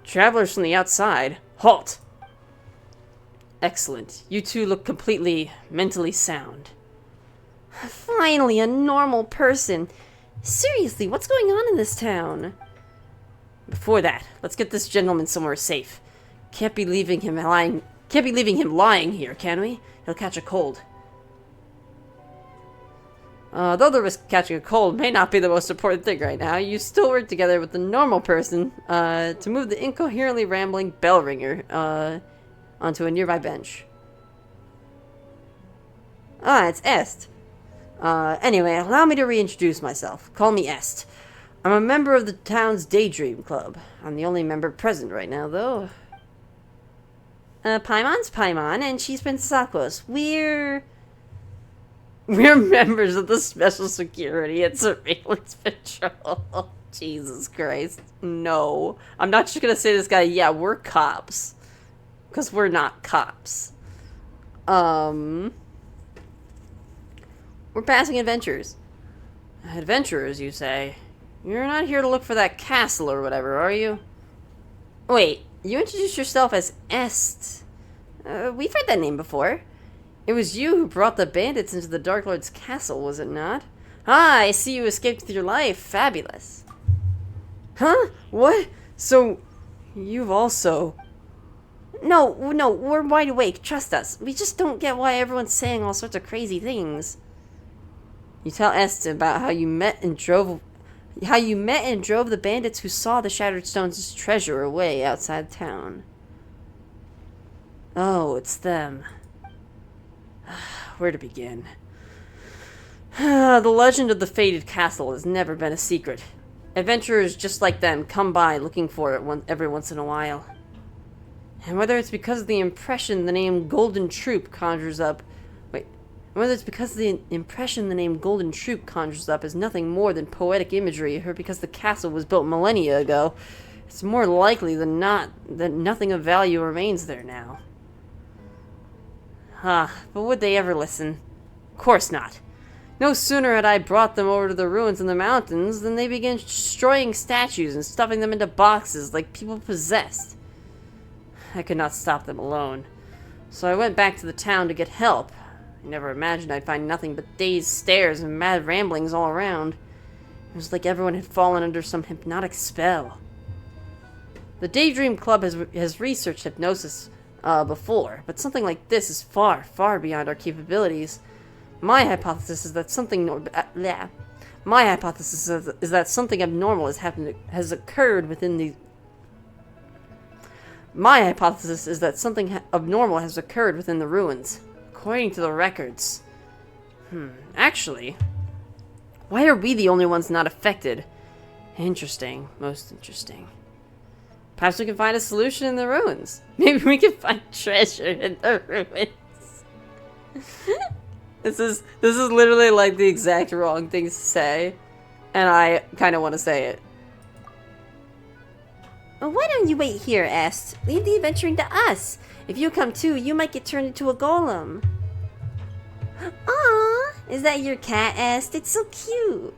Travelers from the outside. Halt! Excellent. You two look completely mentally sound. Finally, a normal person. Seriously, what's going on in this town? Before that, let's get this gentleman somewhere safe. Can't be leaving him lying here, can we? He'll catch a cold. Though the risk of catching a cold may not be the most important thing right now, you still work together with the normal person to move the incoherently rambling bell ringer onto a nearby bench. Ah, it's Est. Anyway, allow me to reintroduce myself. Call me Est. I'm a member of the town's Daydream Club. I'm the only member present right now, though. Paimon's Paimon, and she's Princess Aquos. We're members of the Special Security and Surveillance Patrol. Jesus Christ. No. I'm not just gonna say to this guy, yeah, we're cops. Because we're not cops. We're passing adventurers. Adventurers, you say? You're not here to look for that castle or whatever, are you? Wait, you introduced yourself as Est. We've heard that name before. It was you who brought the bandits into the Dark Lord's castle, was it not? Ah, I see you escaped with your life. Fabulous. Huh? What? So, you've also... No, we're wide awake. Trust us. We just don't get why everyone's saying all sorts of crazy things. You tell Est about how you met and drove the bandits who saw the Shattered Stones' treasure away outside town. Oh, it's them. Where to begin? The legend of the Fated Castle has never been a secret. Adventurers just like them come by looking for it every once in a while. And whether it's because of the impression the name Golden Troop conjures up... Whether it's because the impression the name Golden Troop conjures up is nothing more than poetic imagery, or because the castle was built millennia ago, it's more likely than not that nothing of value remains there now. But would they ever listen? Of course not. No sooner had I brought them over to the ruins in the mountains than they began destroying statues and stuffing them into boxes like people possessed. I could not stop them alone, so I went back to the town to get help. I never imagined I'd find nothing but dazed stares and mad ramblings all around. It was like everyone had fallen under some hypnotic spell. The Daydream Club has researched hypnosis before, but something like this is far, far beyond our capabilities. My hypothesis is that something abnormal has occurred within the... My hypothesis is that something abnormal has occurred within the ruins. According to the records. Actually, why are we the only ones not affected? Interesting. Most interesting. Perhaps we can find a solution in the ruins. Maybe we can find treasure in the ruins. This is literally like the exact wrong thing to say. And I kind of want to say it. Well, why don't you wait here, Est? Leave the adventuring to us. If you come too, you might get turned into a golem. Aww, is that your cat, Est? It's so cute.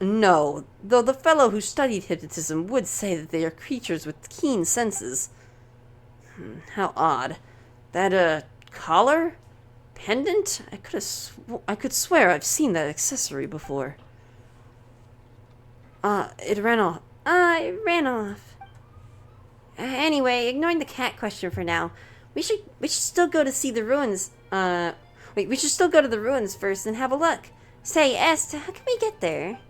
No, though the fellow who studied hypnotism would say that they are creatures with keen senses. How odd. That, collar? Pendant? I could swear I've seen that accessory before. It ran off. It ran off. Anyway, ignoring the cat question for now, we should still go to see the ruins. Wait, we should still go to the ruins first and have a look. Say, Est, how can we get there?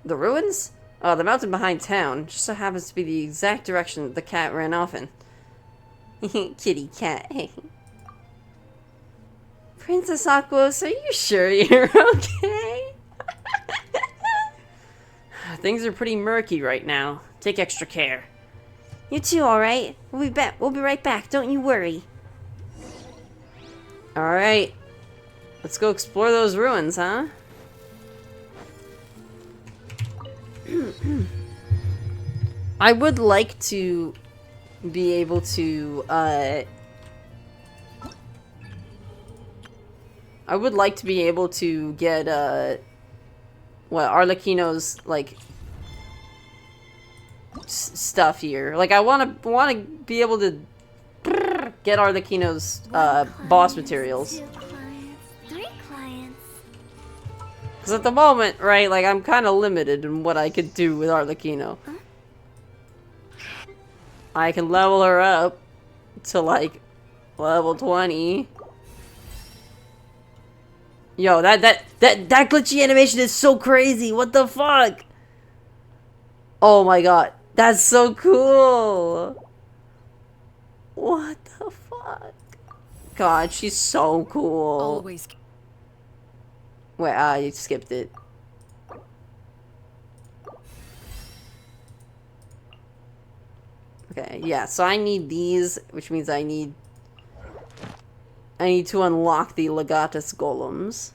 The ruins? Oh, the mountain behind town. Just so happens to be the exact direction that the cat ran off in. Kitty cat. Princess Aquos, are you sure you're okay? Things are pretty murky right now. Take extra care. You too, alright? We'll be right back, don't you worry. Alright. Let's go explore those ruins, huh? I would like to be able to, I would like to be able to get, Arlecchino's, like, stuff here. Like, I want to be able to get Arlecchino's, boss materials. Because at the moment, right, like, I'm kind of limited in what I could do with Arlecchino. I can level her up to, like, level 20. Yo, that glitchy animation is so crazy. What the fuck? Oh my god. That's so cool. What the fuck? God, she's so cool. Always. Wait, you skipped it. Okay, yeah, so I need these, which means I need to unlock the Legatus golems.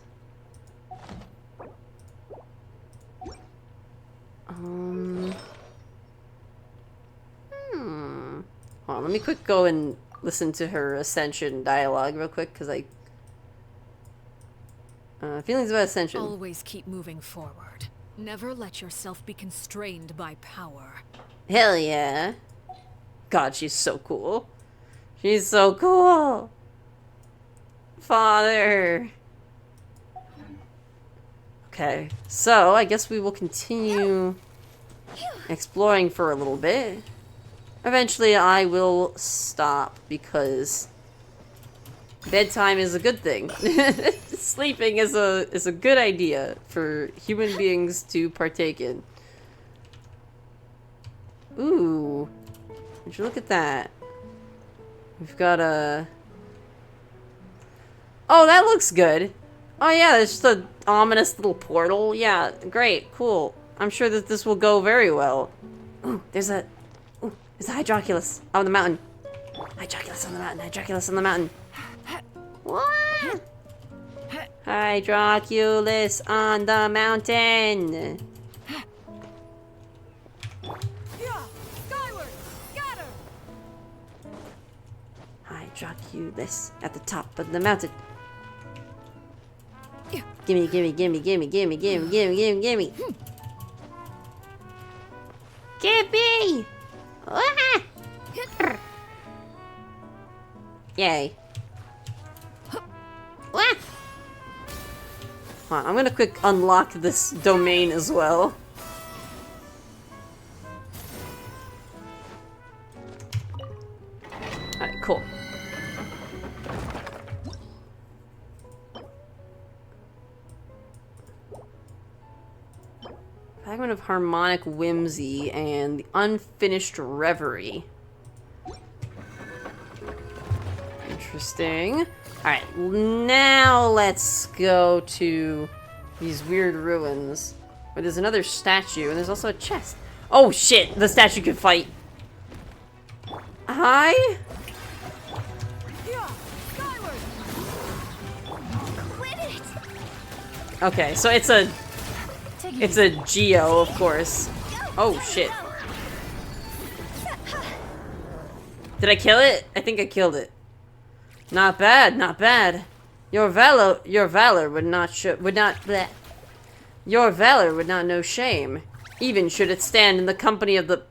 Hold on, let me quick go and listen to her Ascension dialogue real quick, because I... feelings about Ascension. Always keep moving forward. Never let yourself be constrained by power. Hell yeah. God, she's so cool. She's so cool. Father. Okay, so I guess we will continue exploring for a little bit. Eventually I will stop because bedtime is a good thing. Sleeping is a good idea for human beings to partake in. Ooh. Would you look at that? We've got a... Oh, that looks good. Oh yeah, it's just an ominous little portal. Yeah, great, cool. I'm sure that this will go very well. Ooh, there's a Hydroculus on the mountain. Hydroculus on the mountain, Hydroculus on the mountain. What? Hydroculus on the mountain. Hydroculus at the top of the mountain. Gimme, gimme, gimme, gimme, gimme, gimme, gimme, gimme, gimme. Gimme! Ah! Yay. Ah! Hold on, I'm gonna quick unlock this domain as well. Alright, cool. Fragment of Harmonic Whimsy and the Unfinished Reverie. Interesting. Alright, now let's go to these weird ruins where there's another statue and there's also a chest. Oh shit, the statue can fight. Hi? Okay, so it's a Geo, of course. Oh shit. Did I kill it? I think I killed it. Not bad, not bad. Your valor would not Your valor would not know shame, even should it stand in the company of the...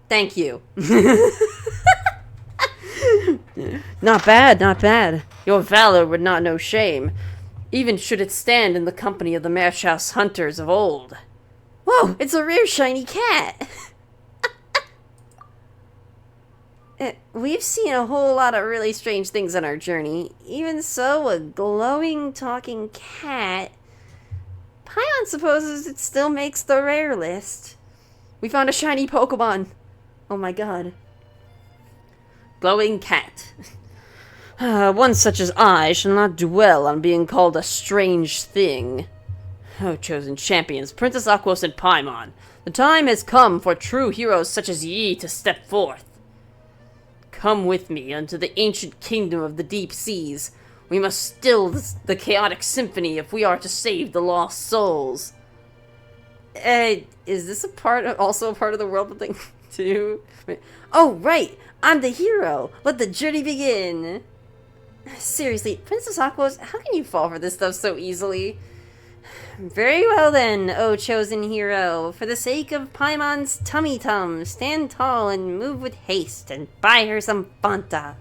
Thank you. Not bad, not bad. Your valor would not know shame, even should it stand in the company of the Marsh House hunters of old. Whoa, it's a rare shiny cat! We've seen a whole lot of really strange things on our journey. Even so, a glowing, talking cat... Paimon supposes it still makes the rare list. We found a shiny Pokemon. Oh my god. Glowing cat. One such as I shall not dwell on being called a strange thing. Oh, chosen champions, Princess Aquos and Paimon, the time has come for true heroes such as ye to step forth. Come with me unto the ancient kingdom of the deep seas. We must still the chaotic symphony if we are to save the lost souls. Is this also a part of the world thing too? Oh, right! I'm the hero! Let the journey begin! Seriously, Princess Aquos, how can you fall for this stuff so easily? Very well then, oh chosen hero. For the sake of Paimon's tummy-tum, stand tall and move with haste and buy her some Fanta.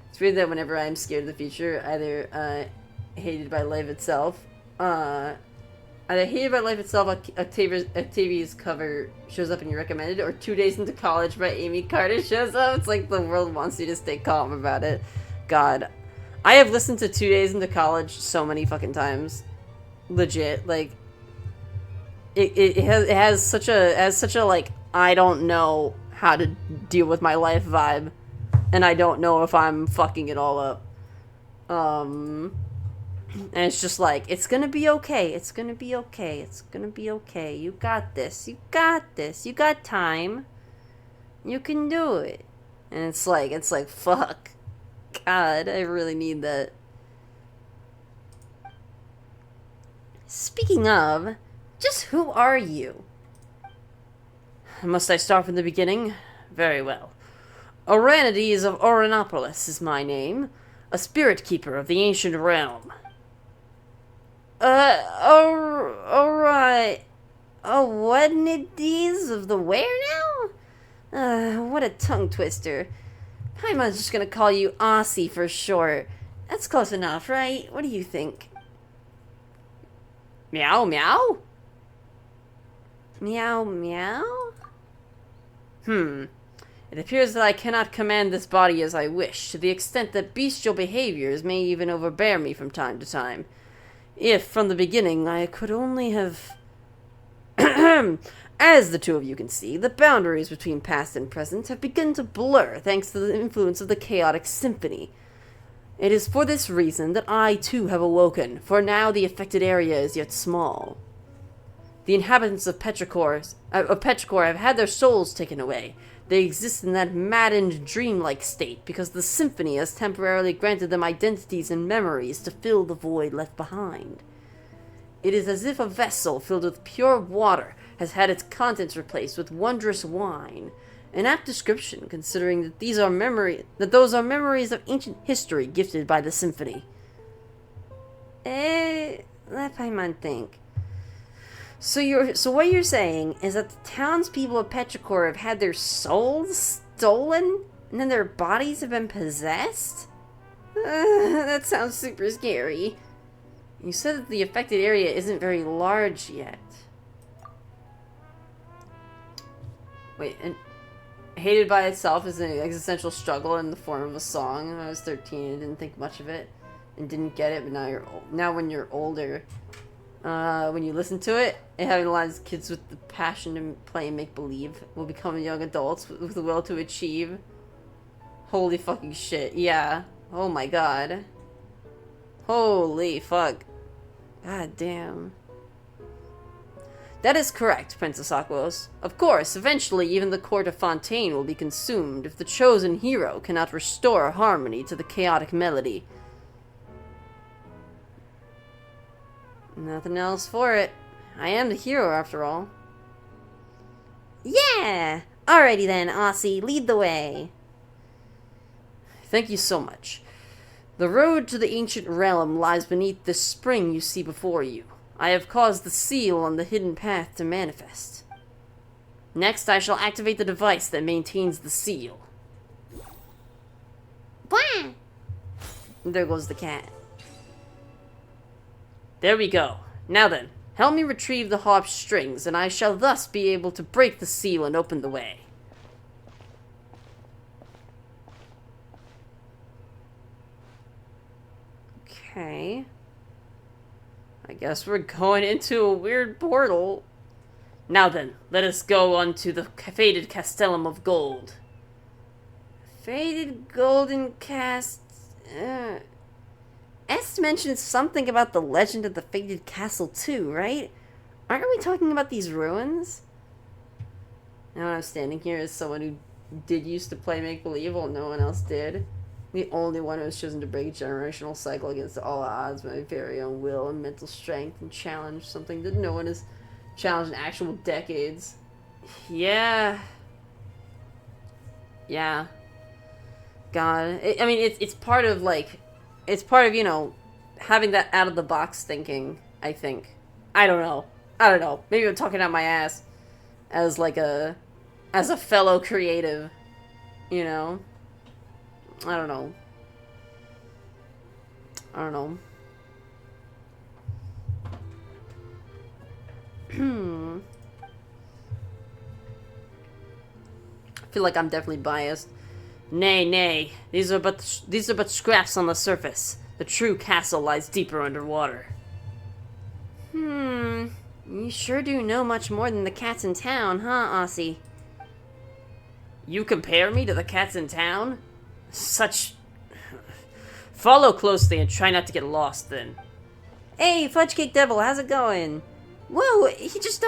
It's weird that whenever I'm scared of the future, either hated by life itself, Octavia's cover shows up in your recommended, or 2 Days into College by Amy Carter shows up. It's like the world wants you to stay calm about it. God. I have listened to 2 Days into College so many fucking times. Legit. Like, it has such a like, I don't know how to deal with my life vibe. And I don't know if I'm fucking it all up. And it's just like, it's gonna be okay. It's gonna be okay. It's gonna be okay. You got this. You got this. You got time. You can do it. And it's like, fuck. God, I really need that. Speaking of, just who are you? Must I start from the beginning? Very well. Oranides of Oranopolis is my name, a spirit keeper of the ancient realm. Alright. Oranides of the where now? What a tongue twister. Paimon's just gonna call you Aussie for short. That's close enough, right? What do you think? Meow meow? Meow meow? It appears that I cannot command this body as I wish, to the extent that bestial behaviors may even overbear me from time to time. If, from the beginning, I could only have... As the two of you can see, the boundaries between past and present have begun to blur thanks to the influence of the chaotic symphony. It is for this reason that I too have awoken, for now the affected area is yet small. The inhabitants of Petrichor have had their souls taken away. They exist in that maddened, dreamlike state because the symphony has temporarily granted them identities and memories to fill the void left behind. It is as if a vessel filled with pure water has had its contents replaced with wondrous wine. An apt description, considering that those are memories of ancient history gifted by the symphony. Let Paimon think. So what you're saying is that the townspeople of Petrichor have had their souls stolen, and then their bodies have been possessed? That sounds super scary. You said that the affected area isn't very large yet. Wait, and Hated by Itself is an existential struggle in the form of a song. When I was 13, I didn't think much of it and didn't get it, but now when you're older, when you listen to it, it having lines of kids with the passion to play and make believe will become young adults with the will to achieve. Holy fucking shit, yeah. Oh my god. Holy fuck. God damn. That is correct, Princess Aquos. Of course, eventually even the court of Fontaine will be consumed if the chosen hero cannot restore harmony to the chaotic melody. Nothing else for it. I am the hero, after all. Yeah! Alrighty then, Aussie, lead the way. Thank you so much. The road to the ancient realm lies beneath this spring you see before you. I have caused the seal on the hidden path to manifest. Next, I shall activate the device that maintains the seal. Blah! There goes the cat. There we go. Now then, help me retrieve the harp strings, and I shall thus be able to break the seal and open the way. Okay. I guess we're going into a weird portal. Now then, let us go on to the fated Castellum of Gold. Faded golden cast... Est mentioned something about the legend of the Faded Castle too, right? Aren't we talking about these ruins? Now I'm standing here as someone who did used to play make-believe while no one else did. The only one who was chosen to break a generational cycle against all odds by my very own will and mental strength and challenge something that no one has challenged in actual decades. Yeah. Yeah. God. I mean, it's part of, like... It's part of, you know, having that out-of-the-box thinking, I think. I don't know. Maybe I'm talking out my ass as, like, as a fellow creative, you know? I don't know. I feel like I'm definitely biased. Nay. These are but scraps on the surface. The true castle lies deeper underwater. You sure do know much more than the cats in town, huh, Aussie? You compare me to the cats in town? Such... Follow closely and try not to get lost, then. Hey, Fudgecake Devil, how's it going? Whoa, he just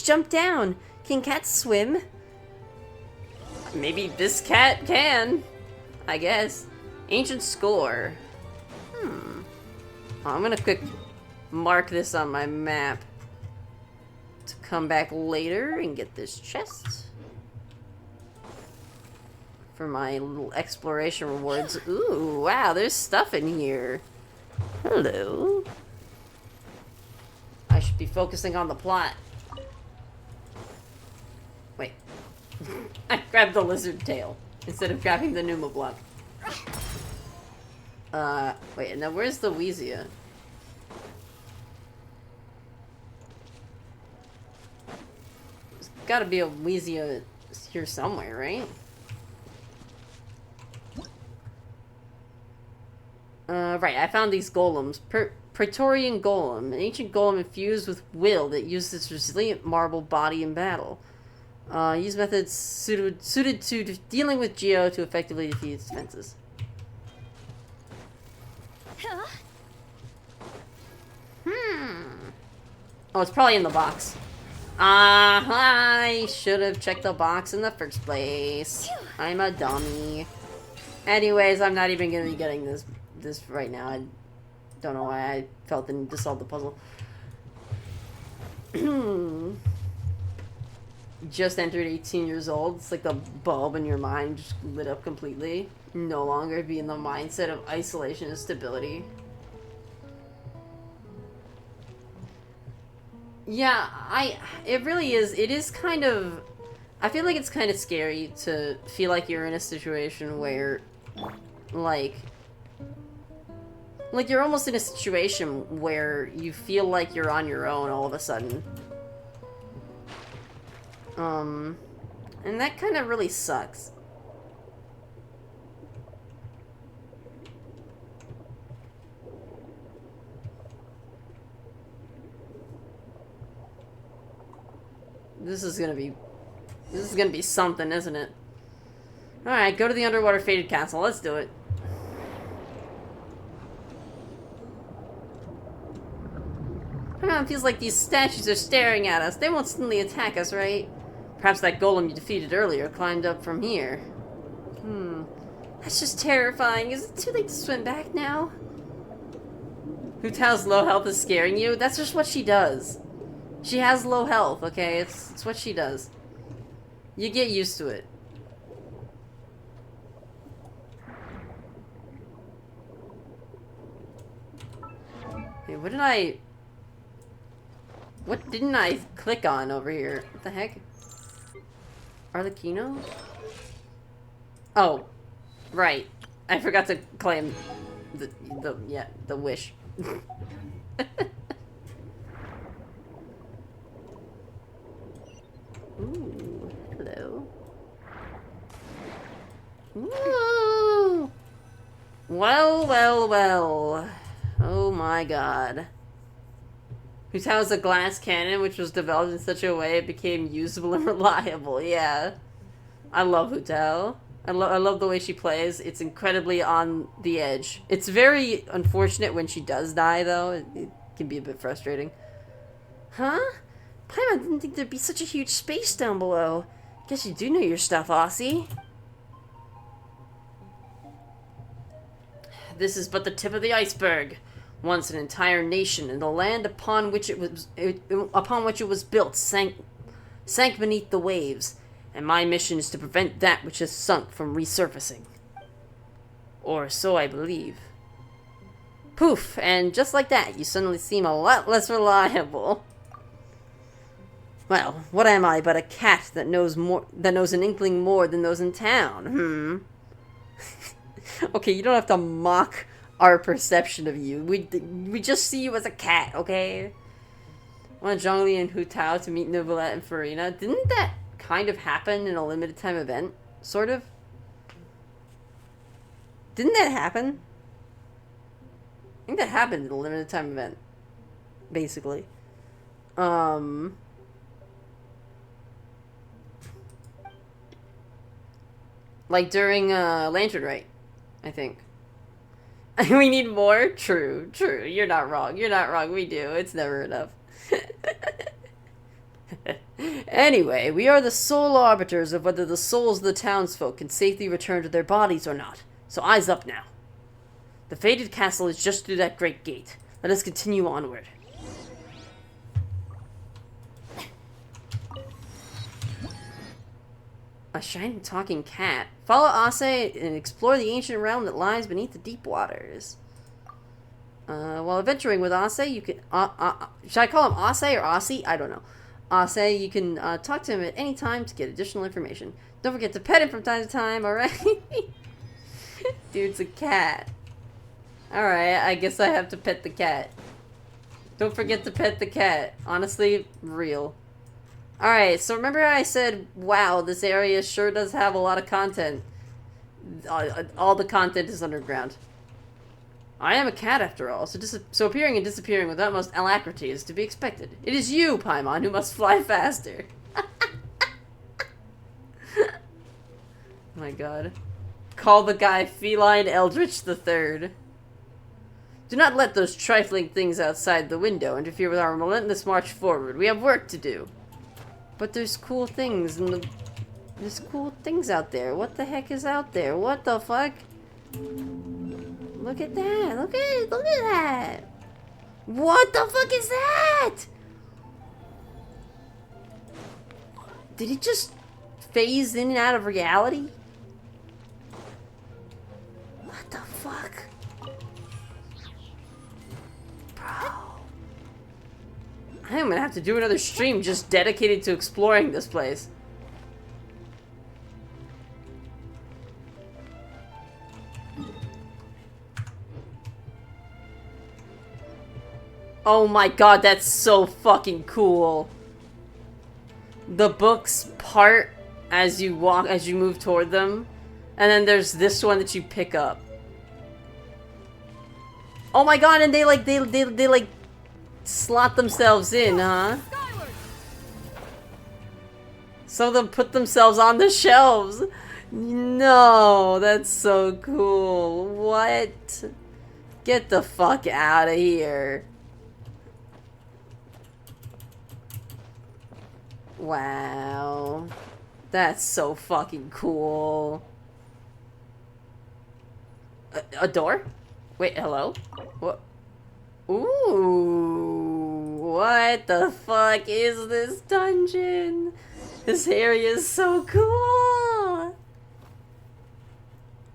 jumped down. Can cats swim? Maybe this cat can. I guess. Ancient score. I'm gonna quick mark this on my map to come back later and get this chest for my little exploration rewards. Ooh, wow, there's stuff in here. Hello. I should be focusing on the plot. Wait. I grabbed the lizard tail instead of grabbing the Numa block. Wait, and now where's the Weezia? There's gotta be a Weezia here somewhere, right? Right, I found these golems. Praetorian Golem, an ancient golem infused with will that uses its resilient marble body in battle. Use methods suited to dealing with Geo to effectively defeat its defenses. Oh, it's probably in the box. I should have checked the box in the first place. I'm a dummy. Anyways, I'm not even gonna be getting this right now. I don't know why I felt the need to solve the puzzle. Just entered 18 years old. It's like the bulb in your mind just lit up completely. No longer be in the mindset of isolation and stability. Yeah, it really is. It is kind of... I feel like it's kind of scary to feel like you're in a situation where, like you're almost in a situation where you feel like you're on your own all of a sudden. And that kind of really sucks. This is gonna be something, isn't it? Alright, go to the underwater Faded Castle. Let's do it. I don't know, it feels like these statues are staring at us. They won't suddenly attack us, right? Perhaps that golem you defeated earlier climbed up from here. That's just terrifying. Is it too late to swim back now? Hu Tao's low health is scaring you? That's just what she does. She has low health, okay? It's what she does. You get used to it. Wait, what didn't I click on over here? What the heck? Arlecchino? Oh, right. I forgot to claim the wish. Ooh, hello. Ooh. Well, well, well. Oh my god. Hu Tao's a glass cannon which was developed in such a way it became usable and reliable. Yeah. I love Hu Tao. I love the way she plays. It's incredibly on the edge. It's very unfortunate when she does die, though. It can be a bit frustrating. Huh? Paimon didn't think there'd be such a huge space down below. Guess you do know your stuff, Aussie. This is but the tip of the iceberg. Once an entire nation, and the land upon which it was built sank beneath the waves. And my mission is to prevent that which has sunk from resurfacing. Or so I believe. Poof, and just like that, you suddenly seem a lot less reliable. Well, what am I but a cat that knows an inkling more than those in town, Okay, you don't have to mock our perception of you. We just see you as a cat, okay? I want Zhongli and Hu Tao to meet Neuvillette and Farina. Didn't that kind of happen in a limited time event? Sort of? Didn't that happen? I think that happened in a limited time event. Basically. Like during Lantern Rite, I think. We need more? True. You're not wrong. We do. It's never enough. Anyway, we are the sole arbiters of whether the souls of the townsfolk can safely return to their bodies or not. So eyes up now. The fated castle is just through that great gate. Let us continue onward. A shining talking cat. Follow Ase and explore the ancient realm that lies beneath the deep waters. While adventuring with Ase, you can... should I call him Ase or Aussie? I don't know. Ase, you can talk to him at any time to get additional information. Don't forget to pet him from time to time, alright? Dude's a cat. Alright, I guess I have to pet the cat. Don't forget to pet the cat. Honestly, real. Alright, so remember how I said, wow, this area sure does have a lot of content. All the content is underground. I am a cat after all, so appearing and disappearing with utmost alacrity is to be expected. It is you, Paimon, who must fly faster. My god. Call the guy Feline Eldritch III. Do not let those trifling things outside the window interfere with our relentless march forward. We have work to do. But there's cool things in the... There's cool things out there. What the heck is out there? What the fuck? Look at that. Look at that. What the fuck is that? Did it just phase in and out of reality? What the fuck? Bro. I am gonna have to do another stream just dedicated to exploring this place. Oh my god, that's so fucking cool. The books part as you move toward them. And then there's this one that you pick up. Oh my god, and they like slot themselves in, huh? Some of them put themselves on the shelves. No, that's so cool. What? Get the fuck out of here. Wow. That's so fucking cool. A door? Wait, hello? What? Ooh. What the fuck is this dungeon? This area is so cool.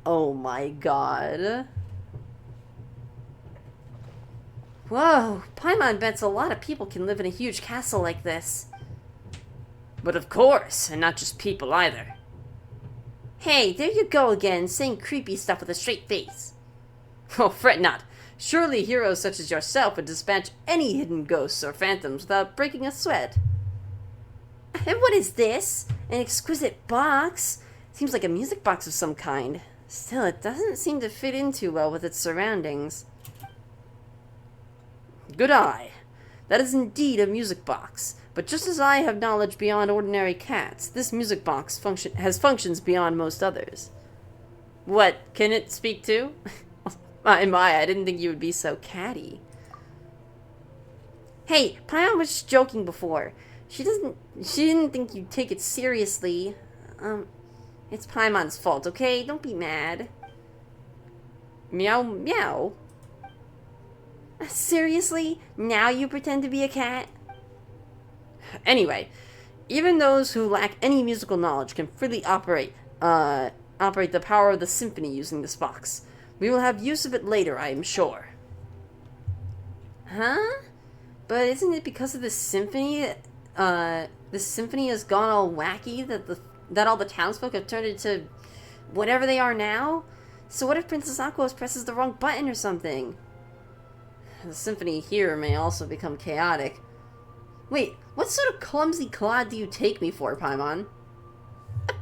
Oh my god. Whoa, Paimon bets a lot of people can live in a huge castle like this. But of course, and not just people either. Hey, there you go again, saying creepy stuff with a straight face. Oh, fret not. Surely heroes such as yourself would dispatch any hidden ghosts or phantoms without breaking a sweat. And what is this? An exquisite box? Seems like a music box of some kind. Still, it doesn't seem to fit in too well with its surroundings. Good eye. That is indeed a music box. But just as I have knowledge beyond ordinary cats, this music box has functions beyond most others. What, can it speak too? My, I didn't think you would be so catty. Hey, Paimon was just joking before. She didn't think you'd take it seriously. It's Paimon's fault, okay? Don't be mad. Meow meow. Seriously? Now you pretend to be a cat? Anyway, even those who lack any musical knowledge can freely operate the power of the symphony using this box. We will have use of it later, I am sure. Huh? But isn't it because of this symphony has gone all wacky that all the townsfolk have turned into whatever they are now? So what if Princess Aquos presses the wrong button or something? The symphony here may also become chaotic. Wait, what sort of clumsy clod do you take me for, Paimon?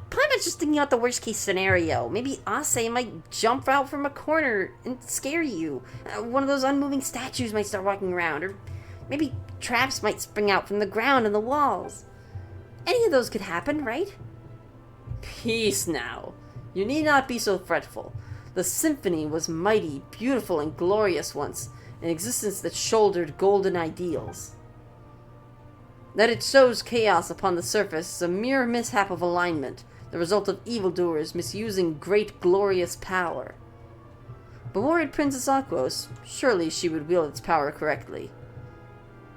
Paimon's just thinking out the worst case scenario. Maybe Ase might jump out from a corner and scare you. One of those unmoving statues might start walking around, or maybe traps might spring out from the ground and the walls. Any of those could happen, right? Peace now. You need not be so fretful. The symphony was mighty, beautiful, and glorious once, an existence that shouldered golden ideals. That it sows chaos upon the surface is a mere mishap of alignment, the result of evildoers misusing great glorious power. But were it Princess Aquos, surely she would wield its power correctly.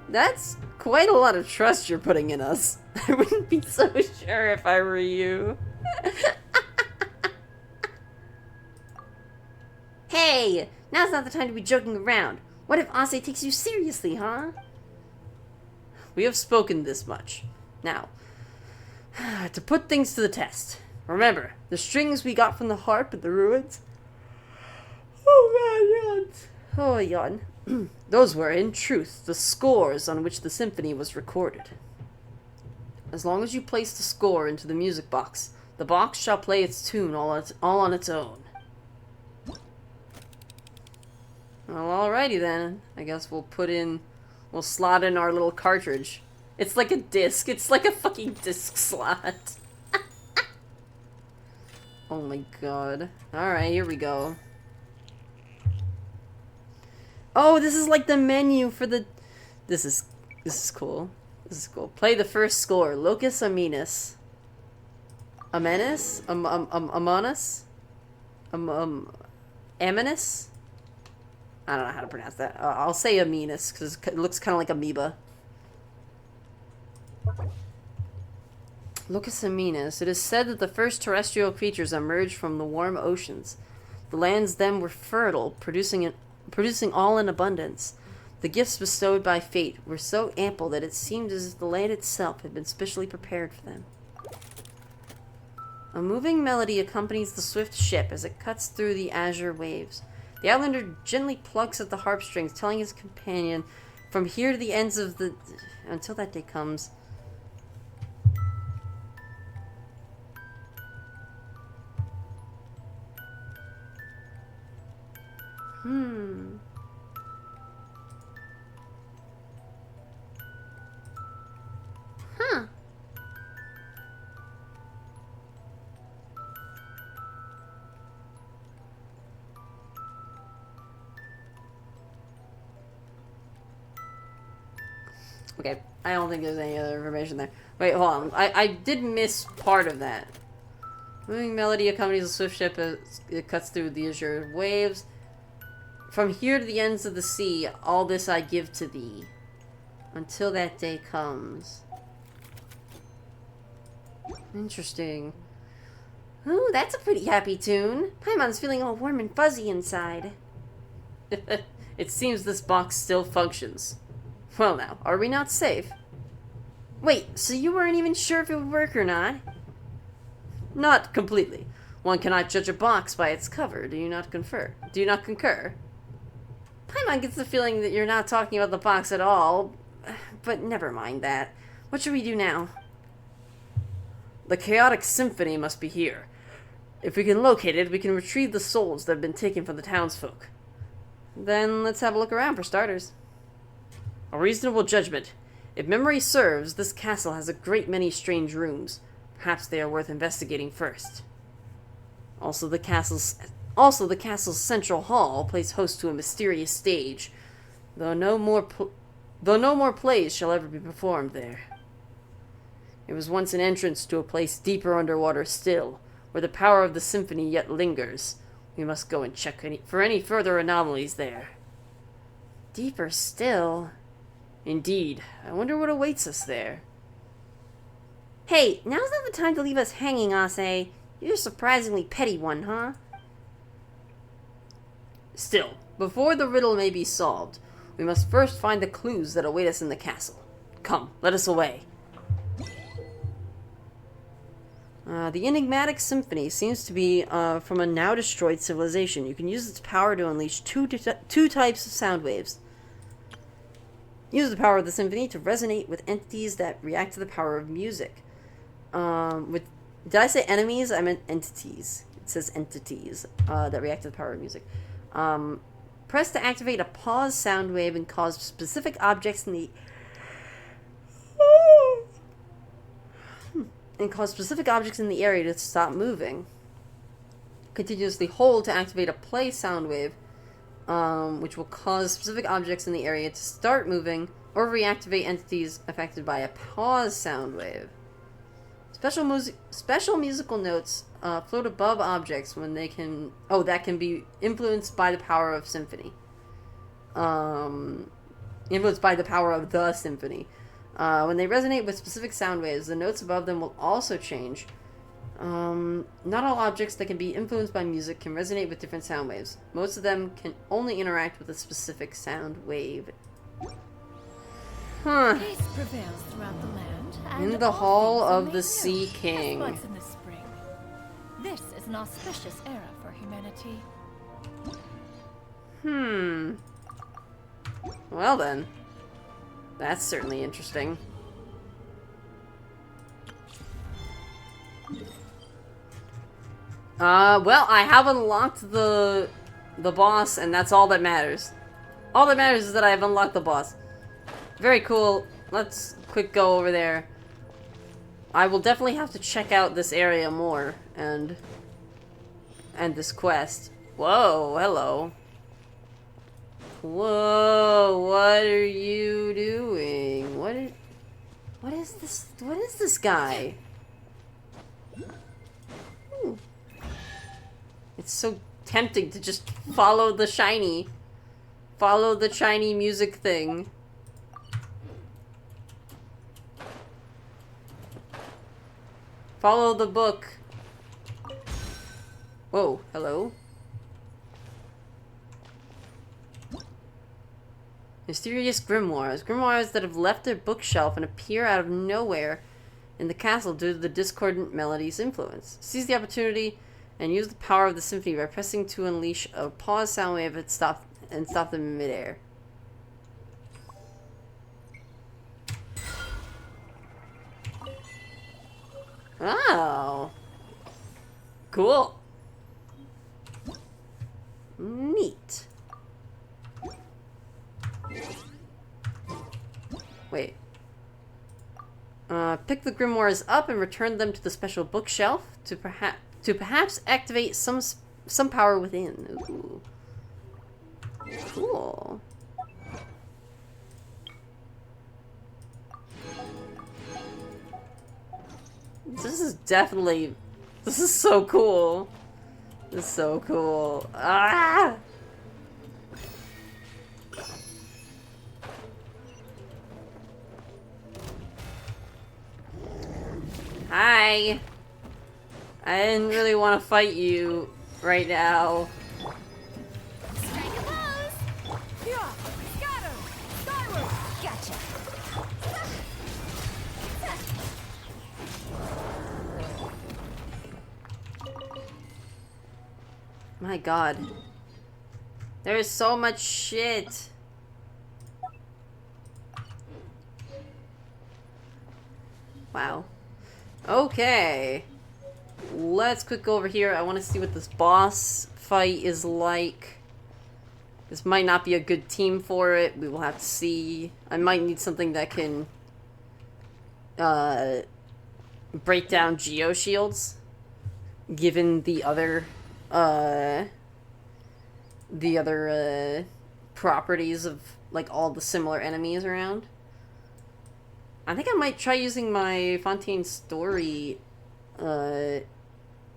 That's quite a lot of trust you're putting in us. I wouldn't be so sure if I were you. Hey! Now's not the time to be joking around. What if Ase takes you seriously, huh? We have spoken this much. Now, to put things to the test. Remember, the strings we got from the harp in the ruins? Oh, man, yawn. Oh, yawn. Those were, in truth, the scores on which the symphony was recorded. As long as you place the score into the music box, the box shall play its tune all on its own. Well, alrighty then. I guess we'll slot in our little cartridge. It's like a disc. It's like a fucking disc slot. Oh my god. Alright, here we go. Oh, this is like the menu for the... This is cool. This is cool. Play the first score. Locus Aminus. Amenus? Amonus? Aminus? I don't know how to pronounce that. I'll say Aminus, because it looks kind of like amoeba. Locus Aminus. It is said that the first terrestrial creatures emerged from the warm oceans. The lands then were fertile, producing all in abundance. The gifts bestowed by fate were so ample that it seemed as if the land itself had been specially prepared for them. A moving melody accompanies the swift ship as it cuts through the azure waves. The Outlander gently plucks at the harp strings, telling his companion, from here to the ends of the... until that day comes. Huh. Okay, I don't think there's any other information there. Wait, hold on. I did miss part of that. Moving melody accompanies a swift ship as it cuts through the azure waves. From here to the ends of the sea, all this I give to thee, until that day comes. Interesting. Ooh, that's a pretty happy tune. Paimon's feeling all warm and fuzzy inside. It seems this box still functions. Well now, are we not safe? Wait, so you weren't even sure if it would work or not? Not completely. One cannot judge a box by its cover. Do you not concur? Paimon gets the feeling that you're not talking about the box at all, but never mind that. What should we do now? The chaotic symphony must be here. If we can locate it, we can retrieve the souls that have been taken from the townsfolk. Then let's have a look around for starters. A reasonable judgment. If memory serves, this castle has a great many strange rooms. Perhaps they are worth investigating first. Also, the castle's central hall plays host to a mysterious stage, though no more plays shall ever be performed there. It was once an entrance to a place deeper underwater still, where the power of the symphony yet lingers. We must go and check for any further anomalies there. Deeper still? Indeed. I wonder what awaits us there. Hey, now's not the time to leave us hanging, Ase. You're a surprisingly petty one, huh? Still, before the riddle may be solved, we must first find the clues that await us in the castle. Come, let us away. The enigmatic symphony seems to be from a now-destroyed civilization. You can use its power to unleash two types of sound waves. Use the power of the symphony to resonate with entities that react to the power of music. Did I say enemies? I meant entities. It says entities that react to the power of music. Press to activate a pause sound wave and cause specific objects in the area to stop moving. Continuously hold to activate a play sound wave, which will cause specific objects in the area to start moving or reactivate entities affected by a pause sound wave. Special musical notes float above objects when they can... Oh, that can be influenced by the power of symphony. Influenced by the power of the symphony. When they resonate with specific sound waves, the notes above them will also change. Not all objects that can be influenced by music can resonate with different sound waves. Most of them can only interact with a specific sound wave. Huh. Peace prevails throughout the land. In the Hall of the Sea King. In the spring. This is an auspicious era for humanity. Well then. That's certainly interesting. Well, I have unlocked the boss, and that's all that matters. All that matters is that I have unlocked the boss. Very cool. Let's quick go over there. I will definitely have to check out this area more, and this quest. Whoa, hello. Whoa, what are you doing? What is this? What is this guy? Ooh. It's so tempting to just follow the shiny music thing. Follow the book. Whoa, hello. Mysterious grimoires. Grimoires that have left their bookshelf and appear out of nowhere in the castle due to the discordant melody's influence. Seize the opportunity and use the power of the symphony by pressing to unleash a pause sound wave and stop them in midair. Oh. Cool. Neat. Wait. Pick the grimoires up and return them to the special bookshelf to perhaps activate some power within. Ooh. Cool. This is so cool. This is so cool. Ah! Hi. I didn't really want to fight you right now. Strike a pose. My god. There is so much shit. Wow. Okay. Let's quick go over here. I want to see what this boss fight is like. This might not be a good team for it. We will have to see. I might need something that can break down geo shields, given the other properties of like all the similar enemies around. I think I might try using my Fontaine Story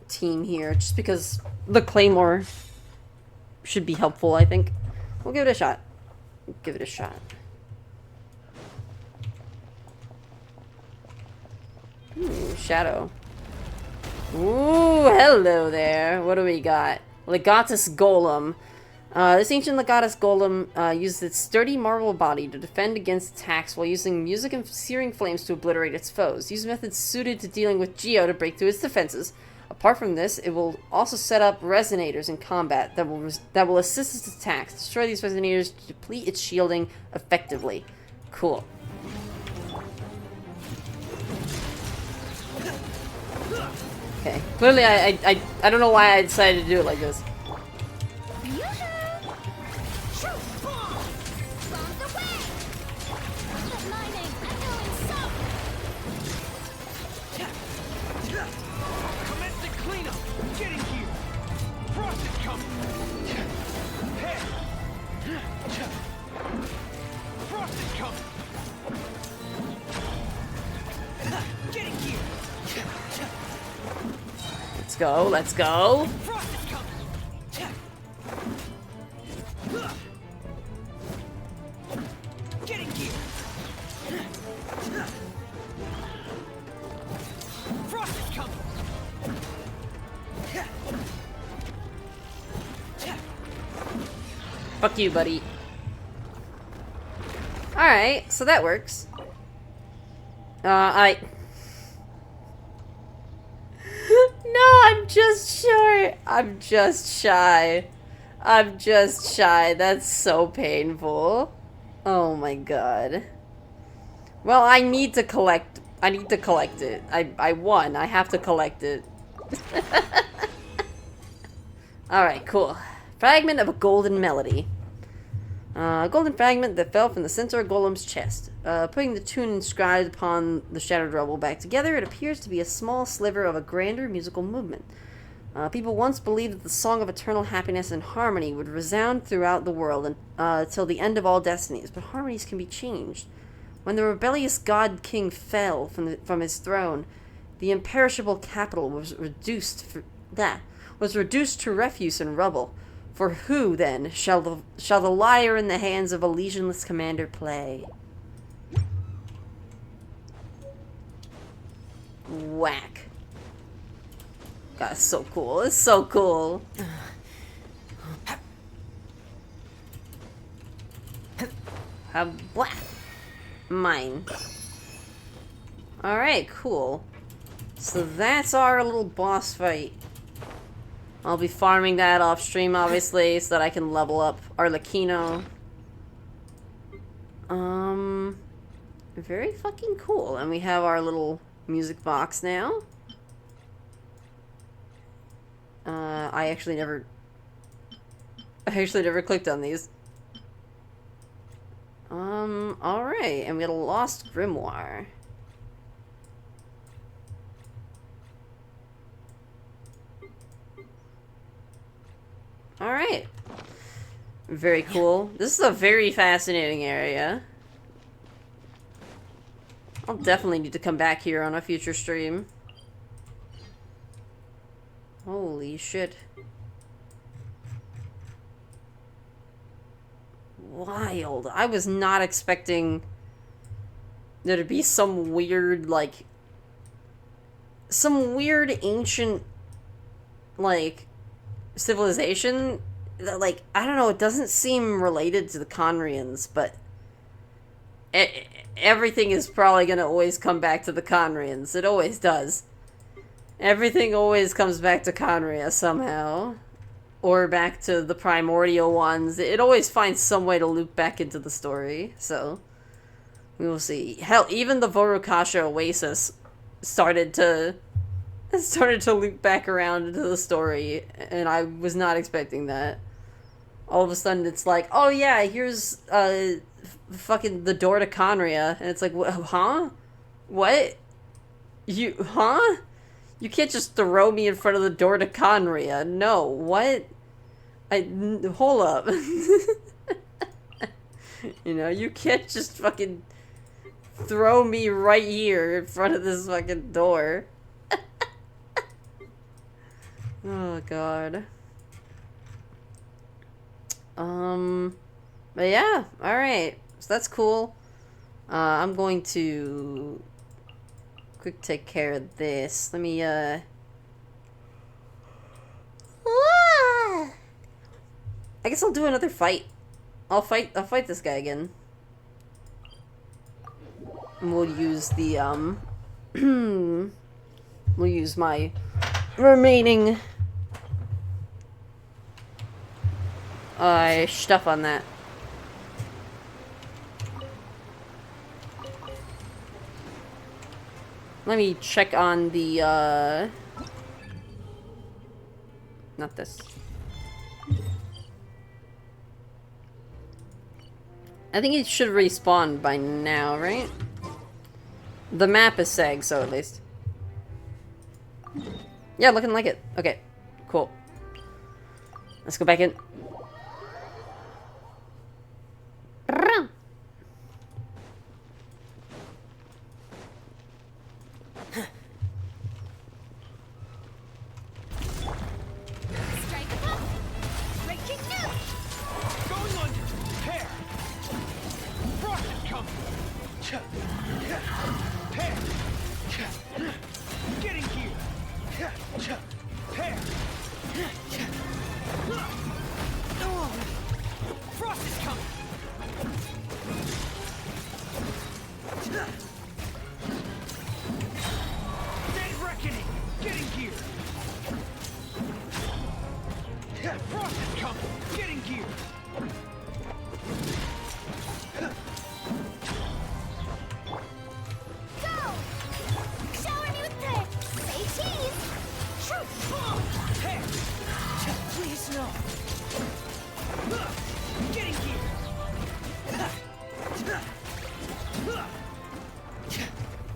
team here, just because the Claymore should be helpful, I think. We'll give it a shot. Give it a shot. Ooh, Shadow. Ooh, hello there. What do we got? Legatus Golem. This ancient Legatus Golem uses its sturdy marble body to defend against attacks while using music and searing flames to obliterate its foes. Use methods suited to dealing with Geo to break through its defenses. Apart from this, it will also set up resonators in combat that will assist its attacks. Destroy these resonators to deplete its shielding effectively. Cool. Okay. Clearly, I don't know why I decided to do it like this. Let's go, let's go. Fuck you, buddy. Alright, so that works. No, I'm just short. I'm just shy. I'm just shy. That's so painful. Oh my god. Well, I need to collect it. I won. I have to collect it. Alright, cool. Fragment of a golden melody. A golden fragment that fell from the center of Golem's chest. Putting the tune inscribed upon the shattered rubble back together, it appears to be a small sliver of a grander musical movement. People once believed that the song of eternal happiness and harmony would resound throughout the world till the end of all destinies, but harmonies can be changed. When the rebellious god king fell from his throne, the imperishable capital was reduced to refuse and rubble. For who, then, shall the lyre in the hands of a legionless commander play? Whack. God, it's so cool. It's so cool. Blah. Mine. Alright, cool. So that's our little boss fight. I'll be farming that off stream, obviously, so that I can level up Arlecchino. Very fucking cool. And we have our little music box now. I actually never clicked on these. Alright, and we got a lost grimoire. Alright. Very cool. This is a very fascinating area. I'll definitely need to come back here on a future stream. Holy shit. Wild. I was not expecting there to be some weird, like... some weird ancient, like... civilization that, like, I don't know, it doesn't seem related to the Conrians, but everything is probably gonna always come back to the Conrians. It always does. Everything always comes back to Conria somehow. or back to the primordial ones, it always finds some way to loop back into the story, so we will see. Hell, even the Vorukasha Oasis started to loop back around into the story, and I was not expecting that. All of a sudden, it's like, oh yeah, here's fucking the door to Conria, and it's like, huh? What? Huh? You can't just throw me in front of the door to Conria. No, what? Hold up. You know, you can't just fucking throw me right here in front of this fucking door. Oh, God. But yeah, alright. So that's cool. I'm going to quick take care of this. Let me, I guess I'll do another fight. I'll fight this guy again. And we'll use the, we'll use my remaining stuff on that. Let me check on the, not this. I think it should respawn by now, right? The map is sag, so at least. Yeah, looking like it. Okay, cool. Let's go back in.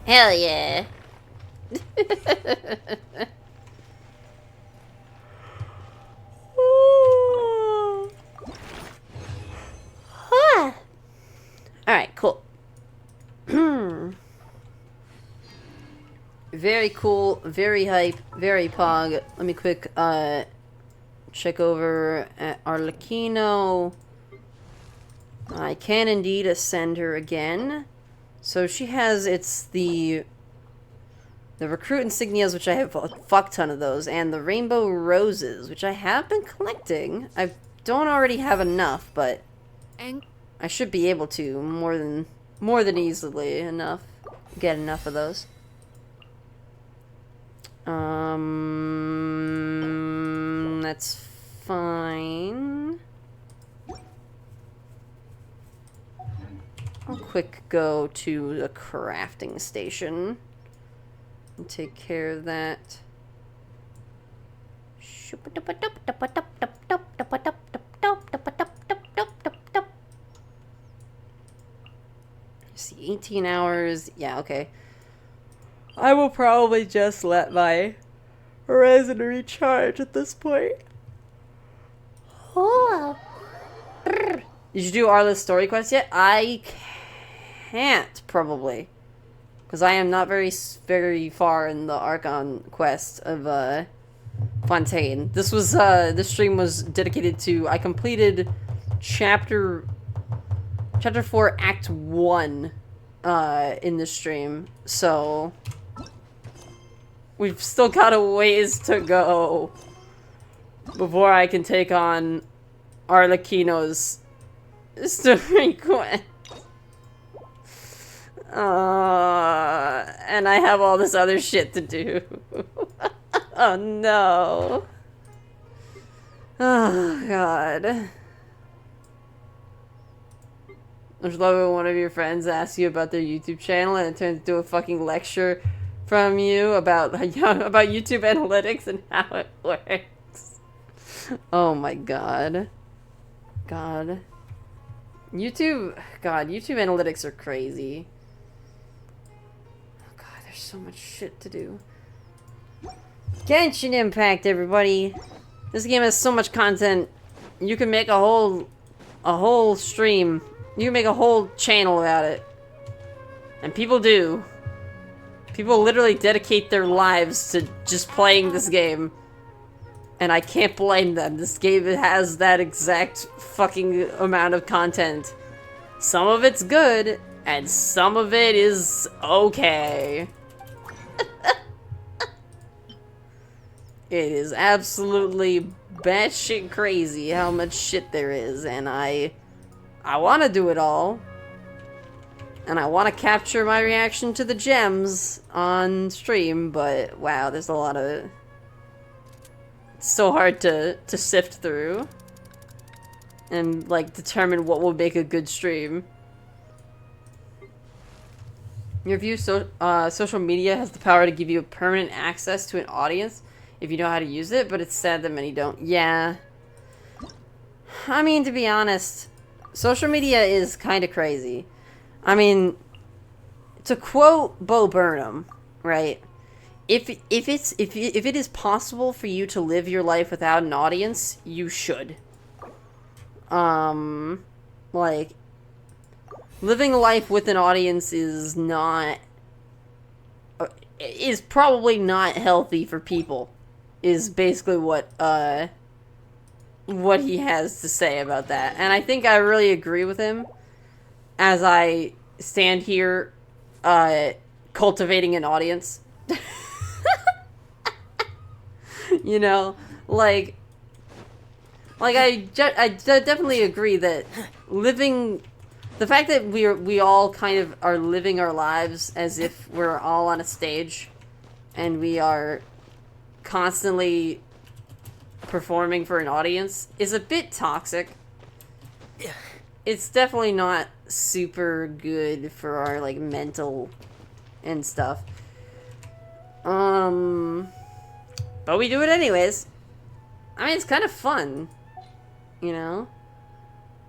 Hell yeah. Alright, cool. Very cool, very hype, very pog. Let me quick check over at Arlecchino. I can indeed ascend her again. So she has, it's the recruit insignias, which I have a fuck ton of those, and the rainbow roses, which I have been collecting. I don't already have enough, but I should be able to more than easily enough get enough of those. That's fine. I'll quick go to the crafting station and take care of that. See, 18 hours. Yeah, okay. I will probably just let my resin recharge at this point. Oh. Did you do Arle's story quest yet? I can't, probably. Because I am not very far in the Archon quest of, Fontaine. This was, this stream was dedicated to, I completed Chapter 4, Act 1, in the stream. So, we've still got a ways to go before I can take on Arlecchino's story quest. And I have all this other shit to do. Oh no. Oh, God. I just love it when one of your friends asks you about their YouTube channel and it turns into a fucking lecture from you about YouTube analytics and how it works. Oh my God. God. YouTube analytics are crazy. Oh God, there's so much shit to do. Genshin Impact, everybody. This game has so much content. You can make a whole stream. You can make a whole channel about it. And people do. People literally dedicate their lives to just playing this game. And I can't blame them. This game has that exact fucking amount of content. Some of it's good, and some of it is okay. It is absolutely batshit crazy how much shit there is, and I want to do it all. And I want to capture my reaction to the gems on stream, but wow, there's a lot of it. It's so hard to sift through and like determine what will make a good stream. In your view, social media has the power to give you permanent access to an audience if you know how to use it, but it's sad that many don't. Yeah. I mean, to be honest, social media is kind of crazy. I mean, to quote Bo Burnham, right? If it is possible for you to live your life without an audience, you should. Like, living a life with an audience is probably not healthy for people, is basically what he has to say about that. And I think I really agree with him as I stand here cultivating an audience. You know, like I definitely agree that the fact that we all kind of are living our lives as if we're all on a stage and we are constantly performing for an audience is a bit toxic. It's definitely not super good for our like mental and stuff. But we do it anyways. I mean, it's kind of fun, you know?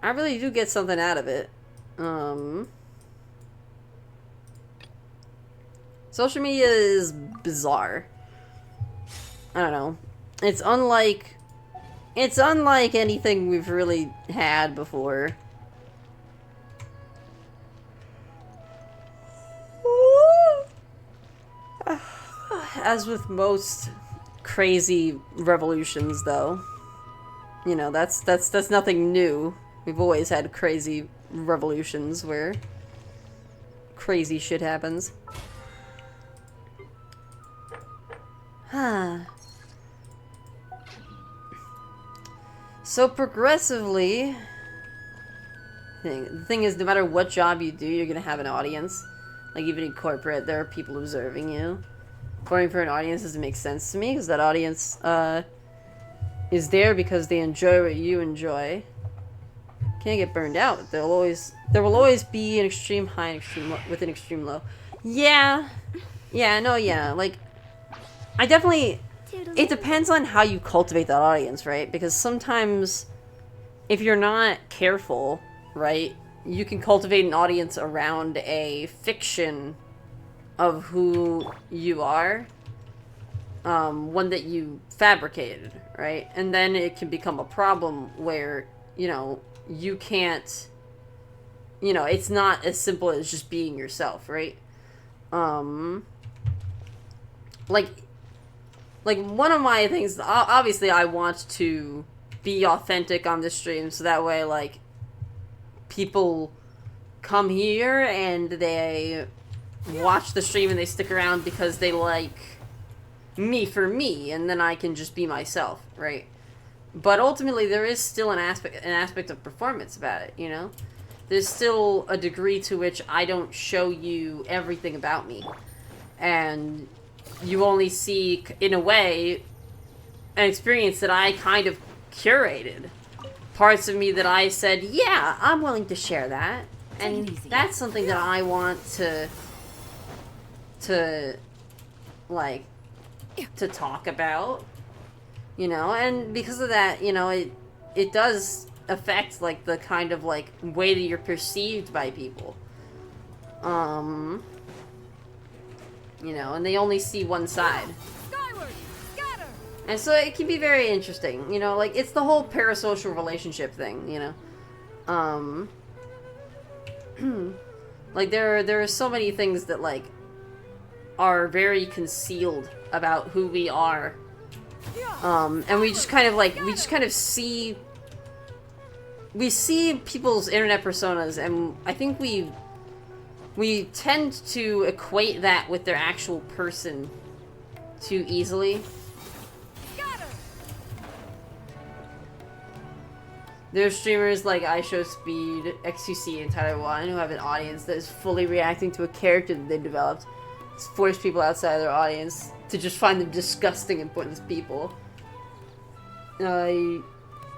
I really do get something out of it. Social media is bizarre. I don't know. It's unlike anything we've really had before. As with most crazy revolutions, though, you know, that's nothing new. We've always had crazy revolutions where crazy shit happens. So progressively, the thing is, no matter what job you do, you're gonna have an audience. Like, even in corporate, there are people observing you. Performing for an audience doesn't make sense to me, because that audience is there because they enjoy what you enjoy. Can't get burned out. There will always be an extreme high and extreme low, with an extreme low. Yeah. Like, I definitely... It depends on how you cultivate that audience, right? Because sometimes, if you're not careful, right, you can cultivate an audience around a fiction of who you are, one that you fabricated, right? And then it can become a problem where, you know, you can't, you know, it's not as simple as just being yourself, right? Like one of my things, obviously I want to be authentic on the stream, so that way, like, people come here and they watch the stream and they stick around because they like me for me, and then I can just be myself, right? But ultimately, there is still an aspect of performance about it, you know? There's still a degree to which I don't show you everything about me. And you only see, in a way, an experience that I kind of curated. Parts of me that I said, yeah, I'm willing to share that. And that's something that I want to like, to talk about. You know, and because of that, you know, it does affect, like, the kind of, like, way that you're perceived by people. You know, and they only see one side. And so it can be very interesting, you know, like, it's the whole parasocial relationship thing, you know. Like, there are so many things that, like, are very concealed about who we are. And we just kind of, like, see people's internet personas, and I think we tend to equate that with their actual person too easily. There's streamers like iShowSpeed, XQC, and Taiwan who have an audience that is fully reacting to a character that they developed. It's forced people outside of their audience to just find them disgusting and pointless people. You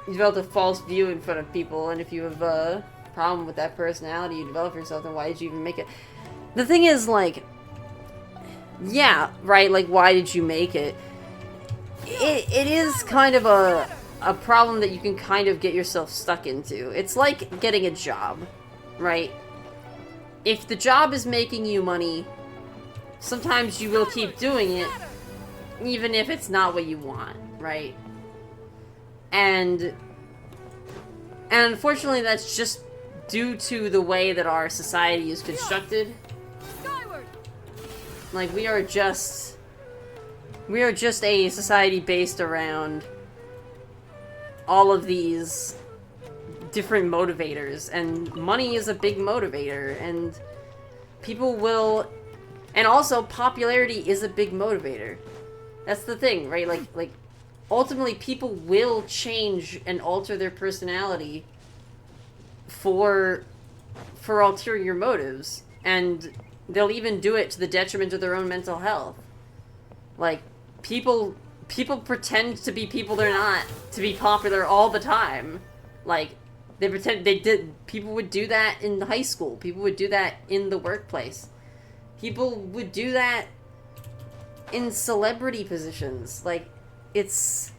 developed a false view in front of people, and if you have a problem with that personality you develop yourself, then why did you even make it? The thing is, like, yeah, right, like, why did you make it? It is kind of a problem that you can kind of get yourself stuck into. It's like getting a job, right? If the job is making you money, sometimes you will keep doing it, even if it's not what you want, right? And unfortunately, that's just due to the way that our society is constructed. Like, we are just a society based around all of these different motivators, and money is a big motivator, and people will, and also popularity is a big motivator. That's the thing, right? Like ultimately people will change and alter their personality for ulterior motives, and they'll even do it to the detriment of their own mental health. Like, people pretend to be people they're not to be popular all the time. Like, they pretend people would do that in high school. People would do that in the workplace. People would do that in celebrity positions. Like, it's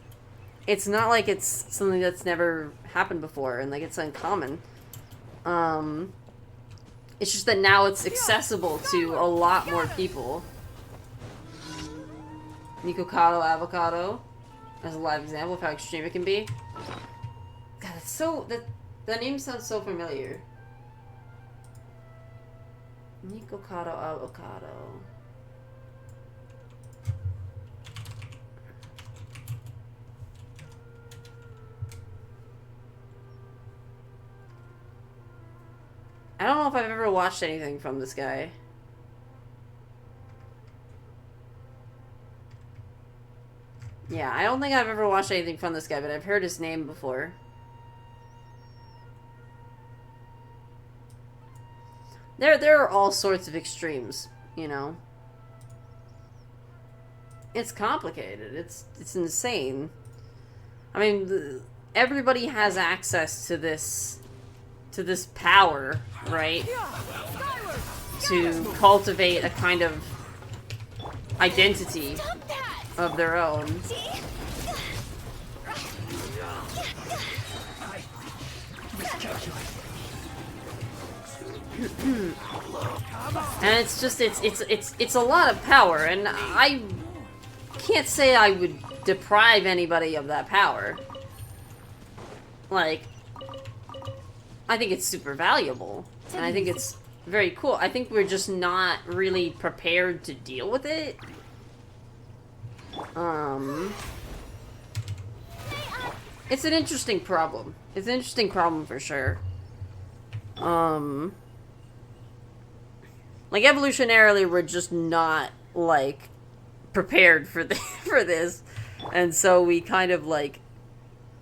not like it's something that's never happened before and, like, it's uncommon. It's just that now it's accessible to a lot more people. Nikocado Avocado as a live example of how extreme it can be. God, that's so... That name sounds so familiar. Nikocado Avocado. I don't know if I've ever watched anything from this guy. Yeah, I don't think I've ever watched anything from this guy, but I've heard his name before. There are all sorts of extremes, you know. It's complicated. It's insane. I mean, everybody has access to this power, right? To cultivate a kind of identity of their own. And it's just it's a lot of power, and I can't say I would deprive anybody of that power. Like, I think it's super valuable, and I think it's very cool. I think we're just not really prepared to deal with it. It's an interesting problem. It's an interesting problem for sure. Like, evolutionarily, we're just not, like, prepared for this. And so we kind of, like,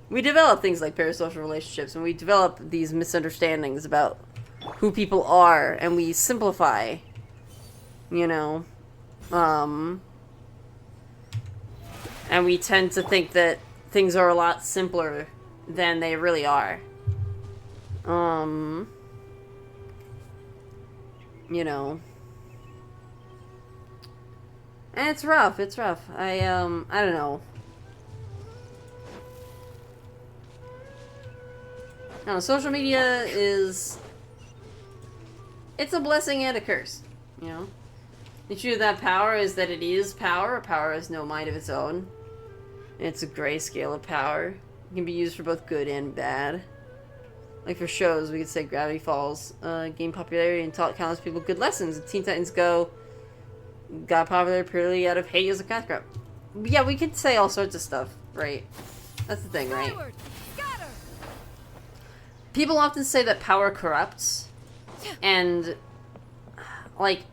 we develop things like parasocial relationships, and we develop these misunderstandings about who people are, and we simplify, you know, and we tend to think that things are a lot simpler than they really are. You know. And it's rough, it's rough. I don't know. No, social media is... It's a blessing and a curse, you know? The issue of that power is that it is power. Power has no mind of its own. It's a gray scale of power. It can be used for both good and bad. Like for shows, we could say Gravity Falls gained popularity and taught countless people good lessons. And Teen Titans Go got popular purely out of hate as a cash grab. Yeah, we could say all sorts of stuff, right? That's the thing, right? People often say that power corrupts. And, like,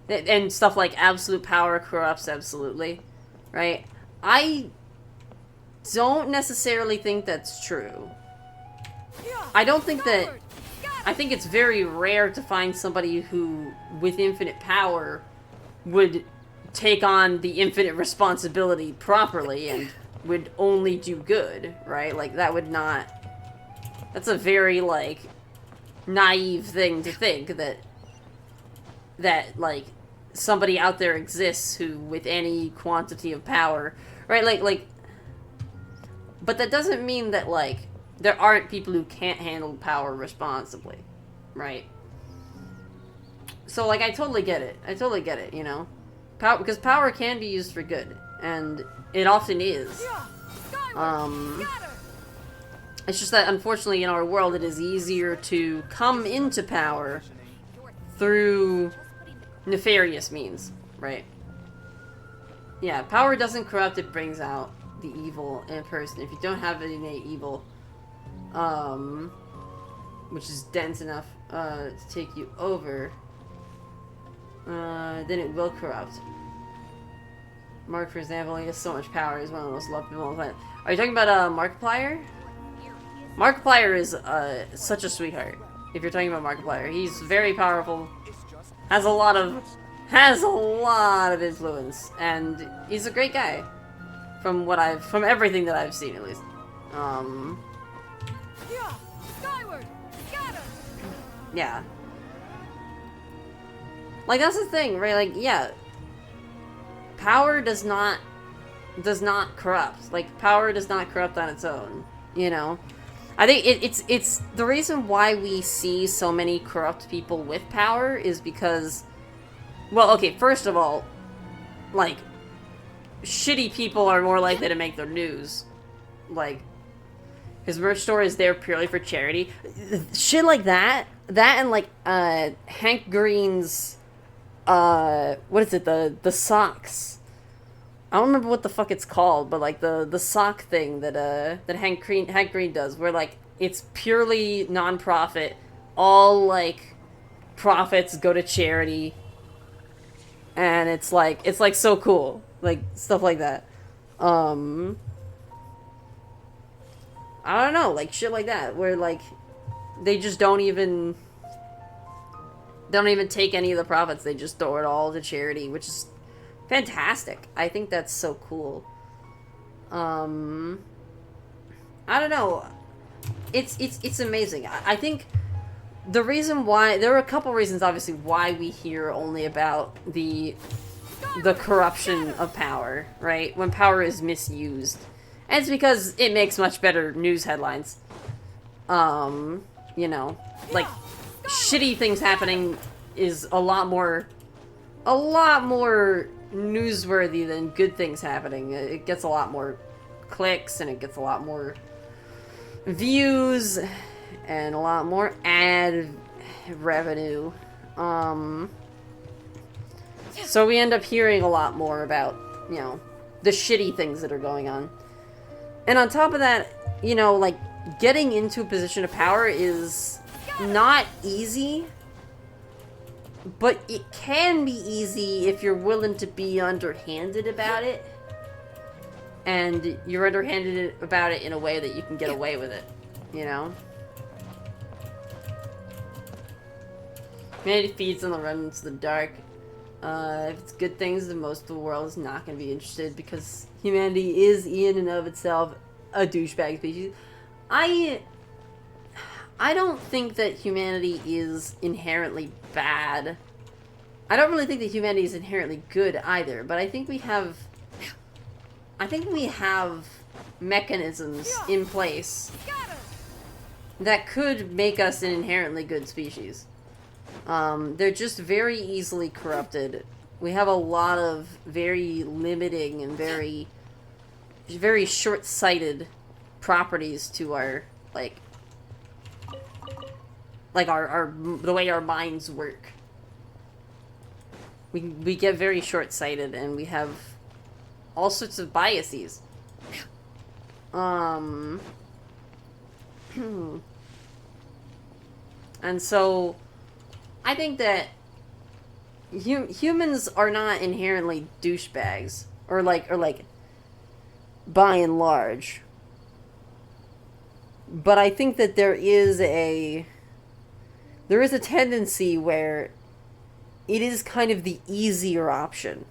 and stuff like absolute power corrupts absolutely, right? I don't necessarily think that's true. I don't think that... I think it's very rare to find somebody who, with infinite power, would take on the infinite responsibility properly and would only do good, right? Like, that would not... That's a very, like, naive thing to think that, like, somebody out there exists who, with any quantity of power, right? Like, but that doesn't mean that, like, there aren't people who can't handle power responsibly, right? So, like, I totally get it, you know? Because power can be used for good, and it often is. It's just that, unfortunately, in our world, it is easier to come into power through nefarious means, right? Yeah, power doesn't corrupt, it brings out the evil in a person. If you don't have an innate evil, which is dense enough to take you over, then it will corrupt. Mark, for example, he has so much power, he's one of the most loved people on the planet. Are you talking about Markiplier? Markiplier is such a sweetheart. If you're talking about Markiplier, he's very powerful, has a lot of influence, and he's a great guy. From everything that I've seen, at least. Yeah. Like, that's the thing, right? Like, yeah. Power does not corrupt. Like, power does not corrupt on its own, you know? I think it's the reason why we see so many corrupt people with power is because, well, okay, first of all, like, shitty people are more likely to make their news. Like, his merch store is there purely for charity. Shit like that. That and, like, Hank Green's, what is it, the socks. I don't remember what the fuck it's called, but, like, the sock thing that Hank Green does, where, like, it's purely non-profit. All, like, profits go to charity. And it's like so cool. Like, stuff like that. I don't know, like, shit like that, where, like, they just don't even take any of the profits, they just throw it all to charity, which is fantastic. I think that's so cool. I don't know. It's amazing. I think the reason why, there are a couple reasons, obviously, why we hear only about the corruption of power, right? When power is misused. And it's because it makes much better news headlines. You know, like, shitty things happening is a lot more newsworthy than good things happening. It gets a lot more clicks, and it gets a lot more views, and a lot more ad revenue. So we end up hearing a lot more about, you know, the shitty things that are going on. And on top of that, you know, like, getting into a position of power is not easy, but it can be easy if you're willing to be underhanded about it. And you're underhanded about it in a way that you can get away with it, you know? Humanity feeds on the remnants of the dark. If it's good things, then most of the world is not going to be interested because humanity is in and of itself a douchebag species. I don't think that humanity is inherently bad. I don't really think that humanity is inherently good either, but I think we have mechanisms in place that could make us an inherently good species. They're just very easily corrupted. We have a lot of very limiting and very short-sighted properties to our, like the way our minds work. We get very short-sighted and we have all sorts of biases. And so I think that humans are not inherently douchebags, or like by and large. But I think that there is a tendency where it is kind of the easier option.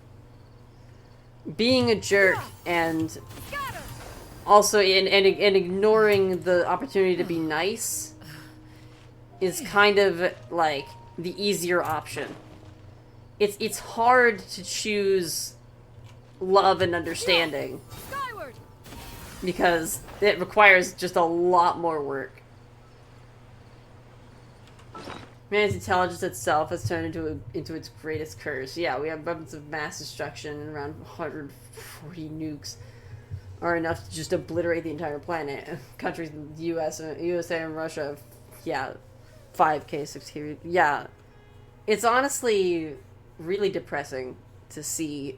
Being a jerk and also and ignoring the opportunity to be nice is kind of like the easier option. It's hard to choose love and understanding because it requires just a lot more work. Man's intelligence itself has turned into its greatest curse. Yeah, we have weapons of mass destruction and around 140 nukes are enough to just obliterate the entire planet. Countries, the USA and Russia, yeah, 5K, 6K, yeah. It's honestly really depressing to see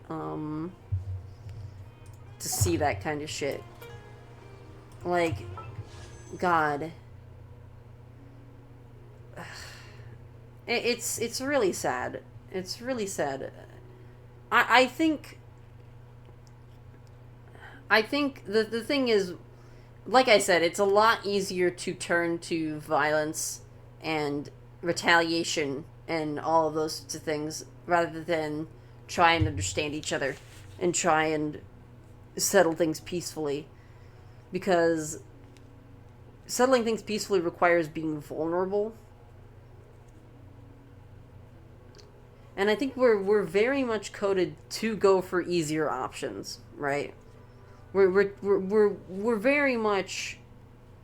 that kind of shit. Like, God. It's really sad. It's really sad. I think the thing is, like I said, it's a lot easier to turn to violence and retaliation and all of those sorts of things rather than try and understand each other and try and settle things peacefully. Because settling things peacefully requires being vulnerable. And I think we're very much coded to go for easier options, right? We're very much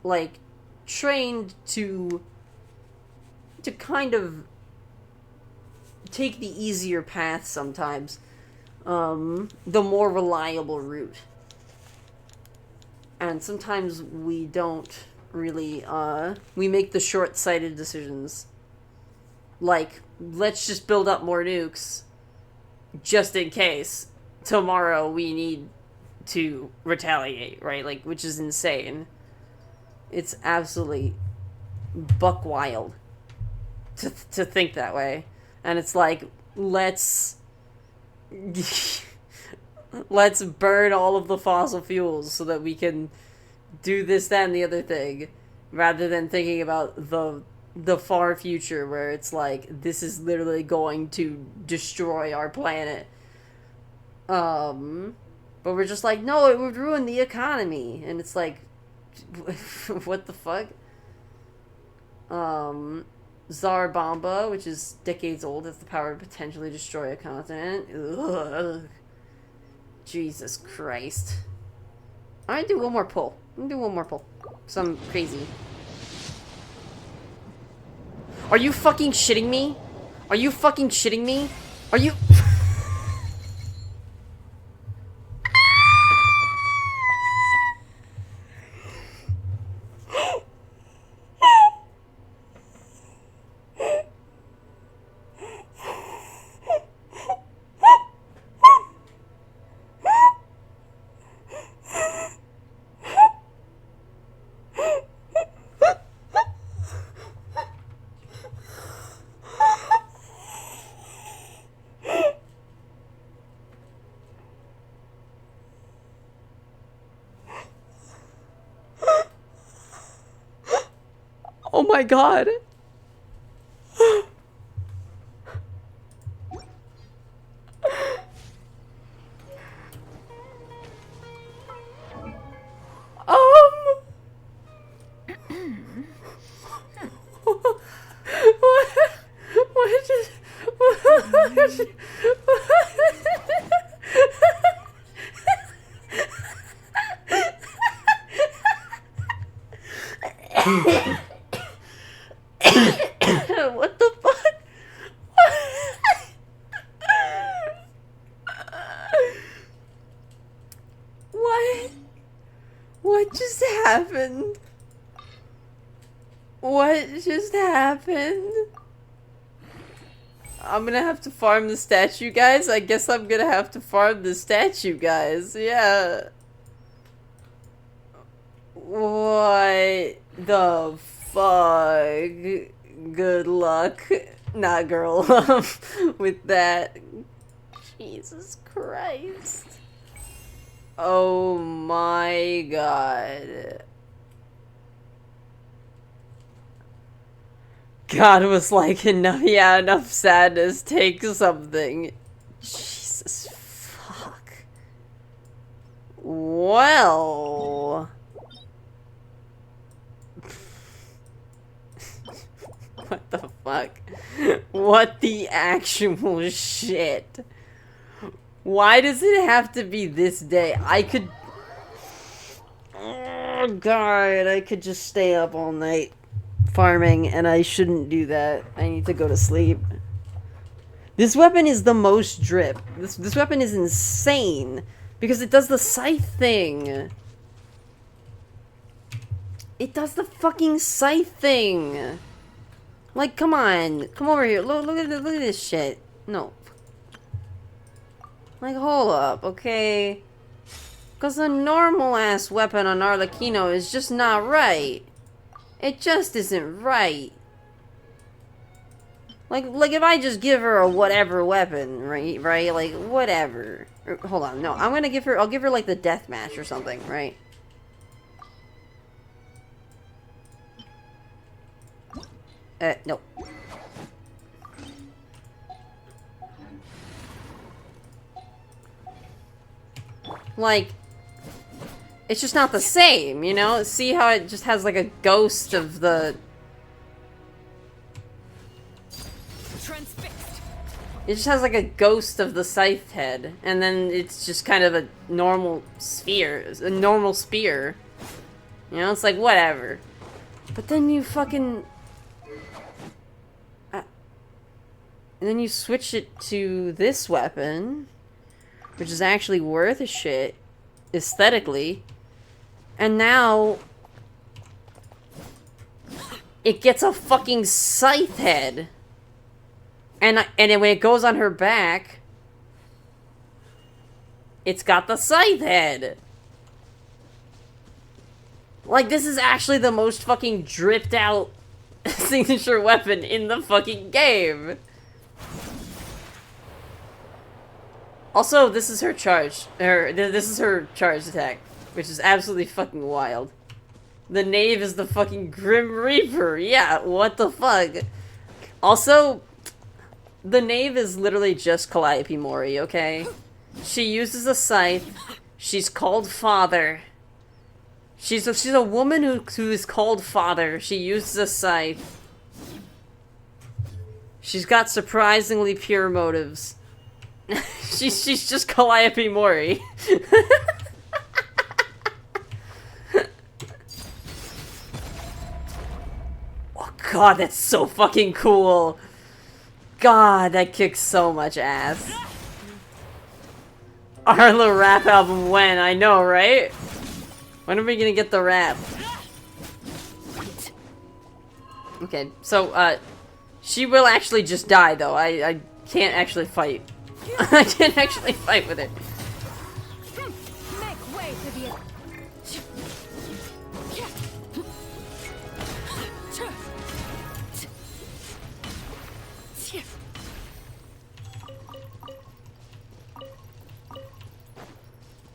like trained to kind of take the easier path sometimes, the more reliable route. And sometimes we don't really we make the short-sighted decisions. Like, let's just build up more nukes just in case tomorrow we need to retaliate, right? Like, which is insane. It's absolutely buck wild to think that way. And it's like, let's burn all of the fossil fuels so that we can do this, that, and the other thing, rather than thinking about the far future where it's like, this is literally going to destroy our planet. But we're just like, no, it would ruin the economy. And it's like, what the fuck? Tsar Bomba, which is decades old, has the power to potentially destroy a continent. Ugh. Jesus Christ. I'm gonna do one more pull. So I'm crazy. Are you fucking shitting me? Are you fucking shitting me? Are you... Oh my god. What just... What the fuck? What? What just happened? What just happened? I'm gonna have to farm the statue, guys. I guess I'm gonna have to farm the statue, guys. Yeah. What the fuck? Good luck. Nah, girl. With that. Jesus Christ. Oh my god. God was like, enough, yeah, enough sadness, take something. Jesus fuck. Well. What the fuck? What the actual shit? Why does it have to be this day? I could... Oh god, I could just stay up all night farming, and I shouldn't do that. I need to go to sleep. This weapon is the most drip. This weapon is insane because it does the scythe thing. It does the fucking scythe thing. Like, come on, come over here. Look at this shit. No. Like, hold up, okay? Because a normal ass weapon on Arlecchino is just not right. It just isn't right. Like if I just give her a whatever weapon, right? Like, whatever. Hold on, no, I'll give her like the death match or something, right? No. Like, it's just not the same, you know? See how it just has like a ghost of the... Transfixed. It just has like a ghost of the scythe head, and then it's just kind of a normal sphere, a normal spear. You know, it's like, whatever. But then you fucking... and then you switch it to this weapon, which is actually worth a shit, aesthetically. And now... it gets a fucking scythe head. And then when it goes on her back... it's got the scythe head. Like, this is actually the most fucking dripped out signature weapon in the fucking game. Also, this is her charge. This is her charge attack, which is absolutely fucking wild. The knave is the fucking Grim Reaper. Yeah, what the fuck? Also, the knave is literally just Calliope Mori, okay? She uses a scythe. She's called Father. She's a woman who is called Father. She uses a scythe. She's got surprisingly pure motives. she's just Calliope Mori. Oh god, that's so fucking cool. God, that kicks so much ass. Arle rap album when? I know, right? When are we gonna get the rap? Okay, so, she will actually just die, though. I can't actually fight. I can't actually fight with her. Make way for the...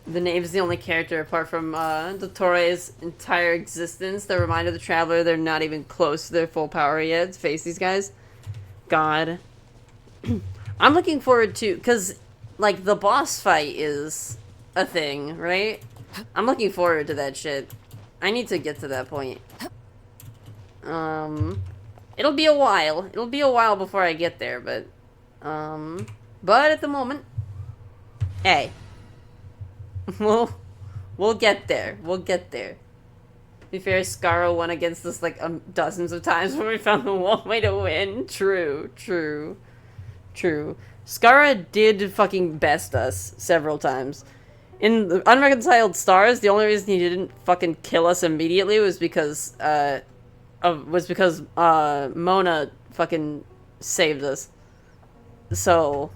The knave is the only character apart from Dottoro's entire existence that remind the traveler they're not even close to their full power yet to face these guys. God. I'm looking forward to, because, like, the boss fight is a thing, right? I'm looking forward to that shit. I need to get to that point. It'll be a while. It'll be a while before I get there, but at the moment, hey, we'll get there. We'll get there. To be fair, Scarra won against us like dozens of times when we found the one way to win. True. Scarra did fucking best us several times. In the Unreconciled Stars, the only reason he didn't fucking kill us immediately was because Mona fucking saved us. So,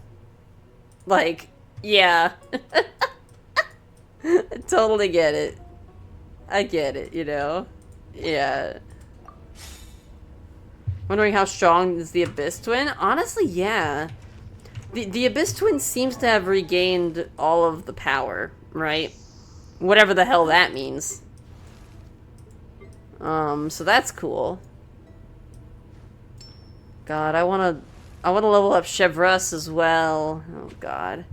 like, yeah. I totally get it. I get it, you know? Yeah. Wondering how strong is the Abyss Twin? Honestly, yeah. The Abyss Twin seems to have regained all of the power, right? Whatever the hell that means. So that's cool. God, I wanna level up Chevreuse as well. Oh god.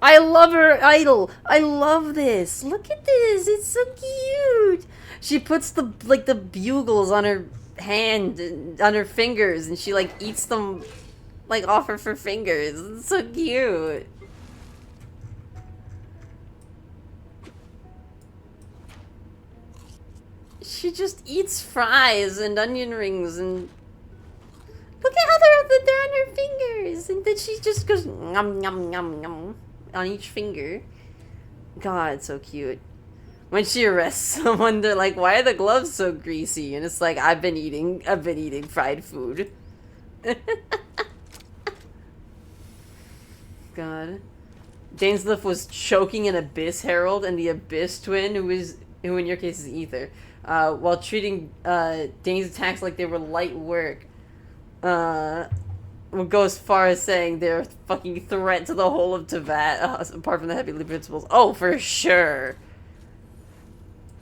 I love her idol. I love this. Look at this. It's so cute. She puts the bugles on her hand, on her fingers, and she like eats them like off of her fingers. It's so cute. She just eats fries and onion rings and look at how they're on her fingers, and then she just goes nom nom nom nom on each finger. God, it's so cute. When she arrests someone, they're like, "Why are the gloves so greasy?" And it's like, I've been eating fried food. God. Dainsleif was choking an Abyss Herald and the Abyss Twin, who in your case is Ether, while treating Dane's attacks like they were light work. Will go as far as saying they're a fucking threat to the whole of Teyvat, apart from the heavy principles. Oh, for sure.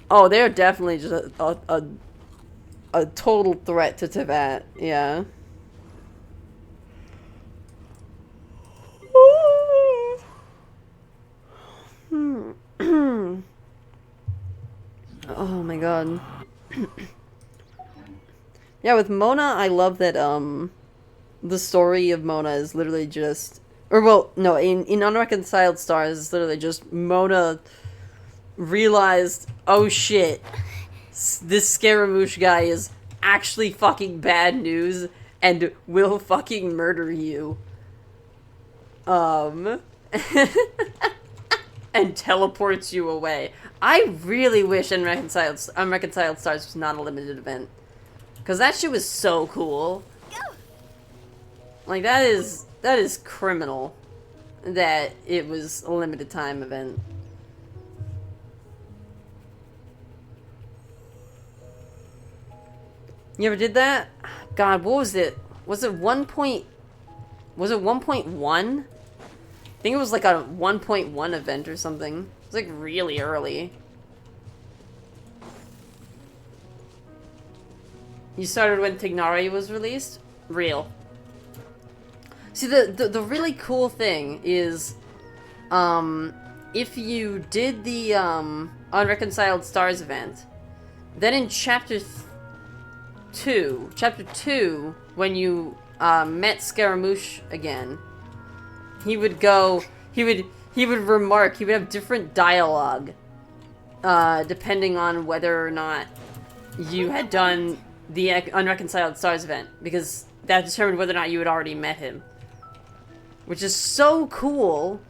Oh, they're definitely just a total threat to Teyvat. Yeah. Oh my god. Yeah, with Mona, I love that the story of Mona is literally just, or well, no, in Unreconciled Stars, it's literally just Mona realized, oh shit, this Scaramouche guy is actually fucking bad news and will fucking murder you. And teleports you away. I really wish Unreconciled Stars was not a limited event. Because that shit was so cool. Like, that is criminal that it was a limited time event. You ever did that? God, what was it? Was it 1.1? I think it was like a 1.1 event or something. It was like really early. You started when Tignari was released? Real. See, the really cool thing is, if you did the Unreconciled Stars event, then in Chapter 2, when you met Scaramouche again, he would remark, he would have different dialogue, depending on whether or not you had done the Unreconciled Stars event, because that determined whether or not you had already met him. Which is so cool.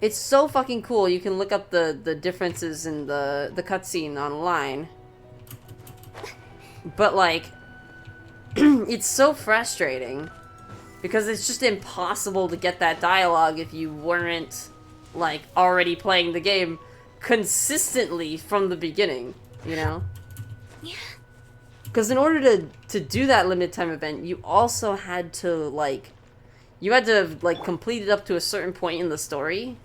It's so fucking cool. You can look up the differences in the cutscene online. But, like, it's so frustrating. Because it's just impossible to get that dialogue if you weren't, like, already playing the game consistently from the beginning, you know? Yeah. Because in order to do that limited time event, you also had to, like, you had to have, like, completed up to a certain point in the story.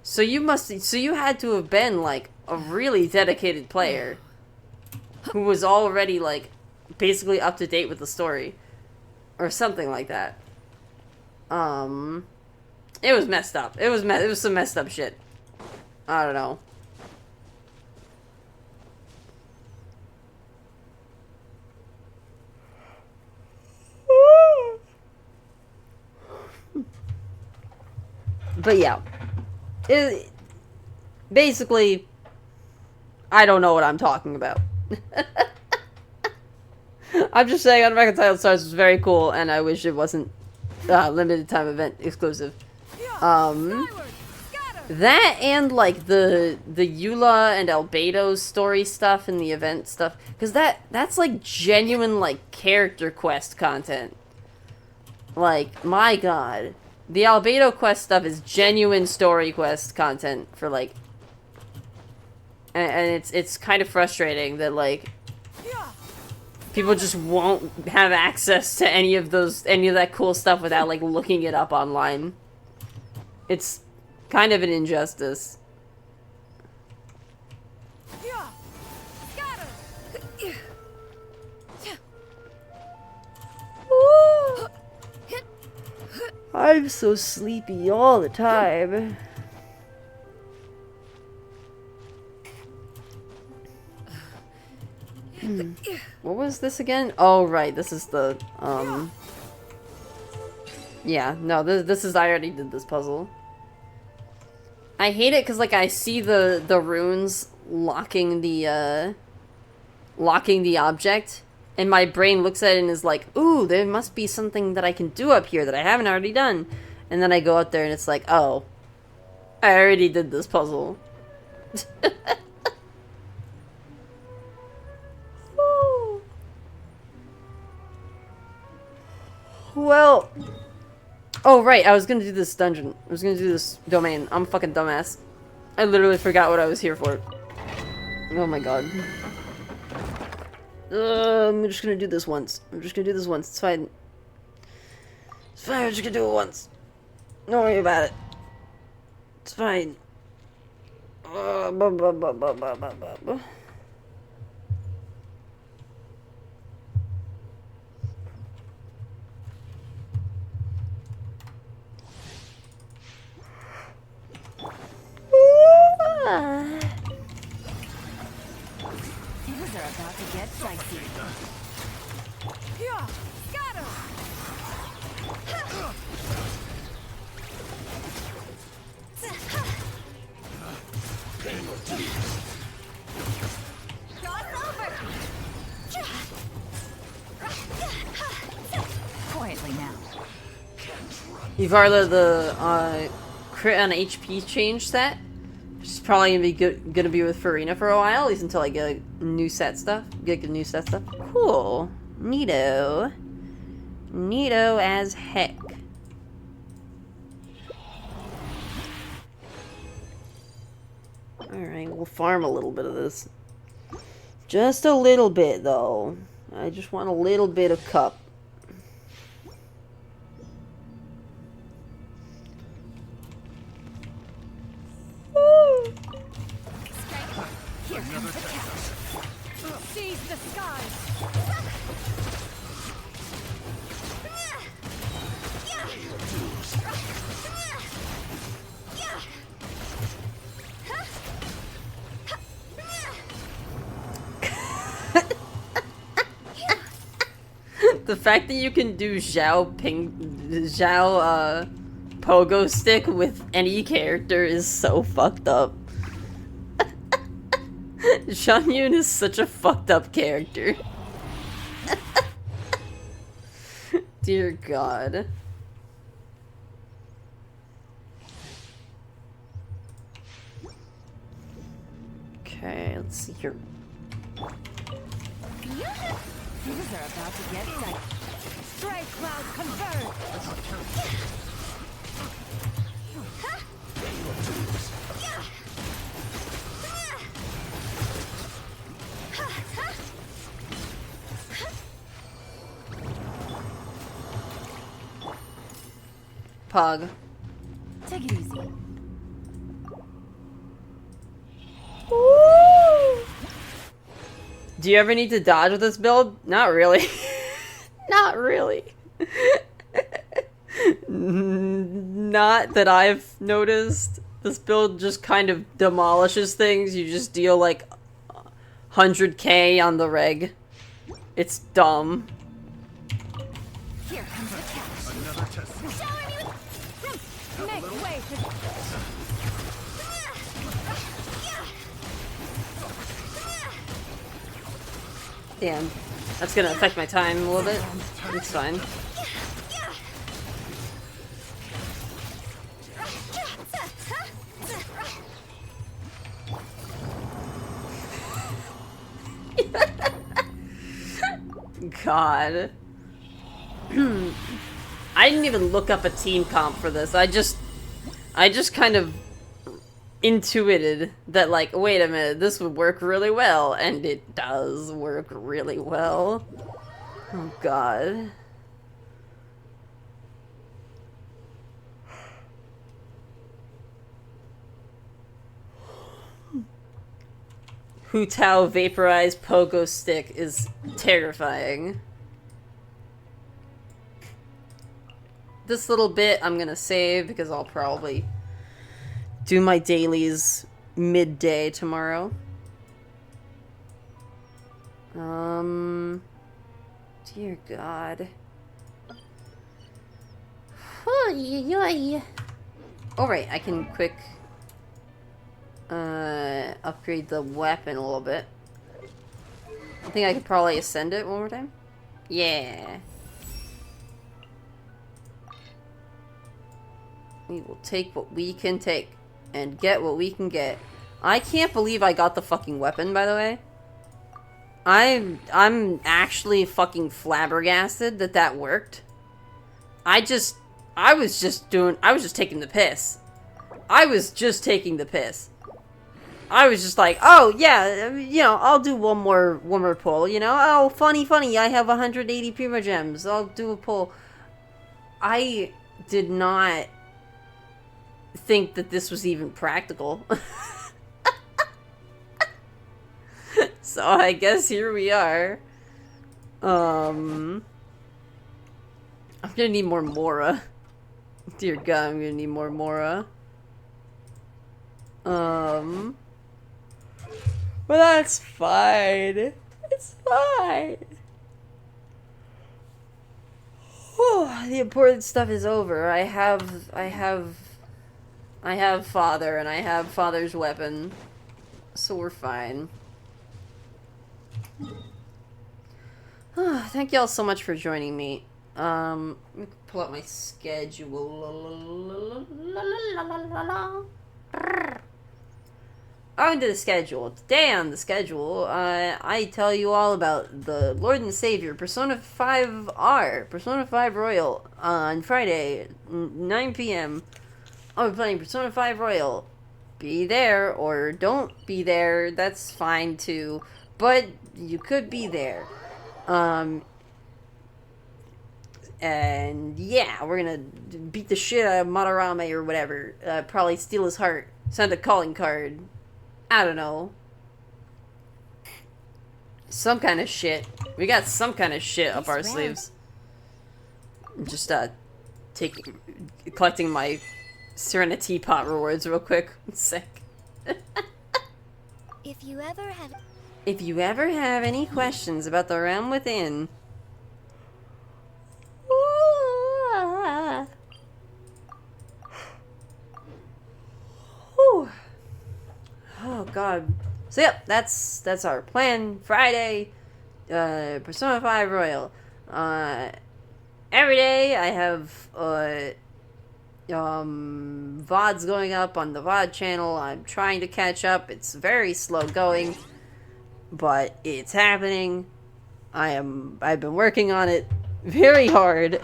So you had to have been, like, a really dedicated player who was already, like, basically up to date with the story. Or something like that. It was messed up. It was some messed up shit. I don't know. But yeah. Basically, I don't know what I'm talking about. I'm just saying Unreconciled Stars was very cool, and I wish it wasn't limited time event exclusive. That and like the Eula and Albedo story stuff and the event stuff, because that's like genuine like character quest content. Like, my god, the Albedo quest stuff is genuine story quest content for like, and it's kind of frustrating that like people just won't have access to any of that cool stuff without like looking it up online. It's kind of an injustice. I'm so sleepy all the time. What was this again? Oh, right. This is the, yeah, no, this is, I already did this puzzle. I hate it because, like, I see the runes locking the object, and my brain looks at it and is like, ooh, there must be something that I can do up here that I haven't already done. And then I go up there and it's like, oh, I already did this puzzle. Well, oh right, I was gonna do this dungeon. I was gonna do this domain. I'm a fucking dumbass. I literally forgot what I was here for. Oh my god. I'm just gonna do this once. It's fine. It's fine, I'm just gonna do it once. Don't worry about it. It's fine. Things are about to get dicey. Yeah, got him. Quietly now. You've already the crit on HP change set, which is probably gonna be with Farina for a while, at least until I get new set stuff. Cool, neato as heck. All right, we'll farm a little bit of this. Just a little bit, though. I just want a little bit of cup. Here comes the cat. Seize the skies. The fact that you can do Zhao pogo stick with any character is so fucked up. Shan-Yun is such a fucked up character. Dear God. Okay, let's see here. Things are about to get tight. Strike cloud convert. Pog. Take it easy. Do you ever need to dodge with this build? Not really. Not really. Not that I've noticed. This build just kind of demolishes things. You just deal like 100k on the reg. It's dumb. Here comes the cat. Another test. Make way for Damn. That's gonna affect my time a little bit. It's fine. God. I didn't even look up a team comp for this. I just kind of intuited that, like, wait a minute, this would work really well, and it does work really well. Oh God. Hu Tao vaporized pogo stick is terrifying. This little bit I'm gonna save because I'll probably do my dailies midday tomorrow. Dear God. Alright, I can quick upgrade the weapon a little bit. I think I could probably ascend it one more time. Yeah. We will take what we can take and get what we can get. I can't believe I got the fucking weapon, by the way. I'm actually fucking flabbergasted that that worked. I was just taking the piss. I was just taking the piss. I was just like, oh yeah, you know, I'll do one more pull, you know? Oh, funny, I have 180 Primogems. I'll do a pull. I did not think that this was even practical. So I guess here we are. I'm gonna need more Mora. Dear God, I'm gonna need more Mora. But that's fine. It's fine. Whew, the important stuff is over. I have Father, and I have Father's weapon. So we're fine. Thank y'all so much for joining me. Let me pull out my schedule. On to the schedule. Today on the schedule, I tell you all about the Lord and Savior, Persona 5R, Persona 5 Royal, on Friday, 9 p.m. I'll be playing Persona 5 Royal. Be there, or don't be there, that's fine too. But you could be there. And yeah, we're gonna beat the shit out of Madarame or whatever. Probably steal his heart. Send a calling card. I don't know. Some kind of shit. We got some kind of shit up our sleeves. Just, collecting my Serenity Pot rewards real quick. Sick. If you ever have any questions about the Realm Within, oh God. So yep, that's our plan. Friday, Persona 5 Royal. Every day I have VODs going up on the VOD channel. I'm trying to catch up. It's very slow going, but it's happening. I've been working on it very hard.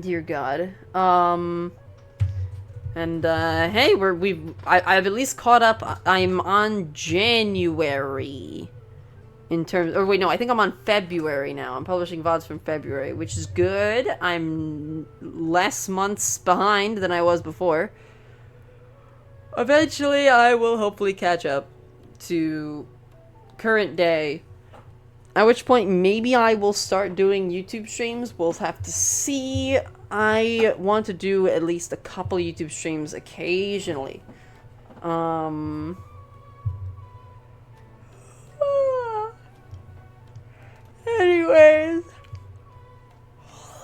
Dear God. And hey, I've at least caught up. I'm on January. In terms, or wait, no, I think I'm on February now. I'm publishing VODs from February, which is good. I'm less months behind than I was before. Eventually, I will hopefully catch up to current day. At which point, maybe I will start doing YouTube streams. We'll have to see. I want to do at least a couple YouTube streams occasionally. Anyways,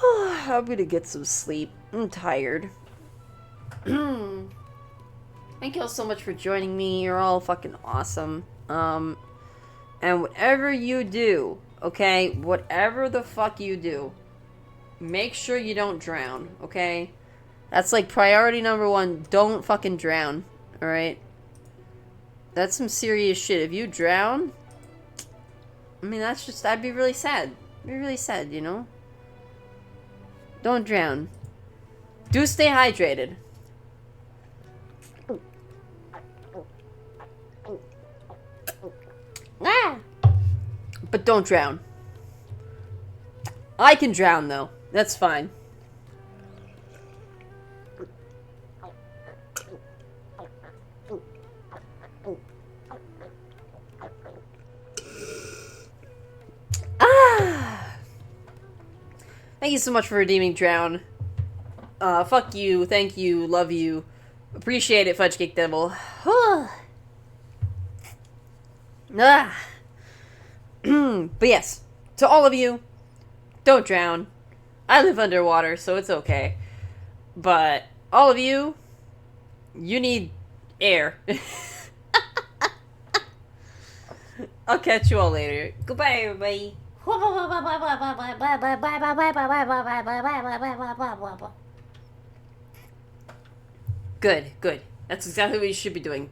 I'm gonna get some sleep. I'm tired. Thank you all so much for joining me. You're all fucking awesome. And whatever you do, okay? Whatever the fuck you do, make sure you don't drown, okay? That's like priority number 1. Don't fucking drown, alright? That's some serious shit. If you drown, I mean, that's just, I'd be really sad. Be really sad, you know? Don't drown. Do stay hydrated. Ah! But don't drown. I can drown, though. That's fine. Thank you so much for redeeming Drown. Fuck you, thank you, love you. Appreciate it, Fudge Cake Devil. But yes, to all of you, don't drown. I live underwater, so it's okay. But all of you, you need air. I'll catch you all later. Goodbye, everybody. Good, good. That's exactly what you should be doing.